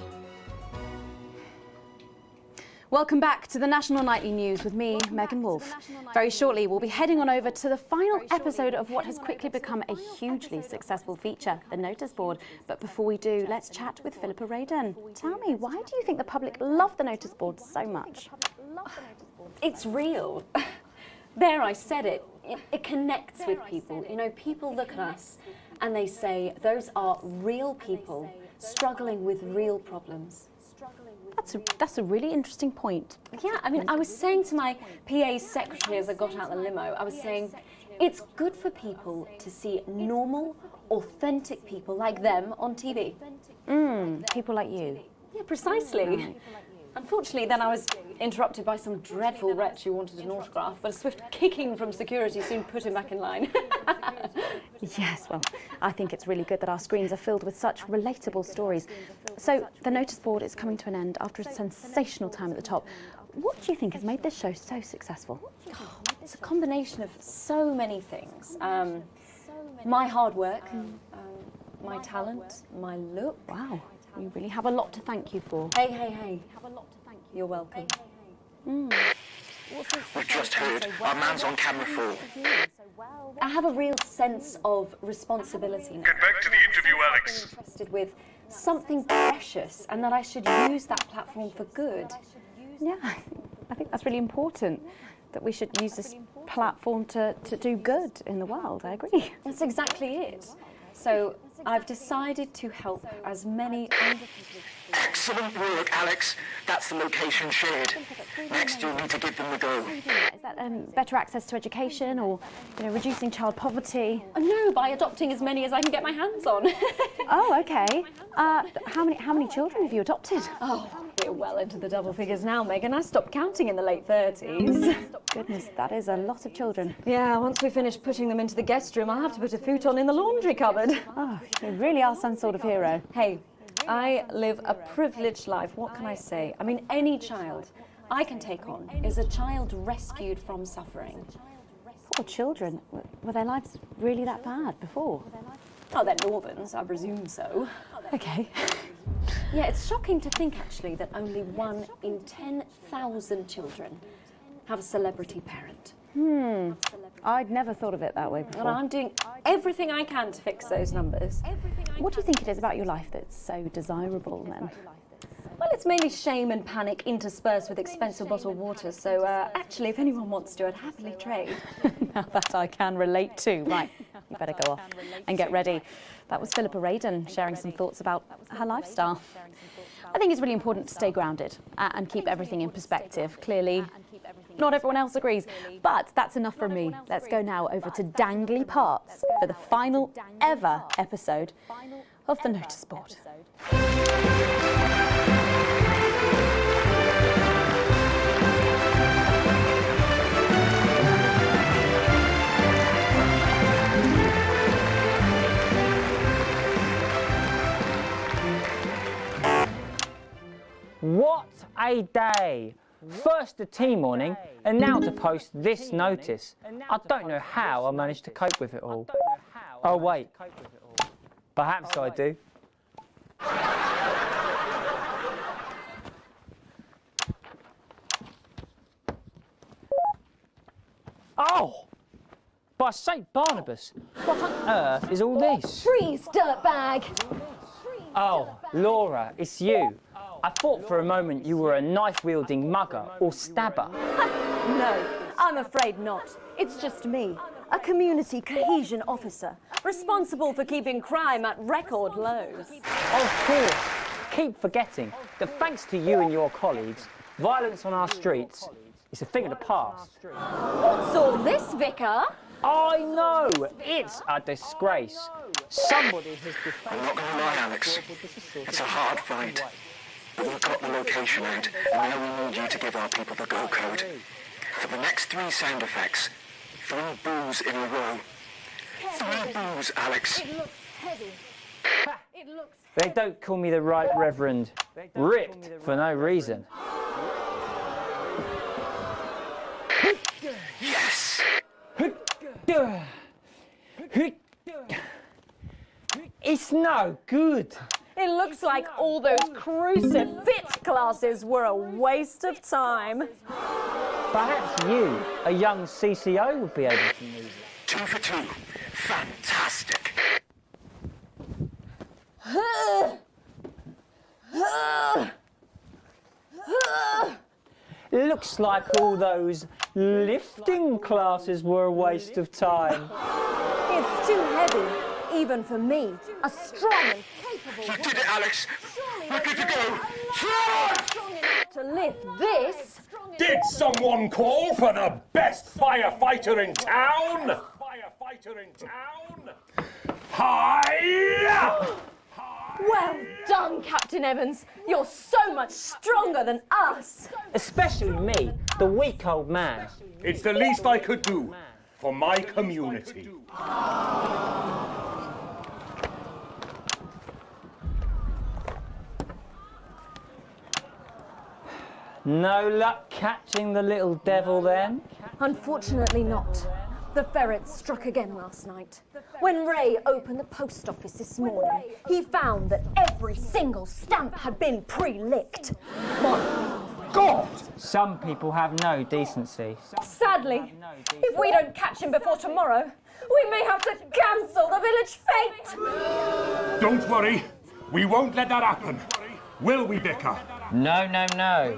Welcome back to the National Nightly News with me, Megan Wolfe. Very shortly, we'll be heading on over to the final episode of what has quickly become a hugely successful feature, The Notice Board. But before we do, let's chat with Philippa Radin. Tell me, why do you think the public love The Notice Board so much? It's real. There, I said it. It connects with people. You know, people look at us and they say, those are real people struggling with real problems. That's a really interesting point. Yeah, I mean, I was saying to my PA secretary as I got out the limo, I was saying, it's good for people to see normal, authentic people like them on TV. People like you. Yeah, precisely. Right. Unfortunately, then I was interrupted by some dreadful wretch who wanted an autograph, but a swift kicking from security soon put him back in line. Yes, well, I think it's really good that our screens are filled with such relatable stories. So, The Notice Board is coming to an end after a sensational time at the top. What do you think has made this show so successful? Oh, it's a combination of so many things. My hard work, my talent, my look. Wow, you really have a lot to thank you for. Hey. You're welcome. We've just heard our man's on camera 4. I have a real sense of responsibility now. Get back to the interview, Alex. I'm entrusted with something precious and that I should use that platform for good. Yeah, I think that's really important, that we should use this platform to do good in the world. I agree. That's exactly it. So I've decided to help as many underprivileged. Excellent work, Alex. That's the location shared. Next, you'll need to give them the go. Is that better access to education, or reducing child poverty? No, by adopting as many as I can get my hands on. Oh, okay. How many children have you adopted? Oh, we're well into the double figures now, Megan. I stopped counting in the late 30s. Goodness, that is a lot of children. Yeah, once we finish putting them into the guest room, I'll have to put a futon in the laundry cupboard. Oh, you really are some sort of hero. Hey, I live a privileged life. What can I say? I mean, any child I can take on is a child rescued from suffering. Poor children. Were their lives really that bad before? Oh, they're Northerns, I presume so. Okay. Yeah, it's shocking to think, actually, that only 1 in 10,000 children have a celebrity parent. I'd never thought of it that way before. And I'm doing everything I can to fix those numbers. What do you think it is about your life that's so desirable, then? Well, it's mainly shame and panic interspersed with expensive bottled water, so actually, if anyone wants to, I'd happily trade. Now that I can relate to. Right, you better go off and get ready. That was Philippa Radin sharing some thoughts about her lifestyle. I think it's really important to stay grounded and keep everything in perspective. Clearly, not everyone else agrees, but that's enough from me. Let's go now over to Dangly Parts for the final ever episode of the Notice Board. What a day! First the tea morning, and now to post this notice. I don't know how I managed to cope with it all. Oh wait, perhaps I do. Oh! By St. Barnabas, what on earth is all this? Freeze, dirtbag! Oh, Laura, it's you. I thought for a moment you were a knife-wielding mugger or stabber. No, I'm afraid not. It's just me, a community cohesion officer, responsible for keeping crime at record lows. Of course. Keep forgetting that thanks to you and your colleagues, violence on our streets is a thing of the past. What's all this, Vicar? I know, it's a disgrace. Somebody has defamed... I'm not going to lie, Alex. It's a hard fight. But we've got the location out, and now we need you to give our people the go code. For the next 3 sound effects, 3 boos in a row. 3 boos, Alex. It looks heavy. It looks They don't call me the Right Reverend. Ripped for no reason. Yes! It's no good. It looks like all those crucifix classes were a waste of time. Perhaps you, a young CCO, would be able to move it. 2 for 2. Fantastic. Looks like all those lifting classes were a waste of time. It's too heavy, even for me, a strong and capable You did it, Alex. We're good to go. strong enough to lift this. Did someone call for the best firefighter in town? Firefighter in town? Hi! Well done, Captain Evans. You're so much stronger than us. Especially me, the weak old man. It's the least I could do for my community. No luck catching the little devil then? Unfortunately not. The ferret struck again last night. When Ray opened the post office this morning, he found that every single stamp had been pre-licked. My God! Some people have no decency. Sadly, if we don't catch him before tomorrow, we may have to cancel the village fete. Don't worry, we won't let that happen. Will we, Vicar? No, no, no.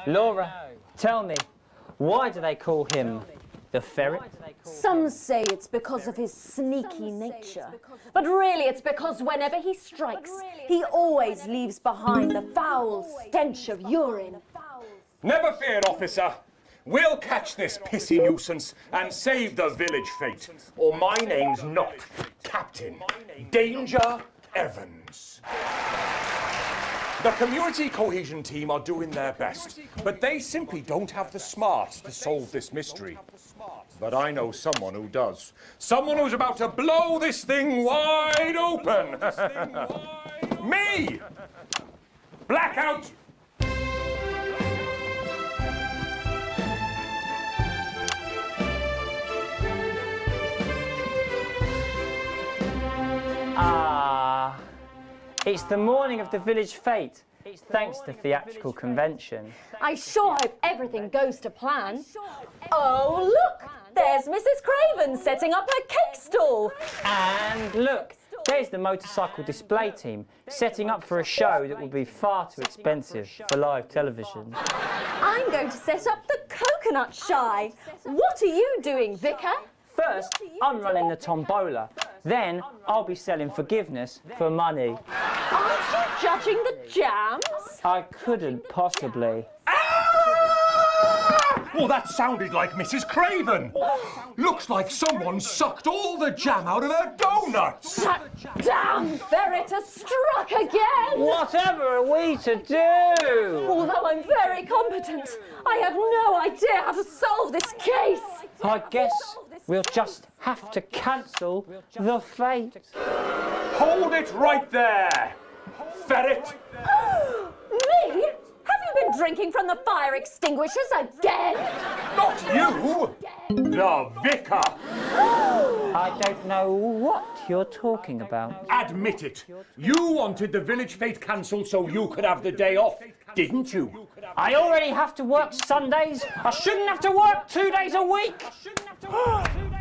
Laura, tell me, why do they call him the ferret? Some say it's because of his sneaky nature, but really it's because whenever he strikes, he always leaves behind the foul stench of urine. Never fear, officer. We'll catch this pissy nuisance and save the village fete. Or my name's not Captain Danger Evans. The community cohesion team are doing their best, but they simply don't have the smarts to solve this mystery. But I know someone who does. Someone who's about to blow this thing wide open. Me! Blackout! Ah, it's the morning of the village fete, thanks to theatrical convention. I sure hope everything goes to plan. Oh, look! There's Mrs. Craven setting up her cake stall. And look, There's the motorcycle display team, setting up for a show that would be far too expensive for live television. I'm going to set up the coconut shy. What are you doing, Vicar? First, I'm running the tombola. Then, I'll be selling forgiveness for money. Aren't you judging the jams? I couldn't possibly. Oh, that sounded like Mrs. Craven. Looks like someone sucked all the jam out of her donuts. That damn ferret has struck again! Whatever are we to do? Although I'm very competent, I have no idea how to solve this case. I guess we'll just have to cancel the fate. Hold it right there, ferret. Me? Have you been drinking from the fire extinguishers again? Not you, the vicar. I don't know what you're talking about. Admit it. You wanted the village fete cancelled so you could have the day off, didn't you? I already have to work Sundays. I shouldn't have to work 2 days a week.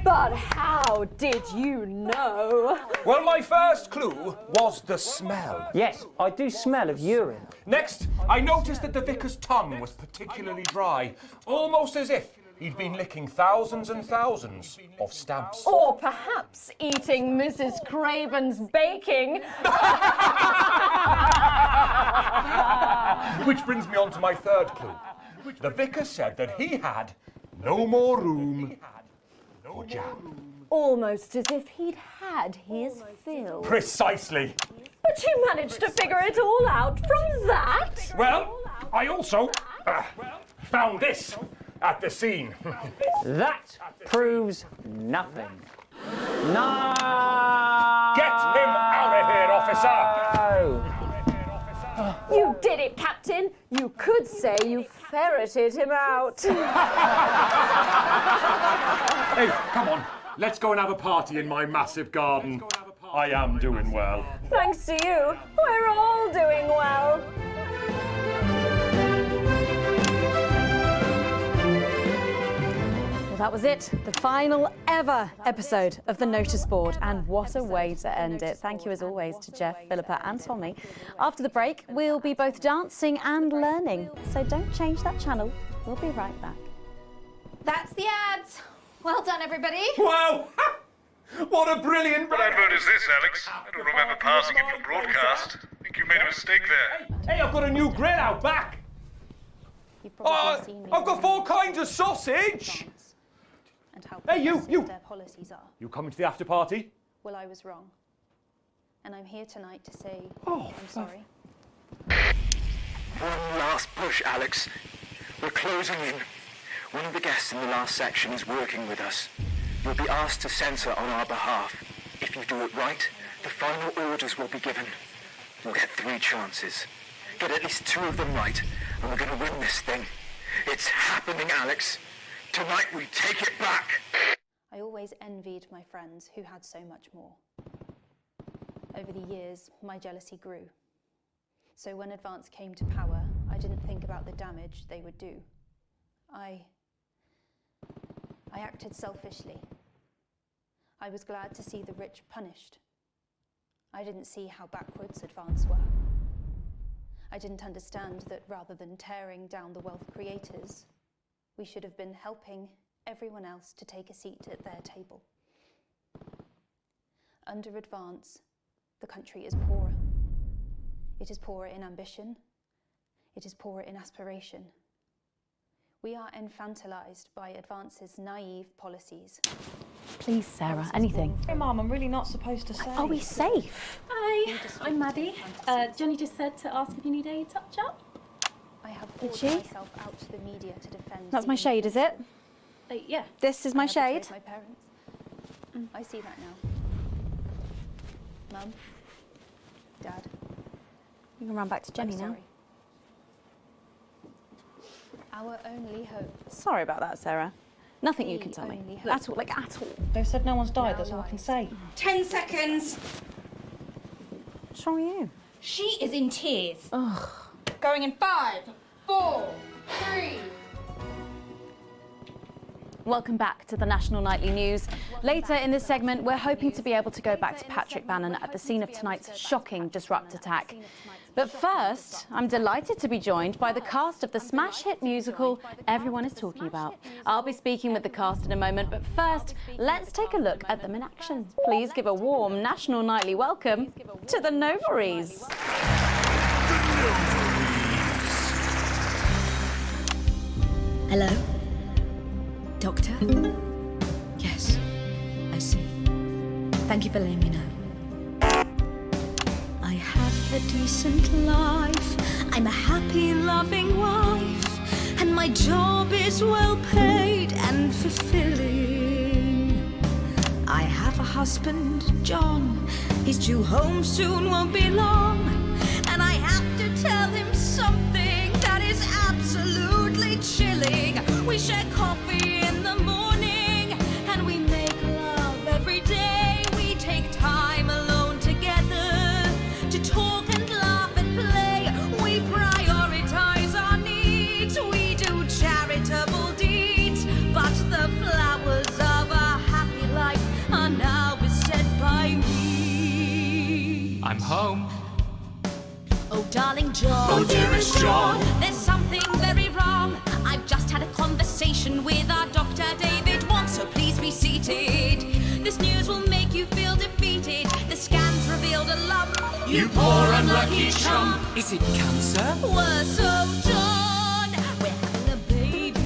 But how did you know? Well, my first clue was the smell. Yes, I do smell of urine. Next, I noticed that the vicar's tongue was particularly dry, almost as if he'd been licking thousands and thousands of stamps. Or perhaps eating Mrs. Craven's baking. Which brings me on to my third clue. The vicar said that he had no more room for jam. Almost as if he'd had his fill. Precisely. But you managed to figure it all out from that? Well, I also found this at the scene. That proves nothing. No! Get him out of here, officer! You did it, Captain. You could say you ferreted him out. Hey, come on. Let's go and have a party in my massive garden. I am doing well. Thanks to you, we're all doing well. Well, that was it, the final ever episode of the Notice Board, and what a way to end it. Thank you as always to Jeff, Philippa and Tommy. After the break, we'll be both dancing and learning, so don't change that channel. We'll be right back. That's the ads. Well done, everybody. Wow! What a brilliant... What advert is this, Alex? I don't remember passing it for broadcast. I think you made a mistake there. Hey, I've got a new grill out back. I've got 4 kinds of sausage. And how Hey, you. their policies are. You coming to the after party? Well, I was wrong. And I'm here tonight to say Oh, I'm sorry. One last push, Alex. We're closing in. One of the guests in the last section is working with us. You'll be asked to censor on our behalf. If you do it right, the final orders will be given. You'll get 3 chances. Get at least 2 of them right, and we're going to win this thing. It's happening, Alex. Tonight we take it back. I always envied my friends who had so much more. Over the years, my jealousy grew. So when Advance came to power, I didn't think about the damage they would do. I acted selfishly. I was glad to see the rich punished. I didn't see how backwards Advance were. I didn't understand that rather than tearing down the wealth creators, we should have been helping everyone else to take a seat at their table. Under Advance, the country is poorer. It is poorer in ambition. It is poorer in aspiration. We are infantilized by Advance's naive policies. Please, Sarah, anything. Hey, Mum, I'm really not supposed to say. Are we safe? Hi, I'm Maddie. Jenny just said to ask if you need a touch-up. I have Did poured she? myself out to the media to defend. That's my shade, is it? Yeah. This is my I have betrayed shade? my parents. I see that now. Mum, Dad. You can run back to Jenny I'm now. sorry. Our only hope. Sorry about that, Sarah. Nothing you The can tell me. only hope. At all, like at all. They've said no one's died, that's all I can say. 10 seconds. What's wrong with you? She is in tears. Ugh. Going in 5, 4, 3. Welcome back to the National Nightly News. Later in this segment, we're hoping to be able to go back to Patrick Bannon at the scene of tonight's shocking Disrupt attack. But first, I'm delighted to be joined by the cast of the smash hit musical everyone is talking about. I'll be speaking with the cast in a moment, but first, let's take a look at them in action. Please give a warm National Nightly welcome to the Novaries. Hello? Doctor? Yes, I see. Thank you for letting me know. I have a decent life. I'm a happy, loving wife. And my job is well paid and fulfilling. I have a husband, John. He's due home soon, won't be long. And I have to tell him something that is absolutely chilling. We share coffee in the morning, and we make love every day. We take time alone together to talk and laugh and play. We prioritize our needs. We do charitable deeds. But the flowers of a happy life are now beset by weeds. I'm home. Oh, darling John. Oh, dearest John. There's something very wrong. I've just had a conversation with our doctor, David Wong, so please be seated. This news will make you feel defeated. The scans revealed a lump. You poor unlucky chump. Is it cancer? Worse, oh, John. We're having a baby.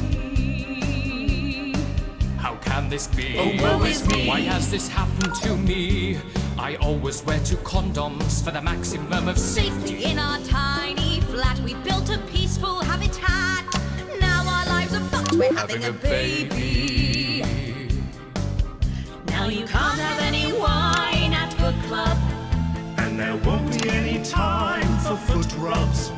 How can this be? Oh, woe is me. Why has this happened to me? I always wear 2 condoms for the maximum of Safety in our tiny flat. We built a peaceful habitat. Now our lives are fucked. We're having a baby. Now you can't have any wine at book club. And there won't be any time for foot rubs.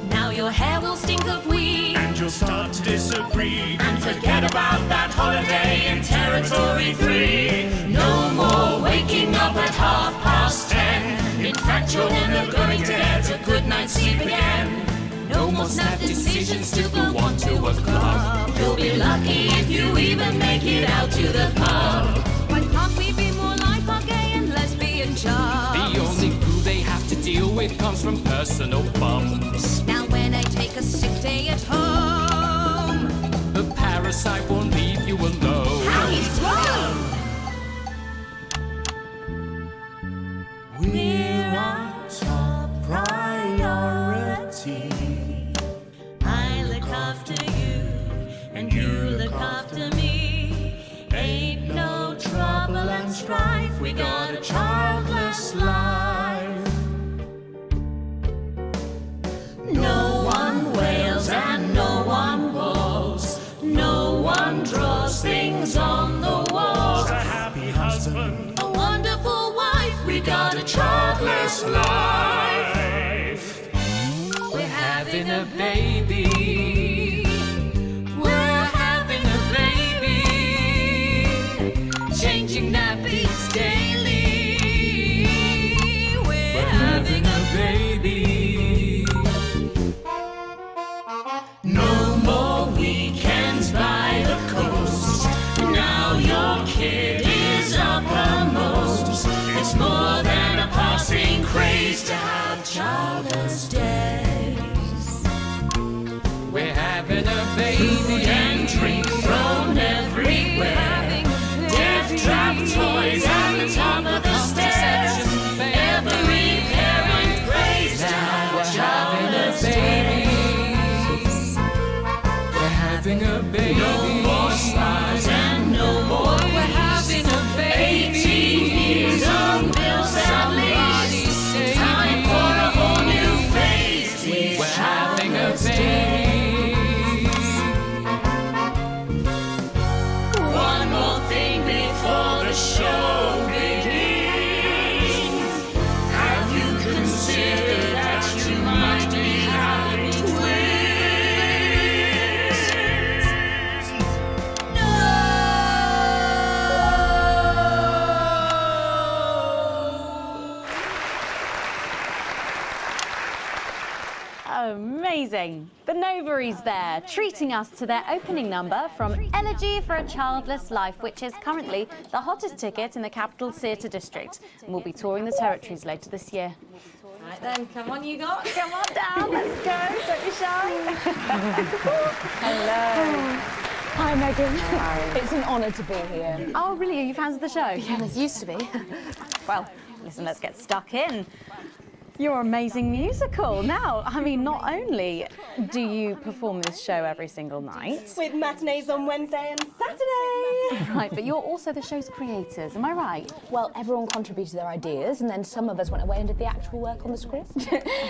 Now your hair will stink of weed. And you'll start to disagree. And forget about that holiday in Territory 3. No more waking up at 10:30. In fact, you're never going to get a good night's sleep again. No more snap decisions to go on to a club. You'll be lucky if you even make it out to the pub. Why can't we be more like our gay and lesbian chums? The only glue they have to deal with comes from personal bums. Now when I take a sick day at home, The parasite won't leave you alone. how he's grown! We're our top priority. I look after you, and you look after me. Ain't no trouble and strife. We got a childless life. No one wails and no one walls. No one draws things on the walls. A happy husband, A wonderful wife. we got a childless life. We're having a baby. We're having a baby. Changing nappies daily. We're having a baby. No more weekends by the coast. Now your kid is uppermost. It's more than a passing craze to have childless days. We're having a baby. Food and drink thrown everywhere. Death trap toys at the top of the stairs. Every parent prays to have childless days. We're having a baby. No more spas and no more. We're having a baby. 18 years on Bill Sadly. Time for a whole new phase. Amazing. The Novaries there, treating us to their opening number from Elegy for a Childless Life, which is currently the hottest ticket in the Capital Theatre District, and will be touring the territories later this year. Right then, come on, you got. Come on down, let's go, don't be shy. Hello. Hi, Megan. Hi. It's an honour to be here. Oh, really? Are you fans of the show? Yeah, it used to be. Well, listen, let's get stuck in. Your amazing musical. Now, I mean, not only do you perform this show every single night, with matinees on Wednesday and Saturday. Right, but you're also the show's creators, am I right? Well, everyone contributed their ideas, and then some of us went away and did the actual work on the script.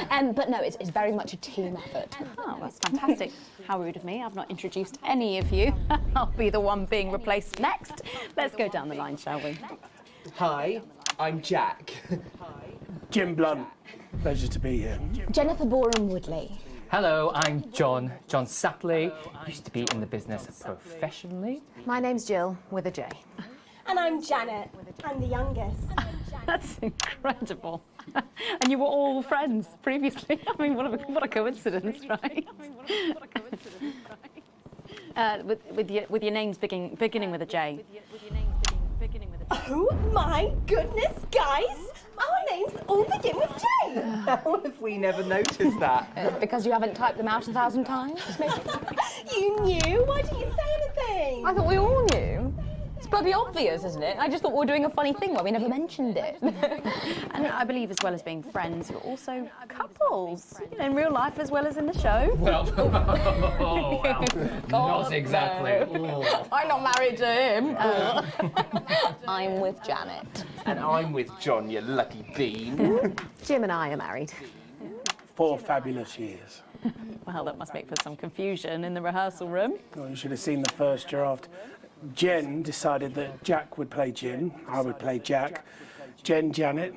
But no, it's very much a team effort. Oh, that's fantastic. How rude of me. I've not introduced any of you. I'll be the one being replaced next. Let's go down the line, shall we? Hi, I'm Jack. Jim Blunt. Pleasure to be here. Jennifer Boren Woodley. Hello, I'm John Sapley. Used to be in the business professionally. My name's Jill, with a J. And I'm Janet. I'm the youngest. That's incredible. And you were all friends previously. I mean, what a coincidence, right? With your names beginning with a J. Oh my goodness, guys! Our names all begin with J. How have we never noticed that? Because you haven't typed them out 1,000 times, maybe? You knew? Why didn't you say anything? I thought we all knew. It's bloody obvious, isn't it? I just thought we were doing a funny thing where we never mentioned it. And I believe as well as being friends, you're also couples, in real life as well as in the show. Well, oh, well. Not exactly. No. I'm not married to him. I'm with Janet. And I'm with John, you lucky bean. Jim and I are married. 4 fabulous years. Well, that must make for some confusion in the rehearsal room. Well, you should have seen the first draft. Jen decided that Jack would play Jim, I would play Jack, Jen Janet,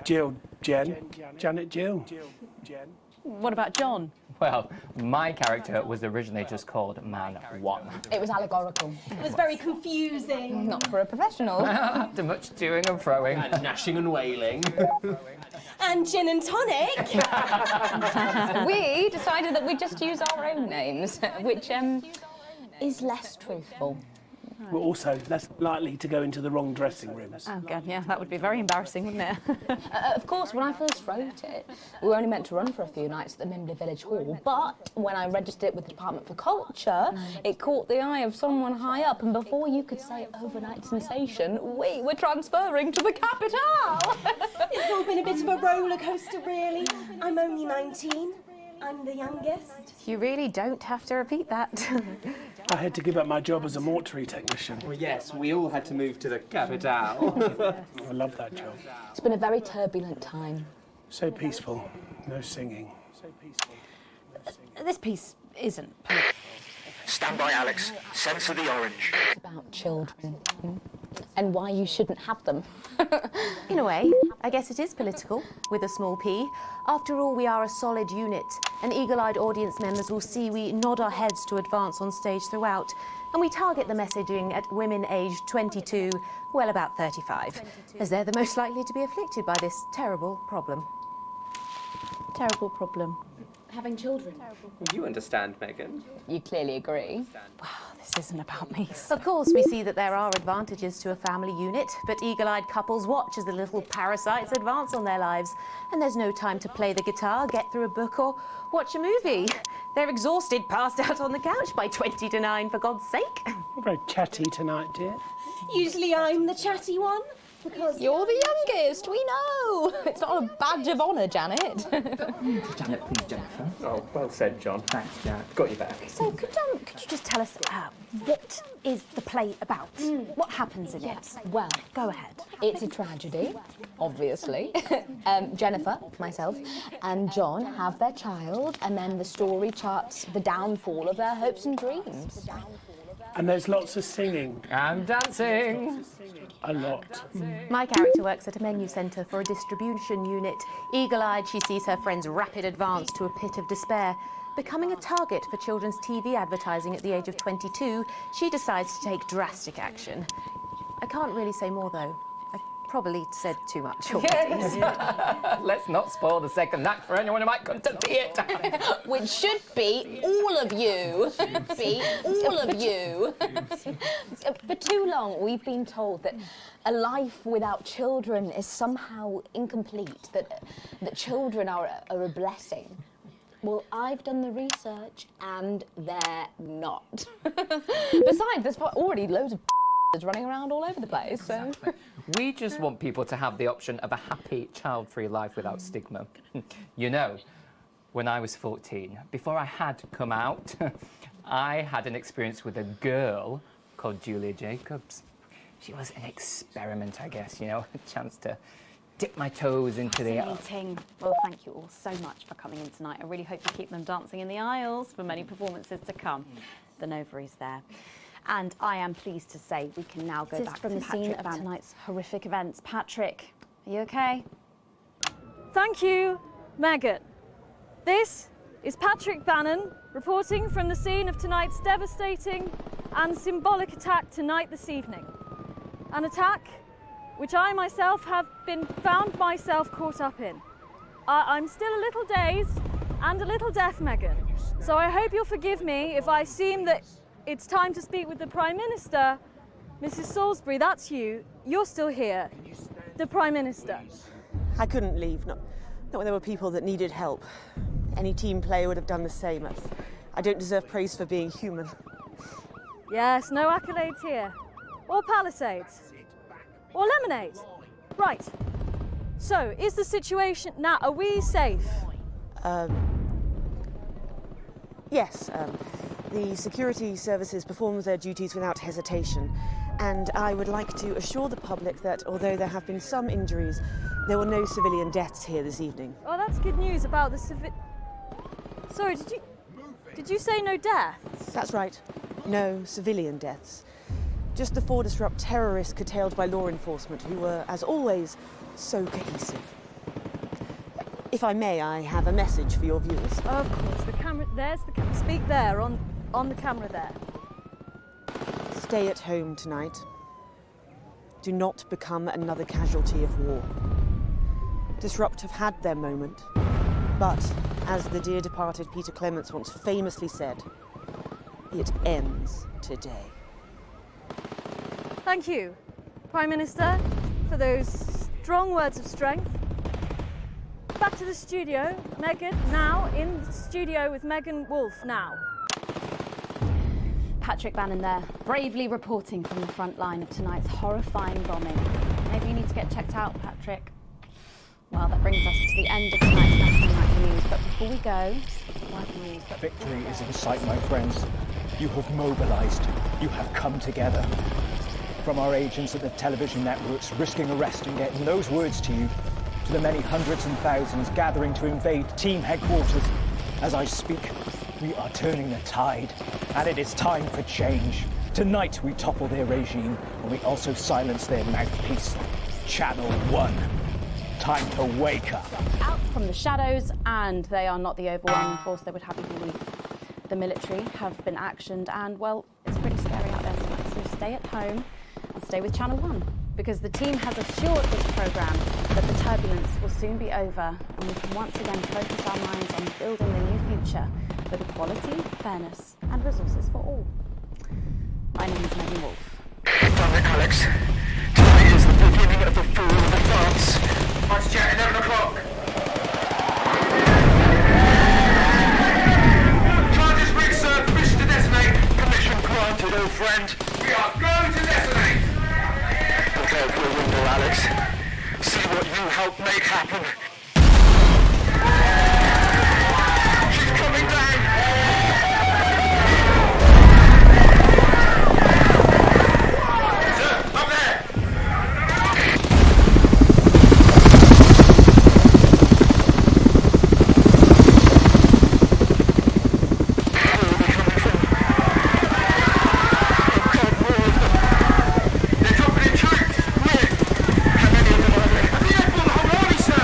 Jill Jen, Janet Jill. What about John? Well, my character was originally just called Man 1. It was allegorical. It was very confusing. Not for a professional. After much toing and froing. And gnashing and wailing. And gin and tonic. We decided that we'd just use our own names, which is less truthful. We're also less likely to go into the wrong dressing rooms. Oh, God, yeah, that would be very embarrassing, wouldn't it? Of course, when I first wrote it, we were only meant to run for a few nights at the Mimbley Village Hall, but when I registered it with the Department for Culture, it caught the eye of someone high up, and before you could say overnight sensation, we were transferring to the capital. It's all been a bit of a roller coaster, really. I'm only 19. I'm the youngest. You really don't have to repeat that. I had to give up my job as a mortuary technician. Well, yes, we all had to move to the capital. I love that job. It's been a very turbulent time. So peaceful, no singing. So peaceful, no singing. This piece isn't political. Stand by, Alex. Censor the orange. It's about children and why you shouldn't have them. In a way, I guess it is political, with a small p. After all, we are a solid unit, and eagle-eyed audience members will see we nod our heads to advance on stage throughout, and we target the messaging at women aged 22, well, about 35, as they're the most likely to be afflicted by this terrible problem. Terrible problem. Having children. You understand, Megan. You clearly agree. Wow, this isn't about me. Of course, we see that there are advantages to a family unit, but eagle-eyed couples watch as the little parasites advance on their lives, and there's no time to play the guitar, get through a book, or watch a movie. They're exhausted, passed out on the couch by 20 to 9, for God's sake. You're very chatty tonight, dear. Usually I'm the chatty one. Because you're the youngest, we know. It's not a badge of honour, Janet. Janet, please, Jennifer. Oh, well said, John. Thanks, Janet. Got you back. So could you just tell us what is the play about? What happens in it? Well, go ahead. It's a tragedy, obviously. Jennifer, myself, and John have their child, and then the story charts the downfall of their hopes and dreams. And there's lots of singing. And dancing. A lot. My character works at a menu centre for a distribution unit. Eagle-eyed, she sees her friend's rapid advance to a pit of despair. Becoming a target for children's TV advertising at the age of 22, she decides to take drastic action. I can't really say more, though. I Probably said too much already. Let's not spoil the second act for anyone who might come to theatre. Which should be all of you. For too long, we've been told that a life without children is somehow incomplete, that children are a blessing. Well, I've done the research, and they're not. Besides, there's already loads of running around all over the place, so... We just want people to have the option of a happy, child-free life without stigma. You know, when I was 14, before I had come out, I had an experience with a girl called Julia Jacobs. She was an experiment, I guess, you know, a chance to dip my toes into the... Fascinating. Well, thank you all so much for coming in tonight. I really hope you keep them dancing in the aisles for many performances to come. The Nova is there. And I am pleased to say we can now go back from the scene of tonight's horrific events. Patrick, are you okay? Thank you, Megan. This is Patrick Bannon reporting from the scene of tonight's devastating and symbolic attack tonight this evening. An attack which I myself have found myself caught up in. I'm still a little dazed and a little deaf, Megan. So I hope you'll forgive me if I seem that it's time to speak with the Prime Minister. Mrs. Salisbury, that's you. You're still here. The Prime Minister. I couldn't leave, not when there were people that needed help. Any team player would have done the same. I don't deserve praise for being human. Yes, no accolades here. Or Palisades. Or lemonade. Right. So, is the situation... Now, are we safe? Yes, the security services perform their duties without hesitation, and I would like to assure the public that although there have been some injuries, there were no civilian deaths here this evening. Oh, that's good news about the Sorry, did you say no deaths? That's right. No civilian deaths. Just the 4 disrupt terrorists curtailed by law enforcement, who were, as always, so cohesive. If I may, I have a message for your viewers. Of course, the camera, there's the camera. Speak there, on the camera there. Stay at home tonight. Do not become another casualty of war. Disrupt have had their moment, but as the dear departed Peter Clements once famously said, it ends today. Thank you, Prime Minister, for those strong words of strength. Back to the studio. Megan, now in the studio with Megan Wolf now. Patrick Bannon there, bravely reporting from the front line of tonight's horrifying bombing. Maybe you need to get checked out, Patrick. Well, that brings us to the end of tonight's National Night News, but before we go, Victory is in sight, my friends. You have mobilized. You have come together. From our agents at the television networks risking arrest and getting those words to you, to the many hundreds and thousands gathering to invade team headquarters. As I speak, we are turning the tide, and it is time for change. Tonight we topple their regime, and we also silence their mouthpiece, Channel 1. Time to wake up. Out from the shadows, and they are not the overwhelming force they would have you believe. The military have been actioned, and well, it's pretty scary out there tonight, so stay at home and stay with Channel 1. Because the team has assured this programme that the turbulence will soon be over and we can once again focus our minds on building the new future with equality, fairness and resources for all. My name is Megan Wolf. Damn it, Alex. Tonight is the beginning of the fall of the France. Watch chat, 11 o'clock. Charges reached, sir. Permission to detonate. Permission granted, old friend. We are going to detonate. Look out your window, Alex. See what you helped make happen. She's coming down. Sir, up there. They're dropping in troops. Where? How many of them are there? I think they're full of Hammadi, sir.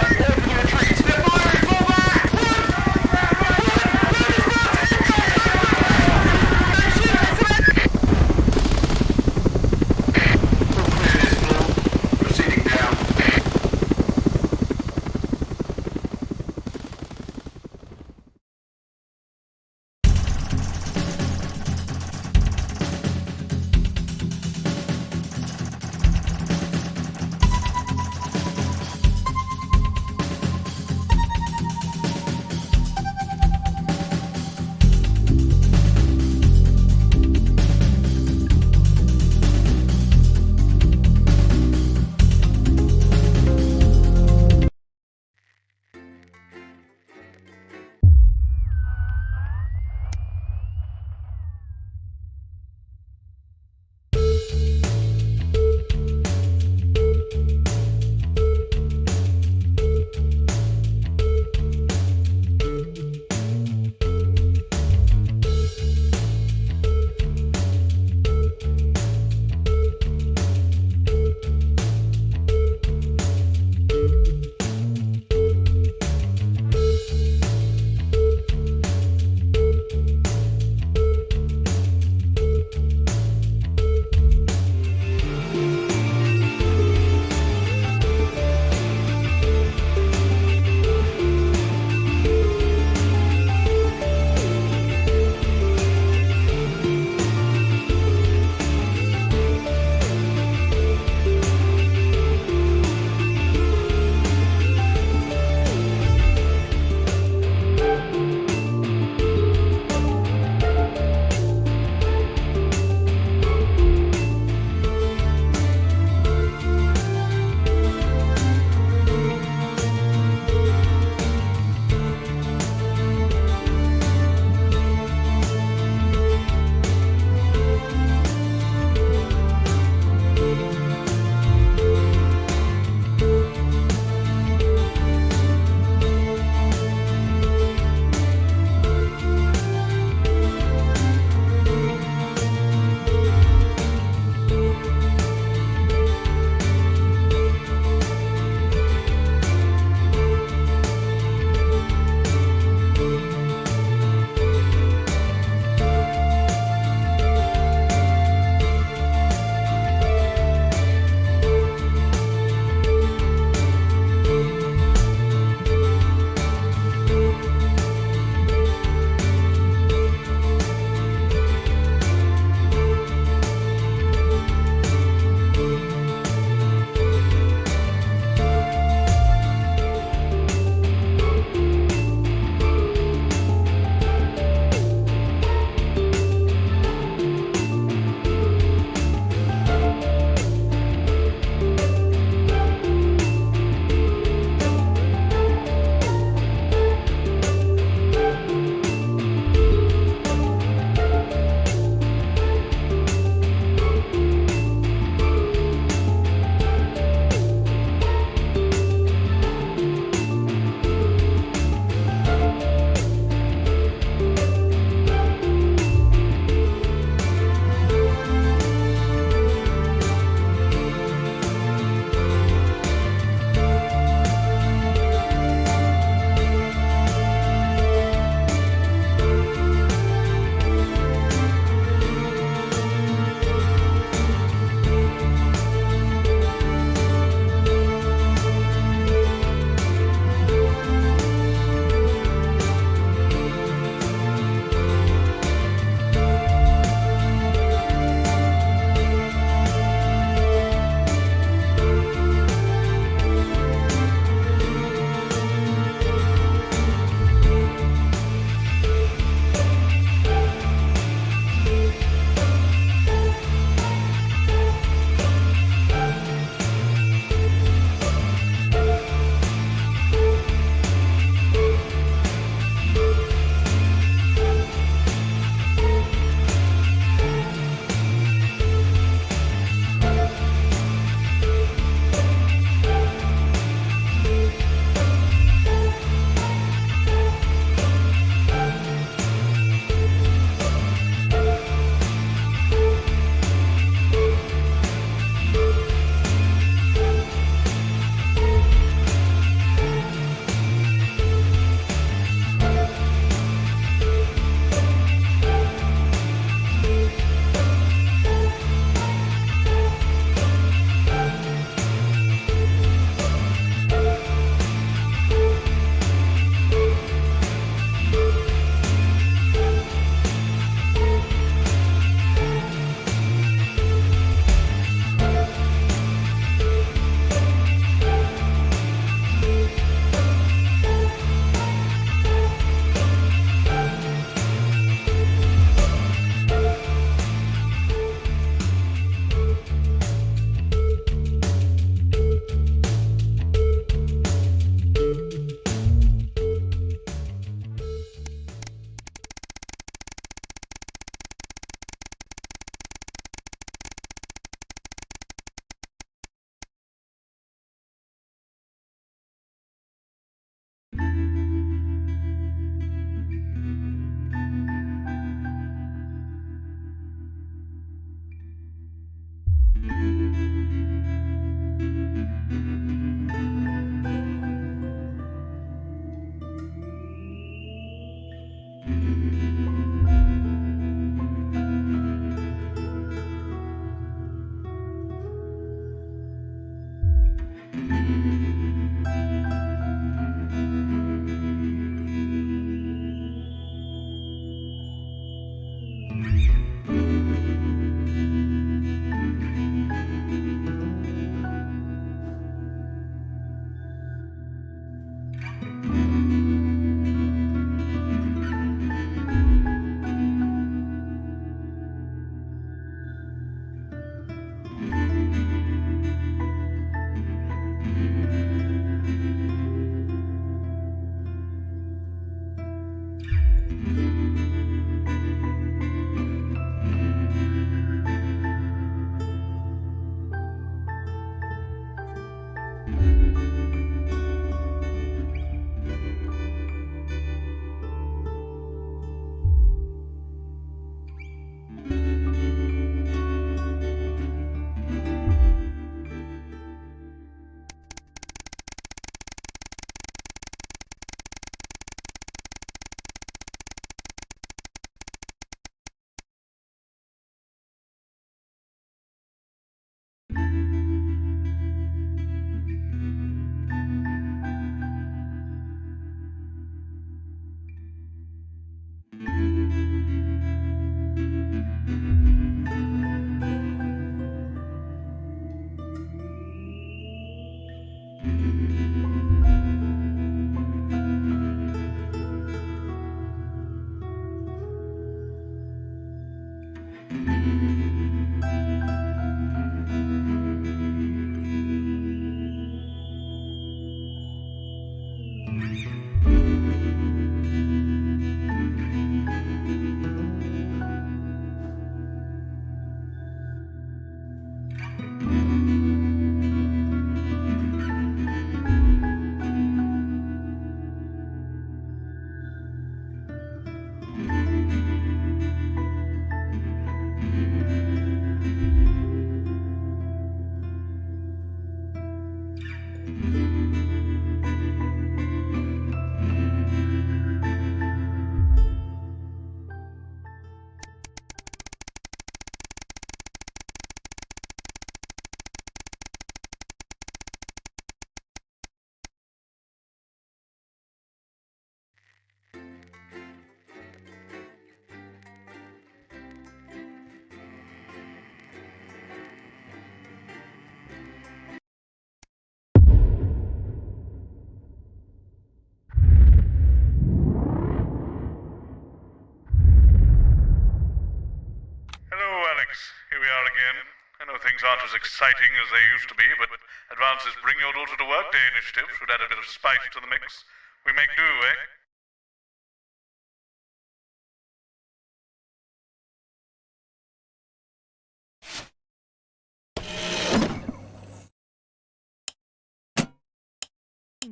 Here we are again. I know things aren't as exciting as they used to be, but Advance's Bring Your Daughter to Work Day initiative should add a bit of spice to the mix. We make do, eh?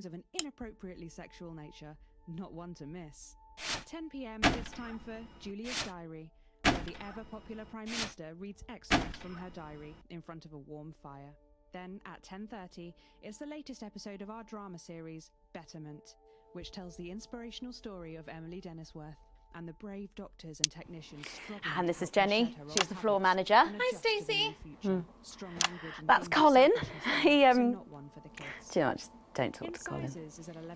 Of an inappropriately sexual nature, not one to miss. At 10 p.m. it's time for Julia's Diary, where the ever-popular Prime Minister reads extracts from her diary in front of a warm fire. Then, at 10:30, it's the latest episode of our drama series, Betterment, which tells the inspirational story of Emily Dennisworth and the brave doctors and technicians struggling. And this is Jenny. She's the floor manager. Hi, Stacey. That's Colin. He, do you know, just don't talk to Colin.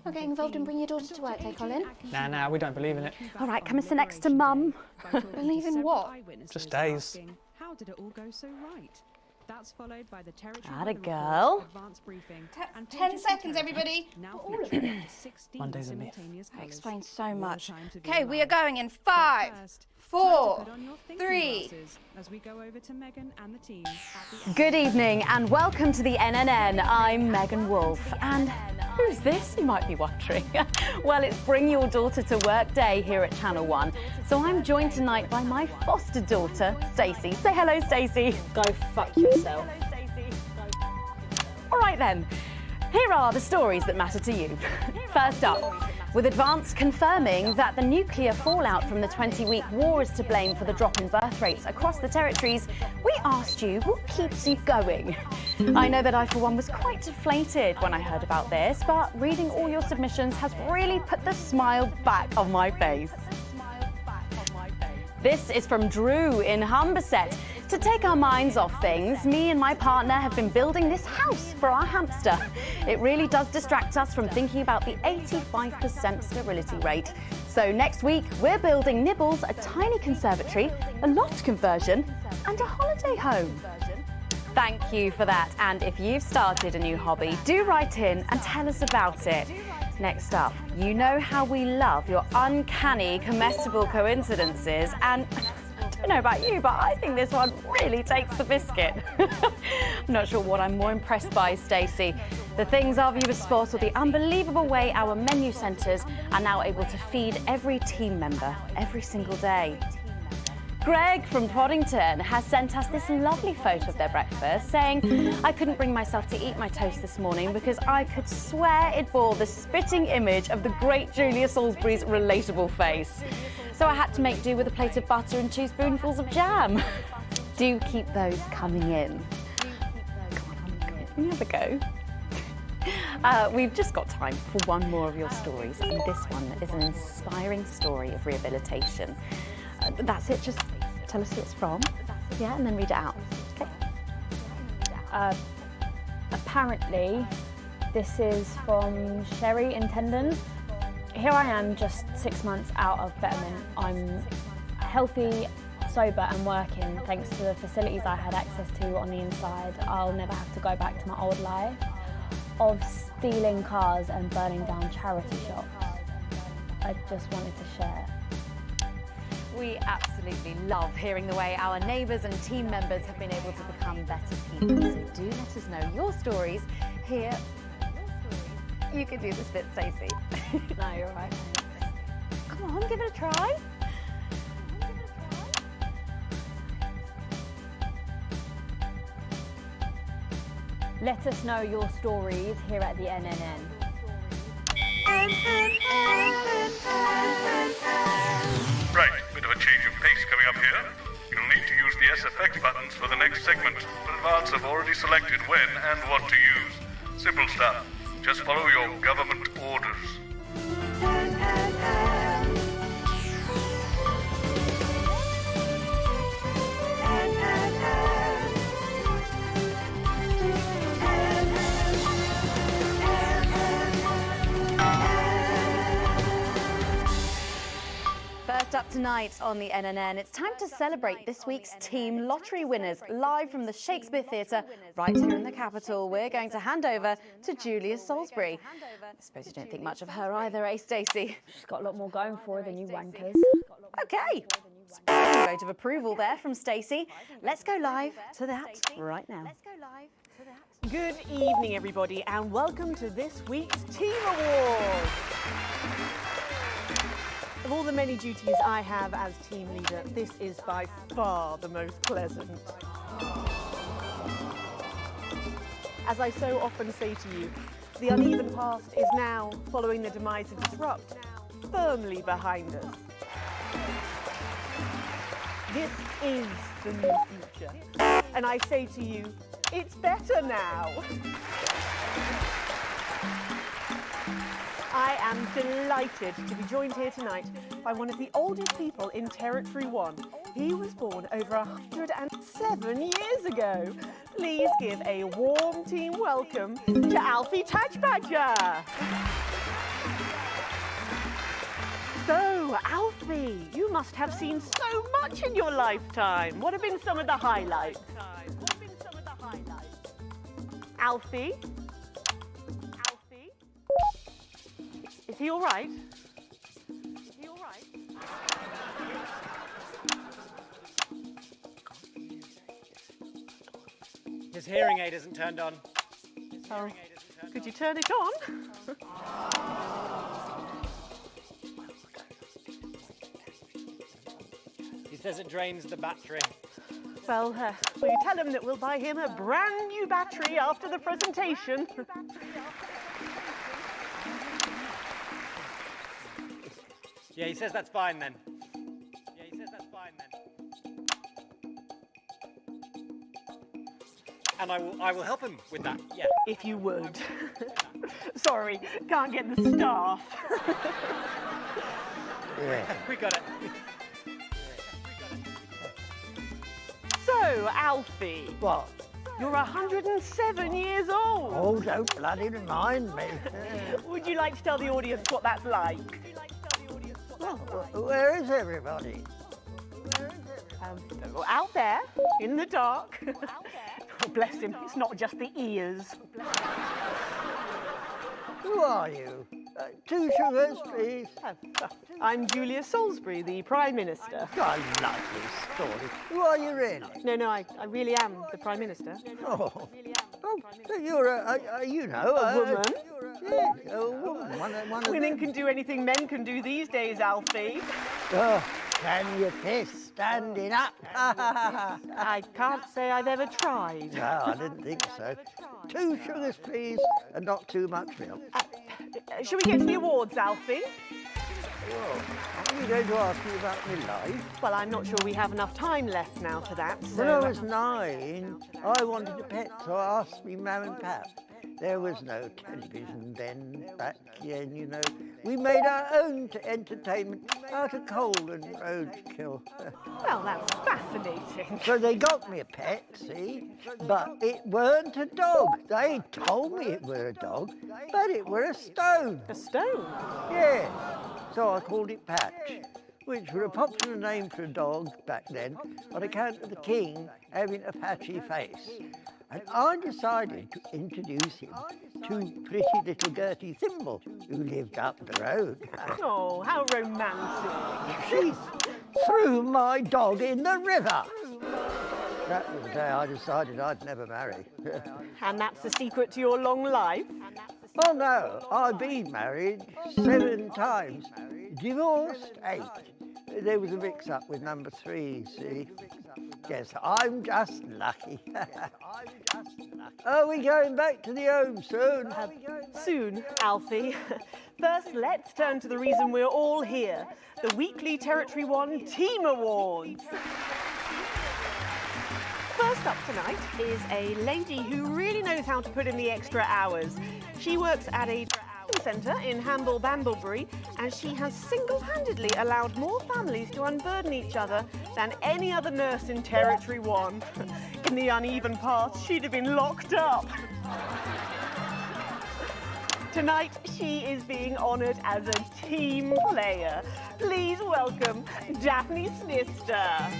Not getting involved in Bring Your Daughter to Work Day, Colin. Nah, we don't believe in it. All right, come and sit next to Mum. Believe in what? Just days. How did it all go so right? That's followed by the territory. Atta girl. Advanced briefing. 10 seconds, everybody. Now all of it. Monday's a myth. That explains so much. Okay, we are going in 5, 4, 3. As we go over to Megan and the team. Good evening and welcome to the NNN. I'm Megan Wolf. And who's this, you might be wondering? Well, it's Bring Your Daughter to Work Day here at Channel 1. So I'm joined tonight by my foster daughter, Stacey. Say hello, Stacey. Go fuck yourself. All right then, here are the stories that matter to you. First up, with Advance confirming that the nuclear fallout from the 20-week war is to blame for the drop in birth rates across the territories, we asked you what keeps you going. I know that I, for one, was quite deflated when I heard about this, but reading all your submissions has really put the smile back on my face. This is from Drew in Humberset. To take our minds off things, me and my partner have been building this house for our hamster. It really does distract us from thinking about the 85% sterility rate. So next week, we're building Nibbles a tiny conservatory, a loft conversion, and a holiday home. Thank you for that. And if you've started a new hobby, do write in and tell us about it. Next up, you know how we love your uncanny comestible coincidences, and I don't know about you, but I think this one really takes the biscuit. I'm not sure what I'm more impressed by, Stacey. The things our viewers spot, or the unbelievable way our menu centres are now able to feed every team member every single day. Greg from Poddington has sent us this lovely photo of their breakfast, saying, I couldn't bring myself to eat my toast this morning because I could swear it bore the spitting image of the great Julia Salisbury's relatable face. So I had to make do with a plate of butter and 2 spoonfuls of jam. Do keep those coming in. Come on, have a go. We've just got time for one more of your stories, and this one is an inspiring story of rehabilitation. That's it, just tell us who it's from, yeah, and then read it out. Okay. Apparently, this is from Sherry in Tendon. Here I am, just 6 months out of Betterment. I'm healthy, sober and working thanks to the facilities I had access to on the inside. I'll never have to go back to my old life of stealing cars and burning down charity shops. I just wanted to share. We absolutely love hearing the way our neighbours and team members have been able to become better people. So do let us know your stories here. You can do this bit, Stacey. No, you're right. Come on, give it a try. Let us know your stories here at the NNN. Right, bit of a change of pace coming up here. You'll need to use the SFX buttons for the next segment, but Advance have already selected when and what to use. Simple stuff. Just follow your government orders. First up tonight on the NNN, it's time to celebrate this week's Team Lottery winners, live from the Shakespeare Theatre, right here in the capital. We're going to hand over to Julia Salisbury. I suppose you don't think much of her either, eh, Stacey? She's got a lot more going for her than you wankers. Okay. Splendid vote of approval there from Stacey. Let's go live to that right now. Good evening, everybody, and welcome to this week's Team Awards. Of all the many duties I have as team leader, this is by far the most pleasant. As I so often say to you, the uneven past is now, following the demise of Disrupt, firmly behind us. This is the new future. And I say to you, it's better now. I am delighted to be joined here tonight by one of the oldest people in Territory 1. He was born over 107 years ago. Please give a warm team welcome to Alfie Tatchbadger. So, Alfie, you must have seen so much in your lifetime. What have been some of the highlights? Alfie? Alfie? Is he all right? Is he all right? His hearing aid isn't turned on. Oh, could you turn it on? He says it drains the battery. Well, will you tell him that we'll buy him a brand new battery after the presentation? Yeah, he says that's fine then. Yeah, he says that's fine then. And I will help him with that, yeah. If you would. Sorry, can't get the staff. We got it. So, Alfie. What? You're 107 years old. Oh, don't bloody remind me. Would you like to tell the audience what that's like? Well, where is everybody? Out there, in the dark. Oh, bless him, it's not just the ears. Who are you? 2 sugars, please. I'm Julia Salisbury, the Prime Minister. I love this story. Who are you really? No, I really am the Prime Minister. Oh, so you're a woman. Yes, a woman. One of Women can do anything men can do these days, Alfie. Oh, can you piss standing up? I can't say I've ever tried. No, I didn't think so. 2 sugars, please, and not too much milk. Shall we get to the awards, Alfie? Well, are you going to ask me about my life? Well, I'm not sure we have enough time left now for that. So When I was 9, I wanted a pet, so I asked me Mum and Pap. There was no television then, back then, you know. We made our own entertainment out of coal and roadkill. Well, that's fascinating. So they got me a pet, see? But it weren't a dog. They told me it were a dog, but it were a stone. A stone? Yeah. So I called it Patch, which was a popular name for a dog back then on account of the king having a patchy face. And I decided to introduce him to pretty little Gertie Thimble, who lived up the road. Oh, how romantic. She threw my dog in the river. That was the day I decided I'd never marry. And that's the secret to your long life? Oh no, I've been married 7 times, divorced 8. There was a mix-up with number 3, see? Yes, I'm just lucky. Are we going back to the home soon? Soon, Alfie. First, let's turn to the reason we're all here, the weekly Territory 1 Team Awards. First up tonight is a lady who really knows how to put in the extra hours. She works at a centre in Hamble Bamblebury, and she has single-handedly allowed more families to unburden each other than any other nurse in Territory 1. In the uneven past, she'd have been locked up. Tonight, she is being honoured as a team player. Please welcome Daphne Snister.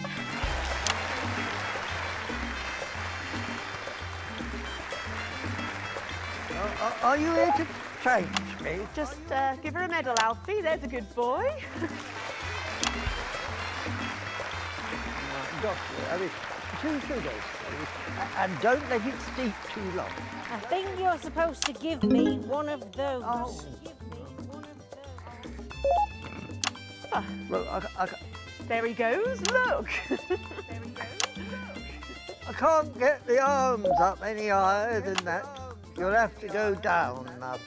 Are you here to change me? Just give her a medal, Alfie. There's a good boy. Doctor, I mean, 2 sugars, and don't let it steep too long. I think you're supposed to give me one of those. Oh. Well, There he goes, look. I can't get the arms up any higher than that. You'll have to go down, love.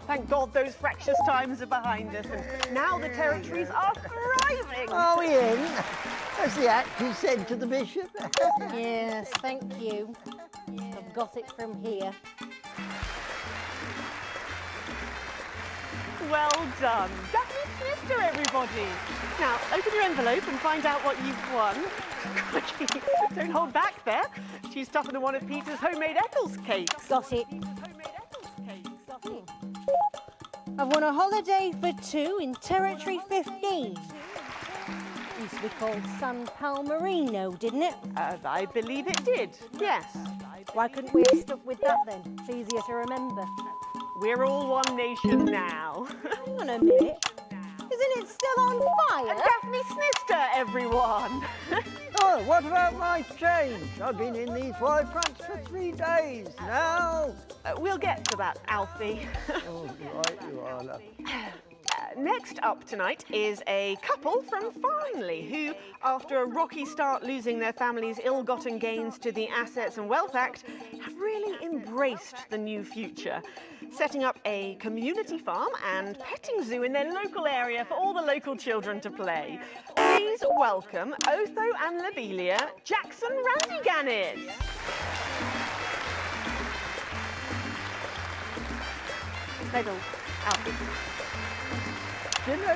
Thank God those fractious times are behind us, and now the territories are thriving. Are we in? As the act is said to the bishop. Yes, thank you. I've got it from here. Well done. Daphne Snister, everybody. Now, open your envelope and find out what you've won. Don't hold back there. She's tougher than one of Peter's homemade Eccles cakes. Got it. I've won a holiday for 2 in Territory 15. Used to be called San Palmerino, didn't it? I believe it did, yes. Why couldn't we have stuck with that then? It's easier to remember. We're all one nation now. Hang on a minute. Isn't it still on fire? Daphne Snister, everyone. Oh, what about my change? I've been in these wide fronts for 3 days now. We'll get to that, Alfie. Oh, right you are, love. Next up tonight is a couple from Farnley who, after a rocky start losing their family's ill-gotten gains to the Assets and Wealth Act, have really embraced the new future, setting up a community farm and petting zoo in their local area for all the local children to play. Please welcome Otho and Lobelia Jackson Randiganis. Medal, Alfie. You know,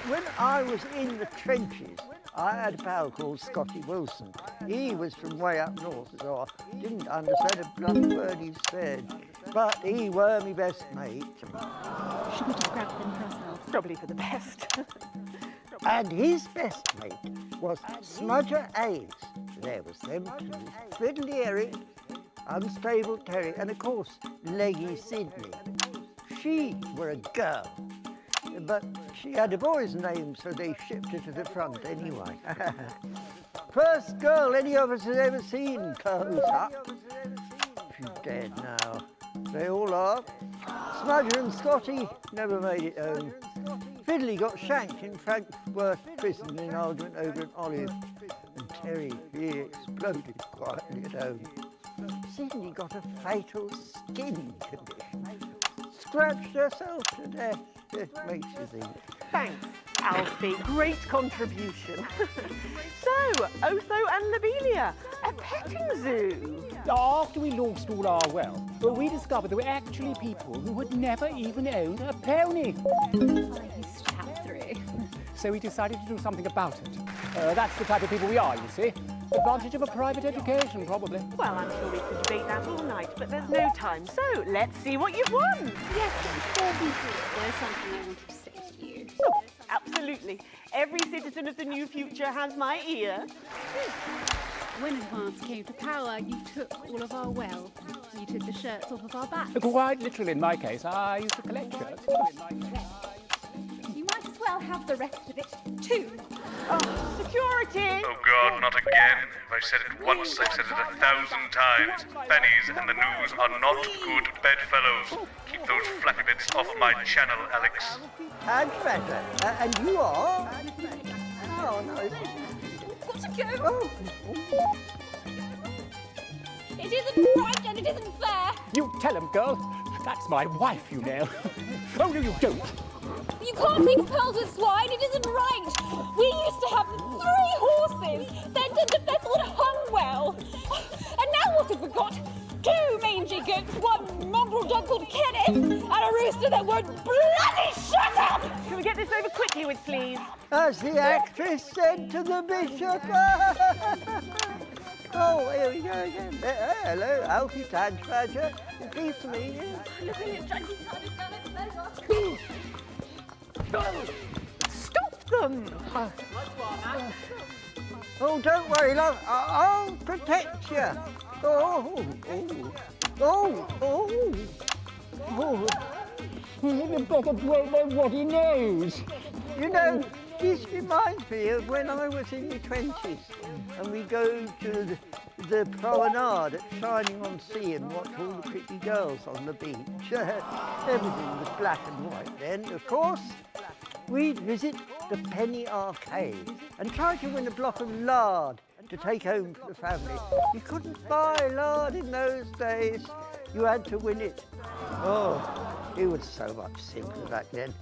when I was in the trenches, I had a pal called Scotty Wilson. He was from way up north, so I didn't understand a bloody word he said. But he were my best mate. Shouldn't have grabbed them for ourselves. Probably for the best. And his best mate was Smudger Hayes. There was them two, Fiddly Eric, Unstable Terry, and of course, Leggy Sydney. She were a girl. But she had a boy's name, so they shipped her to the front anyway. First girl any of us has ever seen, close up. She's dead now. They all are. Smudger and Scotty never made it home. Fiddly got shanked in Frankworth prison in an argument over an olive. And Terry, he exploded quietly at home. Sydney got a fatal skin condition. Scratched herself to death. It makes you think. Thanks, Alfie. Great contribution. So, Otho and Lobelia, a petting zoo. After we lost all our wealth, we discovered there were actually people who had never even owned a pony. He's chat through. So we decided to do something about it. That's the type of people we are, you see. Advantage of a private education, probably. Well, I'm sure we could debate that all night, but there's no time. So, let's see what you've won. Yes, before we do, there's something I wanted to say to you. Oh, absolutely. Every citizen of the new future has my ear. When Advance came to power, you took all of our wealth. You took the shirts off of our backs. Quite literally, in my case, I used to collect shirts. You might as well I'll have the rest of it too. Security! Oh God, not again. If I've said it once, I've said it 1,000 times. Bennies and the news are not good bedfellows. Keep those flappy bits off my channel, Alex. And better. And you are? Oh, no. Got to go. It isn't right and it isn't fair. You tell him, girl. That's my wife, you know. Oh, no, you don't. You can't mix pearls with swine. It isn't right. We used to have 3 horses. Then the vessel had hung well. And now what have we got? 2 mangy goats, 1 mongrel dog called Kenneth, and a rooster that won't bloody shut up! Can we get this over quickly with, please? As the actress said to the bishop. Oh, here we go again. Hello, Alfie Tadge-Badger. Pleased to meet you. Looking at Jackie Tadge, it's pleasure. Stop them! Oh, don't worry, love. I'll protect you. Oh. You better don't know what he knows. You know, this reminds me of when I was in the 20s and we go to the promenade at Shining on Sea and watch all the pretty girls on the beach. Everything was black and white then, of course. We'd visit the Penny Arcade and try to win a block of lard to take home for the family. You couldn't buy lard in those days. You had to win it. Oh, it was so much simpler back then.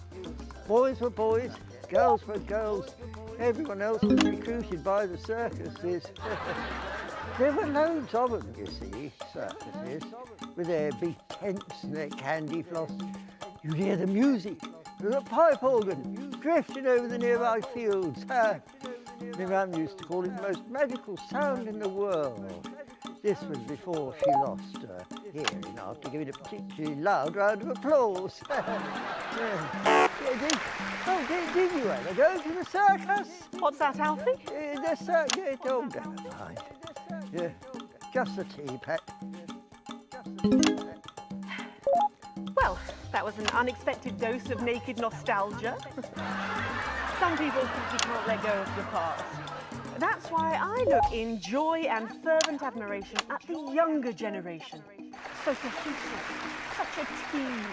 Boys were boys, girls were girls. Everyone else was recruited by the circuses. There were loads of them, you see, circuses, with their big tents and their candy floss. You'd hear the music, the pipe organ, drifting over the nearby fields. My mum used to call it the most magical sound in the world. This was before she lost her hearing after giving a particularly loud round of applause. Did you ever go to the circus? What's that, Alfie? The circus. Oh, never mind. Yeah, just a tea, pet. Well, that was an unexpected dose of naked nostalgia. Some people simply can't let go of the past. That's why I look in joy and fervent admiration at the younger generation. So cohesive, such a team.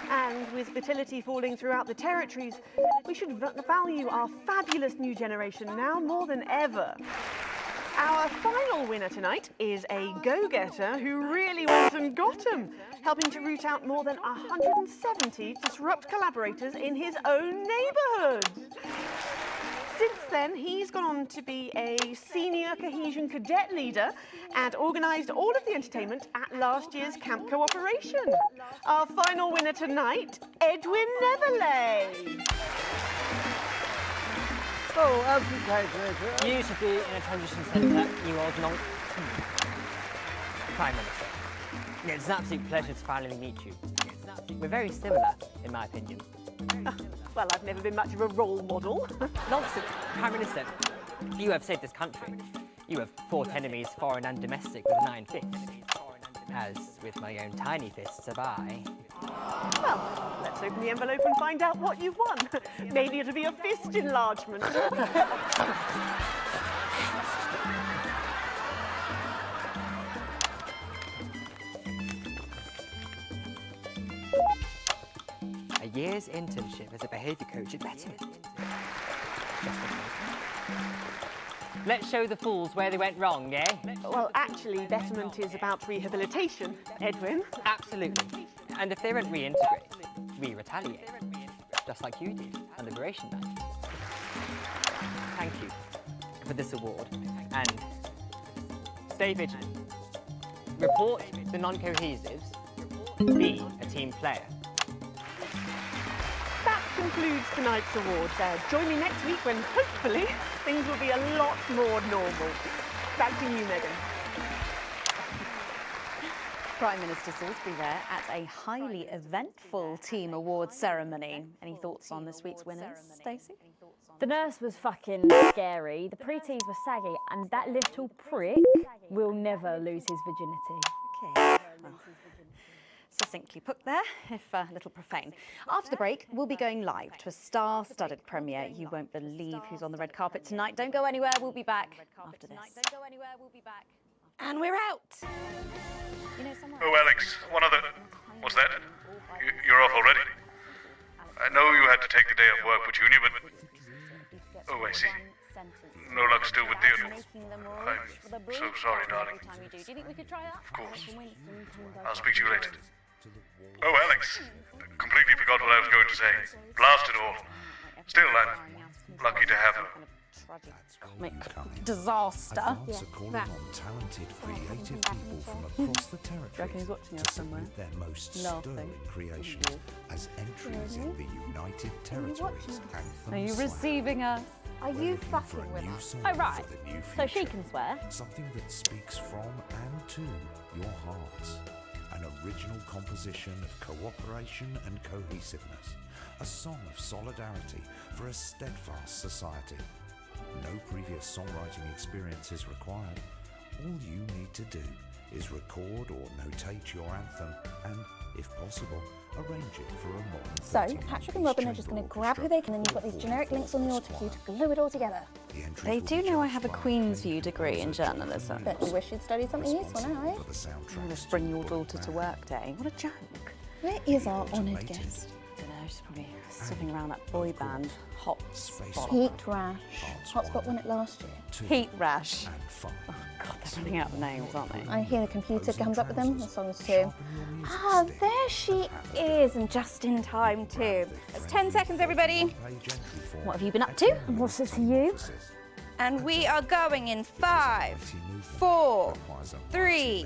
And with fertility falling throughout the territories, we should value our fabulous new generation now more than ever. Our final winner tonight is a go-getter who really went and got 'em, helping to root out more than 170 disrupt collaborators in his own neighbourhood. Since then, he's gone on to be a senior cohesion cadet leader and organised all of the entertainment at last year's Camp Cooperation. Our final winner tonight, Edwin Neverley. Oh, Alfie. You should be in a transition centre, you old nonk. Prime Minister. It's an absolute pleasure to finally meet you. We're very similar, in my opinion. Well, I've never been much of a role model. Nonsense, Prime Minister. You have saved this country. You have fought enemies, foreign and domestic, with an iron fist. As with my own tiny fists have I. Well, let's open the envelope and find out what you've won. Maybe it'll be a fist enlargement. A year's internship as a behaviour coach at Betterment. Let's show the fools where they went wrong, eh? Well, actually, Betterment is about rehabilitation, Edwin. Absolutely. And if they don't reintegrate, we retaliate. Just like you did on Liberation Night. Thank you for this award. And stay vigilant. Report the non-cohesives. Be a team player. That concludes tonight's awards. Join me next week when, hopefully, things will be a lot more normal. Back to you, Megan. Prime Minister Salisbury there at a highly eventful team awards ceremony. Any thoughts on this week's winners, Stacey? The nurse was fucking scary, the preteens were saggy, and that little prick will never lose his virginity. Okay. Well, succinctly put there, if a little profane. After the break, we'll be going live to a star-studded premiere. You won't believe who's on the red carpet tonight. Don't go anywhere. We'll be back after this. And we're out. Oh, Alex, one other... What's that? You're off already? I know you had to take the day off work for Junior, but... Oh, I see. No luck still with Theodore. I'm so sorry, darling. Of course. I'll speak to you later. Oh, Alex. Completely forgot what I was going to say. Blast it all. Still, I'm lucky to have her. Comic disaster. Arts are calling on talented, creative people from across the territories to submit their most sterling creations as entries in the United Territories Anthem Are you Slam. receiving us? Are you fucking with New us? song Oh, right. for the new So she future. can swear. Something that speaks from and to your hearts. An original composition of cooperation and cohesiveness. A song of solidarity for a steadfast society. No previous songwriting experience is required. All you need to do is record or notate your anthem and, if possible, arrange it for a modern So, 13-inch Patrick and Robin are just going to grab who they can, and you've got these generic links on the autocue to glue it all together. They do know I have a Queen's View degree in journalism. Bet you wish you'd studied something useful now, eh? I'm going to bring your daughter to work day. What a joke. Where is our honoured guest? I don't know, she's probably sniffing around that boy band, Hotspot. Heat rash. Hotspot won it last year. Heat rash. Oh God, they're running out of names, aren't they? I hear the computer comes up with them, the songs too. Ah, there she is, and just in time too. That's 10 seconds, everybody. What have you been up to? And what's it to you? And we are going in 5, 4, 3.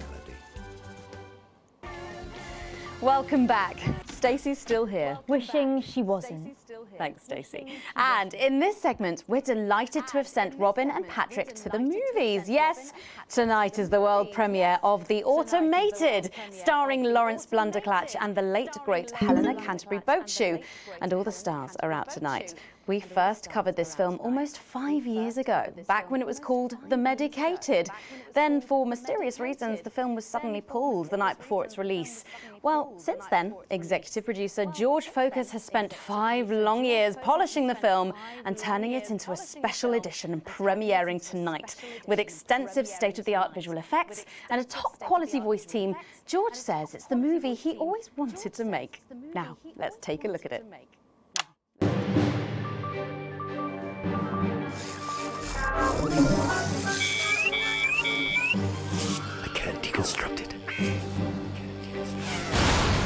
Welcome back. Stacey's still here. Wishing she wasn't. Thanks, Stacey. And in this segment, we're delighted to have sent Robin and Patrick to the movies. Yes, tonight is the world premiere of The Automated, starring Lawrence Blunderclatch and the late, great Helena Canterbury Boatshoe. And all the stars are out tonight. We first covered this film almost 5 years ago, back when it was called The Medicated. Then, for mysterious reasons, the film was suddenly pulled the night before its release. Well, since then, executive producer George Focus has spent 5 long years polishing the film and turning it into a special edition premiering tonight. With extensive state-of-the-art visual effects and a top-quality voice team, George says it's the movie he always wanted to make. Now, let's take a look at it. I can't deconstruct it.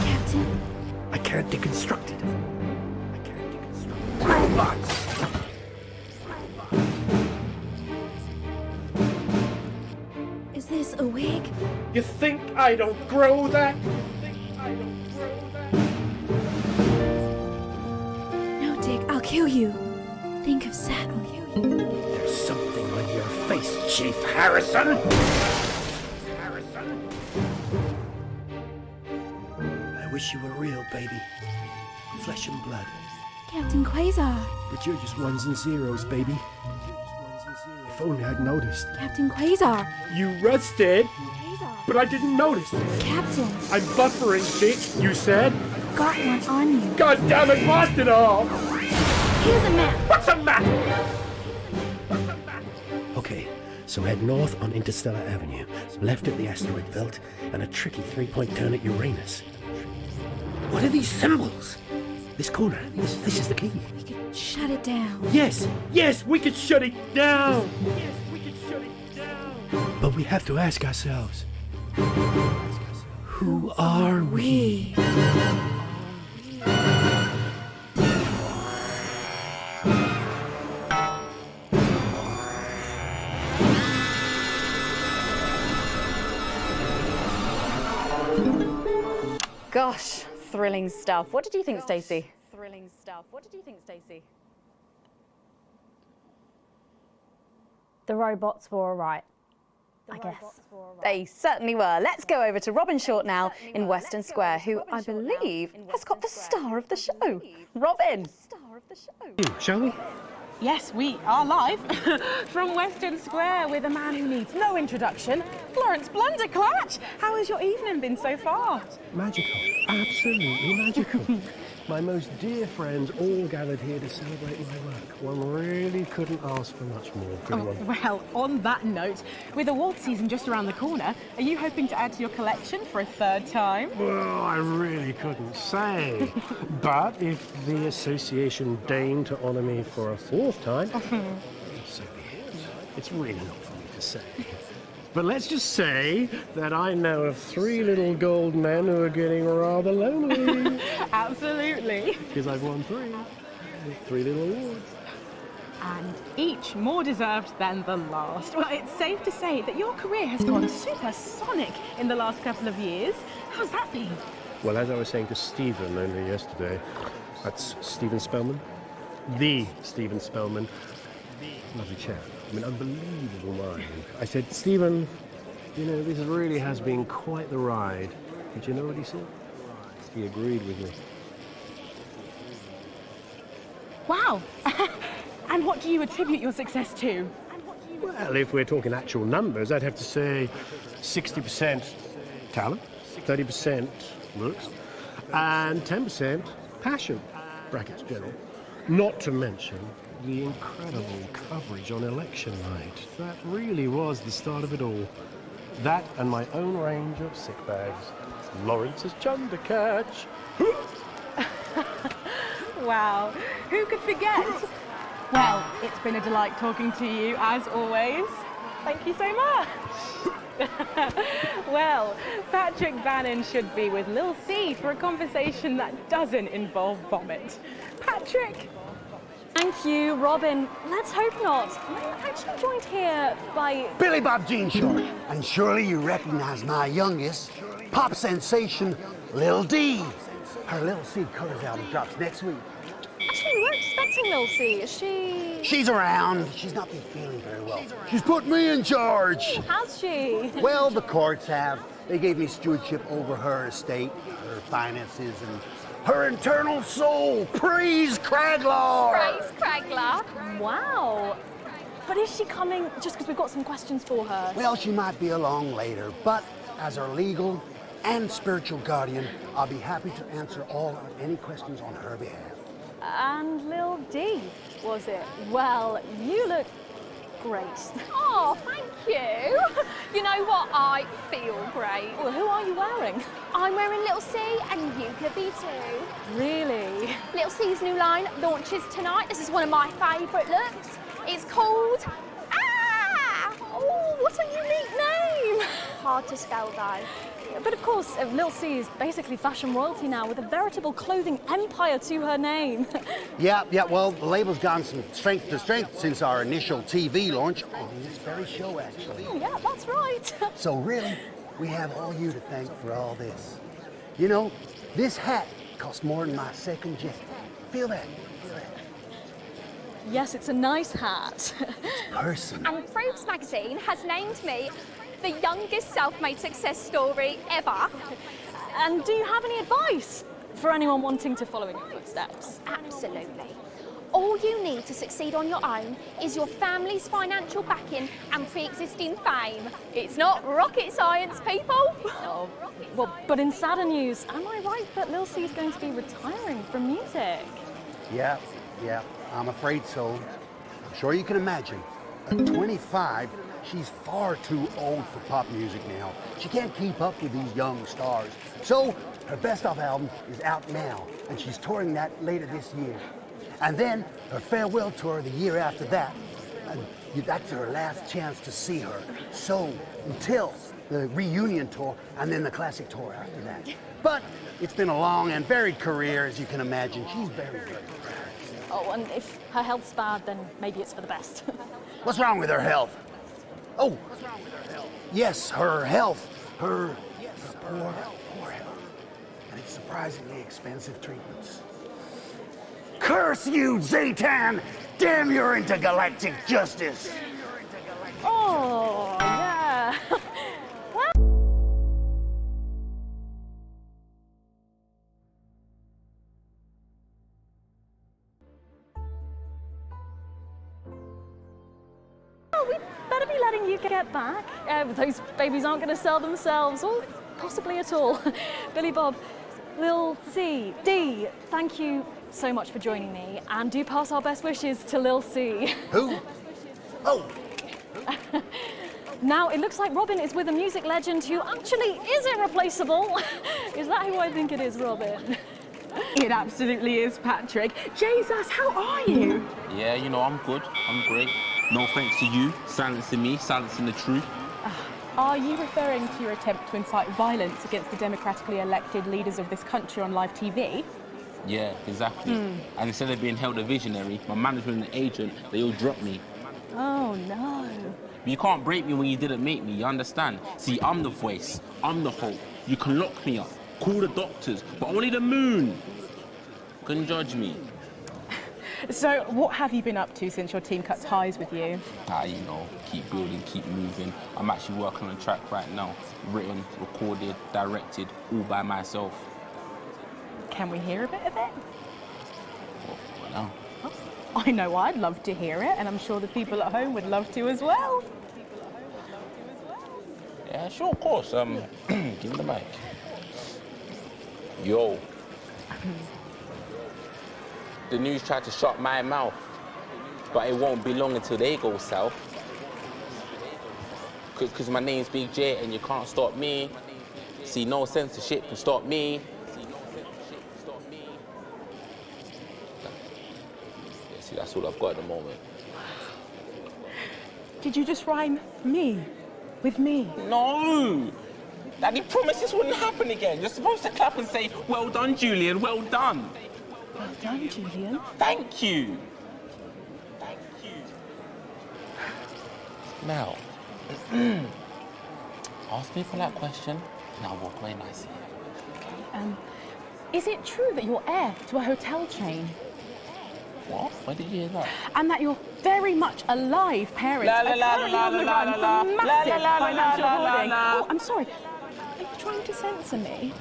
Captain? I can't deconstruct it. Robots! Is this a wig? You think I don't grow that? No, Dick, I'll kill you. Think of Sat, I'll kill you. There's something on your face, Chief Harrison! I wish you were real, baby. Flesh and blood. Captain Quasar. But you're just ones and zeros, baby. If only I'd noticed. Captain Quasar. You rusted, but I didn't notice. Captain. I'm buffering, chick, you said? Got one on you. God damn it, blast it all! Here's a map. What's a map? Okay, so head north on Interstellar Avenue, left at the asteroid belt, and a tricky 3-point turn at Uranus. What are these symbols? This corner, this is the key. We could shut it down. Yes, we could shut it down! but we have to ask ourselves, who are we? Gosh, thrilling stuff. What did you think, Stacey? Thrilling stuff. What did you think, Stacey? The robots were all right, I guess. They certainly were. Let's go over to Robin Short now in Western Square, who I believe has got the star of the show. Robin. Shall we? Yes, we are live from Western Square with a man who needs no introduction, Lawrence Blunderclatch. How has your evening been so far? Magical. Absolutely magical. My most dear friends all gathered here to celebrate my work. One really couldn't ask for much more, could one? Well, on that note, with award season just around the corner, are you hoping to add to your collection for a third time? Well, I really couldn't say. But if the association deigned to honour me for a fourth time, so be it. It's really not for me to say. But let's just say that I know of 3 little gold men who are getting rather lonely. Absolutely. Because I've won 3 little awards. And each more deserved than the last. Well, it's safe to say that your career has gone supersonic in the last couple of years. How's that been? Well, as I was saying to Stephen only yesterday, that's Stephen Spellman. The Stephen Spellman. Lovely chap. I mean, unbelievable mind. I said, Stephen, you know, this really has been quite the ride. Did you know what he said? He agreed with me. Wow. And what do you attribute your success to? Well, if we're talking actual numbers, I'd have to say 60% talent, 30% looks, and 10% passion, brackets general. Not to mention the incredible coverage on election night. That really was the start of it all. That and my own range of sick bags. Lawrence's Chundercatch. Wow, who could forget? Well, it's been a delight talking to you, as always. Thank you so much. Well, Patrick Bannon should be with Lil C for a conversation that doesn't involve vomit. Patrick! Thank you, Robin. Let's hope not. I'm actually joined here by Billy Bob Jean Short. And surely you recognize my youngest, pop sensation, Lil D. Her Lil C Colors album drops next week. Actually, we weren't expecting Lil C. Is she? She's around. She's not been feeling very well. She's put me in charge. Has she? Well, the courts have. They gave me stewardship over her estate, her finances, and her internal soul. Praise Craglar! Praise Craglar? Wow. But is she coming just because we've got some questions for her? Well, she might be along later, but as her legal and spiritual guardian, I'll be happy to answer all or any questions on her behalf. And Lil D, was it? Well, you look great. Oh, thank you. You know what? I feel great. Well, who are you wearing? I'm wearing Little C, and you could be too. Really? Little C's new line launches tonight. This is one of my favourite looks. It's called... Ah! Oh, what a unique name! Hard to spell, though. But of course, Lil C is basically fashion royalty now, with a veritable clothing empire to her name. Yeah, well, the label's gone from strength to strength since our initial TV launch on this very show, actually. Oh, yeah, that's right. So really, we have all you to thank for all this. You know, this hat cost more than my second jet. Feel that? Yes, it's a nice hat. Person. And Forbes magazine has named me the youngest self-made success story ever. And do you have any advice for anyone wanting to follow in your footsteps? Absolutely. All you need to succeed on your own is your family's financial backing and pre-existing fame. It's not rocket science, people. Oh, well, but in sadder news, am I right that Lil C is going to be retiring from music? Yeah, I'm afraid so. I'm sure you can imagine. At 25, she's far too old for pop music now. She can't keep up with these young stars. So her best of album is out now, and she's touring that later this year. And then her farewell tour the year after that. And that's her last chance to see her. So until the reunion tour and then the classic tour after that. But it's been a long and varied career, as you can imagine. She's very, very proud. Oh, and if her health's bad, then maybe it's for the best. What's wrong with her health? Oh, yes, her health. Her poor health. And it's surprisingly expensive treatments. Curse you, Zaytan! Damn your intergalactic justice! Oh, yeah. you get back. Those babies aren't going to sell themselves, or possibly at all. Billy Bob, Lil C, D, thank you so much for joining me, and do pass our best wishes to Lil C. Who? Oh. Now, it looks like Robin is with a music legend who actually is irreplaceable. Is that who I think it is, Robin? It absolutely is, Patrick. Jesus, how are you? Yeah, you know, I'm good. I'm great. No thanks to you, silencing me, silencing the truth. Are you referring to your attempt to incite violence against the democratically elected leaders of this country on live TV? Yeah, exactly. And instead of being held a visionary, my management and agent, they all dropped me. Oh, no. But you can't break me when you didn't make me, you understand? See, I'm the voice, I'm the hope. You can lock me up, call the doctors, but only the moon can judge me. So, what have you been up to since your team cut ties with you? You know, keep building, keep moving. I'm actually working on a track right now. Written, recorded, directed, all by myself. Can we hear a bit of it? What now? I know I'd love to hear it, and I'm sure the people at home would love to as well. Yeah, sure, of course. Give me the mic. Yo. The news tried to shut my mouth, but it won't be long until they go south. Because my name's Big J and you can't stop me. See, no censorship can stop me. Yeah, see, that's all I've got at the moment. Did you just rhyme me with me? No! Daddy promised this wouldn't happen again. You're supposed to clap and say, well done, Julian, well done. Well done, Julian. Thank you. Thank you. Now, ask me a polite question, and I'll walk away nicely. Is it true that you're heir to a hotel chain? What? Where did you hear that? And that you're very much alive parents are currently on the run from massive financial hoarding? Oh, I'm sorry. Are you trying to censor me?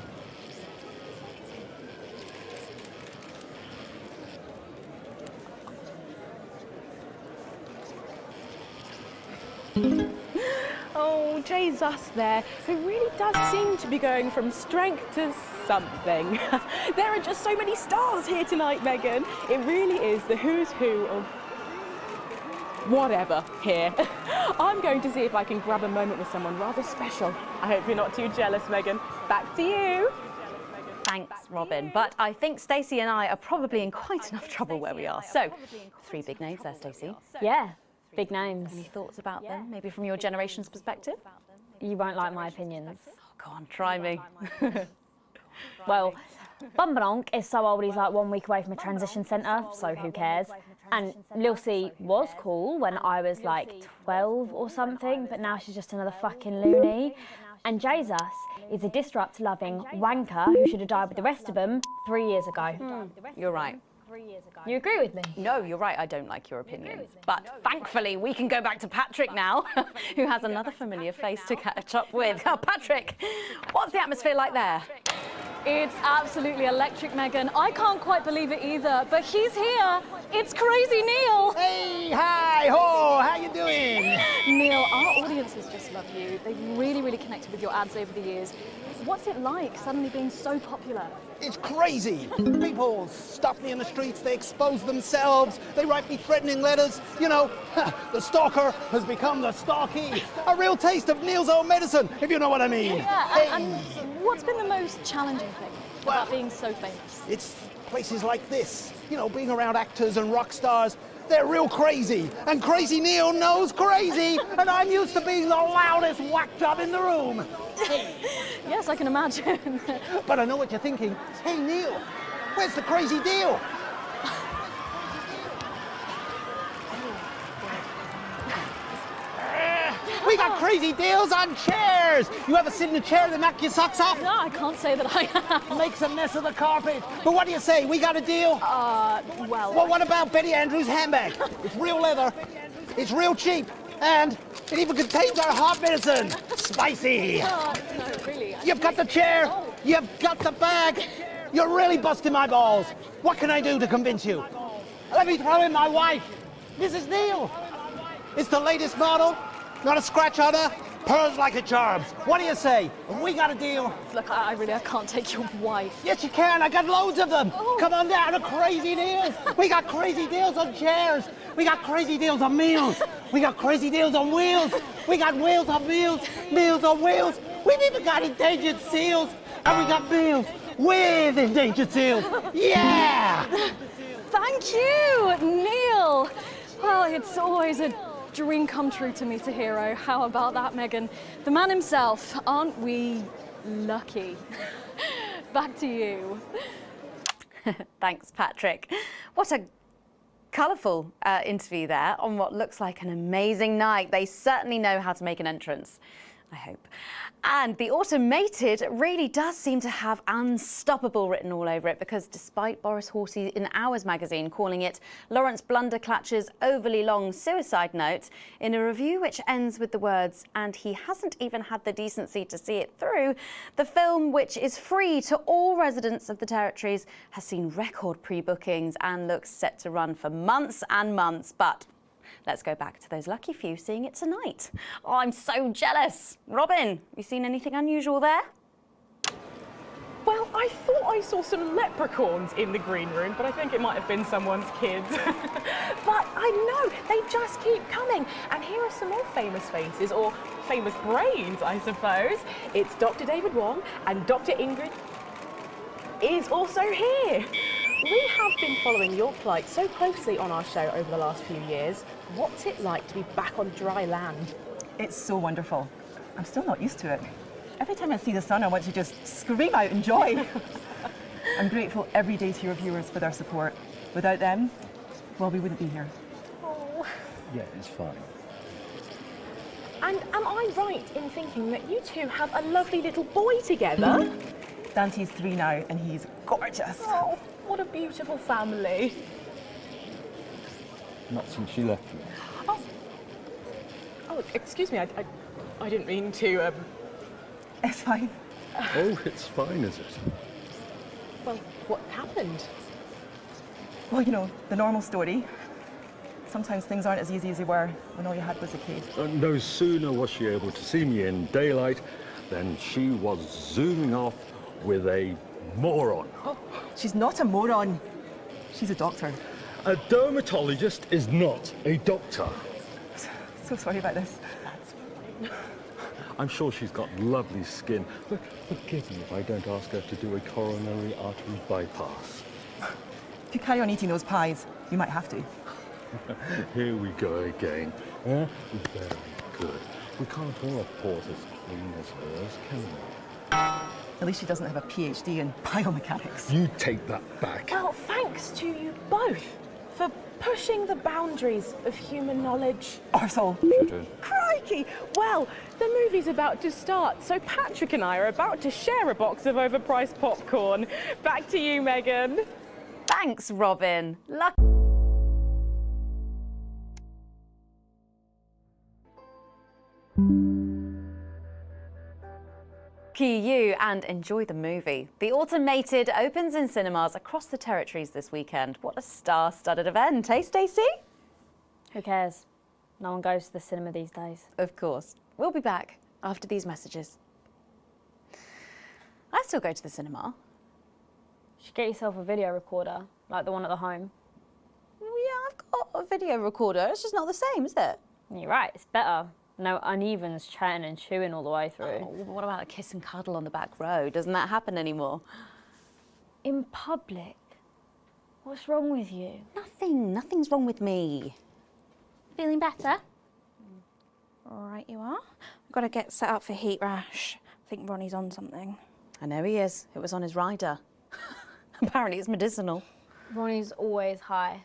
Oh, Jesus there, who really does seem to be going from strength to something. There are just so many stars here tonight, Megan. It really is the who's who of whatever here. I'm going to see if I can grab a moment with someone rather special. I hope you're not too jealous, Megan. Back to you. Thanks, Robin. But I think Stacey and I are probably in quite enough trouble where we are. So, 3 big names there, Stacey. Yeah, big names. Any thoughts about them, maybe from your generation's perspective? You won't like my opinions. Oh, go on, try me. Well, Bumbanonk is so old he's like 1 week away from a transition centre, so who cares? And Lil C was cool when I was like 12 or something, but now she's just another fucking loony. And Jesus is a disrupt-loving wanker who should have died with the rest of them 3 years ago. You're right. You agree with me? No, you're right, I don't like your opinions. But thankfully, we can go back to Patrick now, who has another familiar face to catch up with. Oh, Patrick, what's the atmosphere like there? It's absolutely electric, Megan. I can't quite believe it either, but he's here. It's Crazy Neil. Hey, hi, ho, how you doing? Neil, our audiences just love you. They've really, really connected with your ads over the years. What's it like suddenly being so popular? It's crazy. People stop me in the streets, they expose themselves, they write me threatening letters. You know, the stalker has become the stalky. A real taste of Neil's own medicine, if you know what I mean. Yeah, and what's been the most challenging thing about being so famous? It's places like this, you know, being around actors and rock stars. They're real crazy, and Crazy Neil knows crazy, and I'm used to being the loudest whack job in the room. Yes, I can imagine. But I know what you're thinking. Hey, Neil, where's the crazy deal? We got crazy deals on chairs. You ever sit in a chair that knock your socks off? No, I can't say that I have. Makes a mess of the carpet. But what do you say? We got a deal? Well, what about Betty Andrews' handbag? It's real leather. It's real cheap. And it even contains our hot medicine. Spicy. No, really. You've got the chair. You've got the bag. You're really busting my balls. What can I do to convince you? Let me throw in my wife, Mrs. Neil. It's the latest model. Not a scratch on her. Pearls like a charm. What do you say? Have we got a deal? Look, I can't take your wife. Yes, you can. I got loads of them. Come on down to crazy deals. We got crazy deals on chairs. We got crazy deals on meals. We got crazy deals on wheels. We got wheels on meals, meals on wheels. We've even got endangered seals. And we got meals with endangered seals. Yeah! Thank you, Neil. Well, it's always a dream come true to meet a hero. How about that, Megan? The man himself. Aren't we lucky? Back to you. Thanks, Patrick. What a colourful interview there on what looks like an amazing night. They certainly know how to make an entrance, I hope. And the automated really does seem to have unstoppable written all over it, because despite Boris Horty in Hours magazine calling it Lawrence Blunderclatch's overly long suicide note, in a review which ends with the words, "and he hasn't even had the decency to see it through," the film, which is free to all residents of the territories, has seen record pre-bookings and looks set to run for months and months. But let's go back to those lucky few seeing it tonight. Oh, I'm so jealous. Robin, you seen anything unusual there? Well, I thought I saw some leprechauns in the green room, but I think it might have been someone's kids. But I know, they just keep coming. And here are some more famous faces, or famous brains, I suppose. It's Dr. David Wong, and Dr. Ingrid is also here. We have been following your plight so closely on our show over the last few years. What's it like to be back on dry land? It's so wonderful. I'm still not used to it. Every time I see the sun, I want to just scream out in joy. I'm grateful every day to your viewers for their support. Without them, well, we wouldn't be here. Oh. Yeah, it's fine. And am I right in thinking that you two have a lovely little boy together? Dante's 3 now, and he's gorgeous. Oh, what a beautiful family. Not since she left me. Oh, excuse me, I didn't mean to, It's fine. Oh, it's fine, is it? Well, what happened? Well, you know, the normal story. Sometimes things aren't as easy as they were when all you had was a kid. No sooner was she able to see me in daylight than she was zooming off with a moron. Oh, she's not a moron. She's a doctor. A dermatologist is not a doctor. So sorry about this. I'm sure she's got lovely skin, but forgive me if I don't ask her to do a coronary artery bypass. If you carry on eating those pies, you might have to. Here we go again. Very good. We can't all have pores as clean as hers, can we? At least she doesn't have a PhD in biomechanics. You take that back. Well, thanks to you both for pushing the boundaries of human knowledge. Arsehole. Crikey! Well, the movie's about to start, so Patrick and I are about to share a box of overpriced popcorn. Back to you, Megan. Thanks, Robin. You and enjoy the movie. The Automated opens in cinemas across the territories this weekend. What a star-studded event, hey Stacey? Who cares? No one goes to the cinema these days. Of course. We'll be back after these messages. I still go to the cinema. You should get yourself a video recorder, like the one at the home. Well, yeah, I've got a video recorder. It's just not the same, is it? You're right, it's better. No unevens chatting and chewing all the way through. Oh, what about a kiss and cuddle on the back row? Doesn't that happen anymore? In public? What's wrong with you? Nothing's wrong with me. Feeling better? All right, you are. We've got to get set up for heat rash. I think Ronnie's on something. I know he is. It was on his rider. Apparently it's medicinal. Ronnie's always high.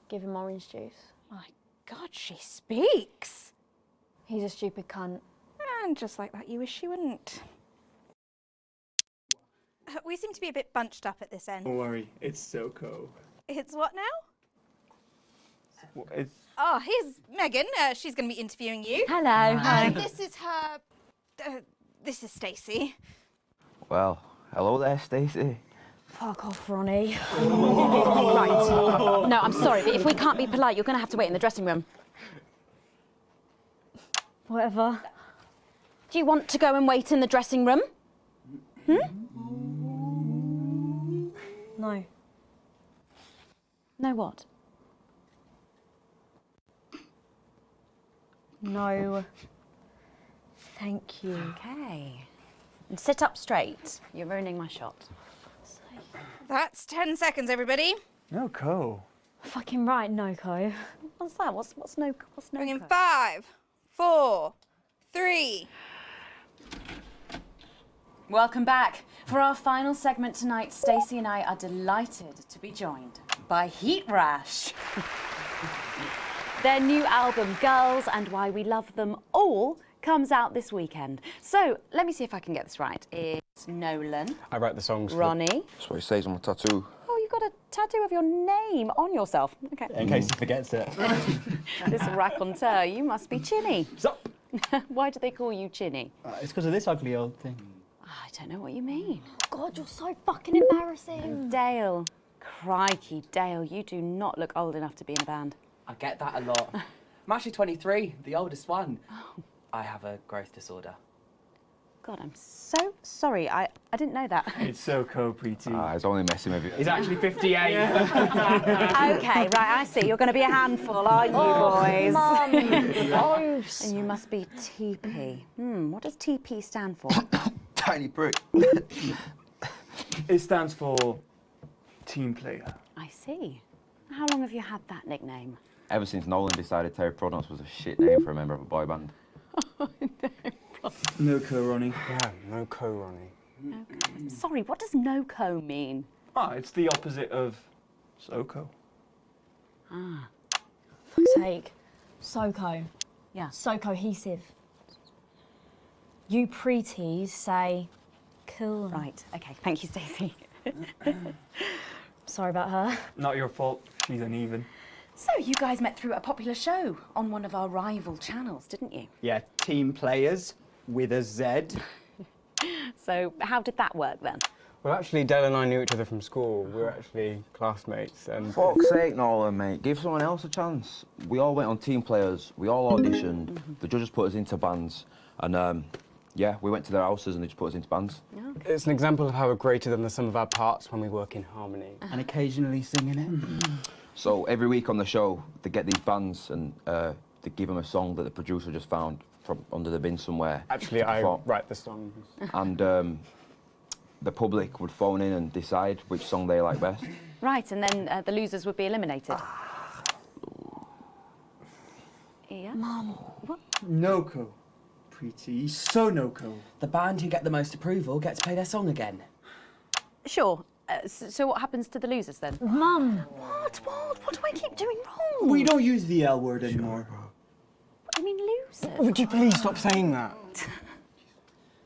Give him orange juice. My God, she speaks. He's a stupid cunt. And just like that, you wish she wouldn't. We seem to be a bit bunched up at this end. Don't worry, it's Silco. It's what now? It's... Oh, here's Megan. She's going to be interviewing you. Hello. Hi. This is her... this is Stacey. Well, hello there, Stacey. Fuck off, Ronnie. Right. No, I'm sorry, but if we can't be polite, you're going to have to wait in the dressing room. Whatever. Do you want to go and wait in the dressing room? No. No what? No. Thank you. Okay. And sit up straight. You're ruining my shot. That's 10 seconds, everybody. No, Co. Fucking right, Noko. What's that? What's no? Bring in 5, 4, 3. Welcome back. For our final segment tonight, Stacey and I are delighted to be joined by Heat Rash. Their new album, Girls and Why We Love Them All, comes out this weekend. So, let me see if I can get this right. It's Nolan. I write the songs. Ronnie. That's what it says on my tattoo. Oh, you got a tattoo of your name on yourself. Okay. In case he forgets it. This raconteur, you must be Chinny. Stop. Why do they call you Chinny? It's because of this ugly old thing. I don't know what you mean. God, you're so fucking embarrassing. Dale. Crikey, Dale, you do not look old enough to be in a band. I get that a lot. I'm actually 23, the oldest one. I have a growth disorder. God, I'm so sorry. I didn't know that. It's so pretty. He's only messing with you. He's actually 58. Okay, right, I see. You're going to be a handful, aren't you, boys? Mum. Gross. And you must be TP. What does TP stand for? Tiny prick. It stands for team player. I see. How long have you had that nickname? Ever since Nolan decided Terry Prodance was a shit name for a member of a boy band. No Co, Ronnie. Yeah, no Co, Ronnie. Sorry, what does no-co mean? It's the opposite of SoCo. Ah. Fuck's sake. SoCo. Yeah. So cohesive. You preties say cool. Right, okay. Thank you, Stacey. Sorry about her. Not your fault. She's uneven. So, you guys met through a popular show on one of our rival channels, didn't you? Yeah, team players with a Z. So, how did that work then? Well, actually, Dale and I knew each other from school. We were actually classmates. And Fuck's sake, Nolan, mate. Give someone else a chance. We all went on team players. We all auditioned. The judges put us into bands. And, yeah, we went to their houses and they just put us into bands. Okay. It's an example of how we're greater than the sum of our parts when we work in harmony. And occasionally singing it. So every week on the show, they get these bands and they give them a song that the producer just found from under the bin somewhere. Actually, I write the songs. And the public would phone in and decide which song they like best. Right, and then the losers would be eliminated. Yeah? Mum. What? No-co. Pretty. So no-co. The band who get the most approval get to play their song again. Sure. So what happens to the losers then? Mum. What? What do I keep doing wrong? We don't use the L word anymore. What do you mean losers? Would you please stop saying that?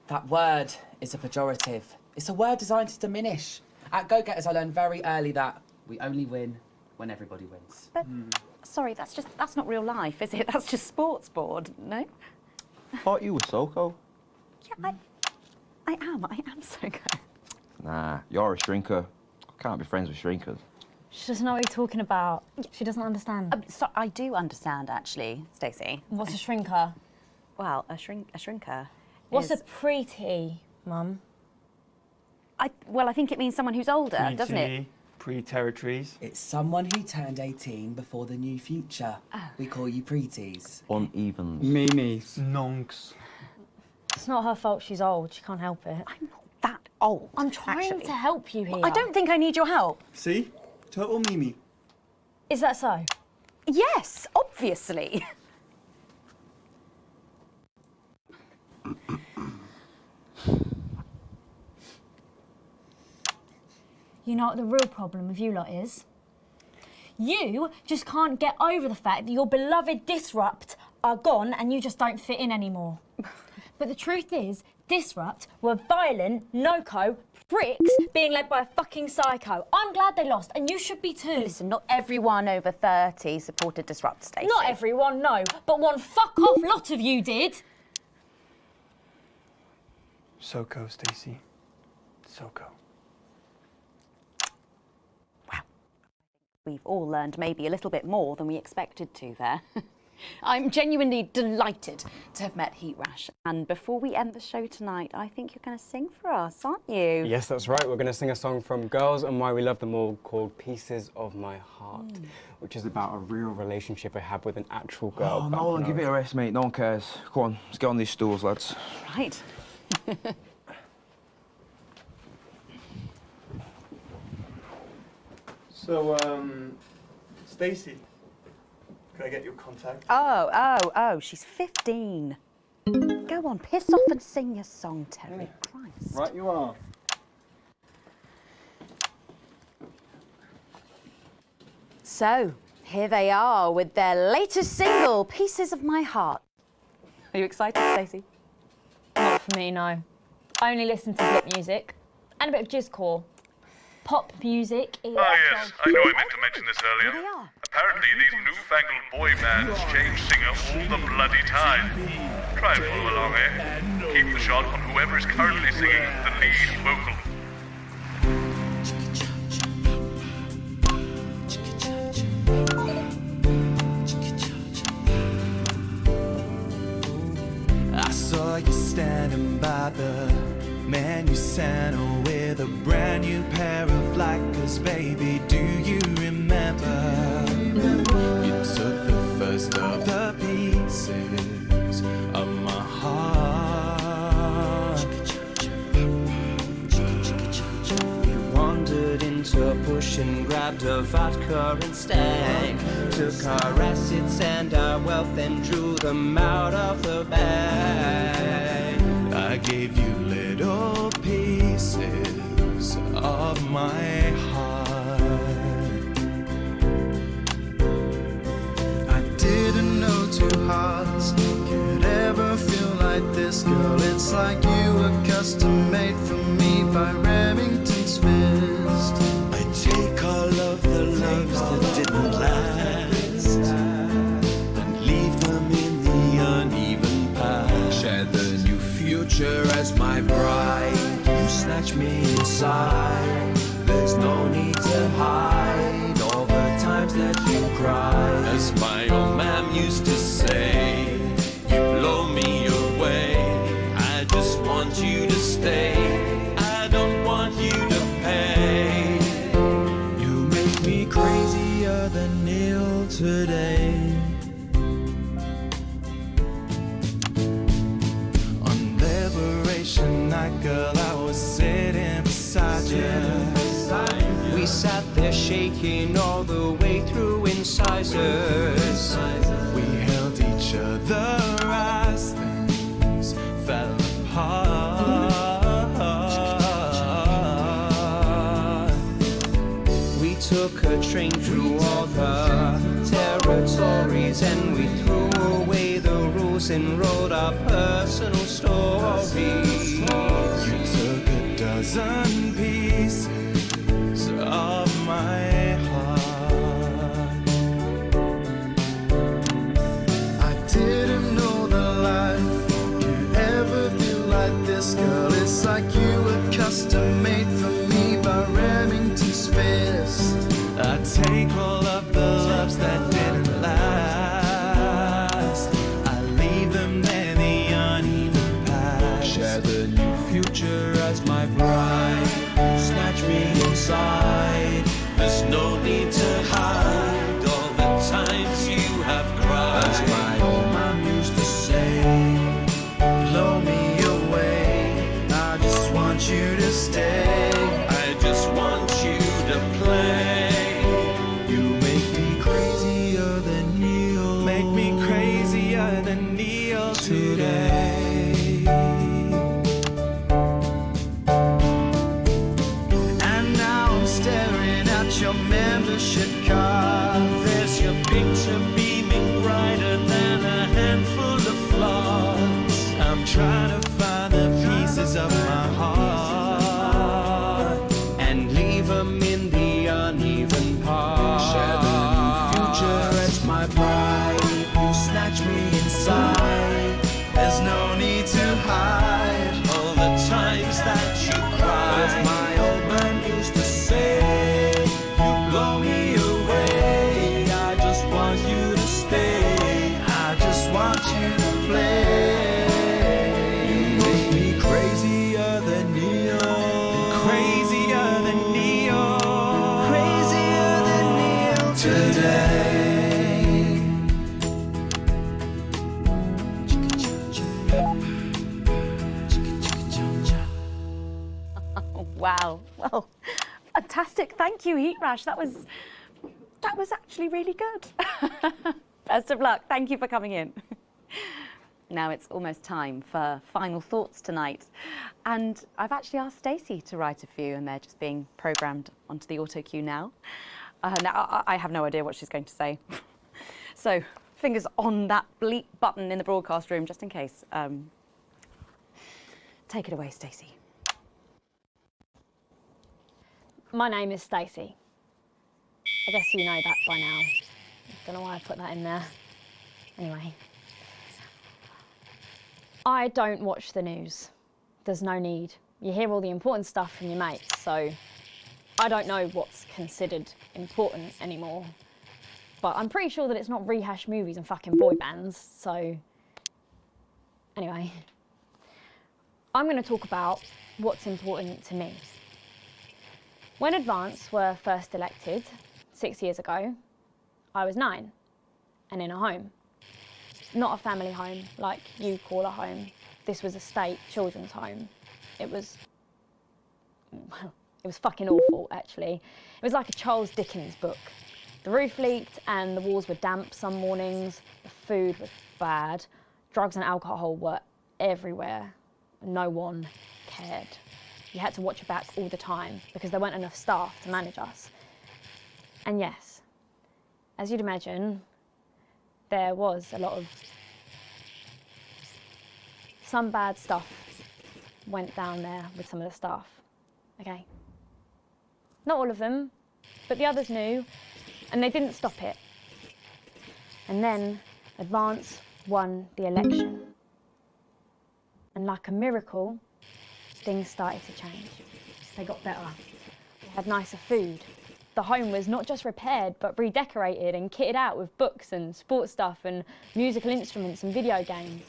That word is a pejorative. It's a word designed to diminish. At Go Getters, I learned very early that we only win when everybody wins. But, sorry, that's not real life, is it? That's just sports board, no? Thought you were SoCo. Yeah, I am SoCo. Nah, you're a shrinker. Can't be friends with shrinkers. She doesn't know what you're talking about. She doesn't understand. So I do understand, actually, Stacey. What's a shrinker? Well, a shrinker. What's is... a pretty, Mum? Well, I think it means someone who's older, doesn't it? Pre-territories. It's someone who turned 18 before the new future. We call you preties. Unevens. Mimis. Nonks. It's not her fault she's old. She can't help it. I'm not that old. I'm trying to help you here. I don't think I need your help. See? Total Mimi. Is that so? Yes, obviously. You know what the real problem with you lot is? You just can't get over the fact that your beloved Disrupt are gone and you just don't fit in anymore. But the truth is, Disrupt were violent, no-co pricks being led by a fucking psycho. I'm glad they lost, and you should be too. Listen, not everyone over 30 supported Disrupt, Stacey. Not everyone, no, but one fuck-off lot of you did. SoCo, Stacey. SoCo. We've all learned maybe a little bit more than we expected to there. I'm genuinely delighted to have met Heat Rash. And before we end the show tonight, I think you're going to sing for us, aren't you? Yes, that's right. We're going to sing a song from Girls and Why We Love Them All called Pieces of My Heart, which is about a real relationship I had with an actual girl. Oh, Nolan, give it a rest, mate. No one cares. Come on, let's get on these stools, lads. Right. So, Stacey, can I get your contact? Oh, she's 15. Go on, piss off and sing your song, Terry. Christ. Right you are. So, here they are with their latest single, Pieces of My Heart. Are you excited, Stacey? Not for me, no. I only listen to blip music and a bit of jizzcore. Pop music is... Ah, yes, I know I meant to mention this earlier. Apparently, these newfangled boy bands change singer all the bloody time. Try and follow along, eh? Keep the shot on whoever is currently singing the lead vocal. I saw you standing by the menu center with a brand new pair of Lakers, baby. Do you remember? You took the first of the pieces of my heart. You wandered into a bush and grabbed a vodka and stank. Took our assets and our wealth and drew them out of the bag. I gave you little pieces of my heart. I didn't know two hearts could ever feel like this, girl. It's like you were custom made for me by Remington's Fist. I take all of the loves that didn't last and leave them in the uneven past. Share the new future as my bride. You snatch me inside. There's no need to hide all the times that you cried. As my old man used to say, you blow me away. I just want you to stay. I don't want you to pay. You make me crazier than Neil today. Night, girl, I was sitting beside you. We sat there shaking all the way through incisors. We held each other as things fell apart. We took a train through all the territories and we threw away the rules and wrote our personal stories. You took a dozen pieces of my heart. I didn't know that life could ever feel like this, girl. It's like you were custom made for me by Remington's Fist. I take all of the loves that didn't last. I leave them there, the uneven past. Share the new future as my bride. Snatch me inside. There's no need to hide all the times you have cried. As my old man used to say, blow me away. I just want you to stay. I just want you to play. You make me crazier than Neil. Make me crazier than Neil today. Your membership card, there's your picture beaming brighter than a handful of flaws. I'm trying to find the pieces of my heart and leave them in the uneven parts. Share the new future as my bride. You snatch me inside. There's no need to hide all the times that you cried. As my old man used to say, blow me away. today. Wow. Well, fantastic. Thank you, Heat Rash. That was actually really good. Best of luck. Thank you for coming in. Now it's almost time for final thoughts tonight. And I've actually asked Stacey to write a few, and they're just being programmed onto the auto cue now. Now, I have no idea what she's going to say. So, fingers on that bleep button in the broadcast room, just in case. Take it away, Stacey. My name is Stacey. I guess you know that by now. Don't know why I put that in there. Anyway. I don't watch the news. There's no need. You hear all the important stuff from your mates, so I don't know what's considered important anymore. But I'm pretty sure that it's not rehashed movies and fucking boy bands, so... Anyway. I'm going to talk about what's important to me. When Advance were first elected, 6 years ago, I was 9 and in a home. Not a family home like you call a home. This was a state children's home. It was fucking awful, actually. It was like a Charles Dickens book. The roof leaked and the walls were damp some mornings. The food was bad. Drugs and alcohol were everywhere. No one cared. You had to watch your back all the time because there weren't enough staff to manage us. And yes, as you'd imagine, there was a lot of... Some bad stuff went down there with some of the staff, okay? Not all of them, but the others knew, and they didn't stop it. And then Advance won the election. And like a miracle, things started to change. They got better. We had nicer food. The home was not just repaired, but redecorated and kitted out with books and sports stuff and musical instruments and video games.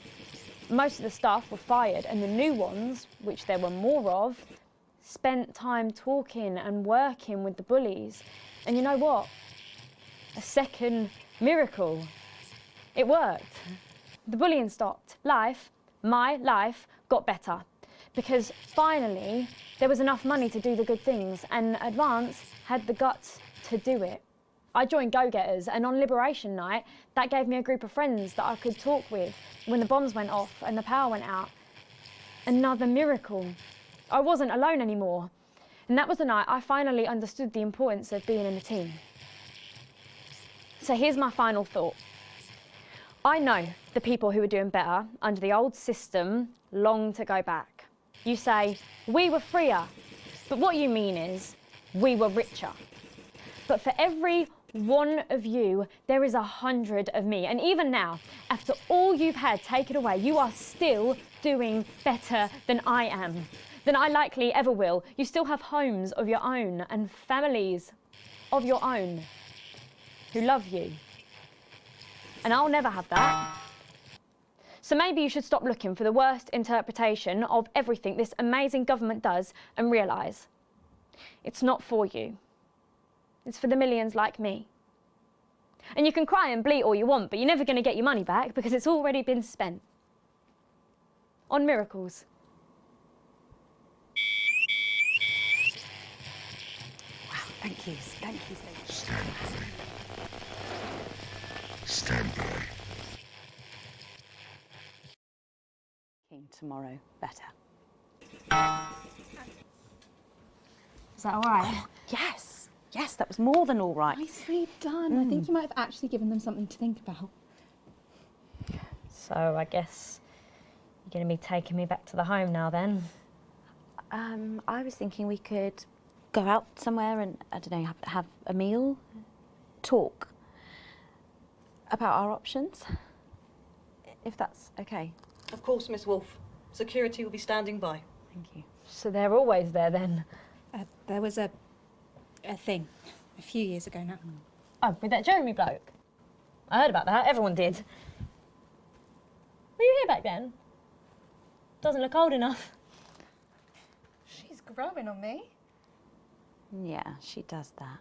Most of the staff were fired, and the new ones, which there were more of, spent time talking and working with the bullies. And you know what? A second miracle. It worked. The bullying stopped. My life, got better. Because finally, there was enough money to do the good things, and Advance had the guts to do it. I joined Go Getters, and on Liberation Night, that gave me a group of friends that I could talk with when the bombs went off and the power went out. Another miracle. I wasn't alone anymore. And that was the night I finally understood the importance of being in a team. So here's my final thought. I know the people who were doing better under the old system long to go back. You say, we were freer, but what you mean is, we were richer. But for every one of you, there is 100 of me. And even now, after all you've had taken away, you are still doing better than I am, than I likely ever will. You still have homes of your own and families of your own who love you. And I'll never have that. So maybe you should stop looking for the worst interpretation of everything this amazing government does and realise it's not for you. It's for the millions like me. And you can cry and bleat all you want, but you're never going to get your money back because it's already been spent on miracles. Wow, thank you. Thank you. Stand by. Stand by. Tomorrow better. Is that all right? Yes. Yes, that was more than all right. Nicely done. I think you might have actually given them something to think about. So I guess you're going to be taking me back to the home now then? I was thinking we could go out somewhere and, I don't know, have a meal, talk about our options, if that's okay. Of course, Miss Wolf. Security will be standing by. Thank you. So they're always there then? There was a thing a few years ago now. Oh, with that Jeremy bloke? I heard about that. Everyone did. Were you here back then? Doesn't look old enough. She's growing on me. Yeah, she does that.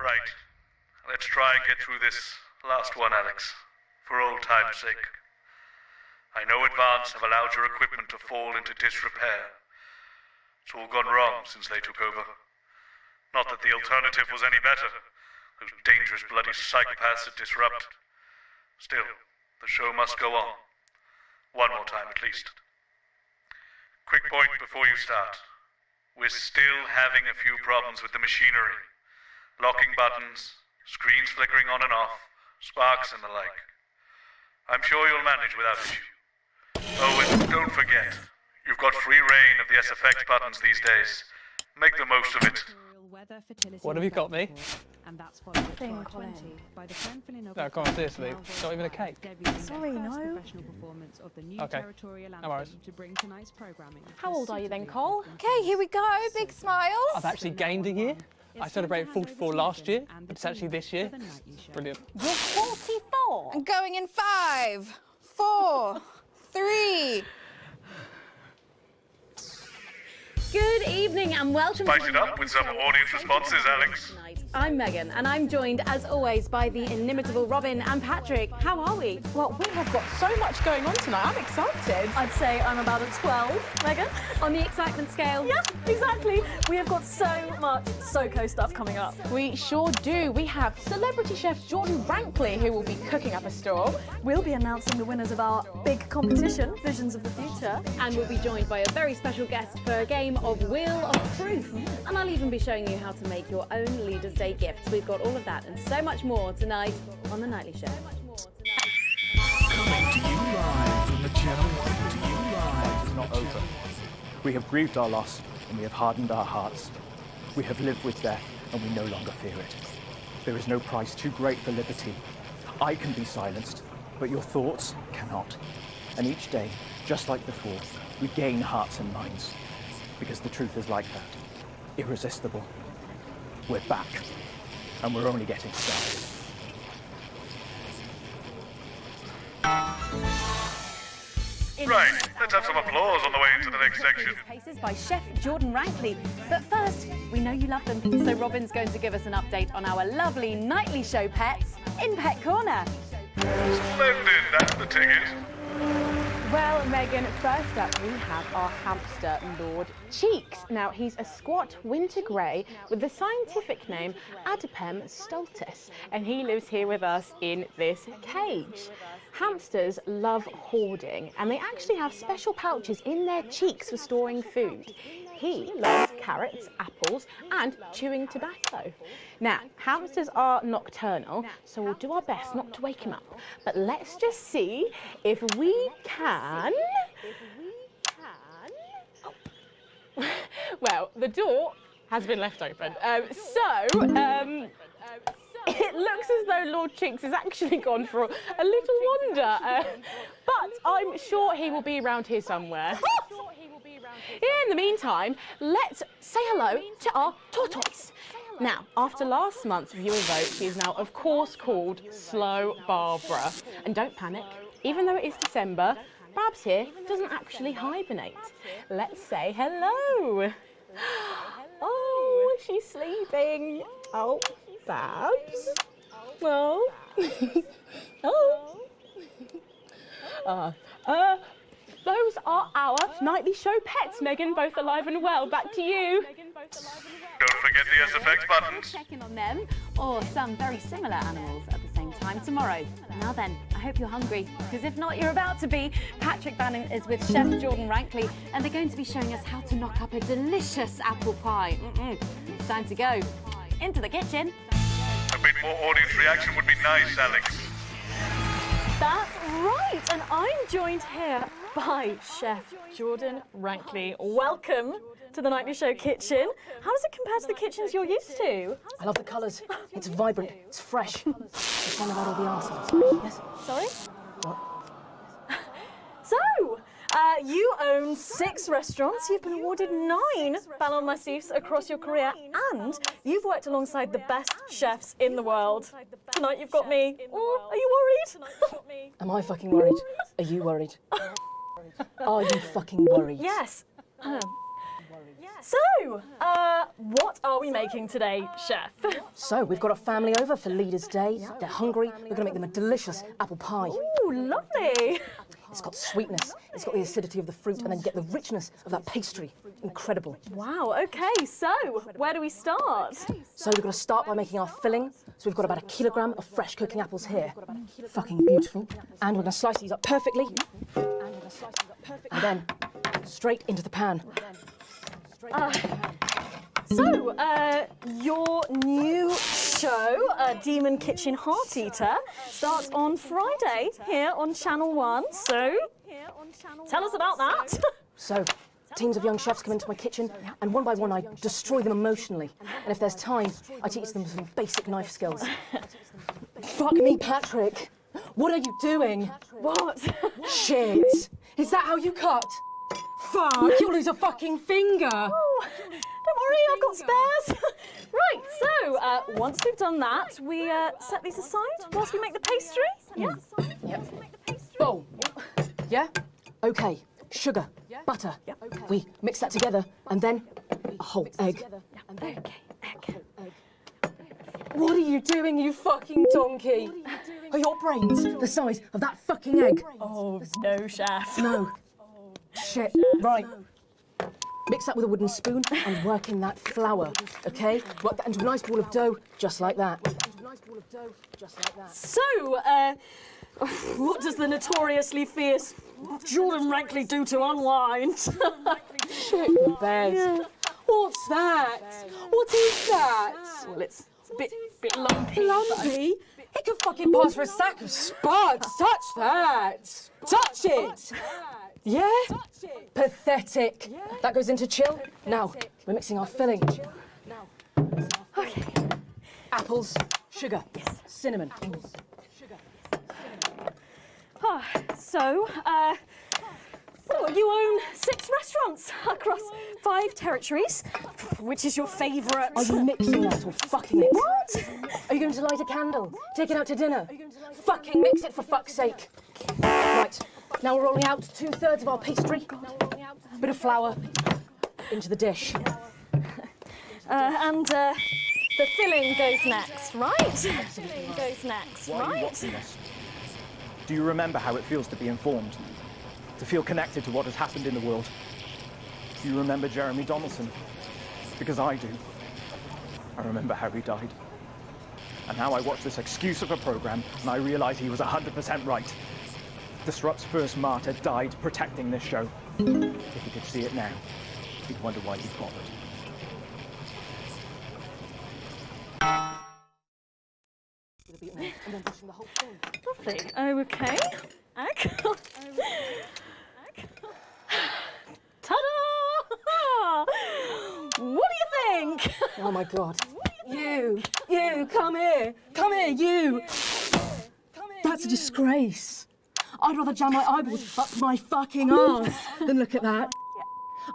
Right. Let's try and get through this last one, Alex. For old time's sake. I know Advance have allowed your equipment to fall into disrepair. It's all gone wrong since they took over. Not that the alternative was any better. Those dangerous bloody psychopaths at Disrupt. Still, the show must go on. One more time at least. Quick point before you start. We're still having a few problems with the machinery. Locking buttons, screens flickering on and off, sparks and the like. I'm sure you'll manage without issue. Oh, and don't forget, you've got free reign of the SFX buttons these days. Make the most of it. What have you got me? Thing, Colin. No, come on, seriously. Not even a cake. Sorry, no. Okay. No worries. How old are you then, Cole? Okay, here we go. Big smiles. I've actually gained a year. I celebrated 44 last year, but it's actually this year. Brilliant. You're 44. I'm going in 5, 4, 3. Good evening and welcome. Spice it up with some audience responses, Alex. I'm Megan and I'm joined as always by the inimitable Robin and Patrick. How are we? Well, we have got so much going on tonight. I'm excited. I'd say I'm about a 12, Megan. On the excitement scale? Yeah, exactly. We have got so much SoCo stuff coming up. We sure do. We have celebrity chef Jordan Rankley, who will be cooking up a storm. We'll be announcing the winners of our big competition, Visions of the Future. And we'll be joined by a very special guest for a game of Wheel of Truth. And I'll even be showing you how to make your own Leaders' Day gifts. We've got all of that and so much more tonight on The Nightly Show. Coming to you live from the channel, coming to you live. It's not over. We have grieved our loss and we have hardened our hearts. We have lived with death and we no longer fear it. There is no price too great for liberty. I can be silenced, but your thoughts cannot. And each day, just like before, we gain hearts and minds. Because the truth is like that. Irresistible. We're back. And we're only getting started. Right, let's have some applause on the way into the next section. Paces by Chef Jordan Rankley. But first, we know you love them, so Robin's going to give us an update on our lovely Nightly Show pets in Pet Corner. Splendid, that's the ticket. Well, Megan, first up we have our hamster, Lord Cheeks. Now, he's a squat winter grey with the scientific name Adipem stultus, and he lives here with us in this cage. Hamsters love hoarding, and they actually have special pouches in their cheeks for storing food. He loves carrots, apples, and chewing tobacco. Now, hamsters are nocturnal, so we'll do our best not to wake him up. But let's just see if we can... Well, the door has been left open. It looks as though Lord Cheeks has actually gone for a little wander, but I'm sure he will be around here somewhere. In the meantime, let's say hello to our tortoise. Now, after last month's viewer vote, she is now, of course, called Slow Barbara. And don't panic, even though it is December, Babs here doesn't actually hibernate. Let's say hello. Oh, she's sleeping. Oh, Babs. Well. Those are our nightly show pets, Megan, both alive and well. Back to you. Don't forget the SFX buttons. Check in on them, or some very similar animals at the same time tomorrow. Now then, I hope you're hungry, because if not, you're about to be. Patrick Bannon is with Chef Jordan Rankley, and they're going to be showing us how to knock up a delicious apple pie. It's time to go into the kitchen. A bit more audience reaction would be nice, Alex. That's right, and I'm joined here by Chef Jordan Rankley. Welcome to the Nightly Show kitchen. How does it compare to the kitchens you're used to? I love the colours. It's vibrant, it's fresh. It's kind of out all the arseholes. Yes? Sorry? What? So, you own 6 restaurants, you've been awarded 9 Ballon Massifs across your career, and you've worked alongside the best chefs in the world. Tonight you've got me. Oh, are you worried? Am I fucking worried? Are you worried? Are you fucking worried? Yes. So, what are we making today, Chef? So, we've got a family over for Leaders' Day. They're hungry. We're going to make them a delicious apple pie. Ooh, lovely. It's got sweetness, it's got the acidity of the fruit, and then you get the richness of that pastry. Incredible. Wow, okay, so where do we start? So we're going to start by making our filling. So we've got about 1 kilogram of fresh cooking apples here. Fucking beautiful. And we're going to slice these up perfectly. And then straight into the pan. Your new show, Demon Kitchen Heart Eater, starts on Friday here on Channel 1. So, tell us about that. So, teams of young chefs come into my kitchen, and one by one I destroy them emotionally. And if there's time, I teach them some basic knife skills. Fuck me, Patrick. What are you doing? What? Shit. Is that how you cut? Fuck, you'll lose a fucking finger. Oh, don't worry, I've got spares. Right, so once we've done that, we set these aside whilst we make the pastry. Yeah? Yep. Bowl. Yeah? Okay. Sugar, butter. We mix that together, and then a whole egg. Okay, egg. What are you doing, you fucking donkey? Are your brains the size of that fucking egg? Oh, no, Chef. No. Shit. Right. Mix that with a wooden spoon and work in that flour, okay? Work that into a nice ball of dough, just like that. So, what does the notoriously fierce Jordan Rankley do to unwind? Shit the bed. Yeah. What's that? What is that? Well, it's a bit lumpy. Lumpy? It could fucking pass for a sack of spuds. Touch that. Touch it. Yeah? Pathetic. Yeah. That goes into chill. Now, we're mixing our filling. Okay. Apples, sugar, cinnamon. So, you own 6 restaurants across 5 territories. Which is your favourite? Are you mixing that or fucking it? What? Are you going to light a candle? Take it out to dinner? Fucking mix it for fuck's sake. Right. Now we're rolling out 2/3 of our pastry, bit of flour, into the dish. And the filling goes next, right? Filling goes next, Why are you watching this? Do you remember how it feels to be informed? to feel connected to what has happened in the world. Do you remember Jeremy Donaldson? Because I do. I remember how he died. And now I watch this excuse of a program and I realize he was 100% right. Disrupt's first martyr died protecting this show. If he could see it now, he'd wonder why he bothered. Lovely. Okay. Ta-da! What do you think? Oh my God. You, come here, you. That's a disgrace. I'd rather jam my eyeballs up my fucking arse than look at that.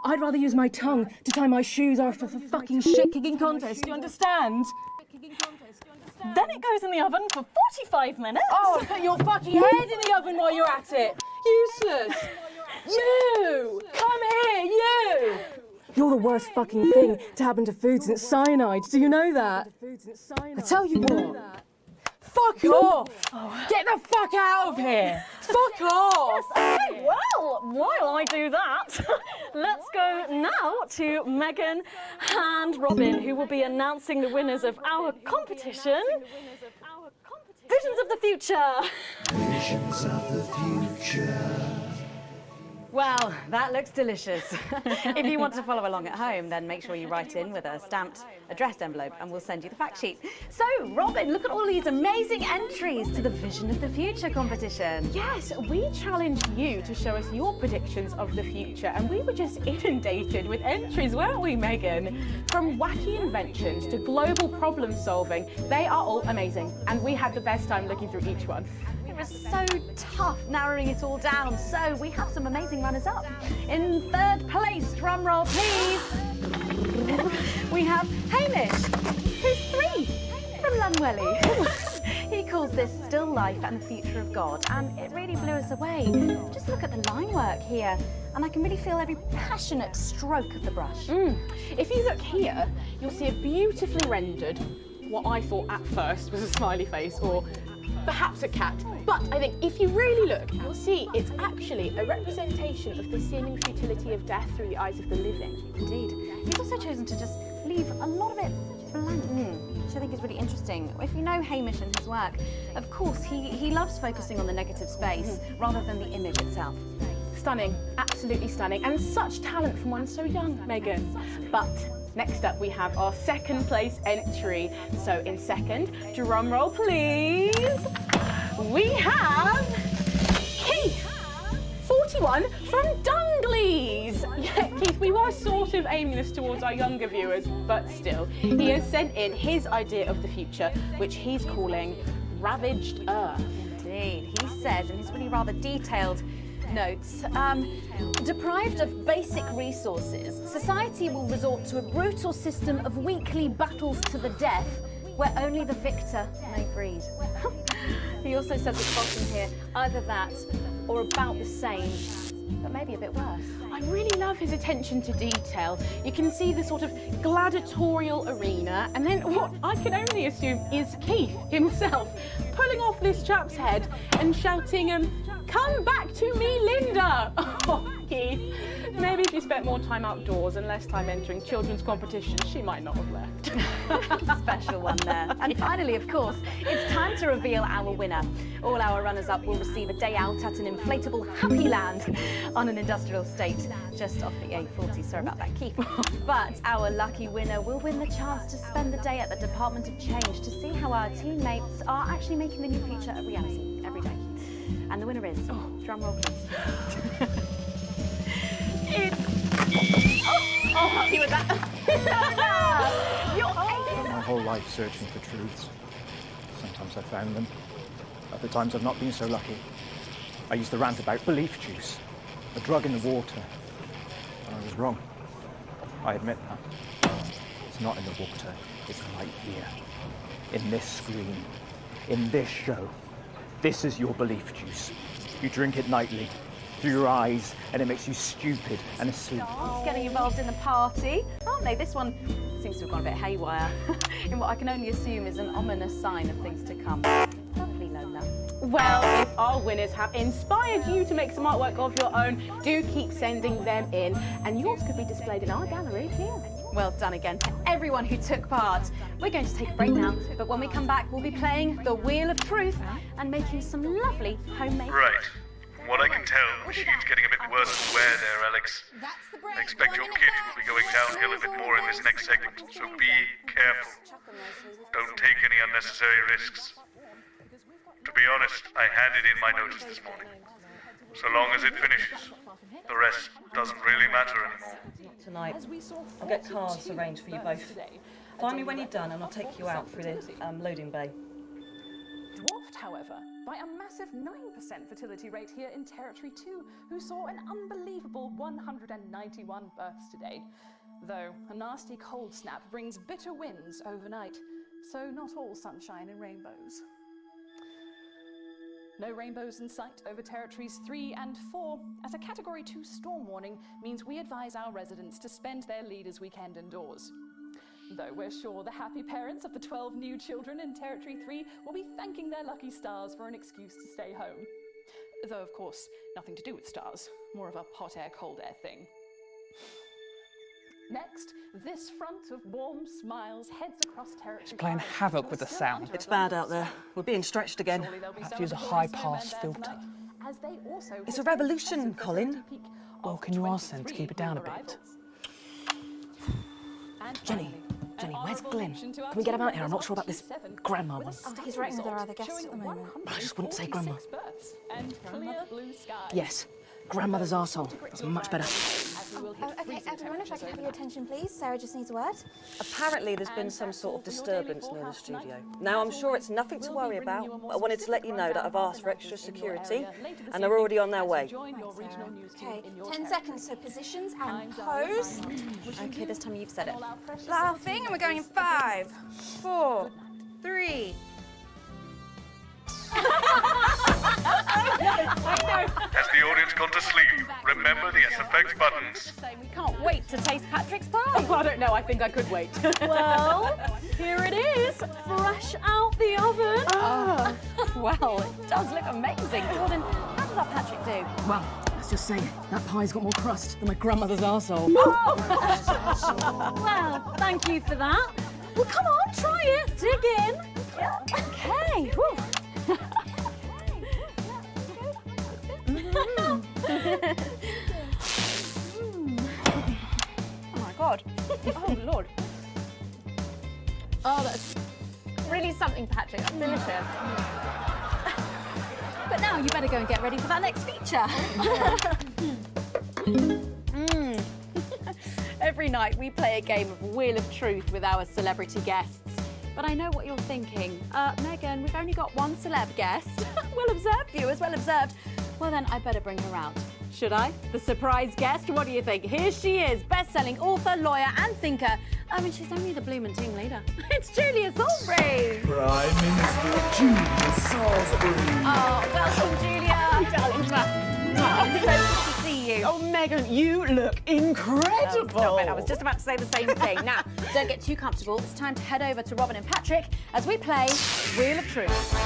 I'd rather use my tongue to tie my shoes after a fucking shit-kicking contest, do you understand? Then it goes in the oven for 45 minutes. Oh, put your fucking head in the oven while you're at it. Useless. You, come here, you. You're the worst fucking thing to happen to food since cyanide. Do you know that? I tell you what. Fuck off! Get the fuck out of here! Fuck off! Yes, okay, well, while I do that, let's go now to Megan and Robin, who will be announcing the winners of our competition. Visions of the Future. Visions of the Future. Well, that looks delicious. If you want to follow along at home, then make sure you write in with a stamped, addressed envelope and we'll send you the fact sheet. So, Robin, look at all these amazing entries to the Vision of the Future competition. Yes, we challenged you to show us your predictions of the future, and we were just inundated with entries, weren't we, Megan? From wacky inventions to global problem solving, they are all amazing, and we had the best time looking through each one. It was so tough narrowing it all down, so we have some amazing runners-up. In third place, drum roll please, we have Hamish, who's 3 from Lunwelly. He calls this Still Life and the Future of God, and it really blew us away. Just look at the line work here, and I can really feel every passionate stroke of the brush. If you look here, you'll see a beautifully rendered, what I thought at first was a smiley face, or perhaps a cat. But I think if you really look, you'll see it's actually a representation of the seeming futility of death through the eyes of the living. Indeed. He's also chosen to just leave a lot of it blank, which I think is really interesting. If you know Hamish and his work, of course, he loves focusing on the negative space rather than the image itself. Stunning, absolutely stunning, and such talent from one so young, Megan. But next up, we have our second place entry. So in second, drum roll please, we have Keith, 41 from Dungleys. Yeah, Keith, we were sort of aiming this towards our younger viewers, but still, he has sent in his idea of the future, which he's calling Ravaged Earth. Indeed, he says in his really rather detailed notes, deprived of basic resources, society will resort to a brutal system of weekly battles to the death where only the victor may breed. He also says it's bottom here, either that or about the same, but maybe a bit worse. I really love his attention to detail. You can see the sort of gladiatorial arena, and then what I can only assume is Keith himself pulling off this chap's head and shouting, "Come back to me, Linda!" Oh, Keith, maybe if you spent more time outdoors and less time entering children's competitions, she might not have left. Special one there. And finally, of course, it's time to reveal our winner. All our runners-up will receive a day out at an inflatable Happy Land on an industrial estate just off the A40. Sorry about that, Keith. But our lucky winner will win the chance to spend the day at the Department of Change to see how our teammates are actually making the new future a reality every day. And the winner is, drum roll please. Oh, happy with that. My whole life searching for truths. Sometimes I've found them. Other times I've not been so lucky. I used to rant about belief juice, a drug in the water. And I was wrong. I admit that. It's not in the water, it's right here. In this screen. In this show. This is your belief juice. You drink it nightly, through your eyes, and it makes you stupid and asleep. It's getting involved in the party, aren't they? This one seems to have gone a bit haywire in what I can only assume is an ominous sign of things to come. Lovely Lola. Well, if our winners have inspired you to make some artwork of your own, do keep sending them in. And yours could be displayed in our gallery here. Well done again to everyone who took part. We're going to take a break now, but when we come back, we'll be playing the Wheel of Truth and making some lovely homemade... Right. From what I can tell, the machine's getting a bit worse for wear there, Alex. I expect your kit will be going downhill a bit more in this next segment, so be careful. Don't take any unnecessary risks. To be honest, I handed in my notice this morning. So long as it finishes, the rest doesn't really matter anymore. Not tonight. I'll get cars arranged for you both. Find me when you're done and I'll take you out through the loading bay. Dwarfed, however, by a massive 9% fertility rate here in Territory 2, who saw an unbelievable 191 births today. Though a nasty cold snap brings bitter winds overnight, so not all sunshine and rainbows. No rainbows in sight over Territories 3 and 4, as a Category 2 storm warning means we advise our residents to spend their leaders' weekend indoors. Though we're sure the happy parents of the 12 new children in Territory 3 will be thanking their lucky stars for an excuse to stay home. Though, of course, nothing to do with stars, more of a hot air, cold air thing. Next, this front of warm smiles heads across Territory. It's playing havoc with the sound. It's bad out there. We're being stretched again. I have to use a high-pass filter. It's a revolution, Colin. Well, can you ask them to keep it down a bit? Jenny, where's Glenn? Can we get him out here? I'm not sure about this grandma one. Oh, he's writing with our other guests at the moment. I just wouldn't say grandma. And clear blue skies. Yes, grandmother's arsehole. That's much better. Okay, everyone, if I can have your attention, please. Sarah just needs a word. Apparently there's been some sort of disturbance near the studio. Now, I'm sure it's nothing to worry about, but I wanted to let you know that I've asked for extra security, and they're already on their way. Okay, 10 seconds, so positions and pose. Okay, this time you've said it. Laughing, and we're going in 5, 4, 3. Has the audience gone to sleep? Remember the SFX buttons. We can't wait to taste Patrick's pie. Oh, I don't know, I think I could wait. Well, here it is, fresh out the oven. Oh, well, it does look amazing. Jordan, how did our Patrick do? Well, let's just say that pie's got more crust than my grandmother's arsehole. Well, thank you for that. Well, come on, try it. Dig in. Okay. Whew. Oh my God. Oh, Lord. Oh, that's really something, Patrick. That's delicious. But now you better go and get ready for that next feature. Every night we play a game of Wheel of Truth with our celebrity guests. But I know what you're thinking. Megan, we've only got one celeb guest. Well observed, viewers, well observed. Well then, I better bring her out. Should I? The surprise guest? What do you think? Here she is, best-selling author, lawyer and thinker. I mean, she's only the bloomin' team leader. It's Julia Salisbury. Prime Minister Julia Salisbury. Oh, welcome, Julia. Darling. Oh, so good to see you. Oh, Megan, you look incredible. Stop it. I was just about to say the same thing. Now, don't get too comfortable. It's time to head over to Robin and Patrick as we play Wheel of Truth.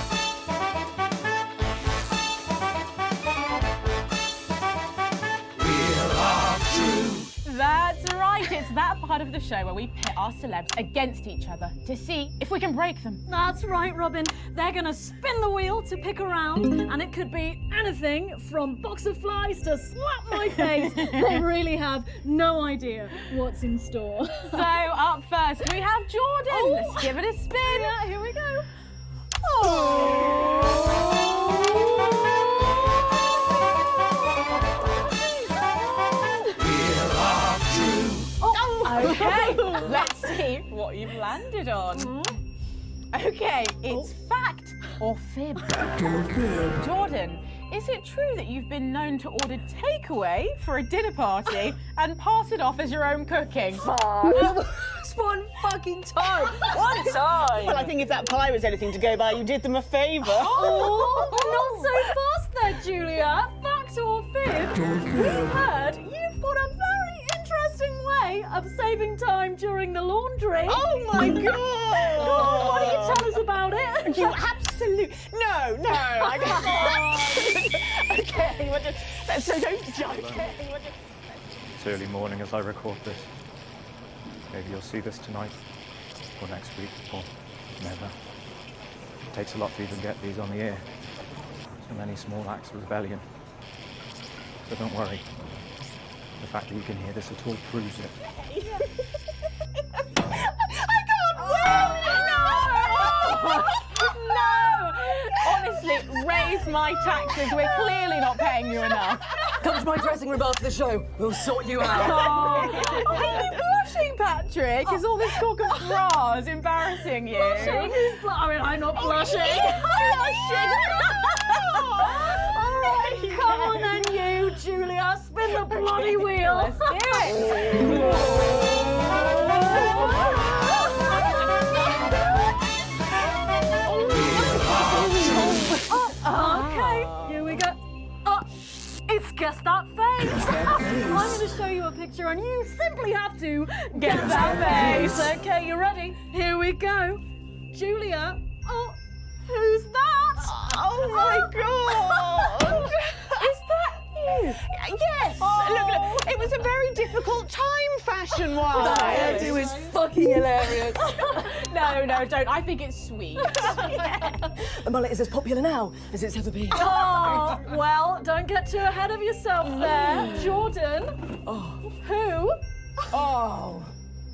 That's right, it's that part of the show where we pit our celebs against each other to see if we can break them. That's right, Robin. They're going to spin the wheel to pick a round, and it could be anything from box of flies to slap my face. They really have no idea what's in store. So, up first, we have Jordan. Oh. Let's give it a spin. Yeah, here we go. Okay, let's see what you've landed on. Okay, it's fact or fib. Fact or fib. Jordan, is it true that you've been known to order takeaway for a dinner party and pass it off as your own cooking? It's one fucking time. One time. Well, I think if that pie was anything to go by, you did them a favour. Oh, not so fast there, Julia. Fact or fib? Fact or fib. We've heard you've got a very interesting way of saving time during the laundry. Oh my God! Go on, why don't you tell us about it? You absolute... No, I can't. Okay, so don't joke. It's early morning as I record this. Maybe you'll see this tonight, or next week, or never. It takes a lot to even get these on the air. So many small acts of rebellion. But don't worry. The fact that you can hear this at all proves it. I can't wait! No! Honestly, raise my taxes. We're clearly not paying you enough. Come to my dressing room after the show. We'll sort you out. Are you blushing, Patrick? Is all this talk of bras embarrassing you? Blushing? I mean, I'm not blushing. All right, come on then, you, Julia. Spin the bloody wheel. Let's do it. Okay, here we go. It's Guess That Face. I'm going to show you a picture and you simply have to guess that face. Okay, you ready? Here we go. Julia. Oh, who's that? Oh my God! Is that you? Yes! Look, it was a very difficult time fashion-wise. That hairdo is fucking hilarious. No, don't. I think it's sweet. The mullet is as popular now as it's ever been. Oh, well, don't get too ahead of yourself there. Jordan. Oh. Who? Oh.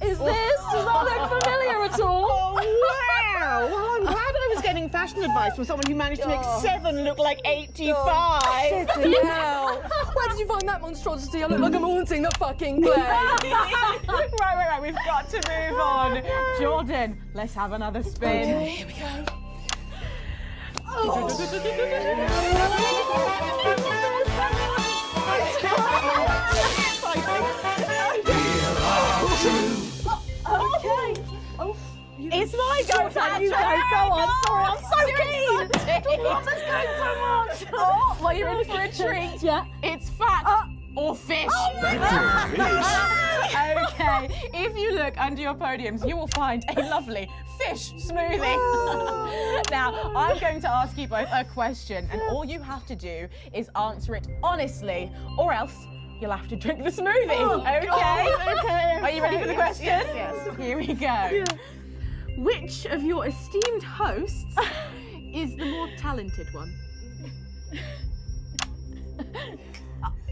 Is this? Does that look familiar at all? Oh, wow! Well, I'm glad I was getting fashion advice from someone who managed to make 7 look like 85. Shitty hell. Where did you find that monstrosity? I look like I'm haunting the fucking play. Right. We've got to move on. Jordan, let's have another spin. Okay, here we go. Okay. Oh, it's my go, Patrick. You go on. Sorry, I'm so keen. The water's going so much. Oh, well, you're in for a treat. Yeah. It's fat or fish. Okay, if you look under your podiums, you will find a lovely fish smoothie. Now, I'm going to ask you both a question, and all you have to do is answer it honestly, or else you'll have to drink the smoothie. Okay? Are you ready for the question? Yes. Here we go. Yeah. Which of your esteemed hosts is the more talented one?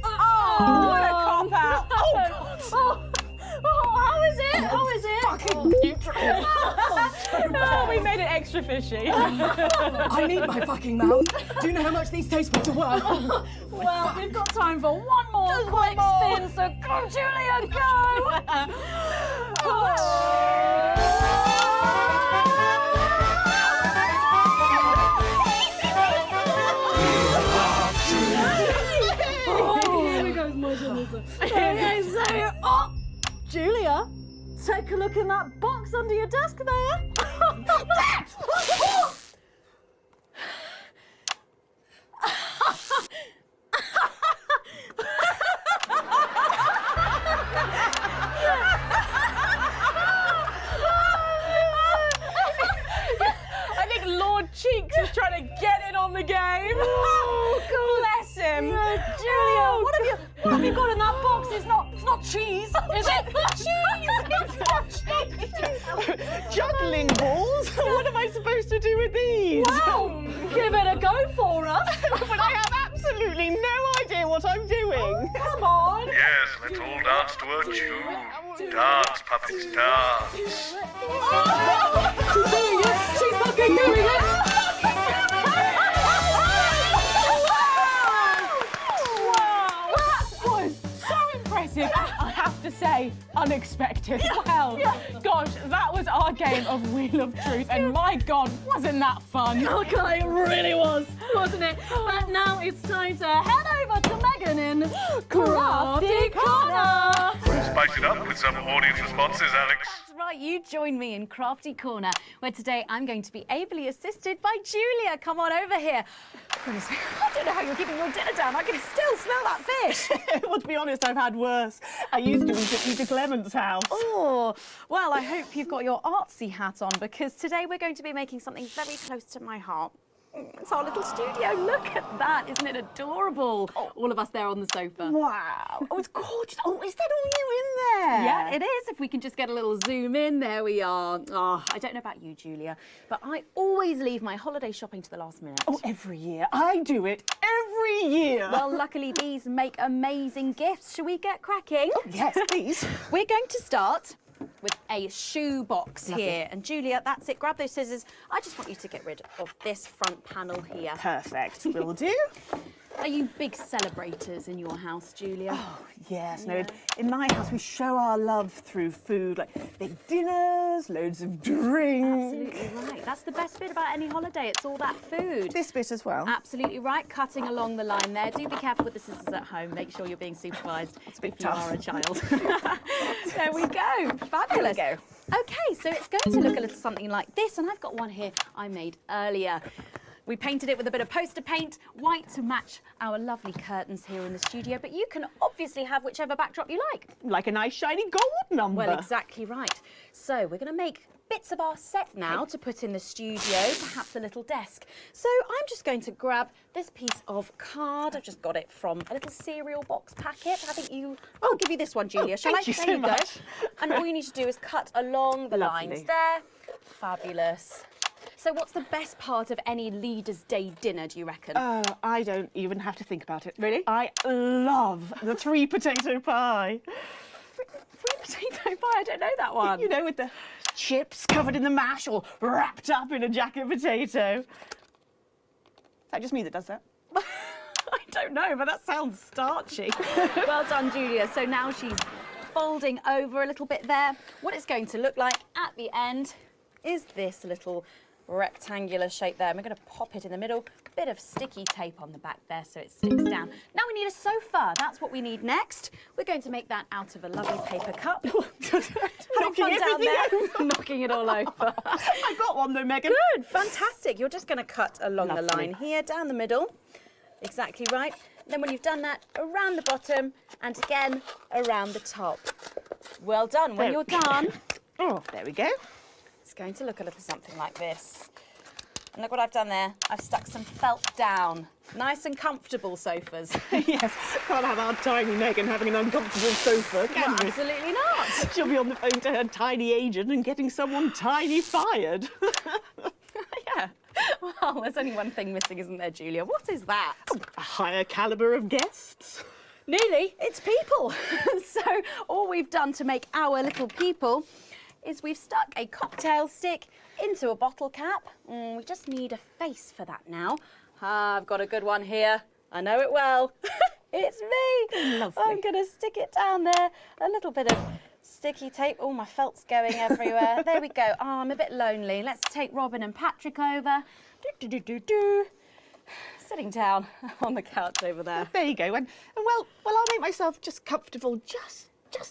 Oh, what a cop out. Oh, how is it? How is it? Fucking neutral. Oh, we made it extra fishy. I need my fucking mouth. Do you know how much these taste buds are worth? Well, we've got time for one more quick spin, so go, Julia, go! Here we go, my goodness. Okay, so, Julia, take a look in that box under your desk there. I think Lord Cheeks is trying to get in on the game. Oh, bless him. Julia, what have you got in that box? It's not cheese, is it? It's not cheese. Juggling balls? What am I supposed to do with these? Well, give it a go for us. But I have absolutely no idea what I'm doing. Come on. Yes, let's all dance to a tune. Dance, puppets, dance. She's doing it. She's fucking doing it. Wow, that was so impressive. I have to say, unexpected. Well, gosh, that was our game of Wheel of Truth, and my God, wasn't that fun? Okay, it really was, wasn't it? But now it's time to head over to Megan in Crafty Corner. Spice it up with some audience responses, Alex. That's right. right, you join me in Crafty Corner, where today I'm going to be ably assisted by Julia. Come on over here. Goodness me, I don't know how you're keeping your dinner down. I can still smell that fish. Well, to be honest, I've had worse. I used to eat at Peter Clement's house. Oh, well, I hope you've got your artsy hat on, because today we're going to be making something very close to my heart. It's our little studio. Look at that. Isn't it adorable? All of us there on the sofa. Wow. Oh, it's gorgeous. Oh, is that all you in there? Yeah, it is. If we can just get a little zoom in, there we are. Oh, I don't know about you, Julia, but I always leave my holiday shopping to the last minute. Oh, every year. I do it every year. Well, luckily these make amazing gifts. Shall we get cracking? Oh, yes, please. We're going to start with a shoe box Lovely. here. And Julia, that's it. Grab those scissors. I just want you to get rid of this front panel here. Perfect. Will do. Are you big celebrators in your house, Julia? Oh, yes. No, in my house, we show our love through food, like big dinners, loads of drink. Absolutely right. That's the best bit about any holiday. It's all that food. This bit as well. Absolutely right. Cutting along the line there. Do be careful with the scissors at home. Make sure you're being supervised if you tough. are a child. There we go. Fabulous. There we go. Okay, so it's going to look a little something like this, and I've got one here I made earlier. We painted it with a bit of poster paint, white to match our lovely curtains here in the studio, but you can obviously have whichever backdrop you like. Like a nice shiny gold number. Well, exactly right. So we're going to make bits of our set now to put in the studio, perhaps a little desk. So I'm just going to grab this piece of card. I've just got it from a little cereal box packet. I think I'll give you this one, Julia. Shall I? Thank you There so you much. go. And all you need to do is cut along the Lovely. lines there. Fabulous. So what's the best part of any Leaders' Day dinner, do you reckon? I don't even have to think about it. Really? I love the 3 potato pie. 3 potato pie? I don't know that one. You know, with the chips covered in the mash, all wrapped up in a jacket potato. Is that just me that does that? I don't know, but that sounds starchy. Well done, Julia. So now she's folding over a little bit there. What it's going to look like at the end is this little rectangular shape there. And we're going to pop it in the middle. Bit of sticky tape on the back there so it sticks down. Now we need a sofa. That's what we need next. We're going to make that out of a lovely paper cup. Having fun down there. Knocking it all over. I got one though, Megan. Good, fantastic. You're just going to cut along the line here, down the middle. Exactly right. Then when you've done that, around the bottom and again around the top. Well done. When you're done, oh, there we go. It's going to look a little something like this. And look what I've done there. I've stuck some felt down. Nice and comfortable sofas. Yes, can't have our tiny Megan having an uncomfortable sofa, can we? Absolutely not. She'll be on the phone to her tiny agent and getting someone tiny fired. Yeah. Well, there's only one thing missing, isn't there, Julia? What is that? A higher calibre of guests. Nearly. It's people. So all we've done to make our little people is we've stuck a cocktail stick into a bottle cap. We just need a face for that now. I've got a good one here. I know it well. It's me. Lovely. I'm going to stick it down there. A little bit of sticky tape. Oh, my felt's going everywhere. There we go. Oh, I'm a bit lonely. Let's take Robin and Patrick over. Sitting down on the couch over there. There you go. And well, I'll make myself just comfortable just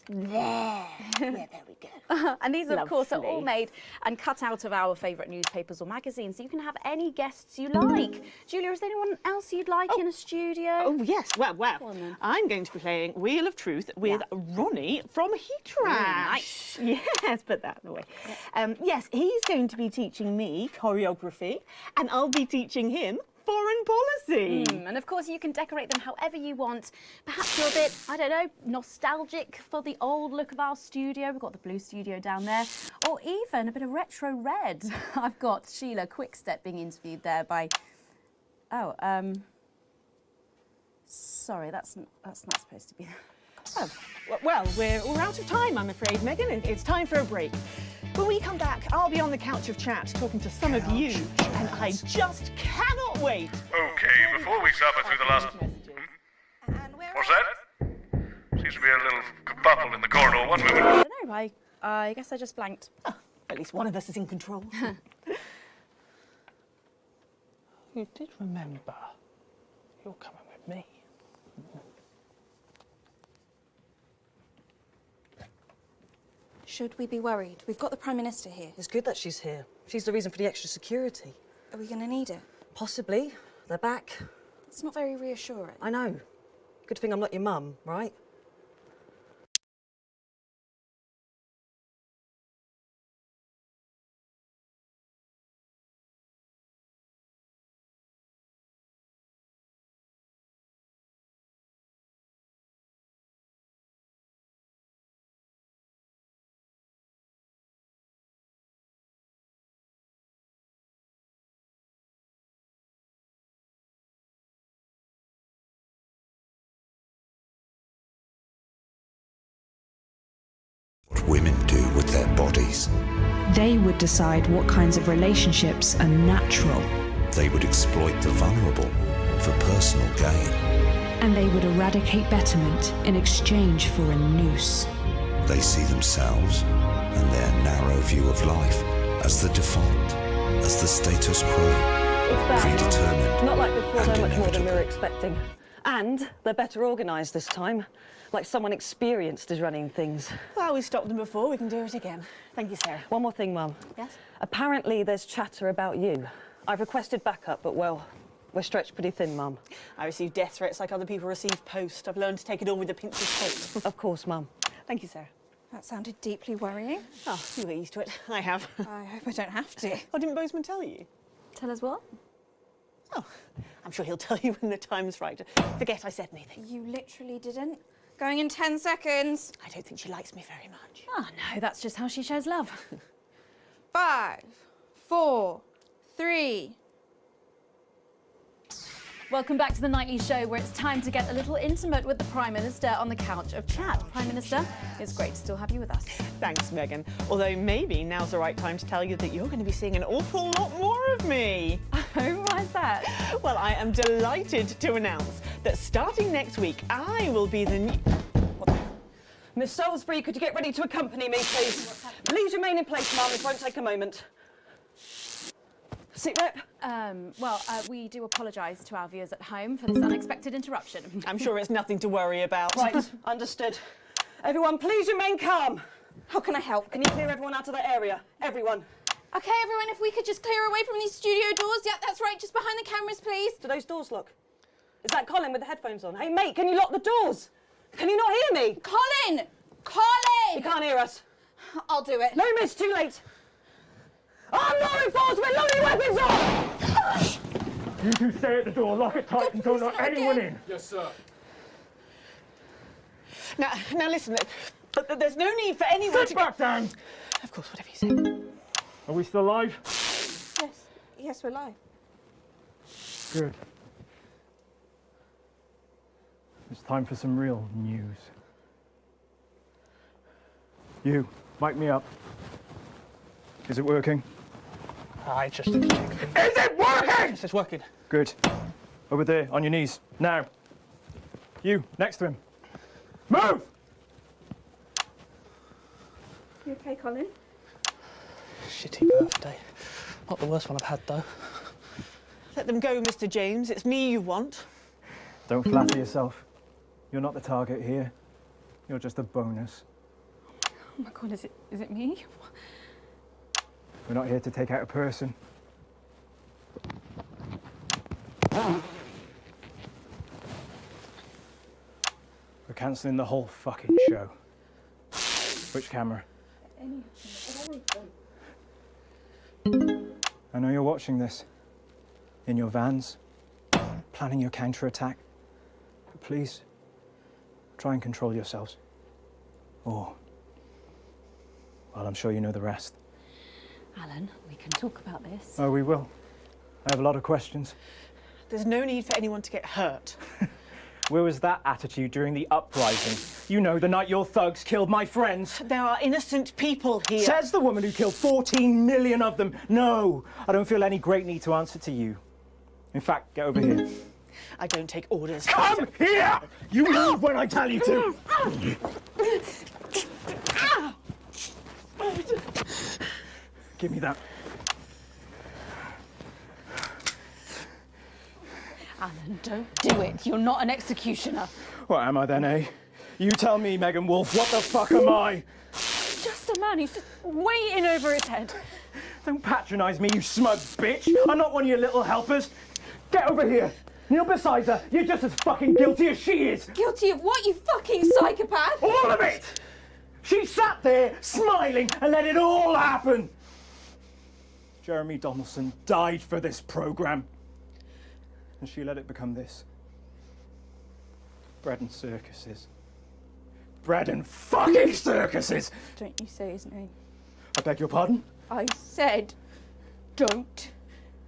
there. Yeah, there we go. And these, of course, are all Lovely. made and cut out of our favourite newspapers or magazines, so you can have any guests you like. Julia, is there anyone else you'd like in a studio? Oh, yes. Well, on then. I'm going to be playing Wheel of Truth with Ronnie from Heat Rash. Nice. Yes, put that away. Yes, he's going to be teaching me choreography, and I'll be teaching him foreign policy. And of course you can decorate them however you want. Perhaps you're a bit, I don't know, nostalgic for the old look of our studio. We've got the blue studio down there. Or even a bit of retro red. I've got Sheila Quickstep being interviewed there by... Oh, sorry, that's not supposed to be... Oh, well, we're out of time, I'm afraid, Megan. It's time for a break. When we come back, I'll be on the couch of chat talking to some of you, and I just cannot wait. Okay, before we suffer through the last... What's that? Seems to be a little kerfuffle in the corridor. One moment. I don't know, I guess I just blanked. Oh, at least one of us is in control. You did remember. You're coming with me. Should we be worried? We've got the Prime Minister here. It's good that she's here. She's the reason for the extra security. Are we going to need it? Possibly. They're back. It's not very reassuring. I know. Good thing I'm not your mum, right? What women do with their bodies. They would decide what kinds of relationships are natural. They would exploit the vulnerable for personal gain. And they would eradicate betterment in exchange for a noose. They see themselves and their narrow view of life as the default, as the status quo, predetermined. Not like before, and they're much more than we inevitable. were expecting. And they're better organised this time. Like someone experienced is running things. Well, we stopped them before, we can do it again. Thank you, Sarah. One more thing, Mum. Yes? Apparently there's chatter about you. I've requested backup, but well, we're stretched pretty thin, Mum. I receive death threats like other people receive post. I've learned to take it all with a pinch of salt. Of course, Mum. Thank you, Sarah. That sounded deeply worrying. Oh, you'll get used to it. I have. I hope I don't have to. Oh, didn't Bozeman tell you? Tell us what? Oh, I'm sure he'll tell you when the time's right. Forget I said anything. You literally didn't? Going in 10 seconds. I don't think she likes me very much. Oh, no, that's just how she shows love. 5, 4, 3. Welcome back to the Nightly Show, where it's time to get a little intimate with the Prime Minister on the couch of chat. Prime Minister, it's great to still have you with us. Thanks, Megan. Although maybe now's the right time to tell you that you're going to be seeing an awful lot more of me. Oh, why is that? Well, I am delighted to announce that starting next week, I will be the new... Miss Salisbury, could you get ready to accompany me, please? Please remain in place, Mum. This won't take a moment. Sit rep. We do apologise to our viewers at home for this unexpected interruption. I'm sure it's nothing to worry about. Right, understood. Everyone, please remain calm. How can I help? Can you clear everyone out of that area? Everyone. Okay, everyone, if we could just clear away from these studio doors. Yeah, that's right, just behind the cameras, please. Do those doors lock? Is that Colin with the headphones on? Hey, mate, can you lock the doors? Can you not hear me? Colin! Colin! He can't hear us. I'll do it. No, miss, too late. I'm law enforcement, load your weapons up! You two stay at the door, lock it tight, and don't let anyone in. Yes, sir. Now listen, there's no need for anyone Sit back down! Of course, whatever you say. Are we still live? Yes. Yes, we're live. Good. It's time for some real news. You, mic me up. Is it working? I just... Is it working? Yes, it's working. Good. Over there, on your knees. Now. You, next to him. Move! You okay, Colin? Shitty birthday. Not the worst one I've had, though. Let them go, Mr. James. It's me you want. Don't flatter yourself. You're not the target here. You're just a bonus. Oh my God, is it me? We're not here to take out a person. We're cancelling the whole fucking show. Which camera? I know you're watching this. In your vans, planning your counter-attack. But please, try and control yourselves. Or, well, I'm sure you know the rest. Alan, we can talk about this. Oh, we will. I have a lot of questions. There's no need for anyone to get hurt. Where was that attitude during the uprising? You know, the night your thugs killed my friends. There are innocent people here. Says the woman who killed 14 million of them. No, I don't feel any great need to answer to you. In fact, get over here. I don't take orders. Come here! You move when I tell you to! Give me that. Alan, don't do it. You're not an executioner. What am I then, eh? You tell me, Megan Wolf, what the fuck am I? Just just a man. He's just waiting over his head. Don't patronise me, you smug bitch. I'm not one of your little helpers. Get over here. Kneel beside her. You're just as fucking guilty as she is. Guilty of what, you fucking psychopath? All of it! She sat there, smiling, and let it all happen. Jeremy Donaldson died for this programme. And she let it become this. Bread and circuses. Bread and fucking circuses! Don't you say his name. I beg your pardon? I said, don't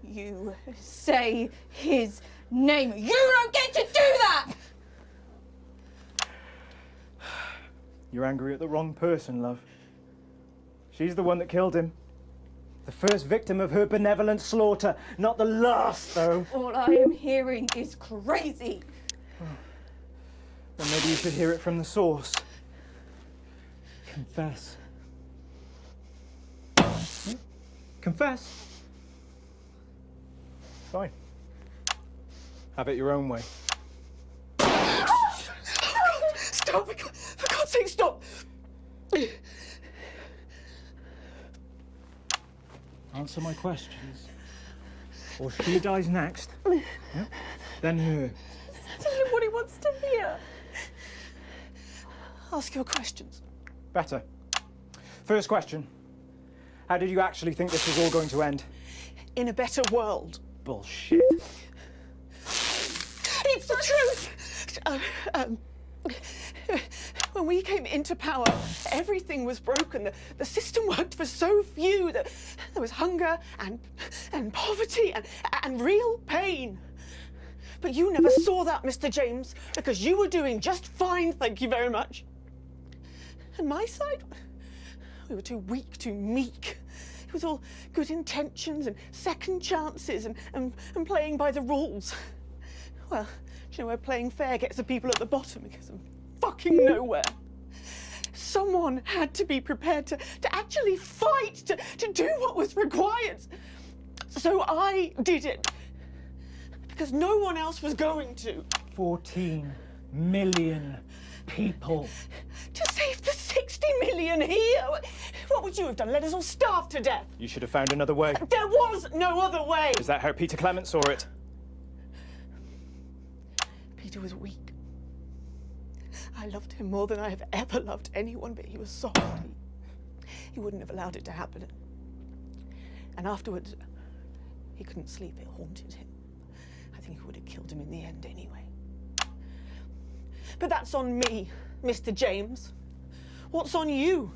you say his name. You don't get to do that! You're angry at the wrong person, love. She's the one that killed him. The first victim of her benevolent slaughter, not the last, though. All I am hearing is crazy. Then maybe you should hear it from the source. Confess. Confess. Fine. Have it your own way. Stop! For God's sake, stop! Answer my questions. Or she dies next. Yeah? Then her. Tell him what he wants to hear. Ask your questions. Better. First question. How did you actually think this was all going to end? In a better world. Bullshit. It's the truth! When we came into power, everything was broken. The system worked for so few. There was hunger and poverty and real pain. But you never saw that, Mr. James, because you were doing just fine, thank you very much. And my side, we were too weak, too meek. It was all good intentions and second chances and playing by the rules. Well, do you know where playing fair gets the people at the bottom? It gets them fucking nowhere. Someone had to be prepared to actually fight, to do what was required. So I did it. Because no one else was going to. 14 million people. To save the 60 million here? What would you have done? Let us all starve to death? You should have found another way. There was no other way. Is that how Peter Clement saw it? Peter was weak. I loved him more than I have ever loved anyone, but he was soft. He wouldn't have allowed it to happen. And afterwards, he couldn't sleep. It haunted him. I think it would have killed him in the end anyway. But that's on me, Mr. James. What's on you?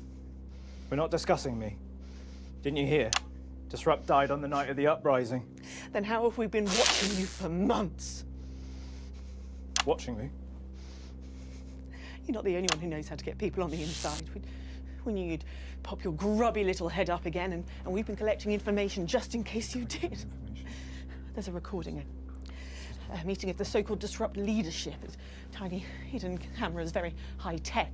We're not discussing me. Didn't you hear? Disrupt died on the night of the uprising. Then how have we been watching you for months? Watching me? You're not the only one who knows how to get people on the inside. We knew you'd pop your grubby little head up again, and we've been collecting information just in case you did. There's a recording, a meeting of the so-called Disrupt leadership. It's tiny hidden cameras, very high-tech.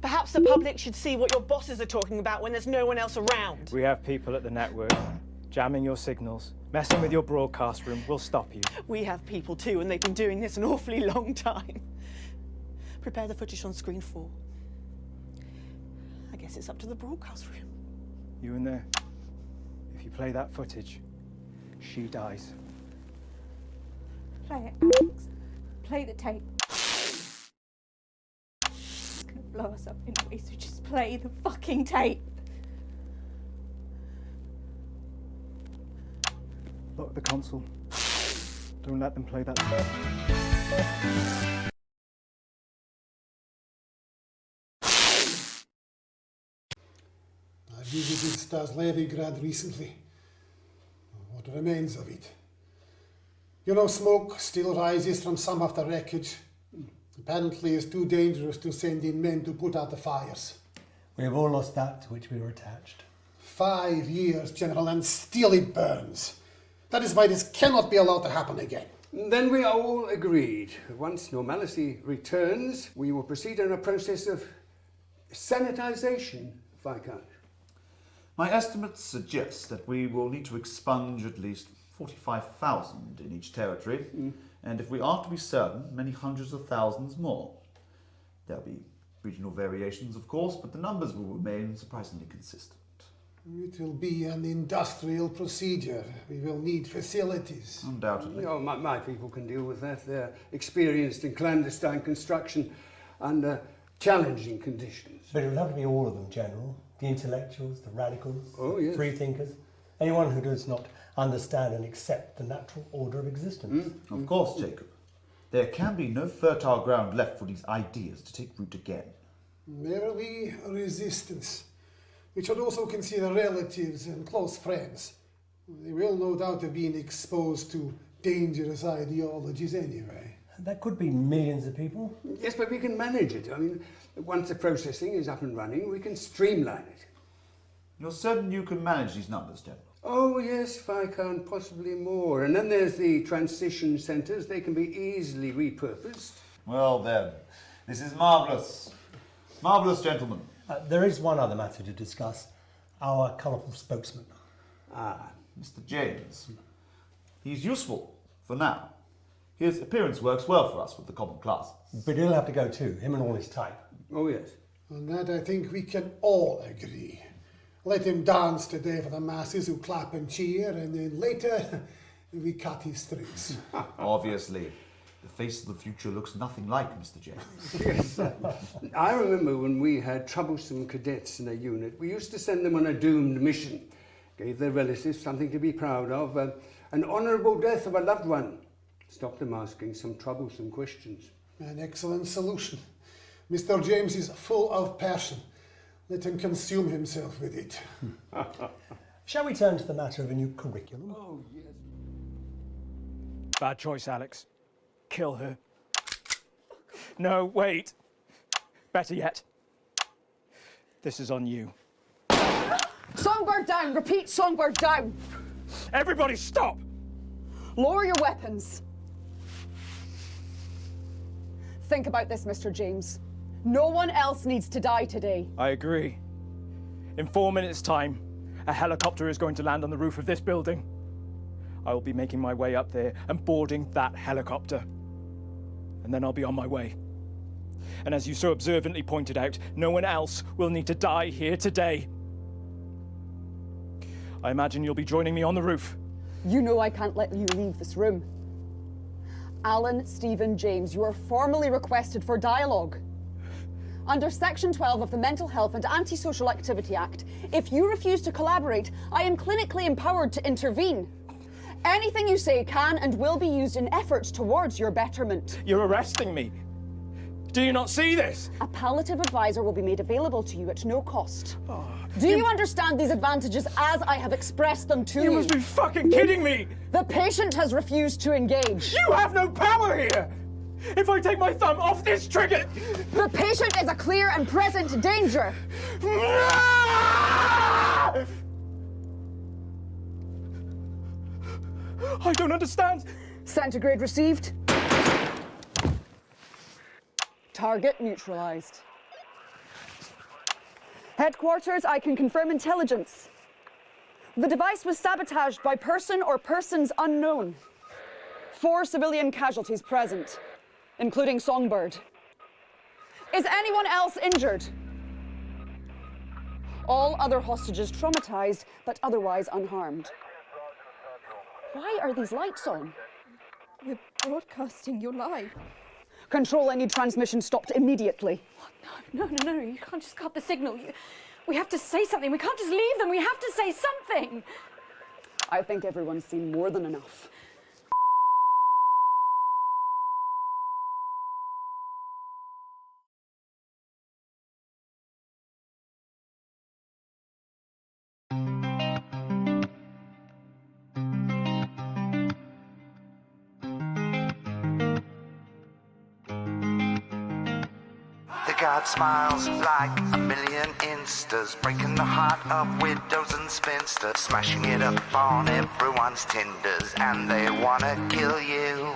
Perhaps the public should see what your bosses are talking about when there's no one else around. We have people at the network jamming your signals, messing with your broadcast room. We'll stop you. We have people too, and they've been doing this an awfully long time. Prepare the footage on screen 4. I guess it's up to the broadcast room. You in there. If you play that footage, she dies. Play it, Alex. Play the tape. It's gonna blow us up anyway, so just play the fucking tape. Lock the console. Don't let them play that. I visited Stas Leningrad recently. What remains of it. You know, smoke still rises from some of the wreckage. Apparently it's too dangerous to send in men to put out the fires. We have all lost that to which we were attached. 5 years, General, and still it burns. That is why this cannot be allowed to happen again. Then we are all agreed. Once normality returns, we will proceed in a process of sanitization, Viscount. My estimates suggest that we will need to expunge at least 45,000 in each territory, and if we are to be certain, many hundreds of thousands more. There'll be Regional variations, of course, but the numbers will remain surprisingly consistent. It will be an industrial procedure. We will need facilities. Undoubtedly. Oh, my people can deal with that. They're experienced in clandestine construction under challenging conditions. But it would have to be all of them, General. The intellectuals, the radicals, yes. free thinkers, anyone who does not understand and accept the natural order of existence. Of course, Jacob. There can be no fertile ground left for these ideas to take root again. There will be resistance. We should also consider relatives and close friends. They will no doubt have been exposed to dangerous ideologies anyway. That could be millions of people. Yes, but we can manage it. I mean, once the processing is up and running, we can streamline it. You're certain you can manage these numbers, General? Oh, yes, Viscount, possibly more. And then there's the transition centres. They can be easily repurposed. Well then, this is marvellous. Marvellous, gentlemen. There is one other matter to discuss. Our colourful spokesman. Mr. James. He's useful, for now. His appearance works well for us with the common classes. But he'll have to go too, him and all his type. Oh, yes. On that I think we can all agree. Let him dance today for the masses who clap and cheer, and then later we cut his strings. Obviously. The face of the future looks nothing like Mr. James. Yes. I remember when we had troublesome cadets in a unit, we used to send them on a doomed mission. Gave their relatives something to be proud of, an honourable death of a loved one. Stopped them asking some troublesome questions. An excellent solution. Mr. James is full of passion. Let him consume himself with it. Shall we turn to the matter of a new curriculum? Oh, yes. Bad choice, Alex. Kill her. No, wait. Better yet. This is on you. Songbird down! Repeat, Songbird down! Everybody stop! Lower your weapons. Think about this, Mr. James. No one else needs to die today. I agree. In 4 minutes' time, a helicopter is going to land on the roof of this building. I will be making my way up there and boarding that helicopter. And then I'll be on my way. And as you so observantly pointed out, no one else will need to die here today. I imagine you'll be joining me on the roof. You know I can't let you leave this room. Alan Stephen James, you are formally requested for dialogue. Under Section 12 of the Mental Health and Antisocial Activity Act, if you refuse to collaborate, I am clinically empowered to intervene. Anything you say can and will be used in efforts towards your betterment. You're arresting me. Do you not see this? A palliative advisor will be made available to you at no cost. Do you understand these advantages as I have expressed them to you? You must be fucking kidding me! The patient has refused to engage. You have no power here! If I take my thumb off this trigger... The patient is a clear and present danger. I don't understand. Centigrade received. Target neutralized. Headquarters, I can confirm intelligence. The device was sabotaged by person or persons unknown. 4 civilian casualties present, including Songbird. Is anyone else injured? All other hostages traumatized, but otherwise unharmed. Why are these lights on? We're broadcasting your live. Control, I need transmission stopped immediately. No, you can't just cut the signal. We have to say something. We can't just leave them. We have to say something. I think everyone's seen more than enough. God smiles like a million instas, breaking the heart of widows and spinsters, smashing it up on everyone's tinders, and they wanna kill you.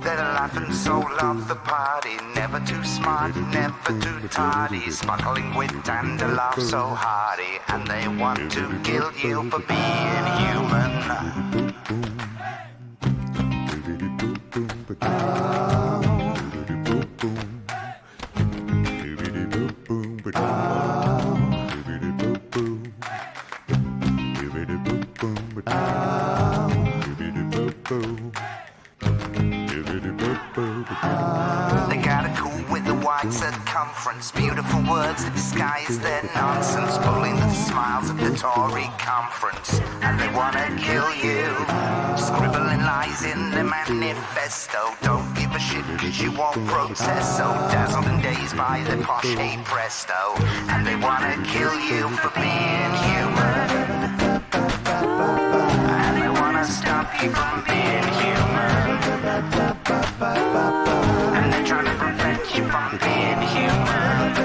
Their life and soul of the party never never too smart, never too tardy, sparkling wit and a laugh so hearty, and they want to kill you for being human. They got a cool with a wide circumference, beautiful words to disguise their nonsense, pulling the smiles at the Tory conference, and they wanna kill you, scribbling lies in their manifesto. Don't give a shit cause you won't protest, so dazzled and dazed by the posh hey presto, and they wanna kill you for being human, and they wanna stop you from being human, and they're trying to prevent you from being human,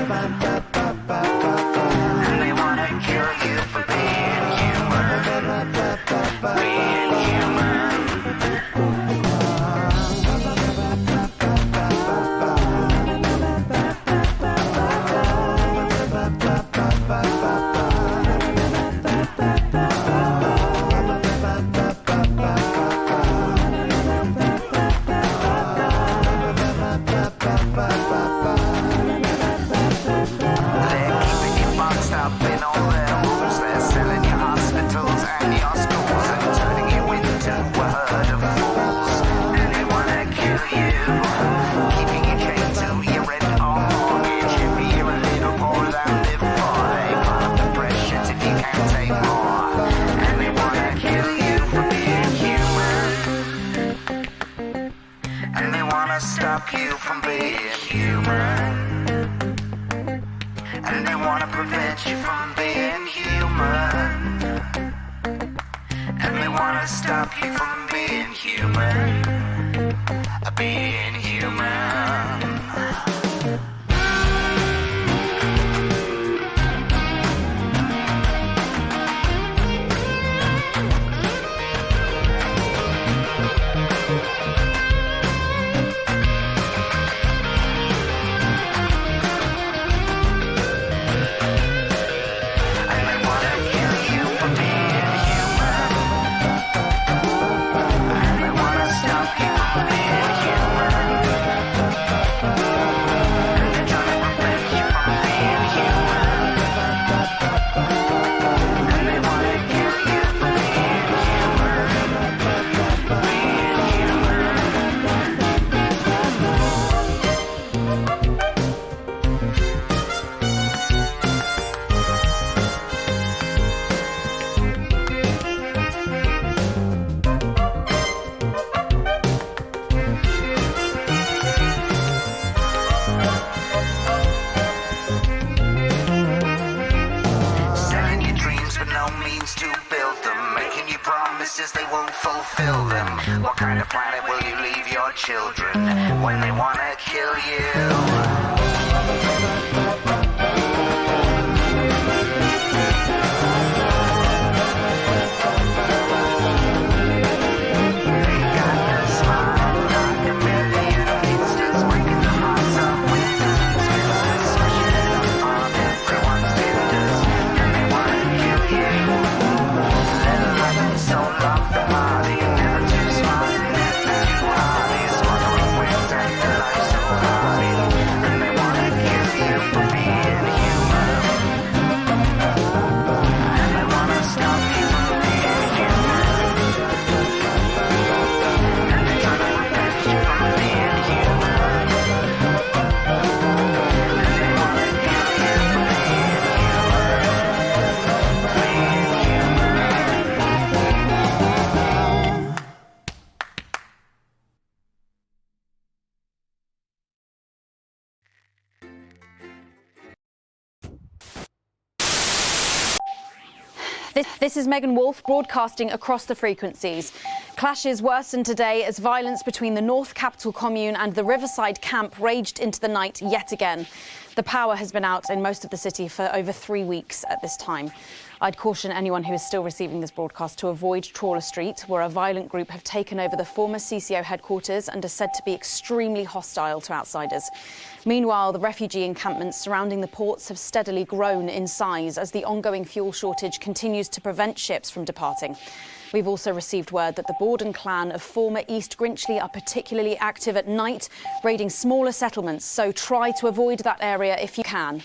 and they wanna kill you for being human, being human. Stop you from being human, and they want to prevent you from being human, and they want to stop you from being human, being human. They won't fulfill them. What kind of planet will you leave your children when they want to kill you? This is Megan Wolf broadcasting across the frequencies. Clashes worsened today as violence between the North Capital Commune and the Riverside camp raged into the night yet again. The power has been out in most of the city for over 3 weeks at this time. I'd caution anyone who is still receiving this broadcast to avoid Trawler Street, where a violent group have taken over the former CCO headquarters and are said to be extremely hostile to outsiders. Meanwhile, the refugee encampments surrounding the ports have steadily grown in size as the ongoing fuel shortage continues to prevent ships from departing. We've also received word that the Borden clan of former East Grinchley are particularly active at night, raiding smaller settlements, so try to avoid that area if you can.